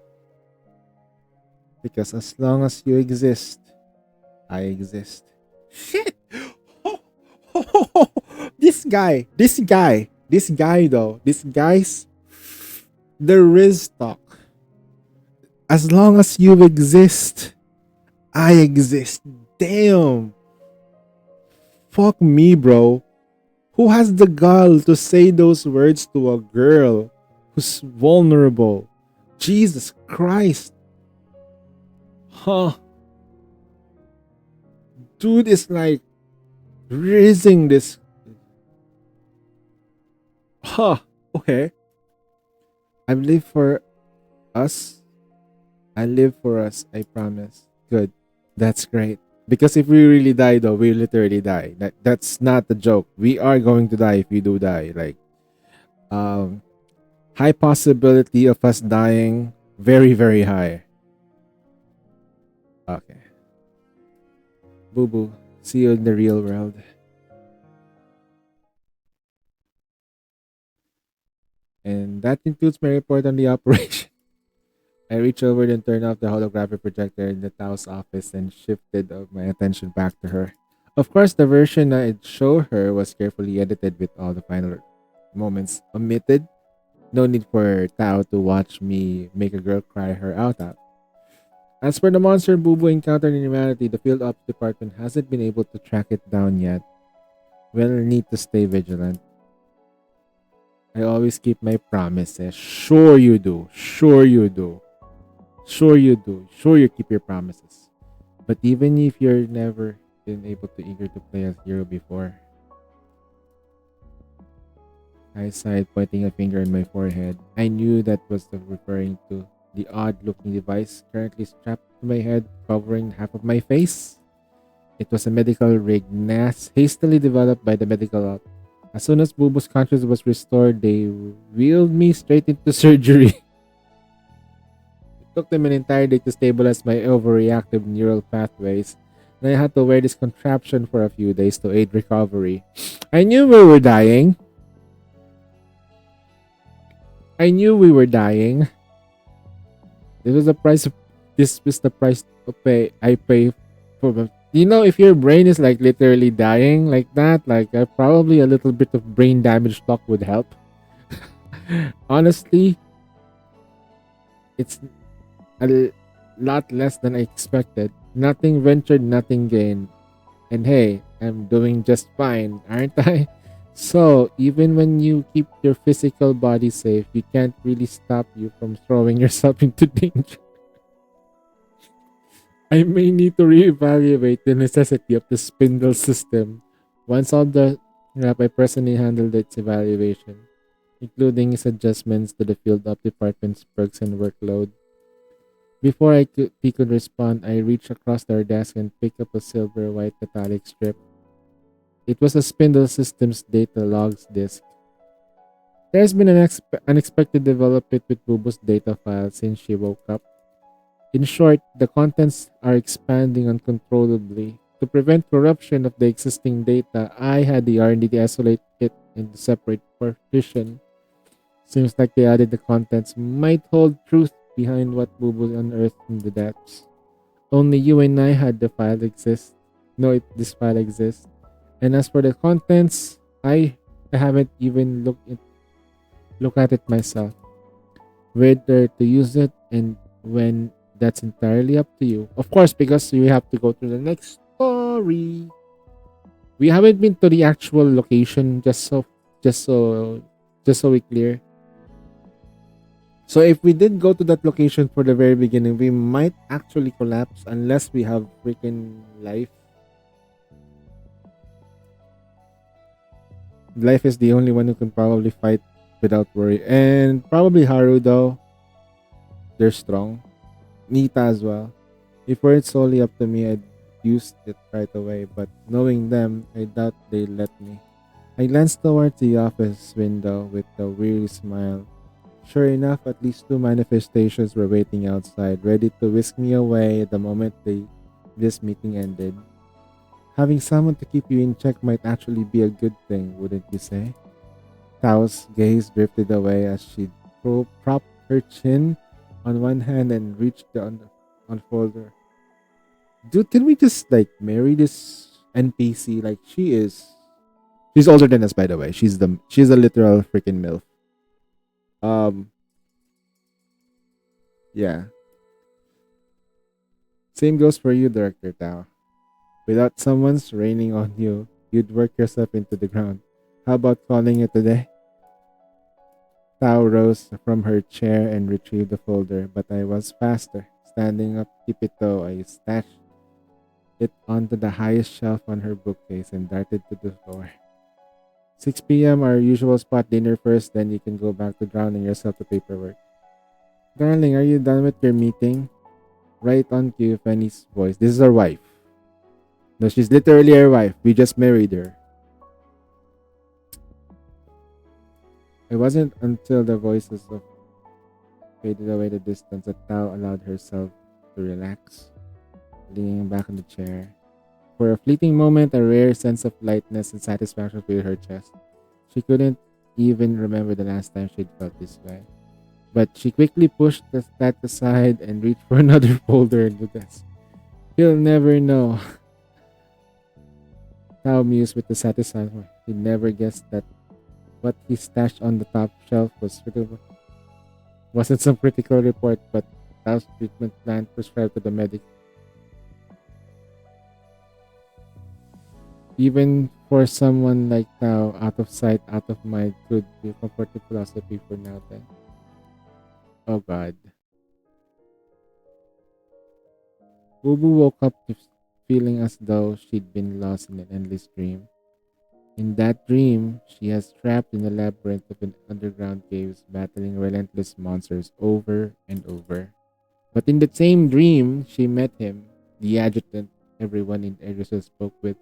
Because as long as you exist, I exist. Shit! This guy's the Riz talk. As long as you exist, I exist. Damn. Fuck me, bro. Who has the gall to say those words to a girl who's vulnerable? Jesus Christ. Huh. Dude is like raising this. Huh. Okay. I live for us. I live for us. I promise. Good. That's great. Because if we really die, though, we literally die. That's not a joke. We are going to die if we do die. Like, um, high possibility of us dying. Very, very high. Okay. Boo boo. See you in the real world. And that concludes my report on the operation. I reached over and turned off the holographic projector in the Tao's office and shifted my attention back to her. Of course, the version I'd show her was carefully edited with all the final moments omitted. No need for Tao to watch me make a girl cry her out. As for the monster Boo Boo encountered in humanity, the field ops department hasn't been able to track it down yet. We'll need to stay vigilant. I always keep my promises. Sure you do. Sure you do. Sure you do. Sure you keep your promises. But even if you're never been able to eager to play as hero before. I sighed, pointing a finger on my forehead. I knew that was referring to the odd-looking device currently strapped to my head, covering half of my face. It was a medical rig, hastily developed by the medical op. As soon as Boo Boo's consciousness was restored, they wheeled me straight into surgery. It took them an entire day to stabilize my overreactive neural pathways, and I had to wear this contraption for a few days to aid recovery. I knew we were dying. This was the price to pay. I pay for. You know, if your brain is like literally dying like that, like probably a little bit of brain damage talk would help. Honestly, it's a lot less than I expected. Nothing ventured, nothing gained. And hey, I'm doing just fine, aren't I? So, even when you keep your physical body safe, you can't really stop you from throwing yourself into danger. I may need to reevaluate the necessity of the spindle system. Once all the I personally handled its evaluation, including its adjustments to the field of department's perks and workload. Before he could respond, I reached across their desk and picked up a silver white metallic strip. It was a spindle system's data logs disk. There's been an unexpected development with Boo Boo's data file since she woke up. In short, the contents are expanding uncontrollably. To prevent corruption of the existing data, I had the R&D to isolate it into separate partition. Seems like they added the contents might hold truth behind what Boo Boo unearthed in the depths. Only you and I had the file exist. This file exists. And as for the contents, I haven't even look at it myself. Whether to use it and when, that's entirely up to you. Of course, because we have to go to the next story. We haven't been to the actual location, just so we clear. So if we did go to that location for the very beginning, we might actually collapse unless we have freaking life. Life is the only one who can probably fight without worry. And probably Haru though. They're strong. Nita as well. If were it solely up to me, I'd used it right away. But knowing them, I doubt they'd let me. I glanced towards the office window with a weary smile. Sure enough, at least 2 manifestations were waiting outside, ready to whisk me away the moment this meeting ended. Having someone to keep you in check might actually be a good thing, wouldn't you say? Tao's gaze drifted away as she propped her chin on one hand and reached the unfolder. Dude, can we just marry this NPC? She's older than us, by the way. She's a literal freaking MILF. Yeah. Same goes for you, Director Tao. Without someone's raining on you, you'd work yourself into the ground. How about calling it a day? Tao rose from her chair and retrieved the folder, but I was faster. Standing up tiptoe, I stashed it onto the highest shelf on her bookcase and darted to the floor. 6 p.m. our usual spot, dinner first, then you can go back to drowning yourself to paperwork. Darling, are you done with your meeting? Right on cue, Fanny's voice. This is our wife. No, she's literally our wife. We just married her. It wasn't until the voices of faded away the distance that Tao allowed herself to relax, leaning back in the chair. For a fleeting moment, a rare sense of lightness and satisfaction filled her chest. She couldn't even remember the last time she'd felt this way. But she quickly pushed that aside and reached for another folder in the desk. He'll never know. Tao mused with the satisfaction. He never guessed that what he stashed on the top shelf wasn't some critical report, but Tao's treatment plan prescribed to the medic. Even for someone like Tao, out of sight, out of mind could be a comforting philosophy for now then. Oh God. Bubu woke up feeling as though she'd been lost in an endless dream. In that dream, she was trapped in a labyrinth of underground caves, battling relentless monsters over and over. But in the same dream, she met him, the adjutant everyone in Ergusa spoke with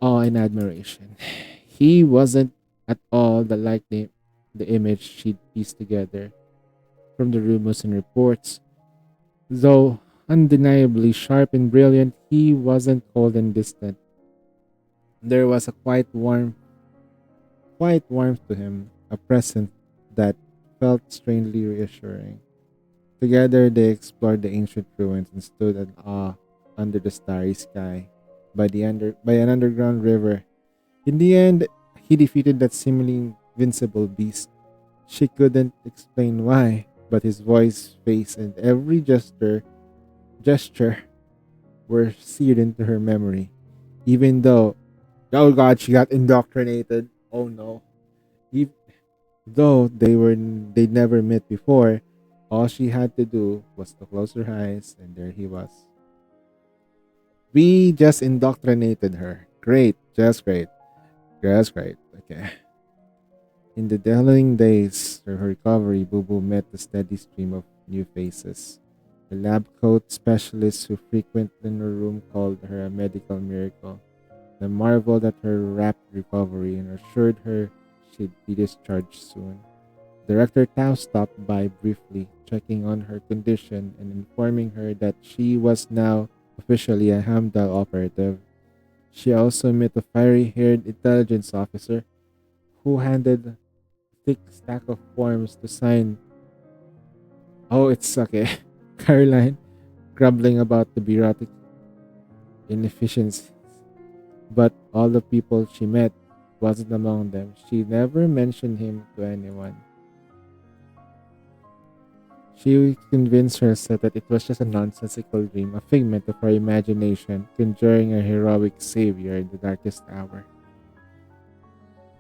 awe and admiration. He wasn't at all the image she'd pieced together from the rumors and reports. Though undeniably sharp and brilliant, he wasn't cold and distant. There was a quiet warmth to him, a presence that felt strangely reassuring. Together they explored the ancient ruins and stood in awe under the starry sky by an underground river. In the end, he defeated that seemingly invincible beast. She couldn't explain why, but his voice, face, and every gesture were seared into her memory. Even though, oh God, she got indoctrinated. Oh no. Even though they'd never met before, all she had to do was to close her eyes, and there he was. We just indoctrinated her. Great, just great. Just great. Okay. In the following days of her recovery, Bubu met a steady stream of new faces. The lab coat specialists who frequented her room called her a medical miracle. They marveled at her rapid recovery and assured her she'd be discharged soon. Director Tao stopped by briefly, checking on her condition and informing her that she was now officially a Hamdal operative. She also met a fiery-haired intelligence officer who handed a thick stack of forms to sign. Oh, it's okay. Caroline, grumbling about the bureaucratic inefficiencies. But all the people she met wasn't among them. She never mentioned him to anyone. She convinced herself that it was just a nonsensical dream, a figment of her imagination, conjuring a heroic savior in the darkest hour.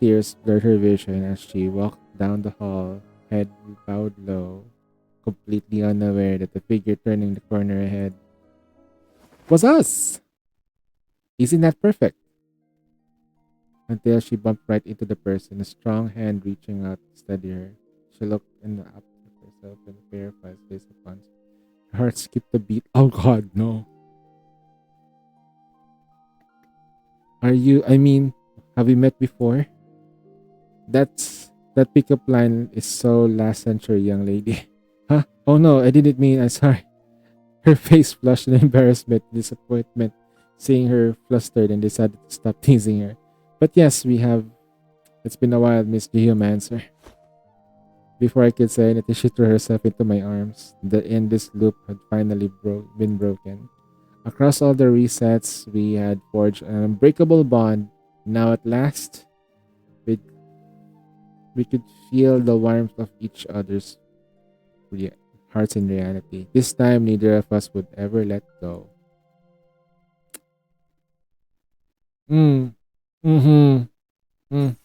Tears blurred her vision as she walked down the hall, head bowed low, completely unaware that the figure turning the corner ahead was us! Isn't that perfect? Until she bumped right into the person, a strong hand reaching out to steady her. She looked in the up at herself and verified face upon. Her heart skipped a beat. Oh God, no. Have we met before? That pickup line is so last century, young lady. Huh? Oh no, I didn't mean, I'm sorry. Her face flushed in embarrassment and disappointment, seeing her flustered, and decided to stop teasing her. But yes, we have. It's been a while, Miss Geomancer. Before I could say anything, she threw herself into my arms. The endless loop had finally been broken. Across all the resets, we had forged an unbreakable bond. Now at last, we could feel the warmth of each other's hearts in reality. This time, neither of us would ever let go. Mm. Mm-hmm. Mm.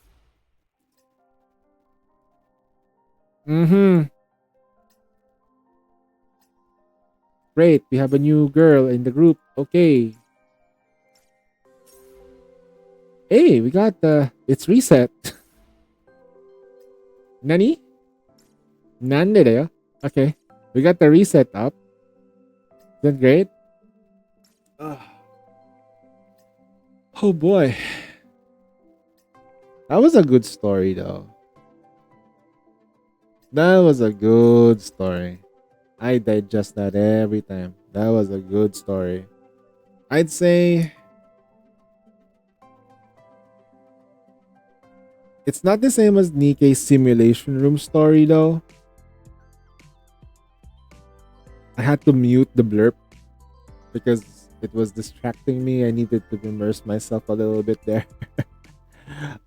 Mm-hmm. Great, we have a new girl in the group. Okay. Hey, we got the. It's reset. Nani? Nande deyo. Okay. We got the reset up. Is that great? Oh boy. That was a good story though. That was a good story. I digest that every time. That was a good story. I'd say it's not the same as Nikkei's Simulation Room story though. I had to mute the blurb because it was distracting me. I needed to immerse myself a little bit there.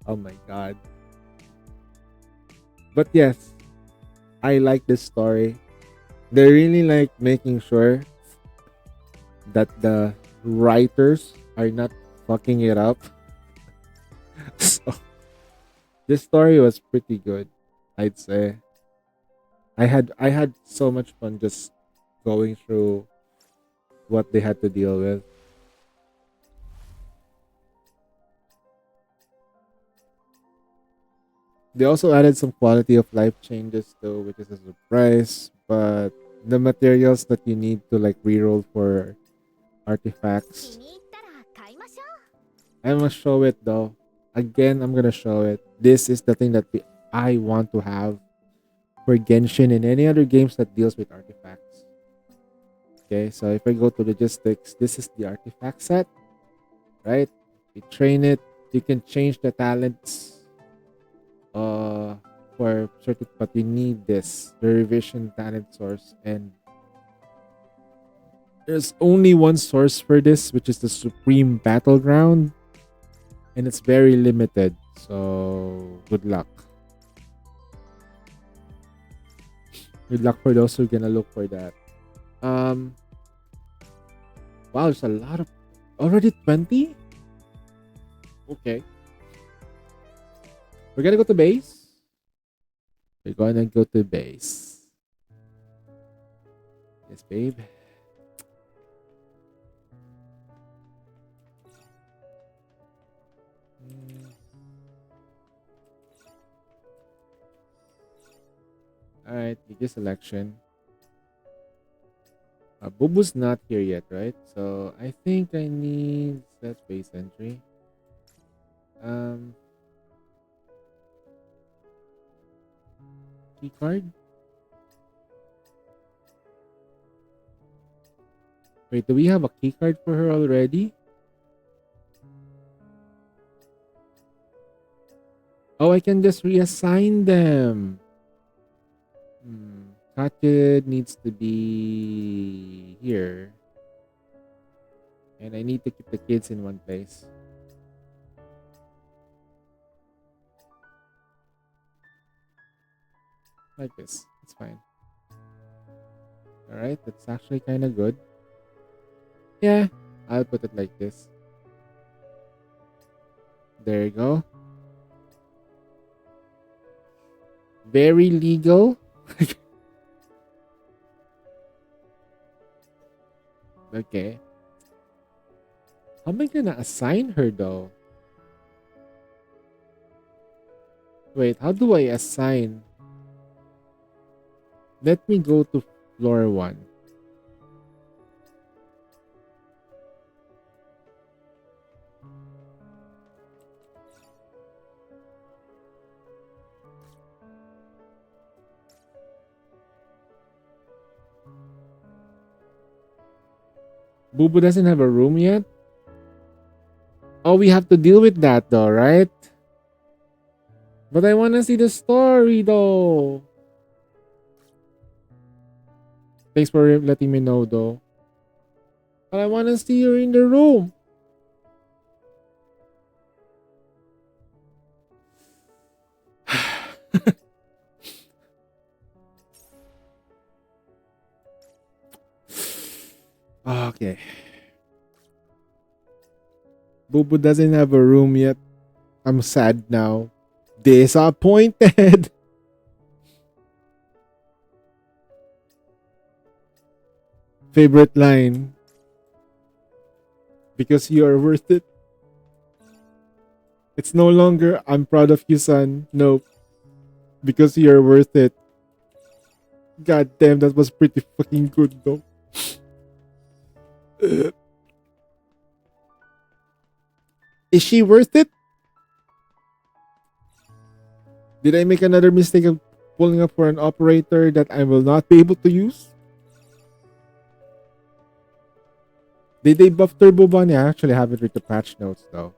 Oh my god. But yes, I like this story. They're really like making sure that the writers are not fucking it up. So this story was pretty good, I'd say. I had so much fun just going through what they had to deal with. They also added some quality of life changes though, which is a surprise. But the materials that you need to like reroll for 気 artifacts, に入ったら買いましょ I must show it though. Again, I'm gonna show it. This is the thing that I want to have for Genshin and any other games that deals with artifacts. Okay, so if I go to logistics, this is the artifact set, right? You train it, you can change the talents for certain, but you need this, the revision talent source, and there's only one source for this, which is the Supreme Battleground, and it's very limited, so good luck. Good luck for those who are gonna look for that. Wow, there's a lot of already 20. Okay, we're gonna go to base. We're gonna go to base. Yes, babe. Alright, Giga selection. Bubu's not here yet, right? So I think I need set base entry. Key card. Wait, do we have a key card for her already? Oh, I can just reassign them. Katya needs to be here. And I need to keep the kids in one place. Like this. It's fine. Alright, that's actually kind of good. Yeah, I'll put it like this. There you go. Very legal. Okay. How am I gonna assign her though? Wait, how do I assign? Let me go to floor 1. Bubu doesn't have a room yet? Oh, we have to deal with that though, right? But I want to see the story though. Thanks for letting me know though. But I want to see her in the room. Okay. Bubu doesn't have a room yet. I'm sad now. Disappointed. Favorite line. Because you are worth it. It's no longer I'm proud of you, son. Nope. Because you're worth it. God damn, that was pretty fucking good though. Is she worth it? Did I make another mistake of pulling up for an operator that I will not be able to use? Did they buff Turbo Bunny? I actually haven't read the patch notes though.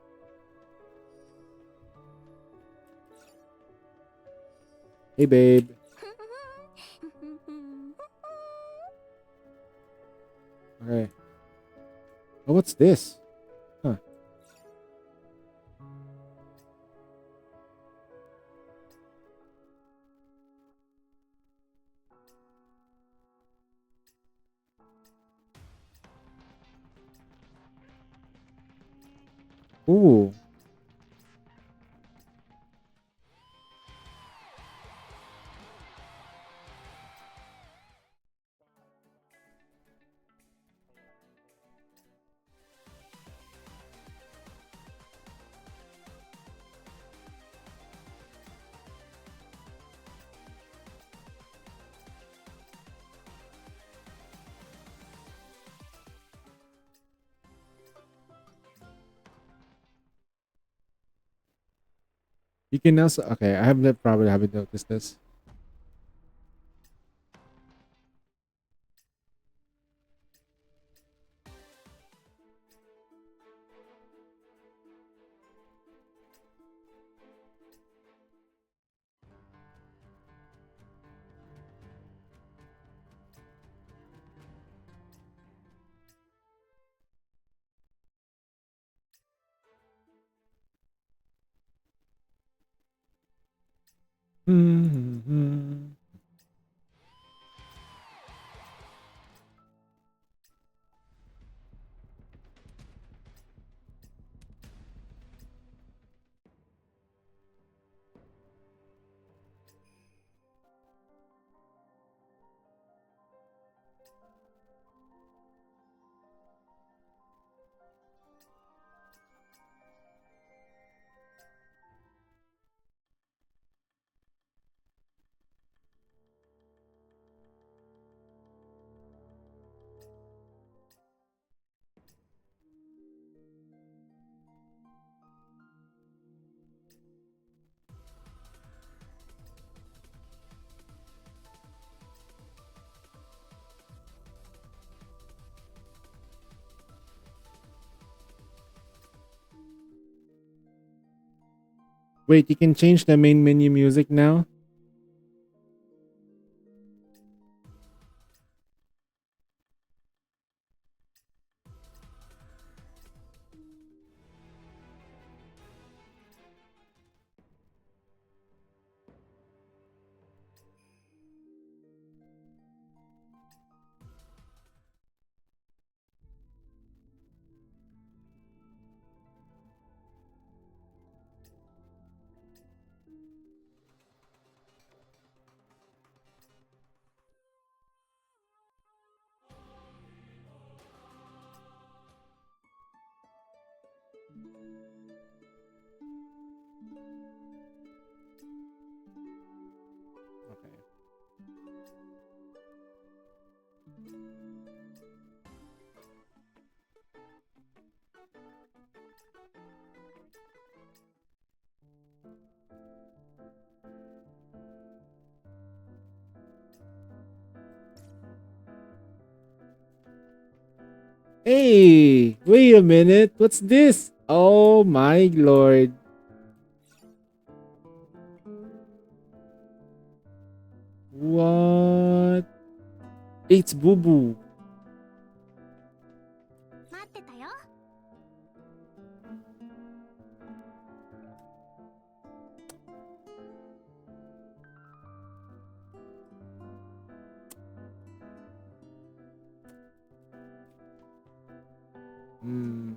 Hey babe. Okay. Oh, what's this? Huh. Ooh. You can also okay. I have probably haven't noticed this. Mm-hmm. Wait, you can change the main menu music now? Okay. Hey, wait a minute. What's this? Oh my lord. What? It's Boo Boo. 待ってたよ。Hmm.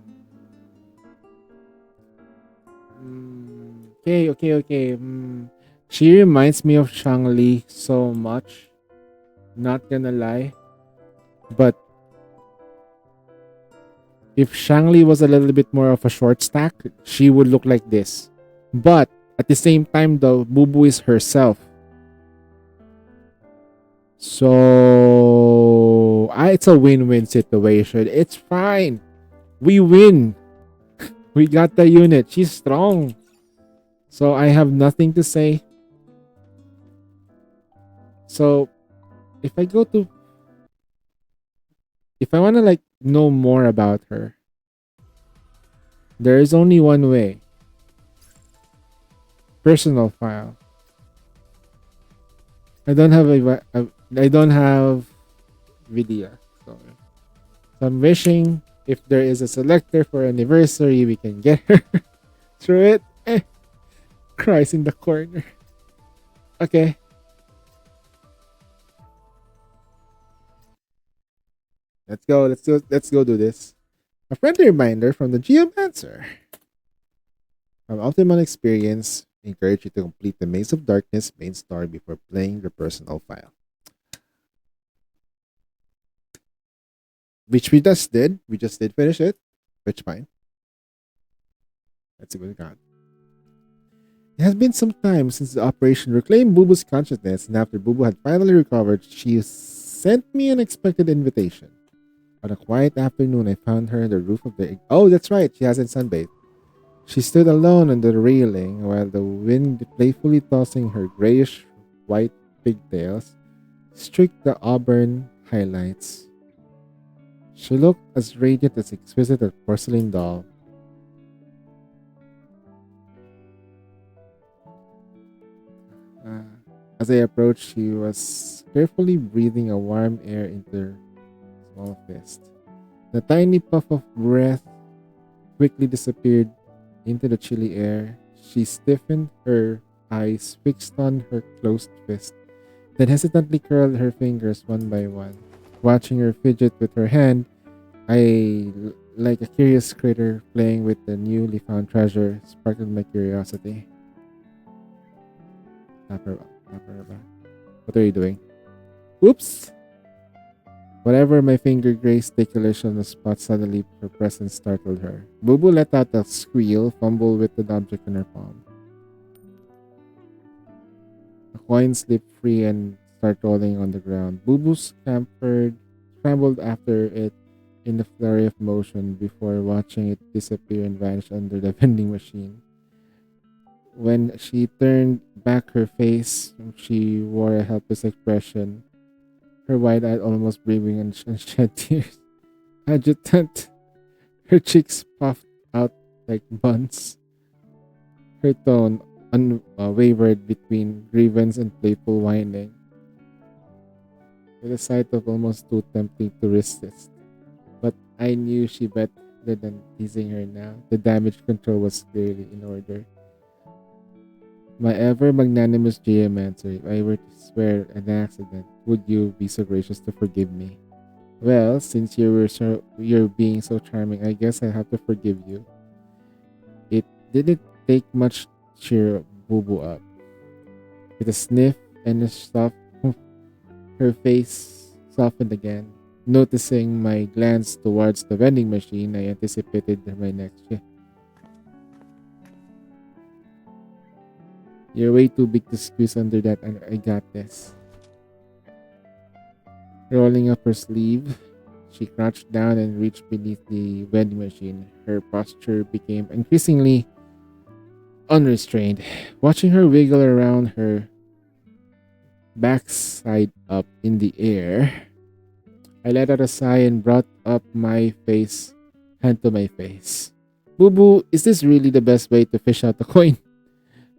Okay, okay, okay. She reminds me of Shang-Li so much. Not gonna lie. But If Shangli was a little bit more of a short stack, she would look like this. But at the same time, though, Bubu is herself. So it's a win-win situation. It's fine. We win. We got the unit. She's strong. So I have nothing to say. So if I want to like know more about her, there is only one way. Personal file. I don't have video. So I'm wishing if there is a selector for anniversary, we can get her through it. Cries in the corner. Okay. Let's go do this. A friendly reminder from the Geomancer. From Ultimate Experience, I encourage you to complete the Maze of Darkness main story before playing the personal file. Which we just did. We just did finish it. Which fine. Let's see what we got. It has been some time since the operation reclaimed Bubu's consciousness, and after Bubu had finally recovered, she sent me an unexpected invitation. On a quiet afternoon, I found her on the roof of the... Oh, that's right, she hasn't sunbathed. She stood alone on the railing while the wind, playfully tossing her grayish-white pigtails, streaked the auburn highlights. She looked as radiant as exquisite a porcelain doll. As I approached, she was carefully breathing a warm air into her small fist. The tiny puff of breath quickly disappeared into the chilly air. She stiffened, her eyes fixed on her closed fist, then hesitantly curled her fingers one by one. Watching her fidget with her hand, like a curious critter playing with the newly found treasure, sparked my curiosity. Tap her back. What are you doing? Oops! Whatever my finger grazed ticklish on the spot, suddenly her presence startled her. Bubu let out a squeal, fumbled with the object in her palm. A coin slipped free and started rolling on the ground. Bubu scrambled after it in a flurry of motion before watching it disappear and vanish under the vending machine. When she turned back her face, she wore a helpless expression, her wide-eyed, almost breathing, and shed tears. Adjutant, her cheeks puffed out like buns. Her tone wavered between grievance and playful whining. With a sight of almost too tempting to resist. But I knew she better than teasing her now. The damage control was clearly in order. My ever magnanimous Geomancer, if I were to swear an accident, would you be so gracious to forgive me? Well, since you're being so charming, I guess I have to forgive you. It didn't take much to cheer Bubu up. With a sniff and a soft, her face softened again. Noticing my glance towards the vending machine, I anticipated my next shift. You're way too big to squeeze under that, and I got this. Rolling up her sleeve, she crouched down and reached beneath the vending machine. Her posture became increasingly unrestrained. Watching her wiggle around, her backside up in the air, I let out a sigh and brought up my hand to my face. Bubu, is this really the best way to fish out the coin?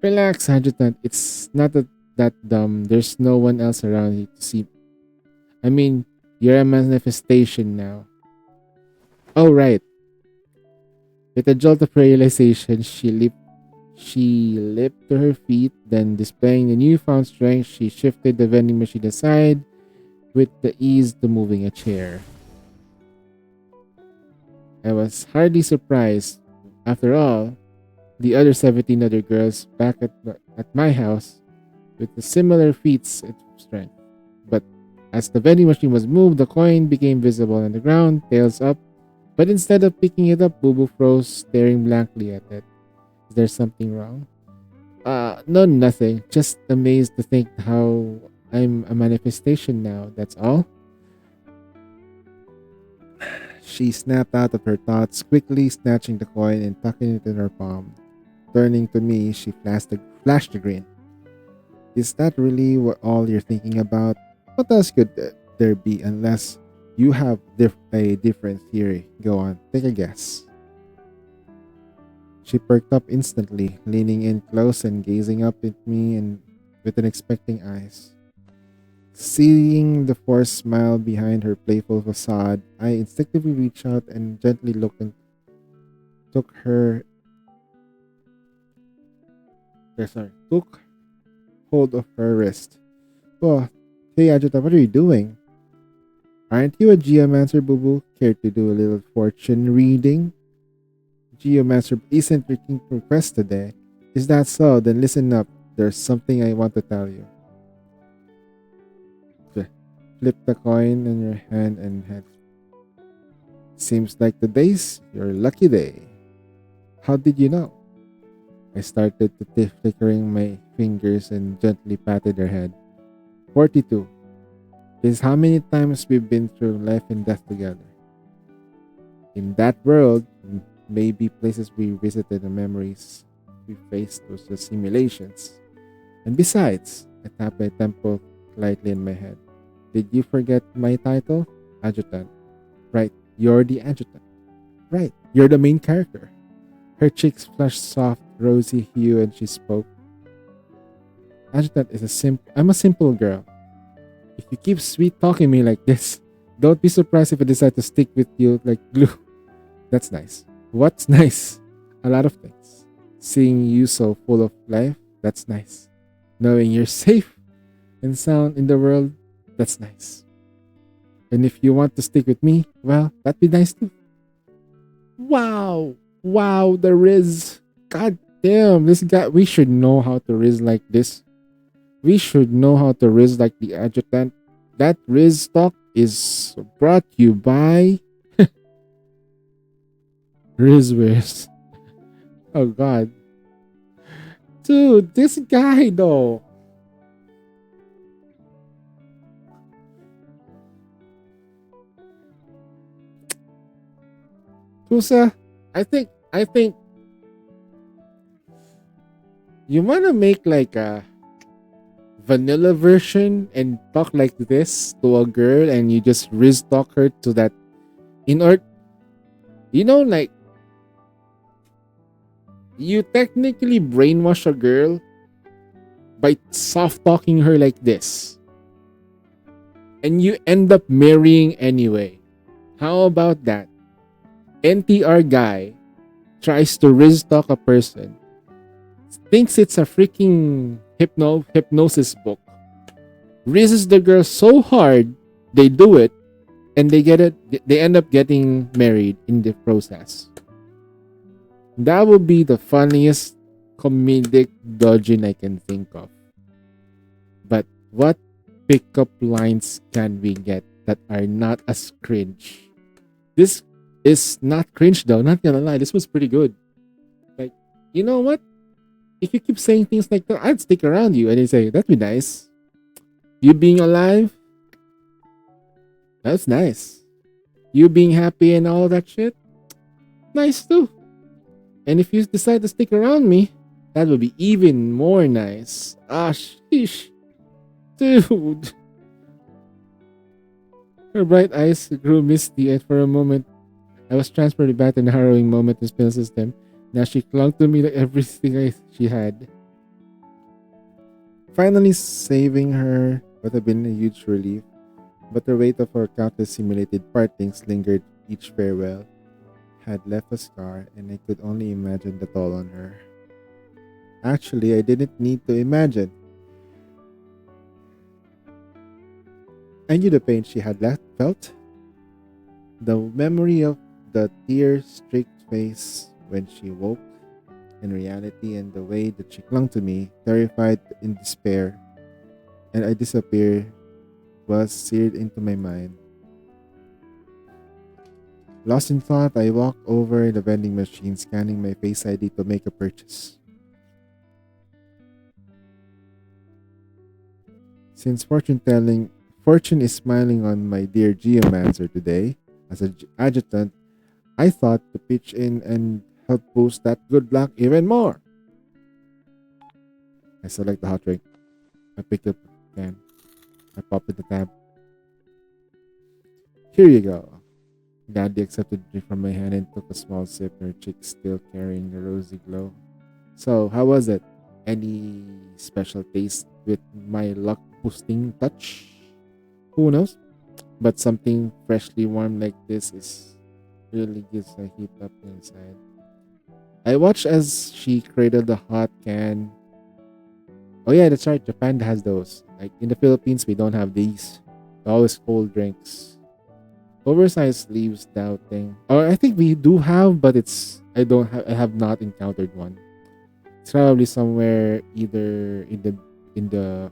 Relax, Adjutant. It's not that dumb. There's no one else around here to see. I mean, you're a manifestation now. Oh, right. With a jolt of realization, she leaped to her feet, then displaying the newfound strength, she shifted the vending machine aside with the ease to moving a chair. I was hardly surprised. After all, the other 17 other girls back at my house with the similar feats of strength. But as the vending machine was moved, the coin became visible on the ground, tails up, But instead of picking it up, Bubu froze, staring blankly at it. Is there something wrong? No, nothing. Just amazed to think how I'm a manifestation now, that's all. She snapped out of her thoughts, quickly snatching the coin and tucking it in her palm. Turning to me, she flashed a grin. Is that really what all you're thinking about? What else could there be unless you have a different theory? Go on, take a guess. She perked up instantly, leaning in close and gazing up at me and with an expecting eyes. Seeing the forced smile behind her playful facade, I instinctively reached out and gently looked and took hold of her wrist. Oh, hey Ajita, what are you doing? Aren't you a geomancer, Boo? Care to do a little fortune reading? Geomancer isn't your king request today. Is that so? Then listen up. There's something I want to tell you. Flip the coin in your hand and head. Seems like today's your lucky day. How did you know? I started to flickering my fingers and gently patted her head. 42. Is how many times we've been through life and death together. In that world, maybe places we visited and memories we faced was just simulations. And besides, I tapped my temple lightly in my head. Did you forget my title? Adjutant. Right, you're the adjutant. Right, you're the main character. Her cheeks flushed soft, rosy hue and she spoke. Adjutant is I'm a simple girl. If you keep sweet talking me like this, don't be surprised if I decide to stick with you like glue. That's nice. What's nice? A lot of things. Seeing you so full of life, that's nice. Knowing you're safe and sound in the world, that's nice. And if you want to stick with me, well, that'd be nice too. Wow. Wow, the Riz. God damn, this guy, we should know how to Riz like this. We should know how to Riz like the adjutant. That Riz talk is brought to you by Rizwiz. Oh god. Dude, this guy though. Kusa, I think you wanna make like a vanilla version and talk like this to a girl and you just Riz talk her to that in order, you know, like you technically brainwash a girl by soft talking her like this and you end up marrying anyway. How about that? NTR guy tries to Riz talk a person, thinks it's a freaking hypnosis book, rizzes the girl so hard they do it and they end up getting married in the process. That would be the funniest comedic dodging I can think of. But what pickup lines can we get that are not as cringe? This is not cringe though, not gonna lie, this was pretty good. Like, you know what? If you keep saying things like that, I'd stick around you. And they say, that'd be nice. You being alive, that's nice. You being happy and all that shit, nice too. And if you decide to stick around me, that would be even more nice. Ah, sheesh. Dude. Her bright eyes grew misty, and for a moment, I was transported back to the harrowing moment in Spell System. Now she clung to me like everything she had. Finally saving her would have been a huge relief, but the weight of our countless simulated partings lingered. Each farewell had left a scar, and I could only imagine the toll on her. Actually, I didn't need to imagine. I knew the pain she had felt. The memory of the tear-streaked face when she woke in reality and the way that she clung to me, terrified in despair, and I disappeared, was seared into my mind. Lost in thought, I walked over the vending machine, scanning my Face ID to make a purchase. Since fortune is smiling on my dear Geomancer today, as an adjutant, I thought to pitch in and help boost that good luck even more. I select the hot drink. I pick up the can. I pop in the tab. Here you go. Daddy accepted the drink from my hand and took a small sip, her cheeks still carrying the rosy glow. So, how was it? Any special taste with my luck boosting touch? Who knows? But something freshly warm like this is really gives a heat up inside. I watched as she cradled the hot can. Oh yeah, that's right. Japan has those. Like in the Philippines, we don't have these. Always cold drinks. Oversized sleeves, doubting. Or I think we do have, but I have not encountered one. It's probably somewhere either in the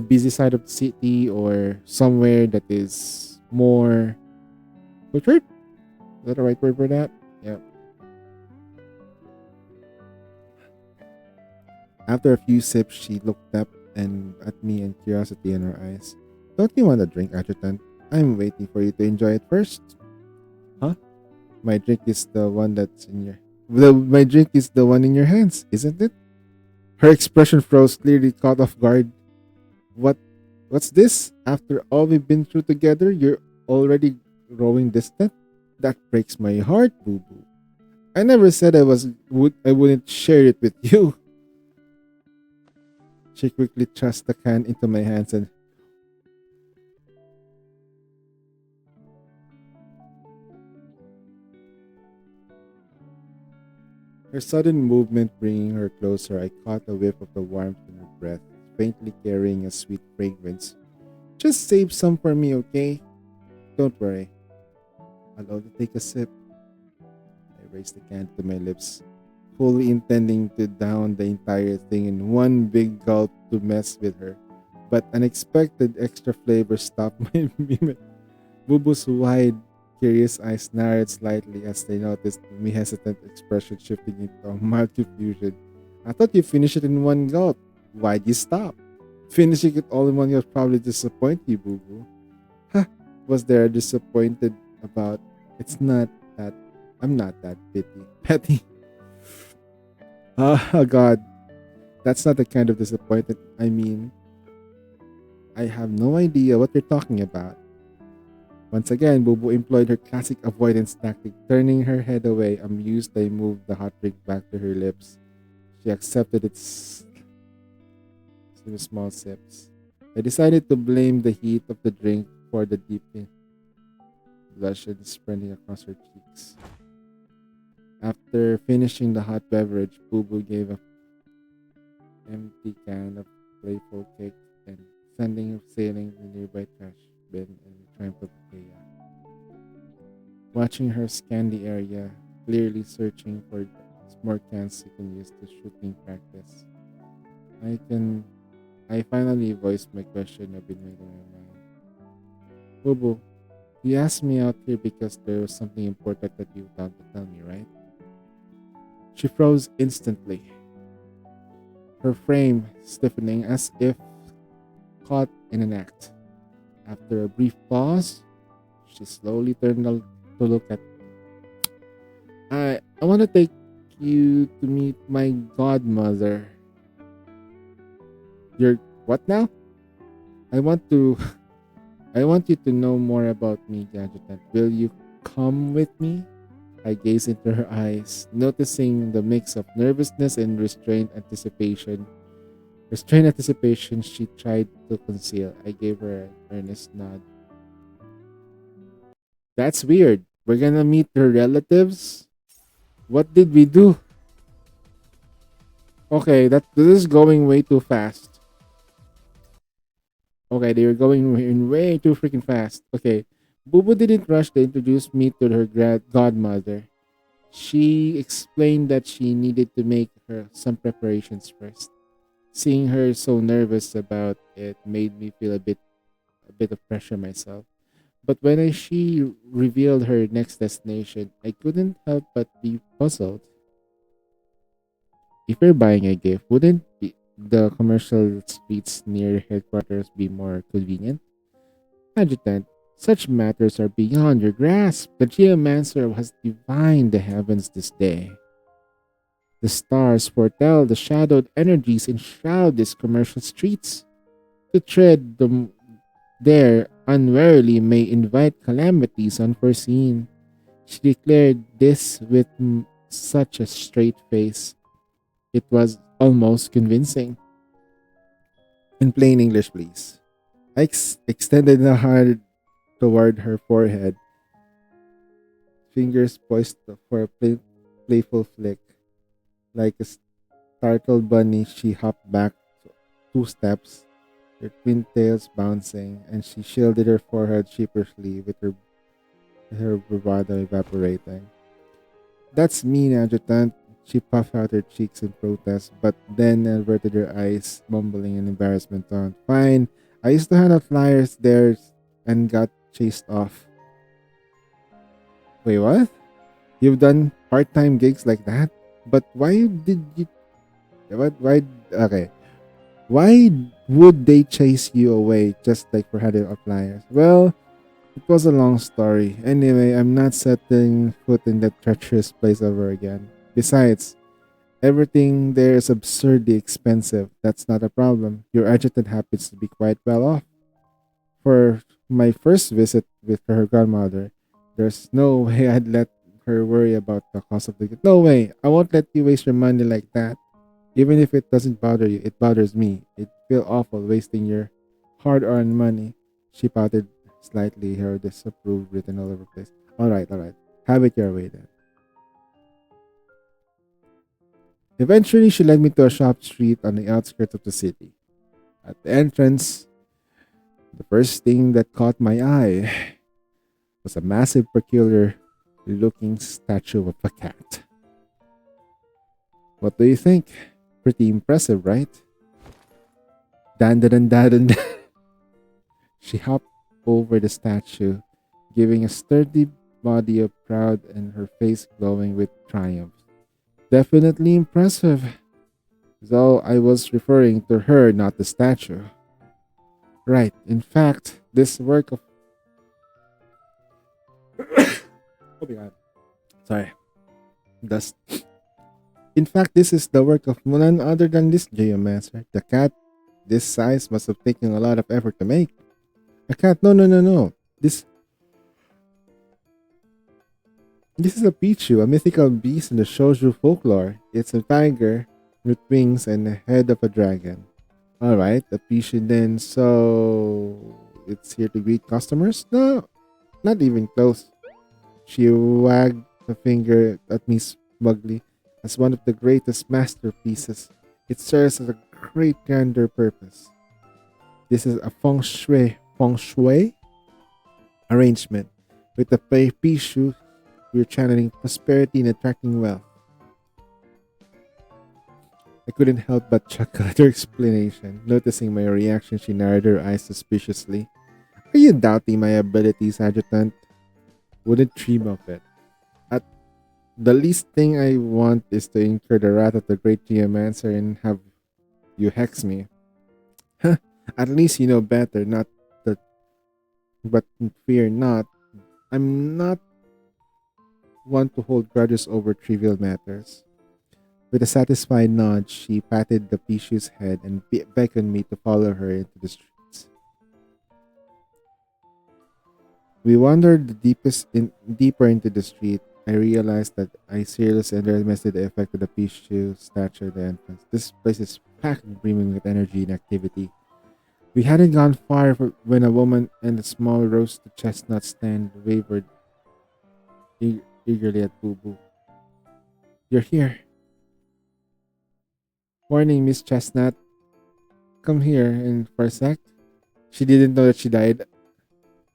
busy side of the city or somewhere that is more butchered. Is that the right word for that? Yeah. After a few sips, she looked up and at me and curiosity in her eyes. Don't you want a drink, Adjutant? I'm waiting for you to enjoy it first. Huh? My drink is the one that's in your my drink is the one in your hands, isn't it? Her expression froze, clearly caught off guard. What's this? After all we've been through together, you're already growing distant? That breaks my heart, boo boo. I never said I wouldn't share it with you. She quickly thrust the can into my hands and her sudden movement bringing her closer, I caught a whiff of the warmth in her breath, faintly carrying a sweet fragrance. Just save some for me, okay? Don't worry. I'll only take a sip. I raised the can to my lips, fully intending to down the entire thing in one big gulp to mess with her. But unexpected extra flavor stopped my mimic. Bubu's wide, curious eyes narrowed slightly as they noticed my hesitant expression shifting into a mild confusion. I thought you finished it in one gulp. Why'd you stop? Finishing it all in one gulp probably disappoint you, Bubu. Huh? Was there a disappointed about? It's not that. I'm not that petty. Oh God, that's not the kind of disappointment. I mean, I have no idea what you're talking about. Once again, Bubu employed her classic avoidance tactic, turning her head away. Amused, I moved the hot drink back to her lips. She accepted its small sips. I decided to blame the heat of the drink for the deep blushes spreading across her cheeks. After finishing the hot beverage, Bubu gave an empty can of playful cake and sending it sailing in the nearby trash bin in triumph of chaos. Watching her scan the area, clearly searching for more cans she can use to shooting practice. I finally voiced my question I've been waiting in my mind. Bubu, you asked me out here because there was something important that you thought to tell me, right? She froze instantly, her frame stiffening as if caught in an act. After a brief pause, she slowly turned to look at me. I want to take you to meet my godmother. You're what now? I want you to know more about me, Gadgetant. Will you come with me? I gazed into her eyes, noticing the mix of nervousness and restrained anticipation. Restrained anticipation she tried to conceal. I gave her an earnest nod. That's weird. We're gonna meet her relatives? What did we do? Okay, this is going way too fast. Okay, they were going in way too freaking fast. Okay, Bubu didn't rush to introduce me to her godmother. She explained that she needed to make her some preparations first. Seeing her so nervous about it made me feel a bit of pressure myself. But when she revealed her next destination, I couldn't help but be puzzled. If you're buying a gift, wouldn't the commercial streets near headquarters be more convenient? Adjutant, such matters are beyond your grasp. The geomancer has divined the heavens this day. The stars foretell the shadowed energies enshroud these commercial streets. To tread there unwarily may invite calamities unforeseen. She declared this with such a straight face. It was almost convincing. In plain English, please. I extended a hand toward her forehead, fingers poised for a playful flick. Like a startled bunny, she hopped back 2 steps, her twin tails bouncing, and she shielded her forehead sheepishly with her bravado evaporating. That's mean, Adjutant. She puffed out her cheeks in protest, but then averted her eyes, mumbling in embarrassment tone. Fine, I used to hand out flyers there and got chased off. Wait, what? You've done part-time gigs like that? But why did you... What? Why... Okay. Why would they chase you away just like for handing out flyers? Well, it was a long story. Anyway, I'm not setting foot in that treacherous place ever again. Besides, everything there is absurdly expensive. That's not a problem. Your adjutant happens to be quite well off. For my first visit with her grandmother, there's no way I'd let her worry about the cost of the gift. No way. I won't let you waste your money like that. Even if it doesn't bother you, it bothers me. It feel awful wasting your hard-earned money. She pouted slightly, her disapproval written all over the place. All right. Have it your way then. Eventually, she led me to a shop street on the outskirts of the city. At the entrance, the first thing that caught my eye was a massive, peculiar-looking statue of a cat. What do you think? Pretty impressive, right? Dan dan dan dan. She hopped over the statue, giving a sturdy body a proud and her face glowing with triumph. Definitely impressive. Though I was referring to her, not the statue. Right. In fact, this work of... oh my god. Sorry. Dust. In fact, this is the work of none other than this geomancer. The cat this size must have taken a lot of effort to make. A cat? No. This is a Pichu, a mythical beast in the Shoujo folklore. It's a tiger with wings and the head of a dragon. Alright, a Pichu then, so it's here to greet customers? No, not even close. She wagged a finger at me smugly. As one of the greatest masterpieces, it serves as a great grander purpose. This is a feng shui arrangement. With the Pichu, we're channeling prosperity and attracting wealth. I couldn't help but chuckle at her explanation. Noticing my reaction, she narrowed her eyes suspiciously. Are you doubting my abilities, Adjutant? Wouldn't dream of it. At the least thing I want is to incur the wrath of the great geomancer and have you hex me. Huh, at least you know better, not that. But fear not. I'm not one to hold grudges over trivial matters. With a satisfied nod, she patted the Pichu's head and beckoned me to follow her into the streets. We wandered deeper into the street. I realized that I seriously underestimated the effect of the Pichu statue at the entrance. This place is packed and brimming with energy and activity. We hadn't gone far when a woman and a small roasted chestnut stand wavered eagerly at Boo Boo. You're here. Morning, Miss Chestnut. Come here and for a sec. She didn't know that she died.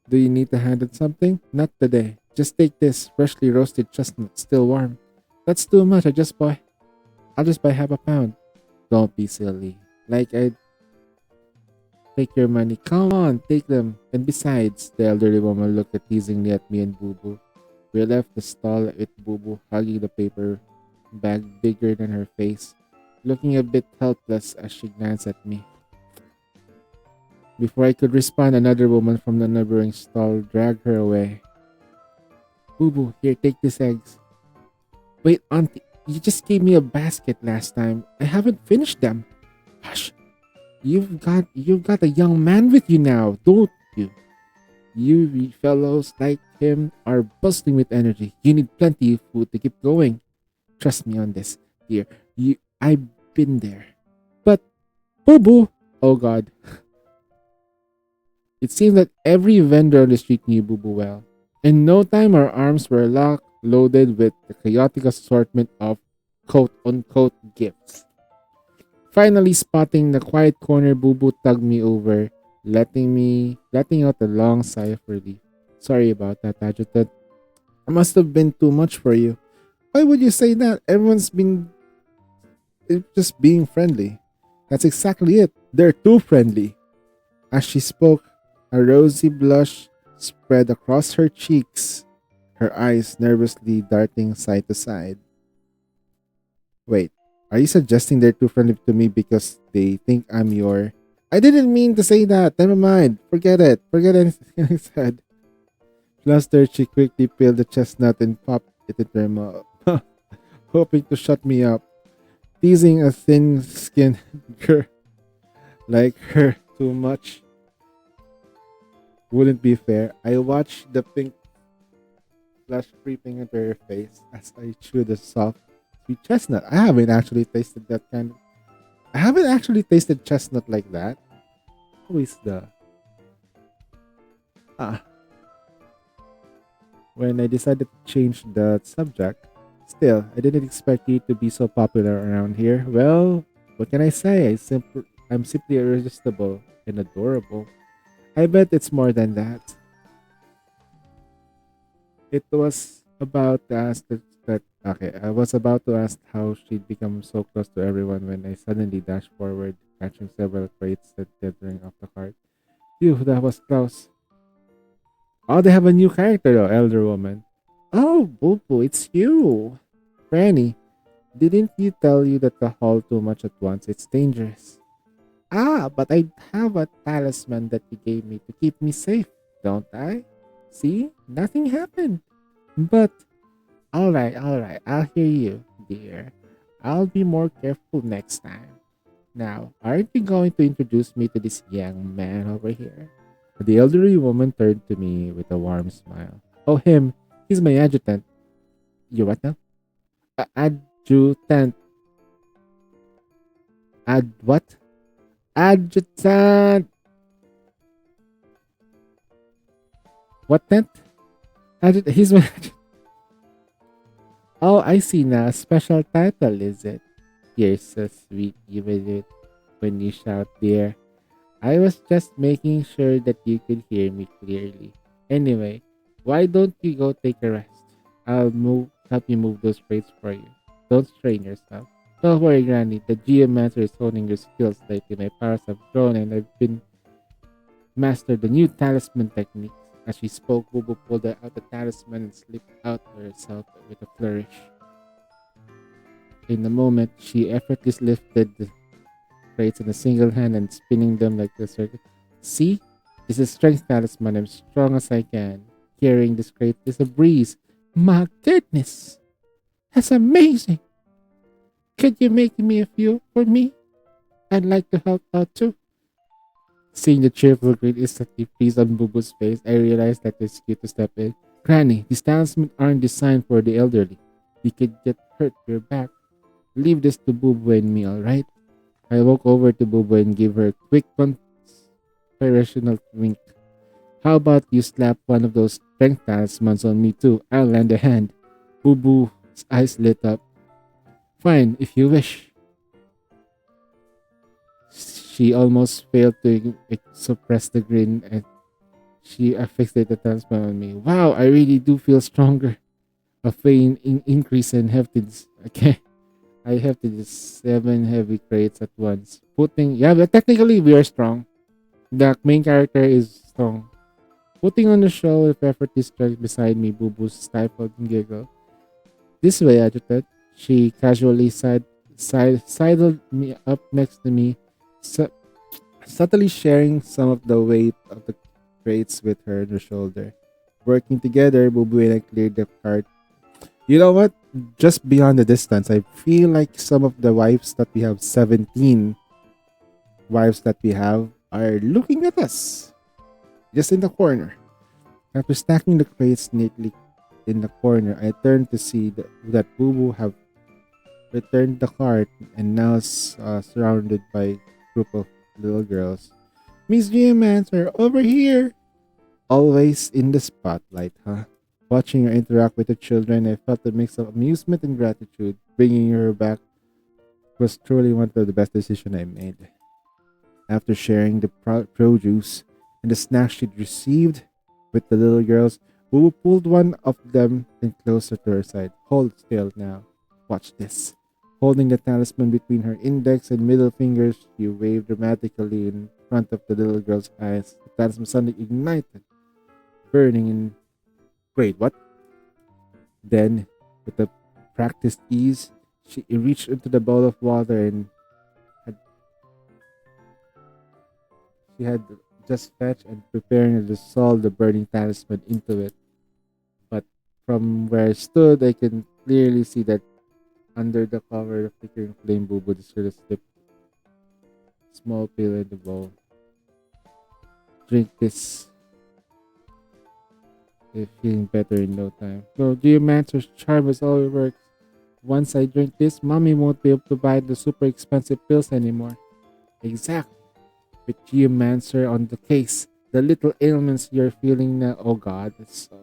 Do you need to handle something? Not today. Just take this freshly roasted chestnut, still warm. That's too much. I'll just buy half a pound. Don't be silly. Like Take your money. Come on, take them. And besides, the elderly woman looked teasingly at me and Boo Boo. We left the stall with Boo Boo hugging the paper bag bigger than her face, looking a bit helpless as she glanced at me. Before I could respond, another woman from the neighboring stall dragged her away. Boo Boo, here, take these eggs. Wait, Auntie, you just gave me a basket last time. I haven't finished them. Hush. You've got a young man with you now, don't you? You fellows like him are bustling with energy. You need plenty of food to keep going. Trust me on this, dear. I've been there. But, Boo Boo, oh God. It seems that every vendor on the street knew Boo Boo well. In no time, our arms were locked, loaded with the chaotic assortment of quote-unquote gifts. Finally spotting the quiet corner, Boo Boo tugged me over, letting out a long sigh of relief. Sorry about that, Adjutant. It must have been too much for you. Why would you say that? Everyone's been just being friendly. That's exactly it. They're too friendly. As she spoke, a rosy blush spread across her cheeks, her eyes nervously darting side to side. Wait, are you suggesting they're too friendly to me because they think I'm your... I didn't mean to say that. Never mind. Forget it. Forget anything I said. Flustered, she quickly peeled the chestnut and popped it into her mouth, hoping to shut me up. Teasing a thin-skinned girl like her too much wouldn't be fair. I watched the pink flush creeping into her face as I chewed the soft, sweet chestnut. I haven't actually tasted chestnut like that. Who is the... When I decided to change the subject, still, I didn't expect you to be so popular around here. Well, what can I say? I'm simply irresistible and adorable. I bet it's more than that. I was about to ask how she'd become so close to everyone when I suddenly dashed forward, catching several crates that dithering off the cart. Phew, that was close. Oh, they have a new character though, elder woman. Oh, Boo Boo, it's you. Granny, didn't you tell you that to haul too much at once, it's dangerous? But I have a talisman that you gave me to keep me safe, don't I? See? Nothing happened. But, alright, I'll hear you, dear. I'll be more careful next time. Now, aren't you going to introduce me to this young man over here? The elderly woman turned to me with a warm smile. Oh, him. He's my adjutant. You what now? Adjutant. What? Adjutant. What tent? He's my adjutant. Oh, I see now. Special title, is it? You're so sweet, when you shout, dear. I was just making sure that you could hear me clearly. Anyway, why don't you go take a rest? I'll help you move those crates for you. Don't strain yourself. Don't worry, Granny. The Geomancer is honing your skills lately. My powers have grown and I've been mastered the new talisman techniques. As she spoke, Boo Boo pulled out the talisman and slipped out to herself with a flourish. In a moment, she effortlessly lifted the crates in a single hand and spinning them like a circle. See? This is strength talisman. I'm strong as I can. Carrying this crate is a breeze. My goodness! That's amazing! Could you make me a few for me? I'd like to help out too. Seeing the cheerful grin instantly freeze on Boo Boo's face, I realized that it's cute to step in. Granny, these talismans aren't designed for the elderly. You could get hurt your back. Leave this to Boo Boo and me, alright? I walk over to Boo Boo and give her a quick conspirational wink. How about you slap one of those strength talismans on me too? I'll lend a hand. Boo Boo's eyes lit up. Fine, if you wish. She almost failed to suppress the grin and she affixed the talisman on me. Wow, I really do feel stronger. A faint increase in heftiness. Okay. I have to do 7 heavy crates at once. But technically we are strong. The main character is strong. Putting on the show with effort distract beside me, Boo Boo stifled and giggled. This way, Adjutant. She casually sidled me up next to me, su- subtly sharing some of the weight of the crates with her on her shoulder. Working together, Boo Boo and I cleared the cart. You know what? Just beyond the distance, I feel like some of the wives that we have, 17 wives that we have, are looking at us. Just in the corner. After stacking the crates neatly in the corner, I turned to see that Boo Boo have returned the cart and now surrounded by a group of little girls. Miss Geomancer, over here! Always in the spotlight, huh? Watching her interact with the children, I felt a mix of amusement and gratitude. Bringing her back was truly one of the best decisions I made. After sharing the produce and the snacks she'd received with the little girls, Boo pulled one of them and closer to her side. Hold still now. Watch this. Holding the talisman between her index and middle fingers, she waved dramatically in front of the little girl's eyes. The talisman suddenly ignited, burning in. Wait, what? Then, with a practiced ease, she reached into the bowl of water and had, she had just fetched and preparing to dissolve the burning talisman into it. But from where I stood, I can clearly see that under the cover of the flickering flame, Boo Boo discreetly slipped a small pill in the bowl. Drink this. You're feeling better in no time. No, Geomancer's charm is all it works. Once I drink this, Mommy won't be able to buy the super expensive pills anymore. Exactly. With Geomancer on the case, the little ailments you're feeling now. Oh God, it's so.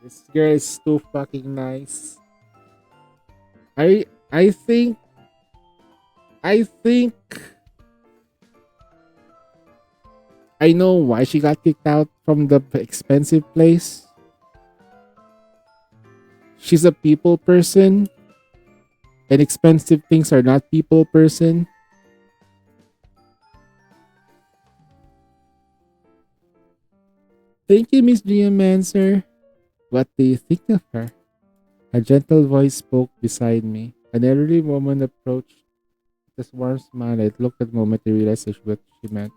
This girl is too fucking nice. I think I think I know why she got kicked out from the expensive place. She's a people person, and expensive things are not people person. Thank you, Miss Geomancer. What do you think of her? A gentle voice spoke beside me. An elderly woman approached with a warm smile. I looked at the moment to realize what she meant.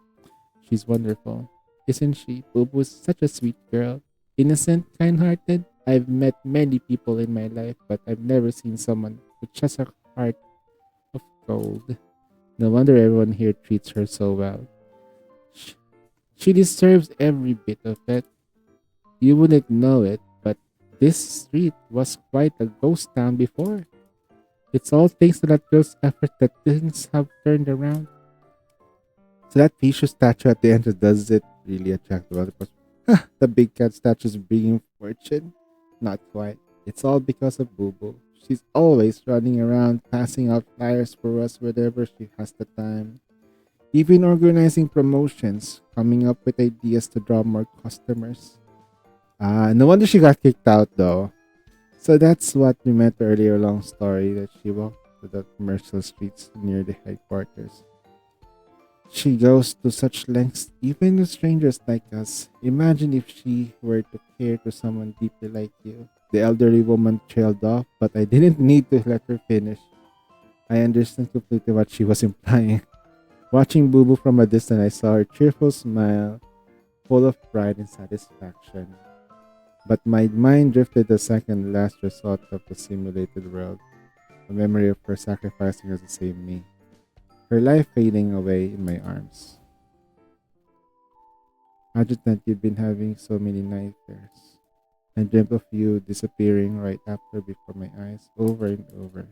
She's wonderful. Isn't she? Boo Boo's such a sweet girl. Innocent, kind-hearted. I've met many people in my life, but I've never seen someone with just a heart of gold. No wonder everyone here treats her so well. She deserves every bit of it. You wouldn't know it, but this street was quite a ghost town before. It's all thanks to that girl's effort that things have turned around. So that Fisher statue at the entrance, does it really attract the other person? The big cat statue is bringing fortune? Not quite. It's all because of Boo Boo. She's always running around passing out flyers for us whenever she has the time. Even organizing promotions, coming up with ideas to draw more customers. No wonder she got kicked out though. So that's what we met earlier, long story, that she walked to the commercial streets near the headquarters. She goes to such lengths even to strangers like us. Imagine if she were to care to someone deeply like you. The elderly woman trailed off, but I didn't need to let her finish. I understand completely what she was implying. Watching Boo Boo from a distance, I saw her cheerful smile, full of pride and satisfaction. But my mind drifted to the second last resort of the simulated world. The memory of her sacrificing as to save me. Her life fading away in my arms. Adjutant, you've been having so many nightmares. I dreamt of you disappearing right after before my eyes, over and over.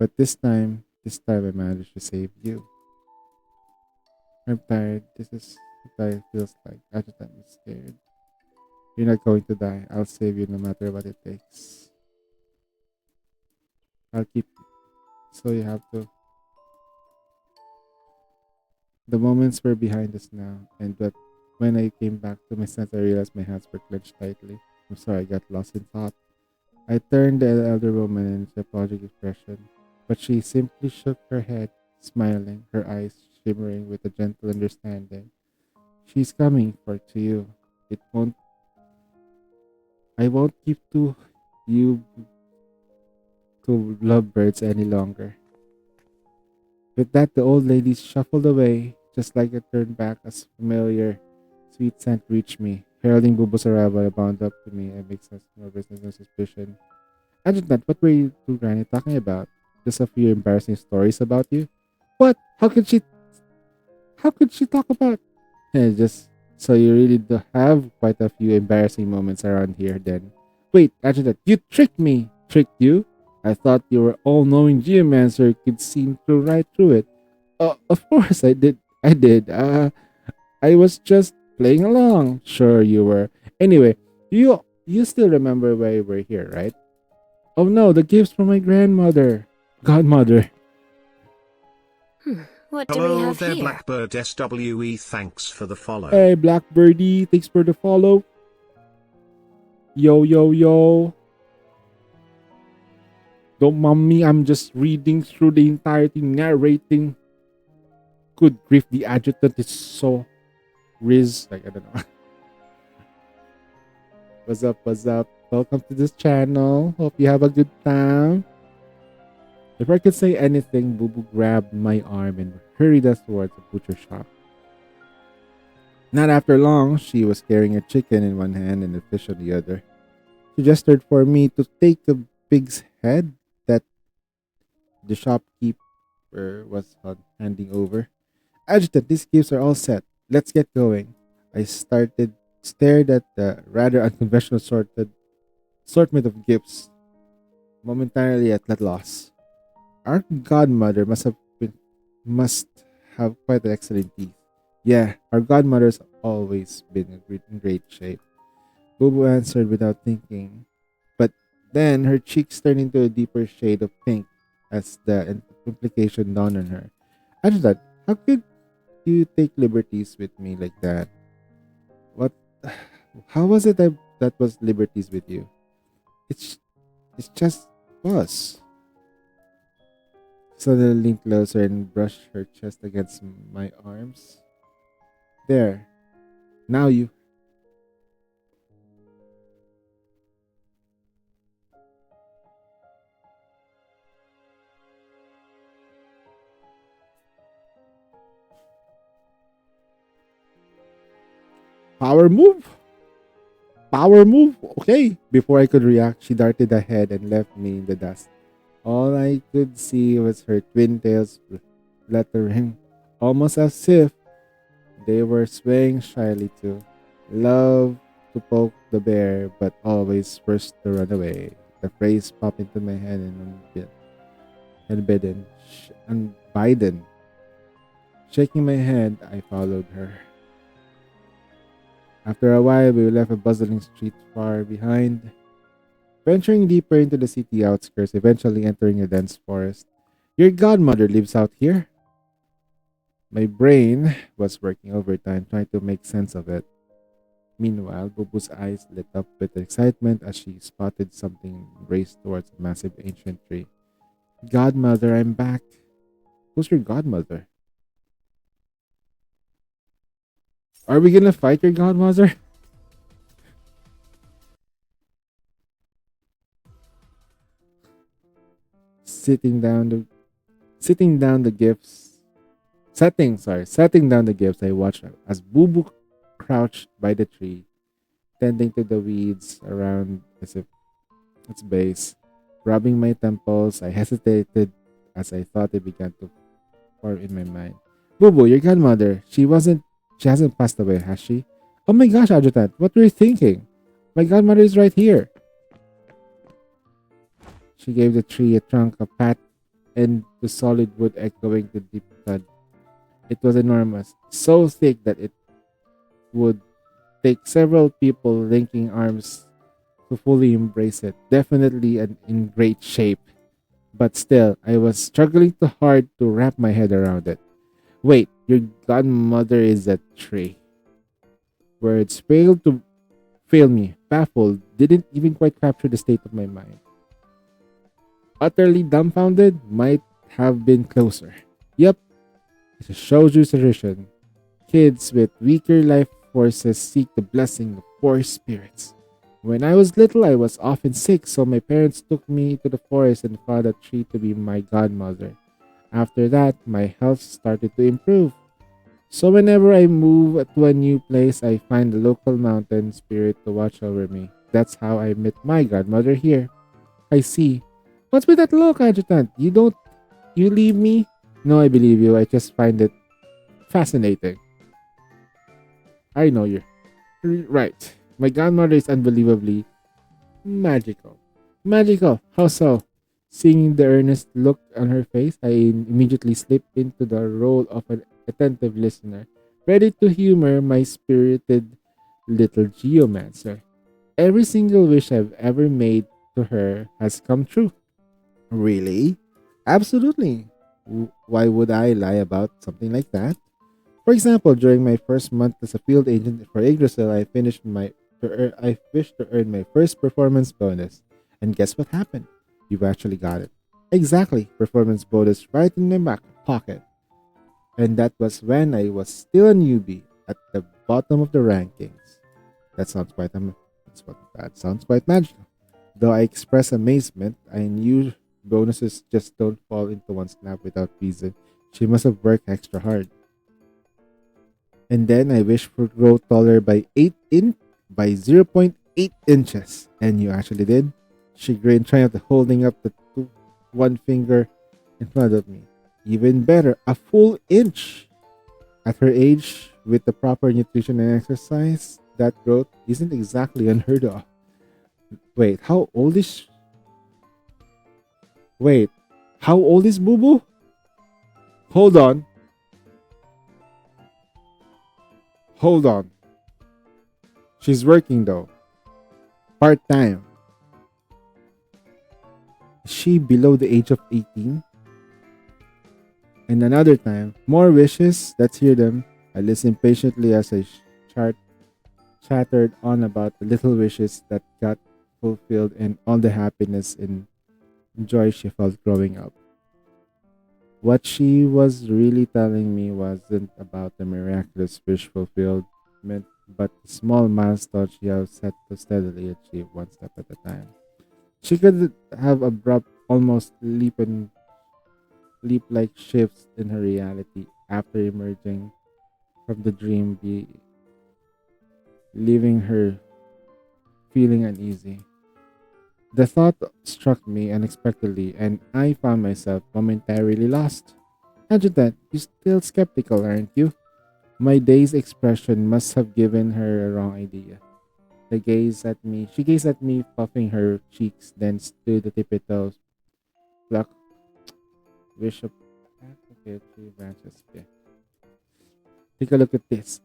But this time I managed to save you. I'm tired. This is what it feels like. Adjutant is scared. You're not going to die. I'll save you no matter what it takes. I'll keep you. So you have to. The moments were behind us now, and but when I came back to my sense, I realized my hands were clenched tightly. I'm sorry, I got lost in thought. I turned to the elder woman in a apologetic expression, but she simply shook her head, smiling, her eyes shimmering with a gentle understanding. She's coming for to you. It won't. I won't keep you to lovebirds any longer. With that, the old lady shuffled away, just like it turned back as familiar sweet scent reached me. Heralding Bubu's arrival, bound up to me and makes us nervousness and suspicion. Adjutant, what were you two granny talking about? Just a few embarrassing stories about you? What? How could she talk about? Just so you really do have quite a few embarrassing moments around here then. Wait, Adjutant, you tricked me! Tricked you? I thought you were all-knowing geomancer could see right through it. Of course I did. I was just playing along. Sure you were. Anyway, you still remember why we're here, right? Oh no, the gifts from my godmother. What do we Hello have there, here? Blackbird SWE. Thanks for the follow. Hey, Blackbirdie, thanks for the follow. Yo, yo, yo. Don't mind me, I'm just reading through the entirety, narrating. Good grief, the adjutant is so Riz. Like, I don't know. What's up, what's up? Welcome to this channel. Hope you have a good time. Before I could say anything, Bubu grabbed my arm and hurried us towards the butcher shop. Not after long, she was carrying a chicken in one hand and a fish on the other. She gestured for me to take a pig's head that the shopkeeper was handing over. Adjutant, these gifts are all set. Let's get going. I stared at the rather unconventional assortment of gifts, momentarily at a loss. Our godmother must have quite an excellent teeth. Yeah, our godmother's always been in great shape. Bubu answered without thinking. But then her cheeks turned into a deeper shade of pink as the implication dawned on her. Adjutant, how could you take liberties with me like that? What? How was it that was liberties with you? It's just was. Suddenly leaned closer and brushed her chest against my arms. There. Now you. Power move? Power move? Okay. Before I could react, she darted ahead and left me in the dust. All I could see was her twin tails fluttering, almost as if they were swaying shyly too. Love to poke the bear, but always first to run away. The phrase popped into my head unbidden. Shaking my head, I followed her. After a while, we left a bustling street far behind, venturing deeper into the city outskirts, eventually entering a dense forest. Your godmother lives out here? My brain was working overtime trying to make sense of it. Meanwhile, Bubu's eyes lit up with excitement as she spotted something and raced towards a massive ancient tree. Godmother, I'm back. Who's your godmother? Are we gonna fight your godmother? Setting down the gifts, I watched as Bubu crouched by the tree, tending to the weeds around as if its base. Rubbing my temples, I hesitated as I thought it began to form in my mind. Bubu, your godmother, she hasn't passed away, has she? Oh my gosh, Adjutant, what were you thinking? My godmother is right here. She gave the tree a trunk, a pat, and the solid wood echoing the deep thud. It was enormous, so thick that it would take several people linking arms to fully embrace it. Definitely in great shape. But still, I was struggling too hard to wrap my head around it. Wait, your godmother is a tree. Words fail me, baffled, didn't even quite capture the state of my mind. Utterly dumbfounded might have been closer. Yep, it's a shoujo tradition. Kids with weaker life forces seek the blessing of forest spirits. When I was little, I was often sick, so my parents took me to the forest and found a tree to be my godmother. After that, my health started to improve. So whenever I move to a new place, I find the local mountain spirit to watch over me. That's how I met my godmother here. I see. What's with that look, Adjutant? You leave me? No, I believe you. I just find it fascinating. I know you're right. My godmother is unbelievably magical. Magical. How so? Seeing the earnest look on her face, I immediately slipped into the role of an attentive listener, ready to humor my spirited little geomancer. Every single wish I've ever made to her has come true. Really? Absolutely. Why would I lie about something like that? For example, during my first month as a field agent for Yggdrasil, I wished to earn my first performance bonus. And guess what happened? You've actually got it. Exactly, performance bonus right in my back pocket. And that was when I was still a newbie at the bottom of the rankings. That sounds quite that sounds quite magical. Though I express amazement, I knew bonuses just don't fall into one's lap without reason. She must have worked extra hard. And then I wished for grow taller by 0.8 inches. And you actually did. She grinned, triumphantly holding up one finger in front of me. Even better, a full inch. At her age, with the proper nutrition and exercise, that growth isn't exactly unheard of. Wait, how old is Boo Boo? Hold on. She's working though. Part time. Is she below the age of 18? And another time, more wishes. Let's hear them. I listened patiently as I chattered on about the little wishes that got fulfilled and all the happiness and joy she felt growing up. What she was really telling me wasn't about the miraculous wish fulfillment, but the small milestone she had set to steadily achieve one step at a time. She could have abrupt, almost leap like shifts in her reality after emerging from the dream, leaving her feeling uneasy. The thought struck me unexpectedly, and I found myself momentarily lost. Adjutant, you're still skeptical, aren't you? My dazed expression must have given her a wrong idea. She gazed at me, puffing her cheeks, then stood at tippy toes. Pluck, wish of okay, 3 branches. Okay. Take a look at this.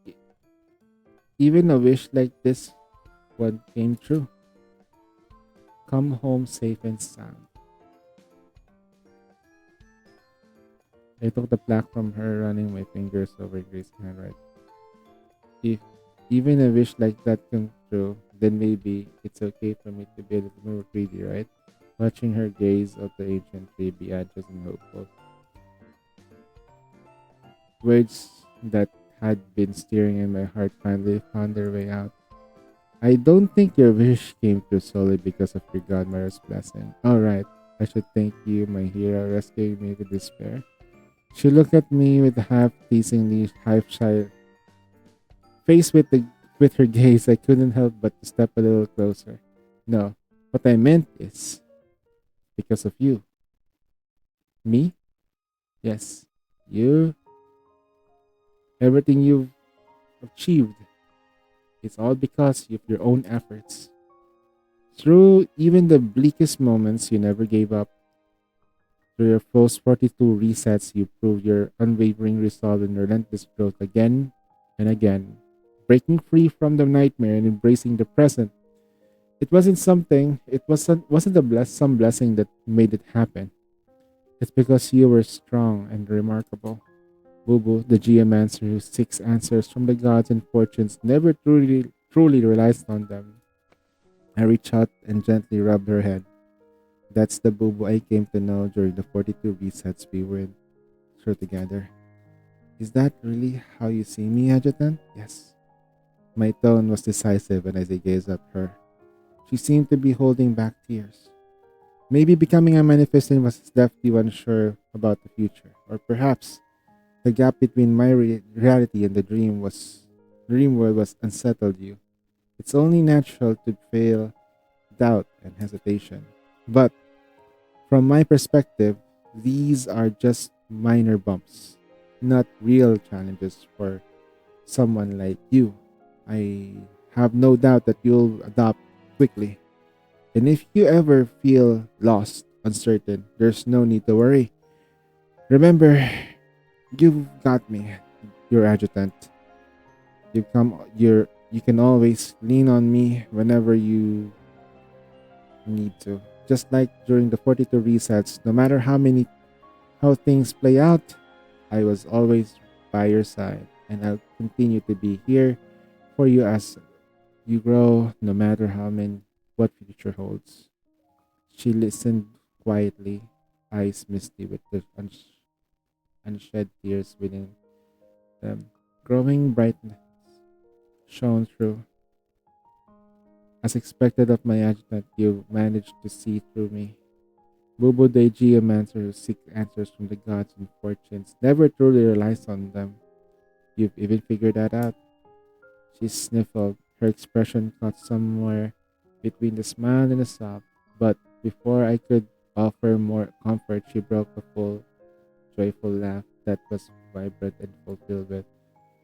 Even a wish like this one came true. Come home safe and sound. I took the plaque from her, running my fingers over Grace's handwriting. If even a wish like that comes true, then maybe it's okay for me to be a little more greedy, right? Watching her gaze at the ancient tree be anxious and hopeful. Words that had been stirring in my heart finally found their way out. I don't think your wish came true solely because of your godmother's blessing. Alright, I should thank you, my hero, rescuing me with despair. She looked at me with a half-teasingly, half-shy face with her gaze. I couldn't help but to step a little closer. No, what I meant is because of you. Me? Yes, you. Everything you've achieved. It's all because of your own efforts. Through even the bleakest moments, you never gave up. Through your first 42 resets, you proved your unwavering resolve and relentless growth again and again, breaking free from the nightmare and embracing the present. It wasn't some blessing that made it happen. It's because you were strong and remarkable. Bubu, the geomancer who seeks answers from the gods and fortunes, never truly relies on them. I reached out and gently rubbed her head. That's the Bubu I came to know during the 42 resets we went through together. Is that really how you see me, Adjutant? Yes. My tone was decisive and as I gazed at her, she seemed to be holding back tears. Maybe becoming a manifestant was left you unsure about the future, or perhaps the gap between my reality and the dream world was unsettled you. It's only natural to feel doubt and hesitation. But from my perspective, these are just minor bumps, not real challenges for someone like you. I have no doubt that you'll adapt quickly. And if you ever feel lost, uncertain, there's no need to worry. Remember, you've got me, your adjutant. You can always lean on me whenever you need to. Just like during the 42 resets, no matter how things play out, I was always by your side and I'll continue to be here for you as you grow no matter what future holds. She listened quietly, eyes misty with the unshed tears within them. Growing brightness shone through. As expected of my adjutant, you managed to see through me. Bubu the geomancer who seeks answers from the gods and fortunes never truly relies on them. You've even figured that out. She sniffled, her expression caught somewhere between the smile and the sob, but before I could offer more comfort, she broke a full, joyful laugh that was vibrant and fulfilled with.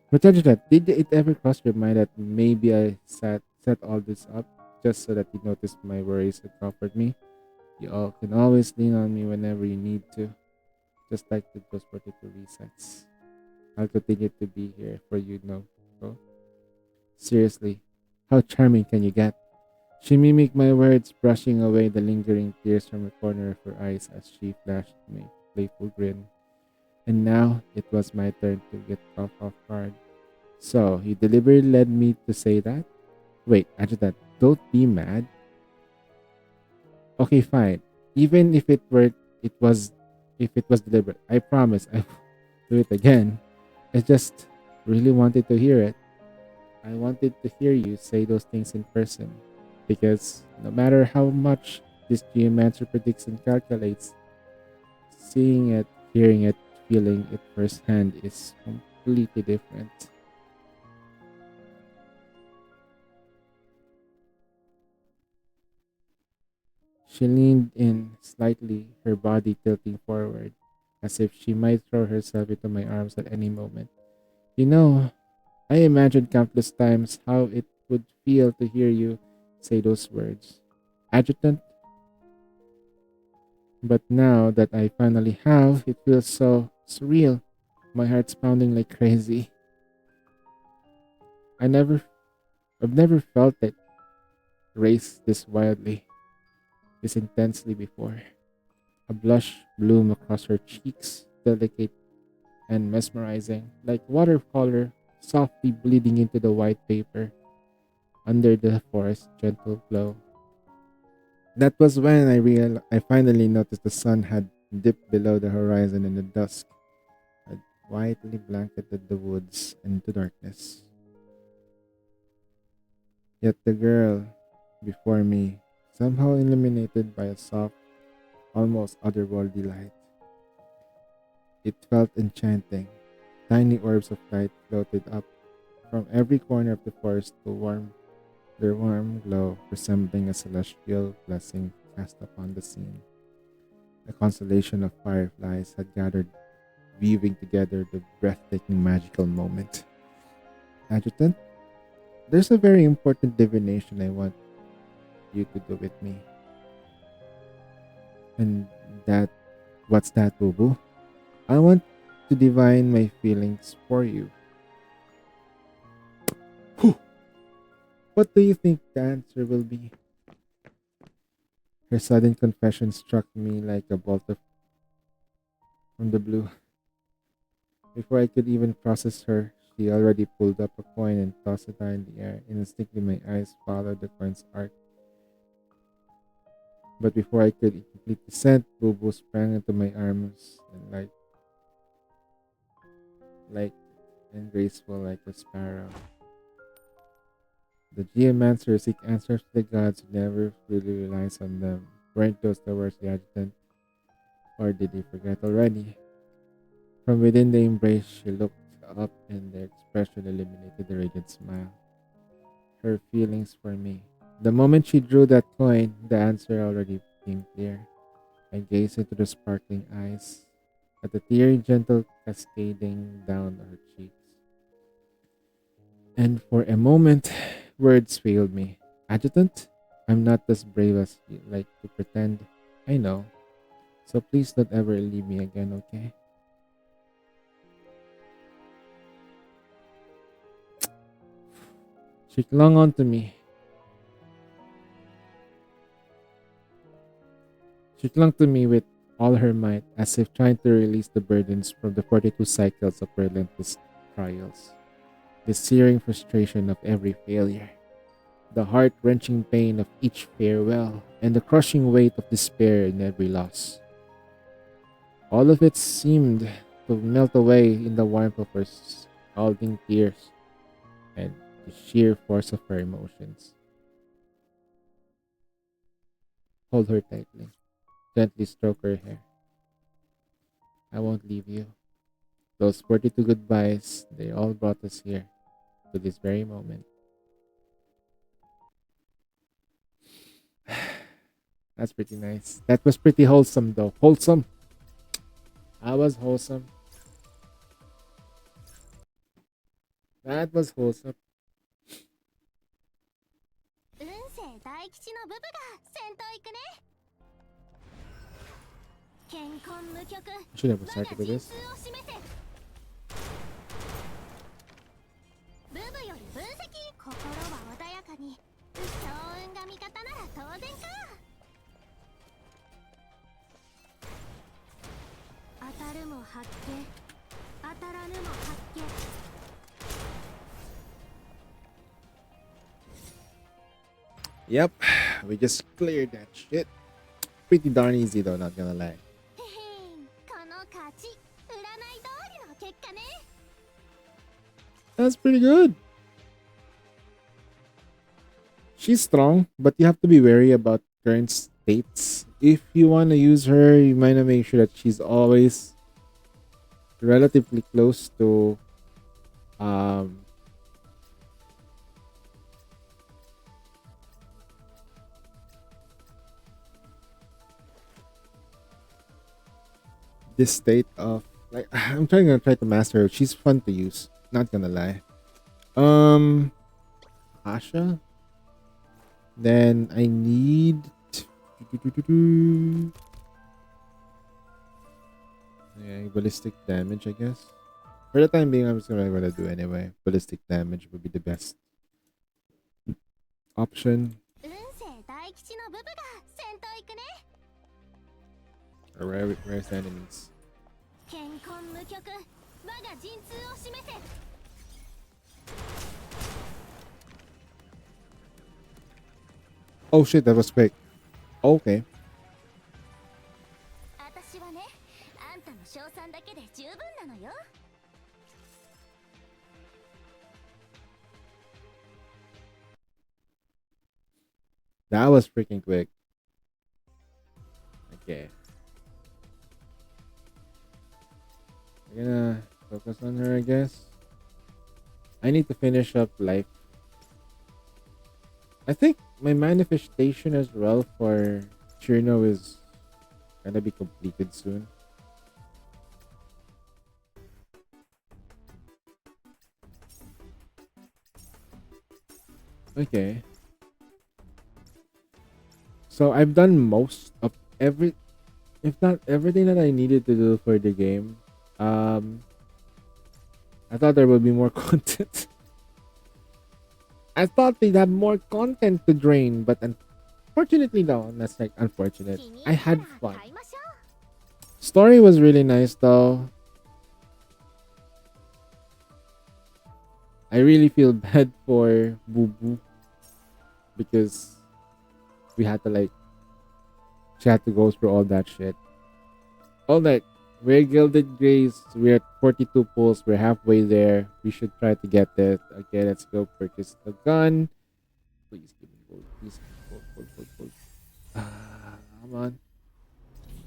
But Adjutant, did it ever cross your mind that maybe I set all this up just so that you notice my worries and comfort me? You all can always lean on me whenever you need to, just like with those 42 resets. I'll continue to be here for you, no? Oh, seriously, how charming can you get? She mimicked my words, brushing away the lingering tears from the corner of her eyes as she flashed me a playful grin. And now it was my turn to get caught off guard. So, you deliberately led me to say that? Wait, Adjutant, don't be mad. Okay, fine. Even if it was deliberate, I promise I will do it again. I just really wanted to hear it. I wanted to hear you say those things in person. Because no matter how much this geomancer predicts and calculates, seeing it, hearing it, feeling it firsthand is completely different. She leaned in slightly, her body tilting forward, as if she might throw herself into my arms at any moment. You know, I imagined countless times how it would feel to hear you say those words. Adjutant? But now that I finally have, it feels so surreal. My heart's pounding like crazy. I never I've never felt it race this wildly, this intensely before. A blush bloomed across her cheeks, delicate and mesmerizing, like watercolor softly bleeding into the white paper under the forest's gentle glow. That was when I finally noticed the sun had dipped below the horizon and the dusk had quietly blanketed the woods into darkness. Yet the girl before me, somehow illuminated by a soft, almost otherworldly light. It felt enchanting. Tiny orbs of light floated up from every corner of the forest to warm their warm glow, resembling a celestial blessing cast upon the scene. A constellation of fireflies had gathered, weaving together the breathtaking magical moment. Adjutant, there's a very important divination I want you to do with me. And that, what's that, Boo Boo? I want to divine my feelings for you. What do you think the answer will be? Her sudden confession struck me like a from the blue. Before I could even process her, she already pulled up a coin and tossed it high in the air. Instinctively, my eyes followed the coin's arc. But before I could complete descent, Boo Boo sprang into my arms and like and graceful like a sparrow. The geomancer seek answers to the gods who never really relies on them. Weren't those the words the adjutant? Or did he forget already? From within the embrace, she looked up and the expression illuminated the radiant smile. Her feelings for me. The moment she drew that coin, the answer already became clear. I gazed into the sparkling eyes, at the teary gentle cascading down her cheeks. And for a moment, words failed me. Adjutant, I'm not as brave as you like to pretend. I know. So please don't ever leave me again, okay? She clung on to me. She clung to me with all her might, as if trying to release the burdens from the 42 cycles of relentless trials. The searing frustration of every failure, the heart-wrenching pain of each farewell, and the crushing weight of despair in every loss. All of it seemed to melt away in the warmth of her scalding tears and the sheer force of her emotions. Hold her tightly. Gently stroke her hair. I won't leave you. Those 42 goodbyes, they all brought us here, to this very moment. That's pretty nice. That was pretty wholesome, though. Wholesome. That was wholesome. That was wholesome. 運勢大吉のブブが先頭行くね。健康無極 Should have 我が started with 陣 this. 痛を示せ。ブブより分析。心は穏やかに。強運が味方なら当然か。当たるも発見。当たらぬも発見。Yep, we just cleared that shit. Pretty darn easy though, not gonna lie. へへん、この勝ち、占い通りの結果ね。That's pretty good. She's strong, but you have to be wary about current states. If you want to use her, you might want to make sure that she's always relatively close to this state of like I'm gonna try to master her. She's fun to use, not gonna lie. Asha. Then I need yeah, ballistic damage, I guess. For the time being, I'm just gonna do anyway. Ballistic damage would be the best option. 運勢大吉のブブが先頭行くね。 Or rarest enemies. 健康無極、我が陣痛を示せ。 Oh shit, that was quick. Okay. 私はね、あんたの賞賛だけで十分なのよ。 That was freaking quick. Okay. We're gonna focus on her, I guess. I need to finish up life. I think my manifestation as well for Chirno is gonna be completed soon. Okay. So I've done most of if not everything that I needed to do for the game. I thought there would be more content. I thought they'd have more content to drain, but unfortunately, no, that's like unfortunate. I had fun. Story was really nice though. I really feel bad for Boo Boo because she had to go through all that shit. All that We're Gilded Grace. We're at 42 pulls. We're halfway there. We should try to get that. Okay, let's go purchase the gun. Please give me gold. Please give me gold, gold, gold, gold. Come on.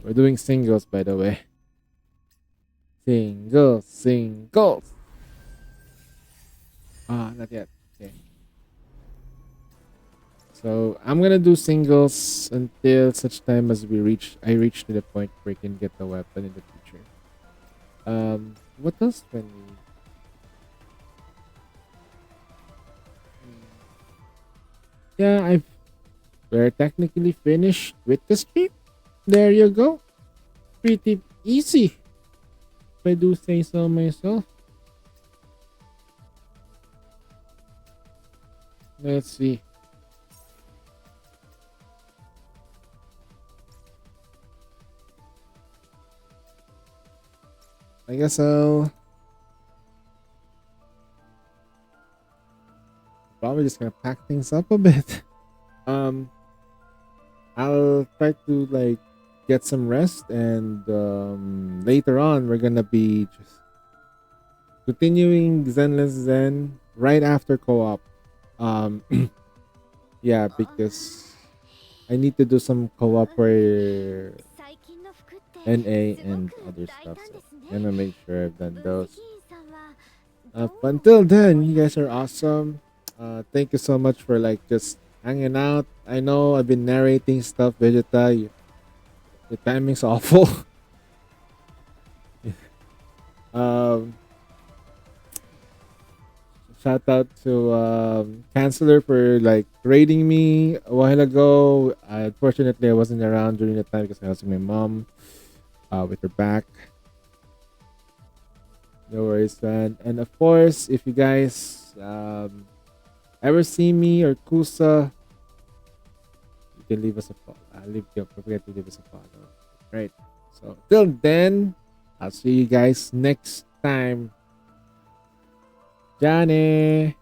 We're doing singles, by the way. Singles, singles. Not yet. Okay. So I'm gonna do singles until such time as I reach to the point where I can get the weapon in the future. What else can we? Yeah, we're technically finished with the stream. There you go. Pretty easy, if I do say so myself. Let's see. I guess I'll probably just gonna pack things up a bit. I'll try to like get some rest, and later on we're gonna be just continuing Zenless Zen right after co-op. Yeah, because I need to do some co-op for 最近の服って NA す and ごく other 大胆 stuff. で So すね I'm gonna make sure I've done 分 those. 析員さんはどう Until then, you guys are awesome. Thank you so much for like just hanging out. I know I've been narrating stuff, Vegeta. The timing's awful. um, Shout out to Chancellor for like raiding me a while ago. Unfortunately, I wasn't around during the time because I was with my mom with her back. No worries, man. And of course, if you guys ever see me or Kusa, you can leave us a follow. Don't forget to leave us a follow. Right. So till then, I'll see you guys next time. Johnny.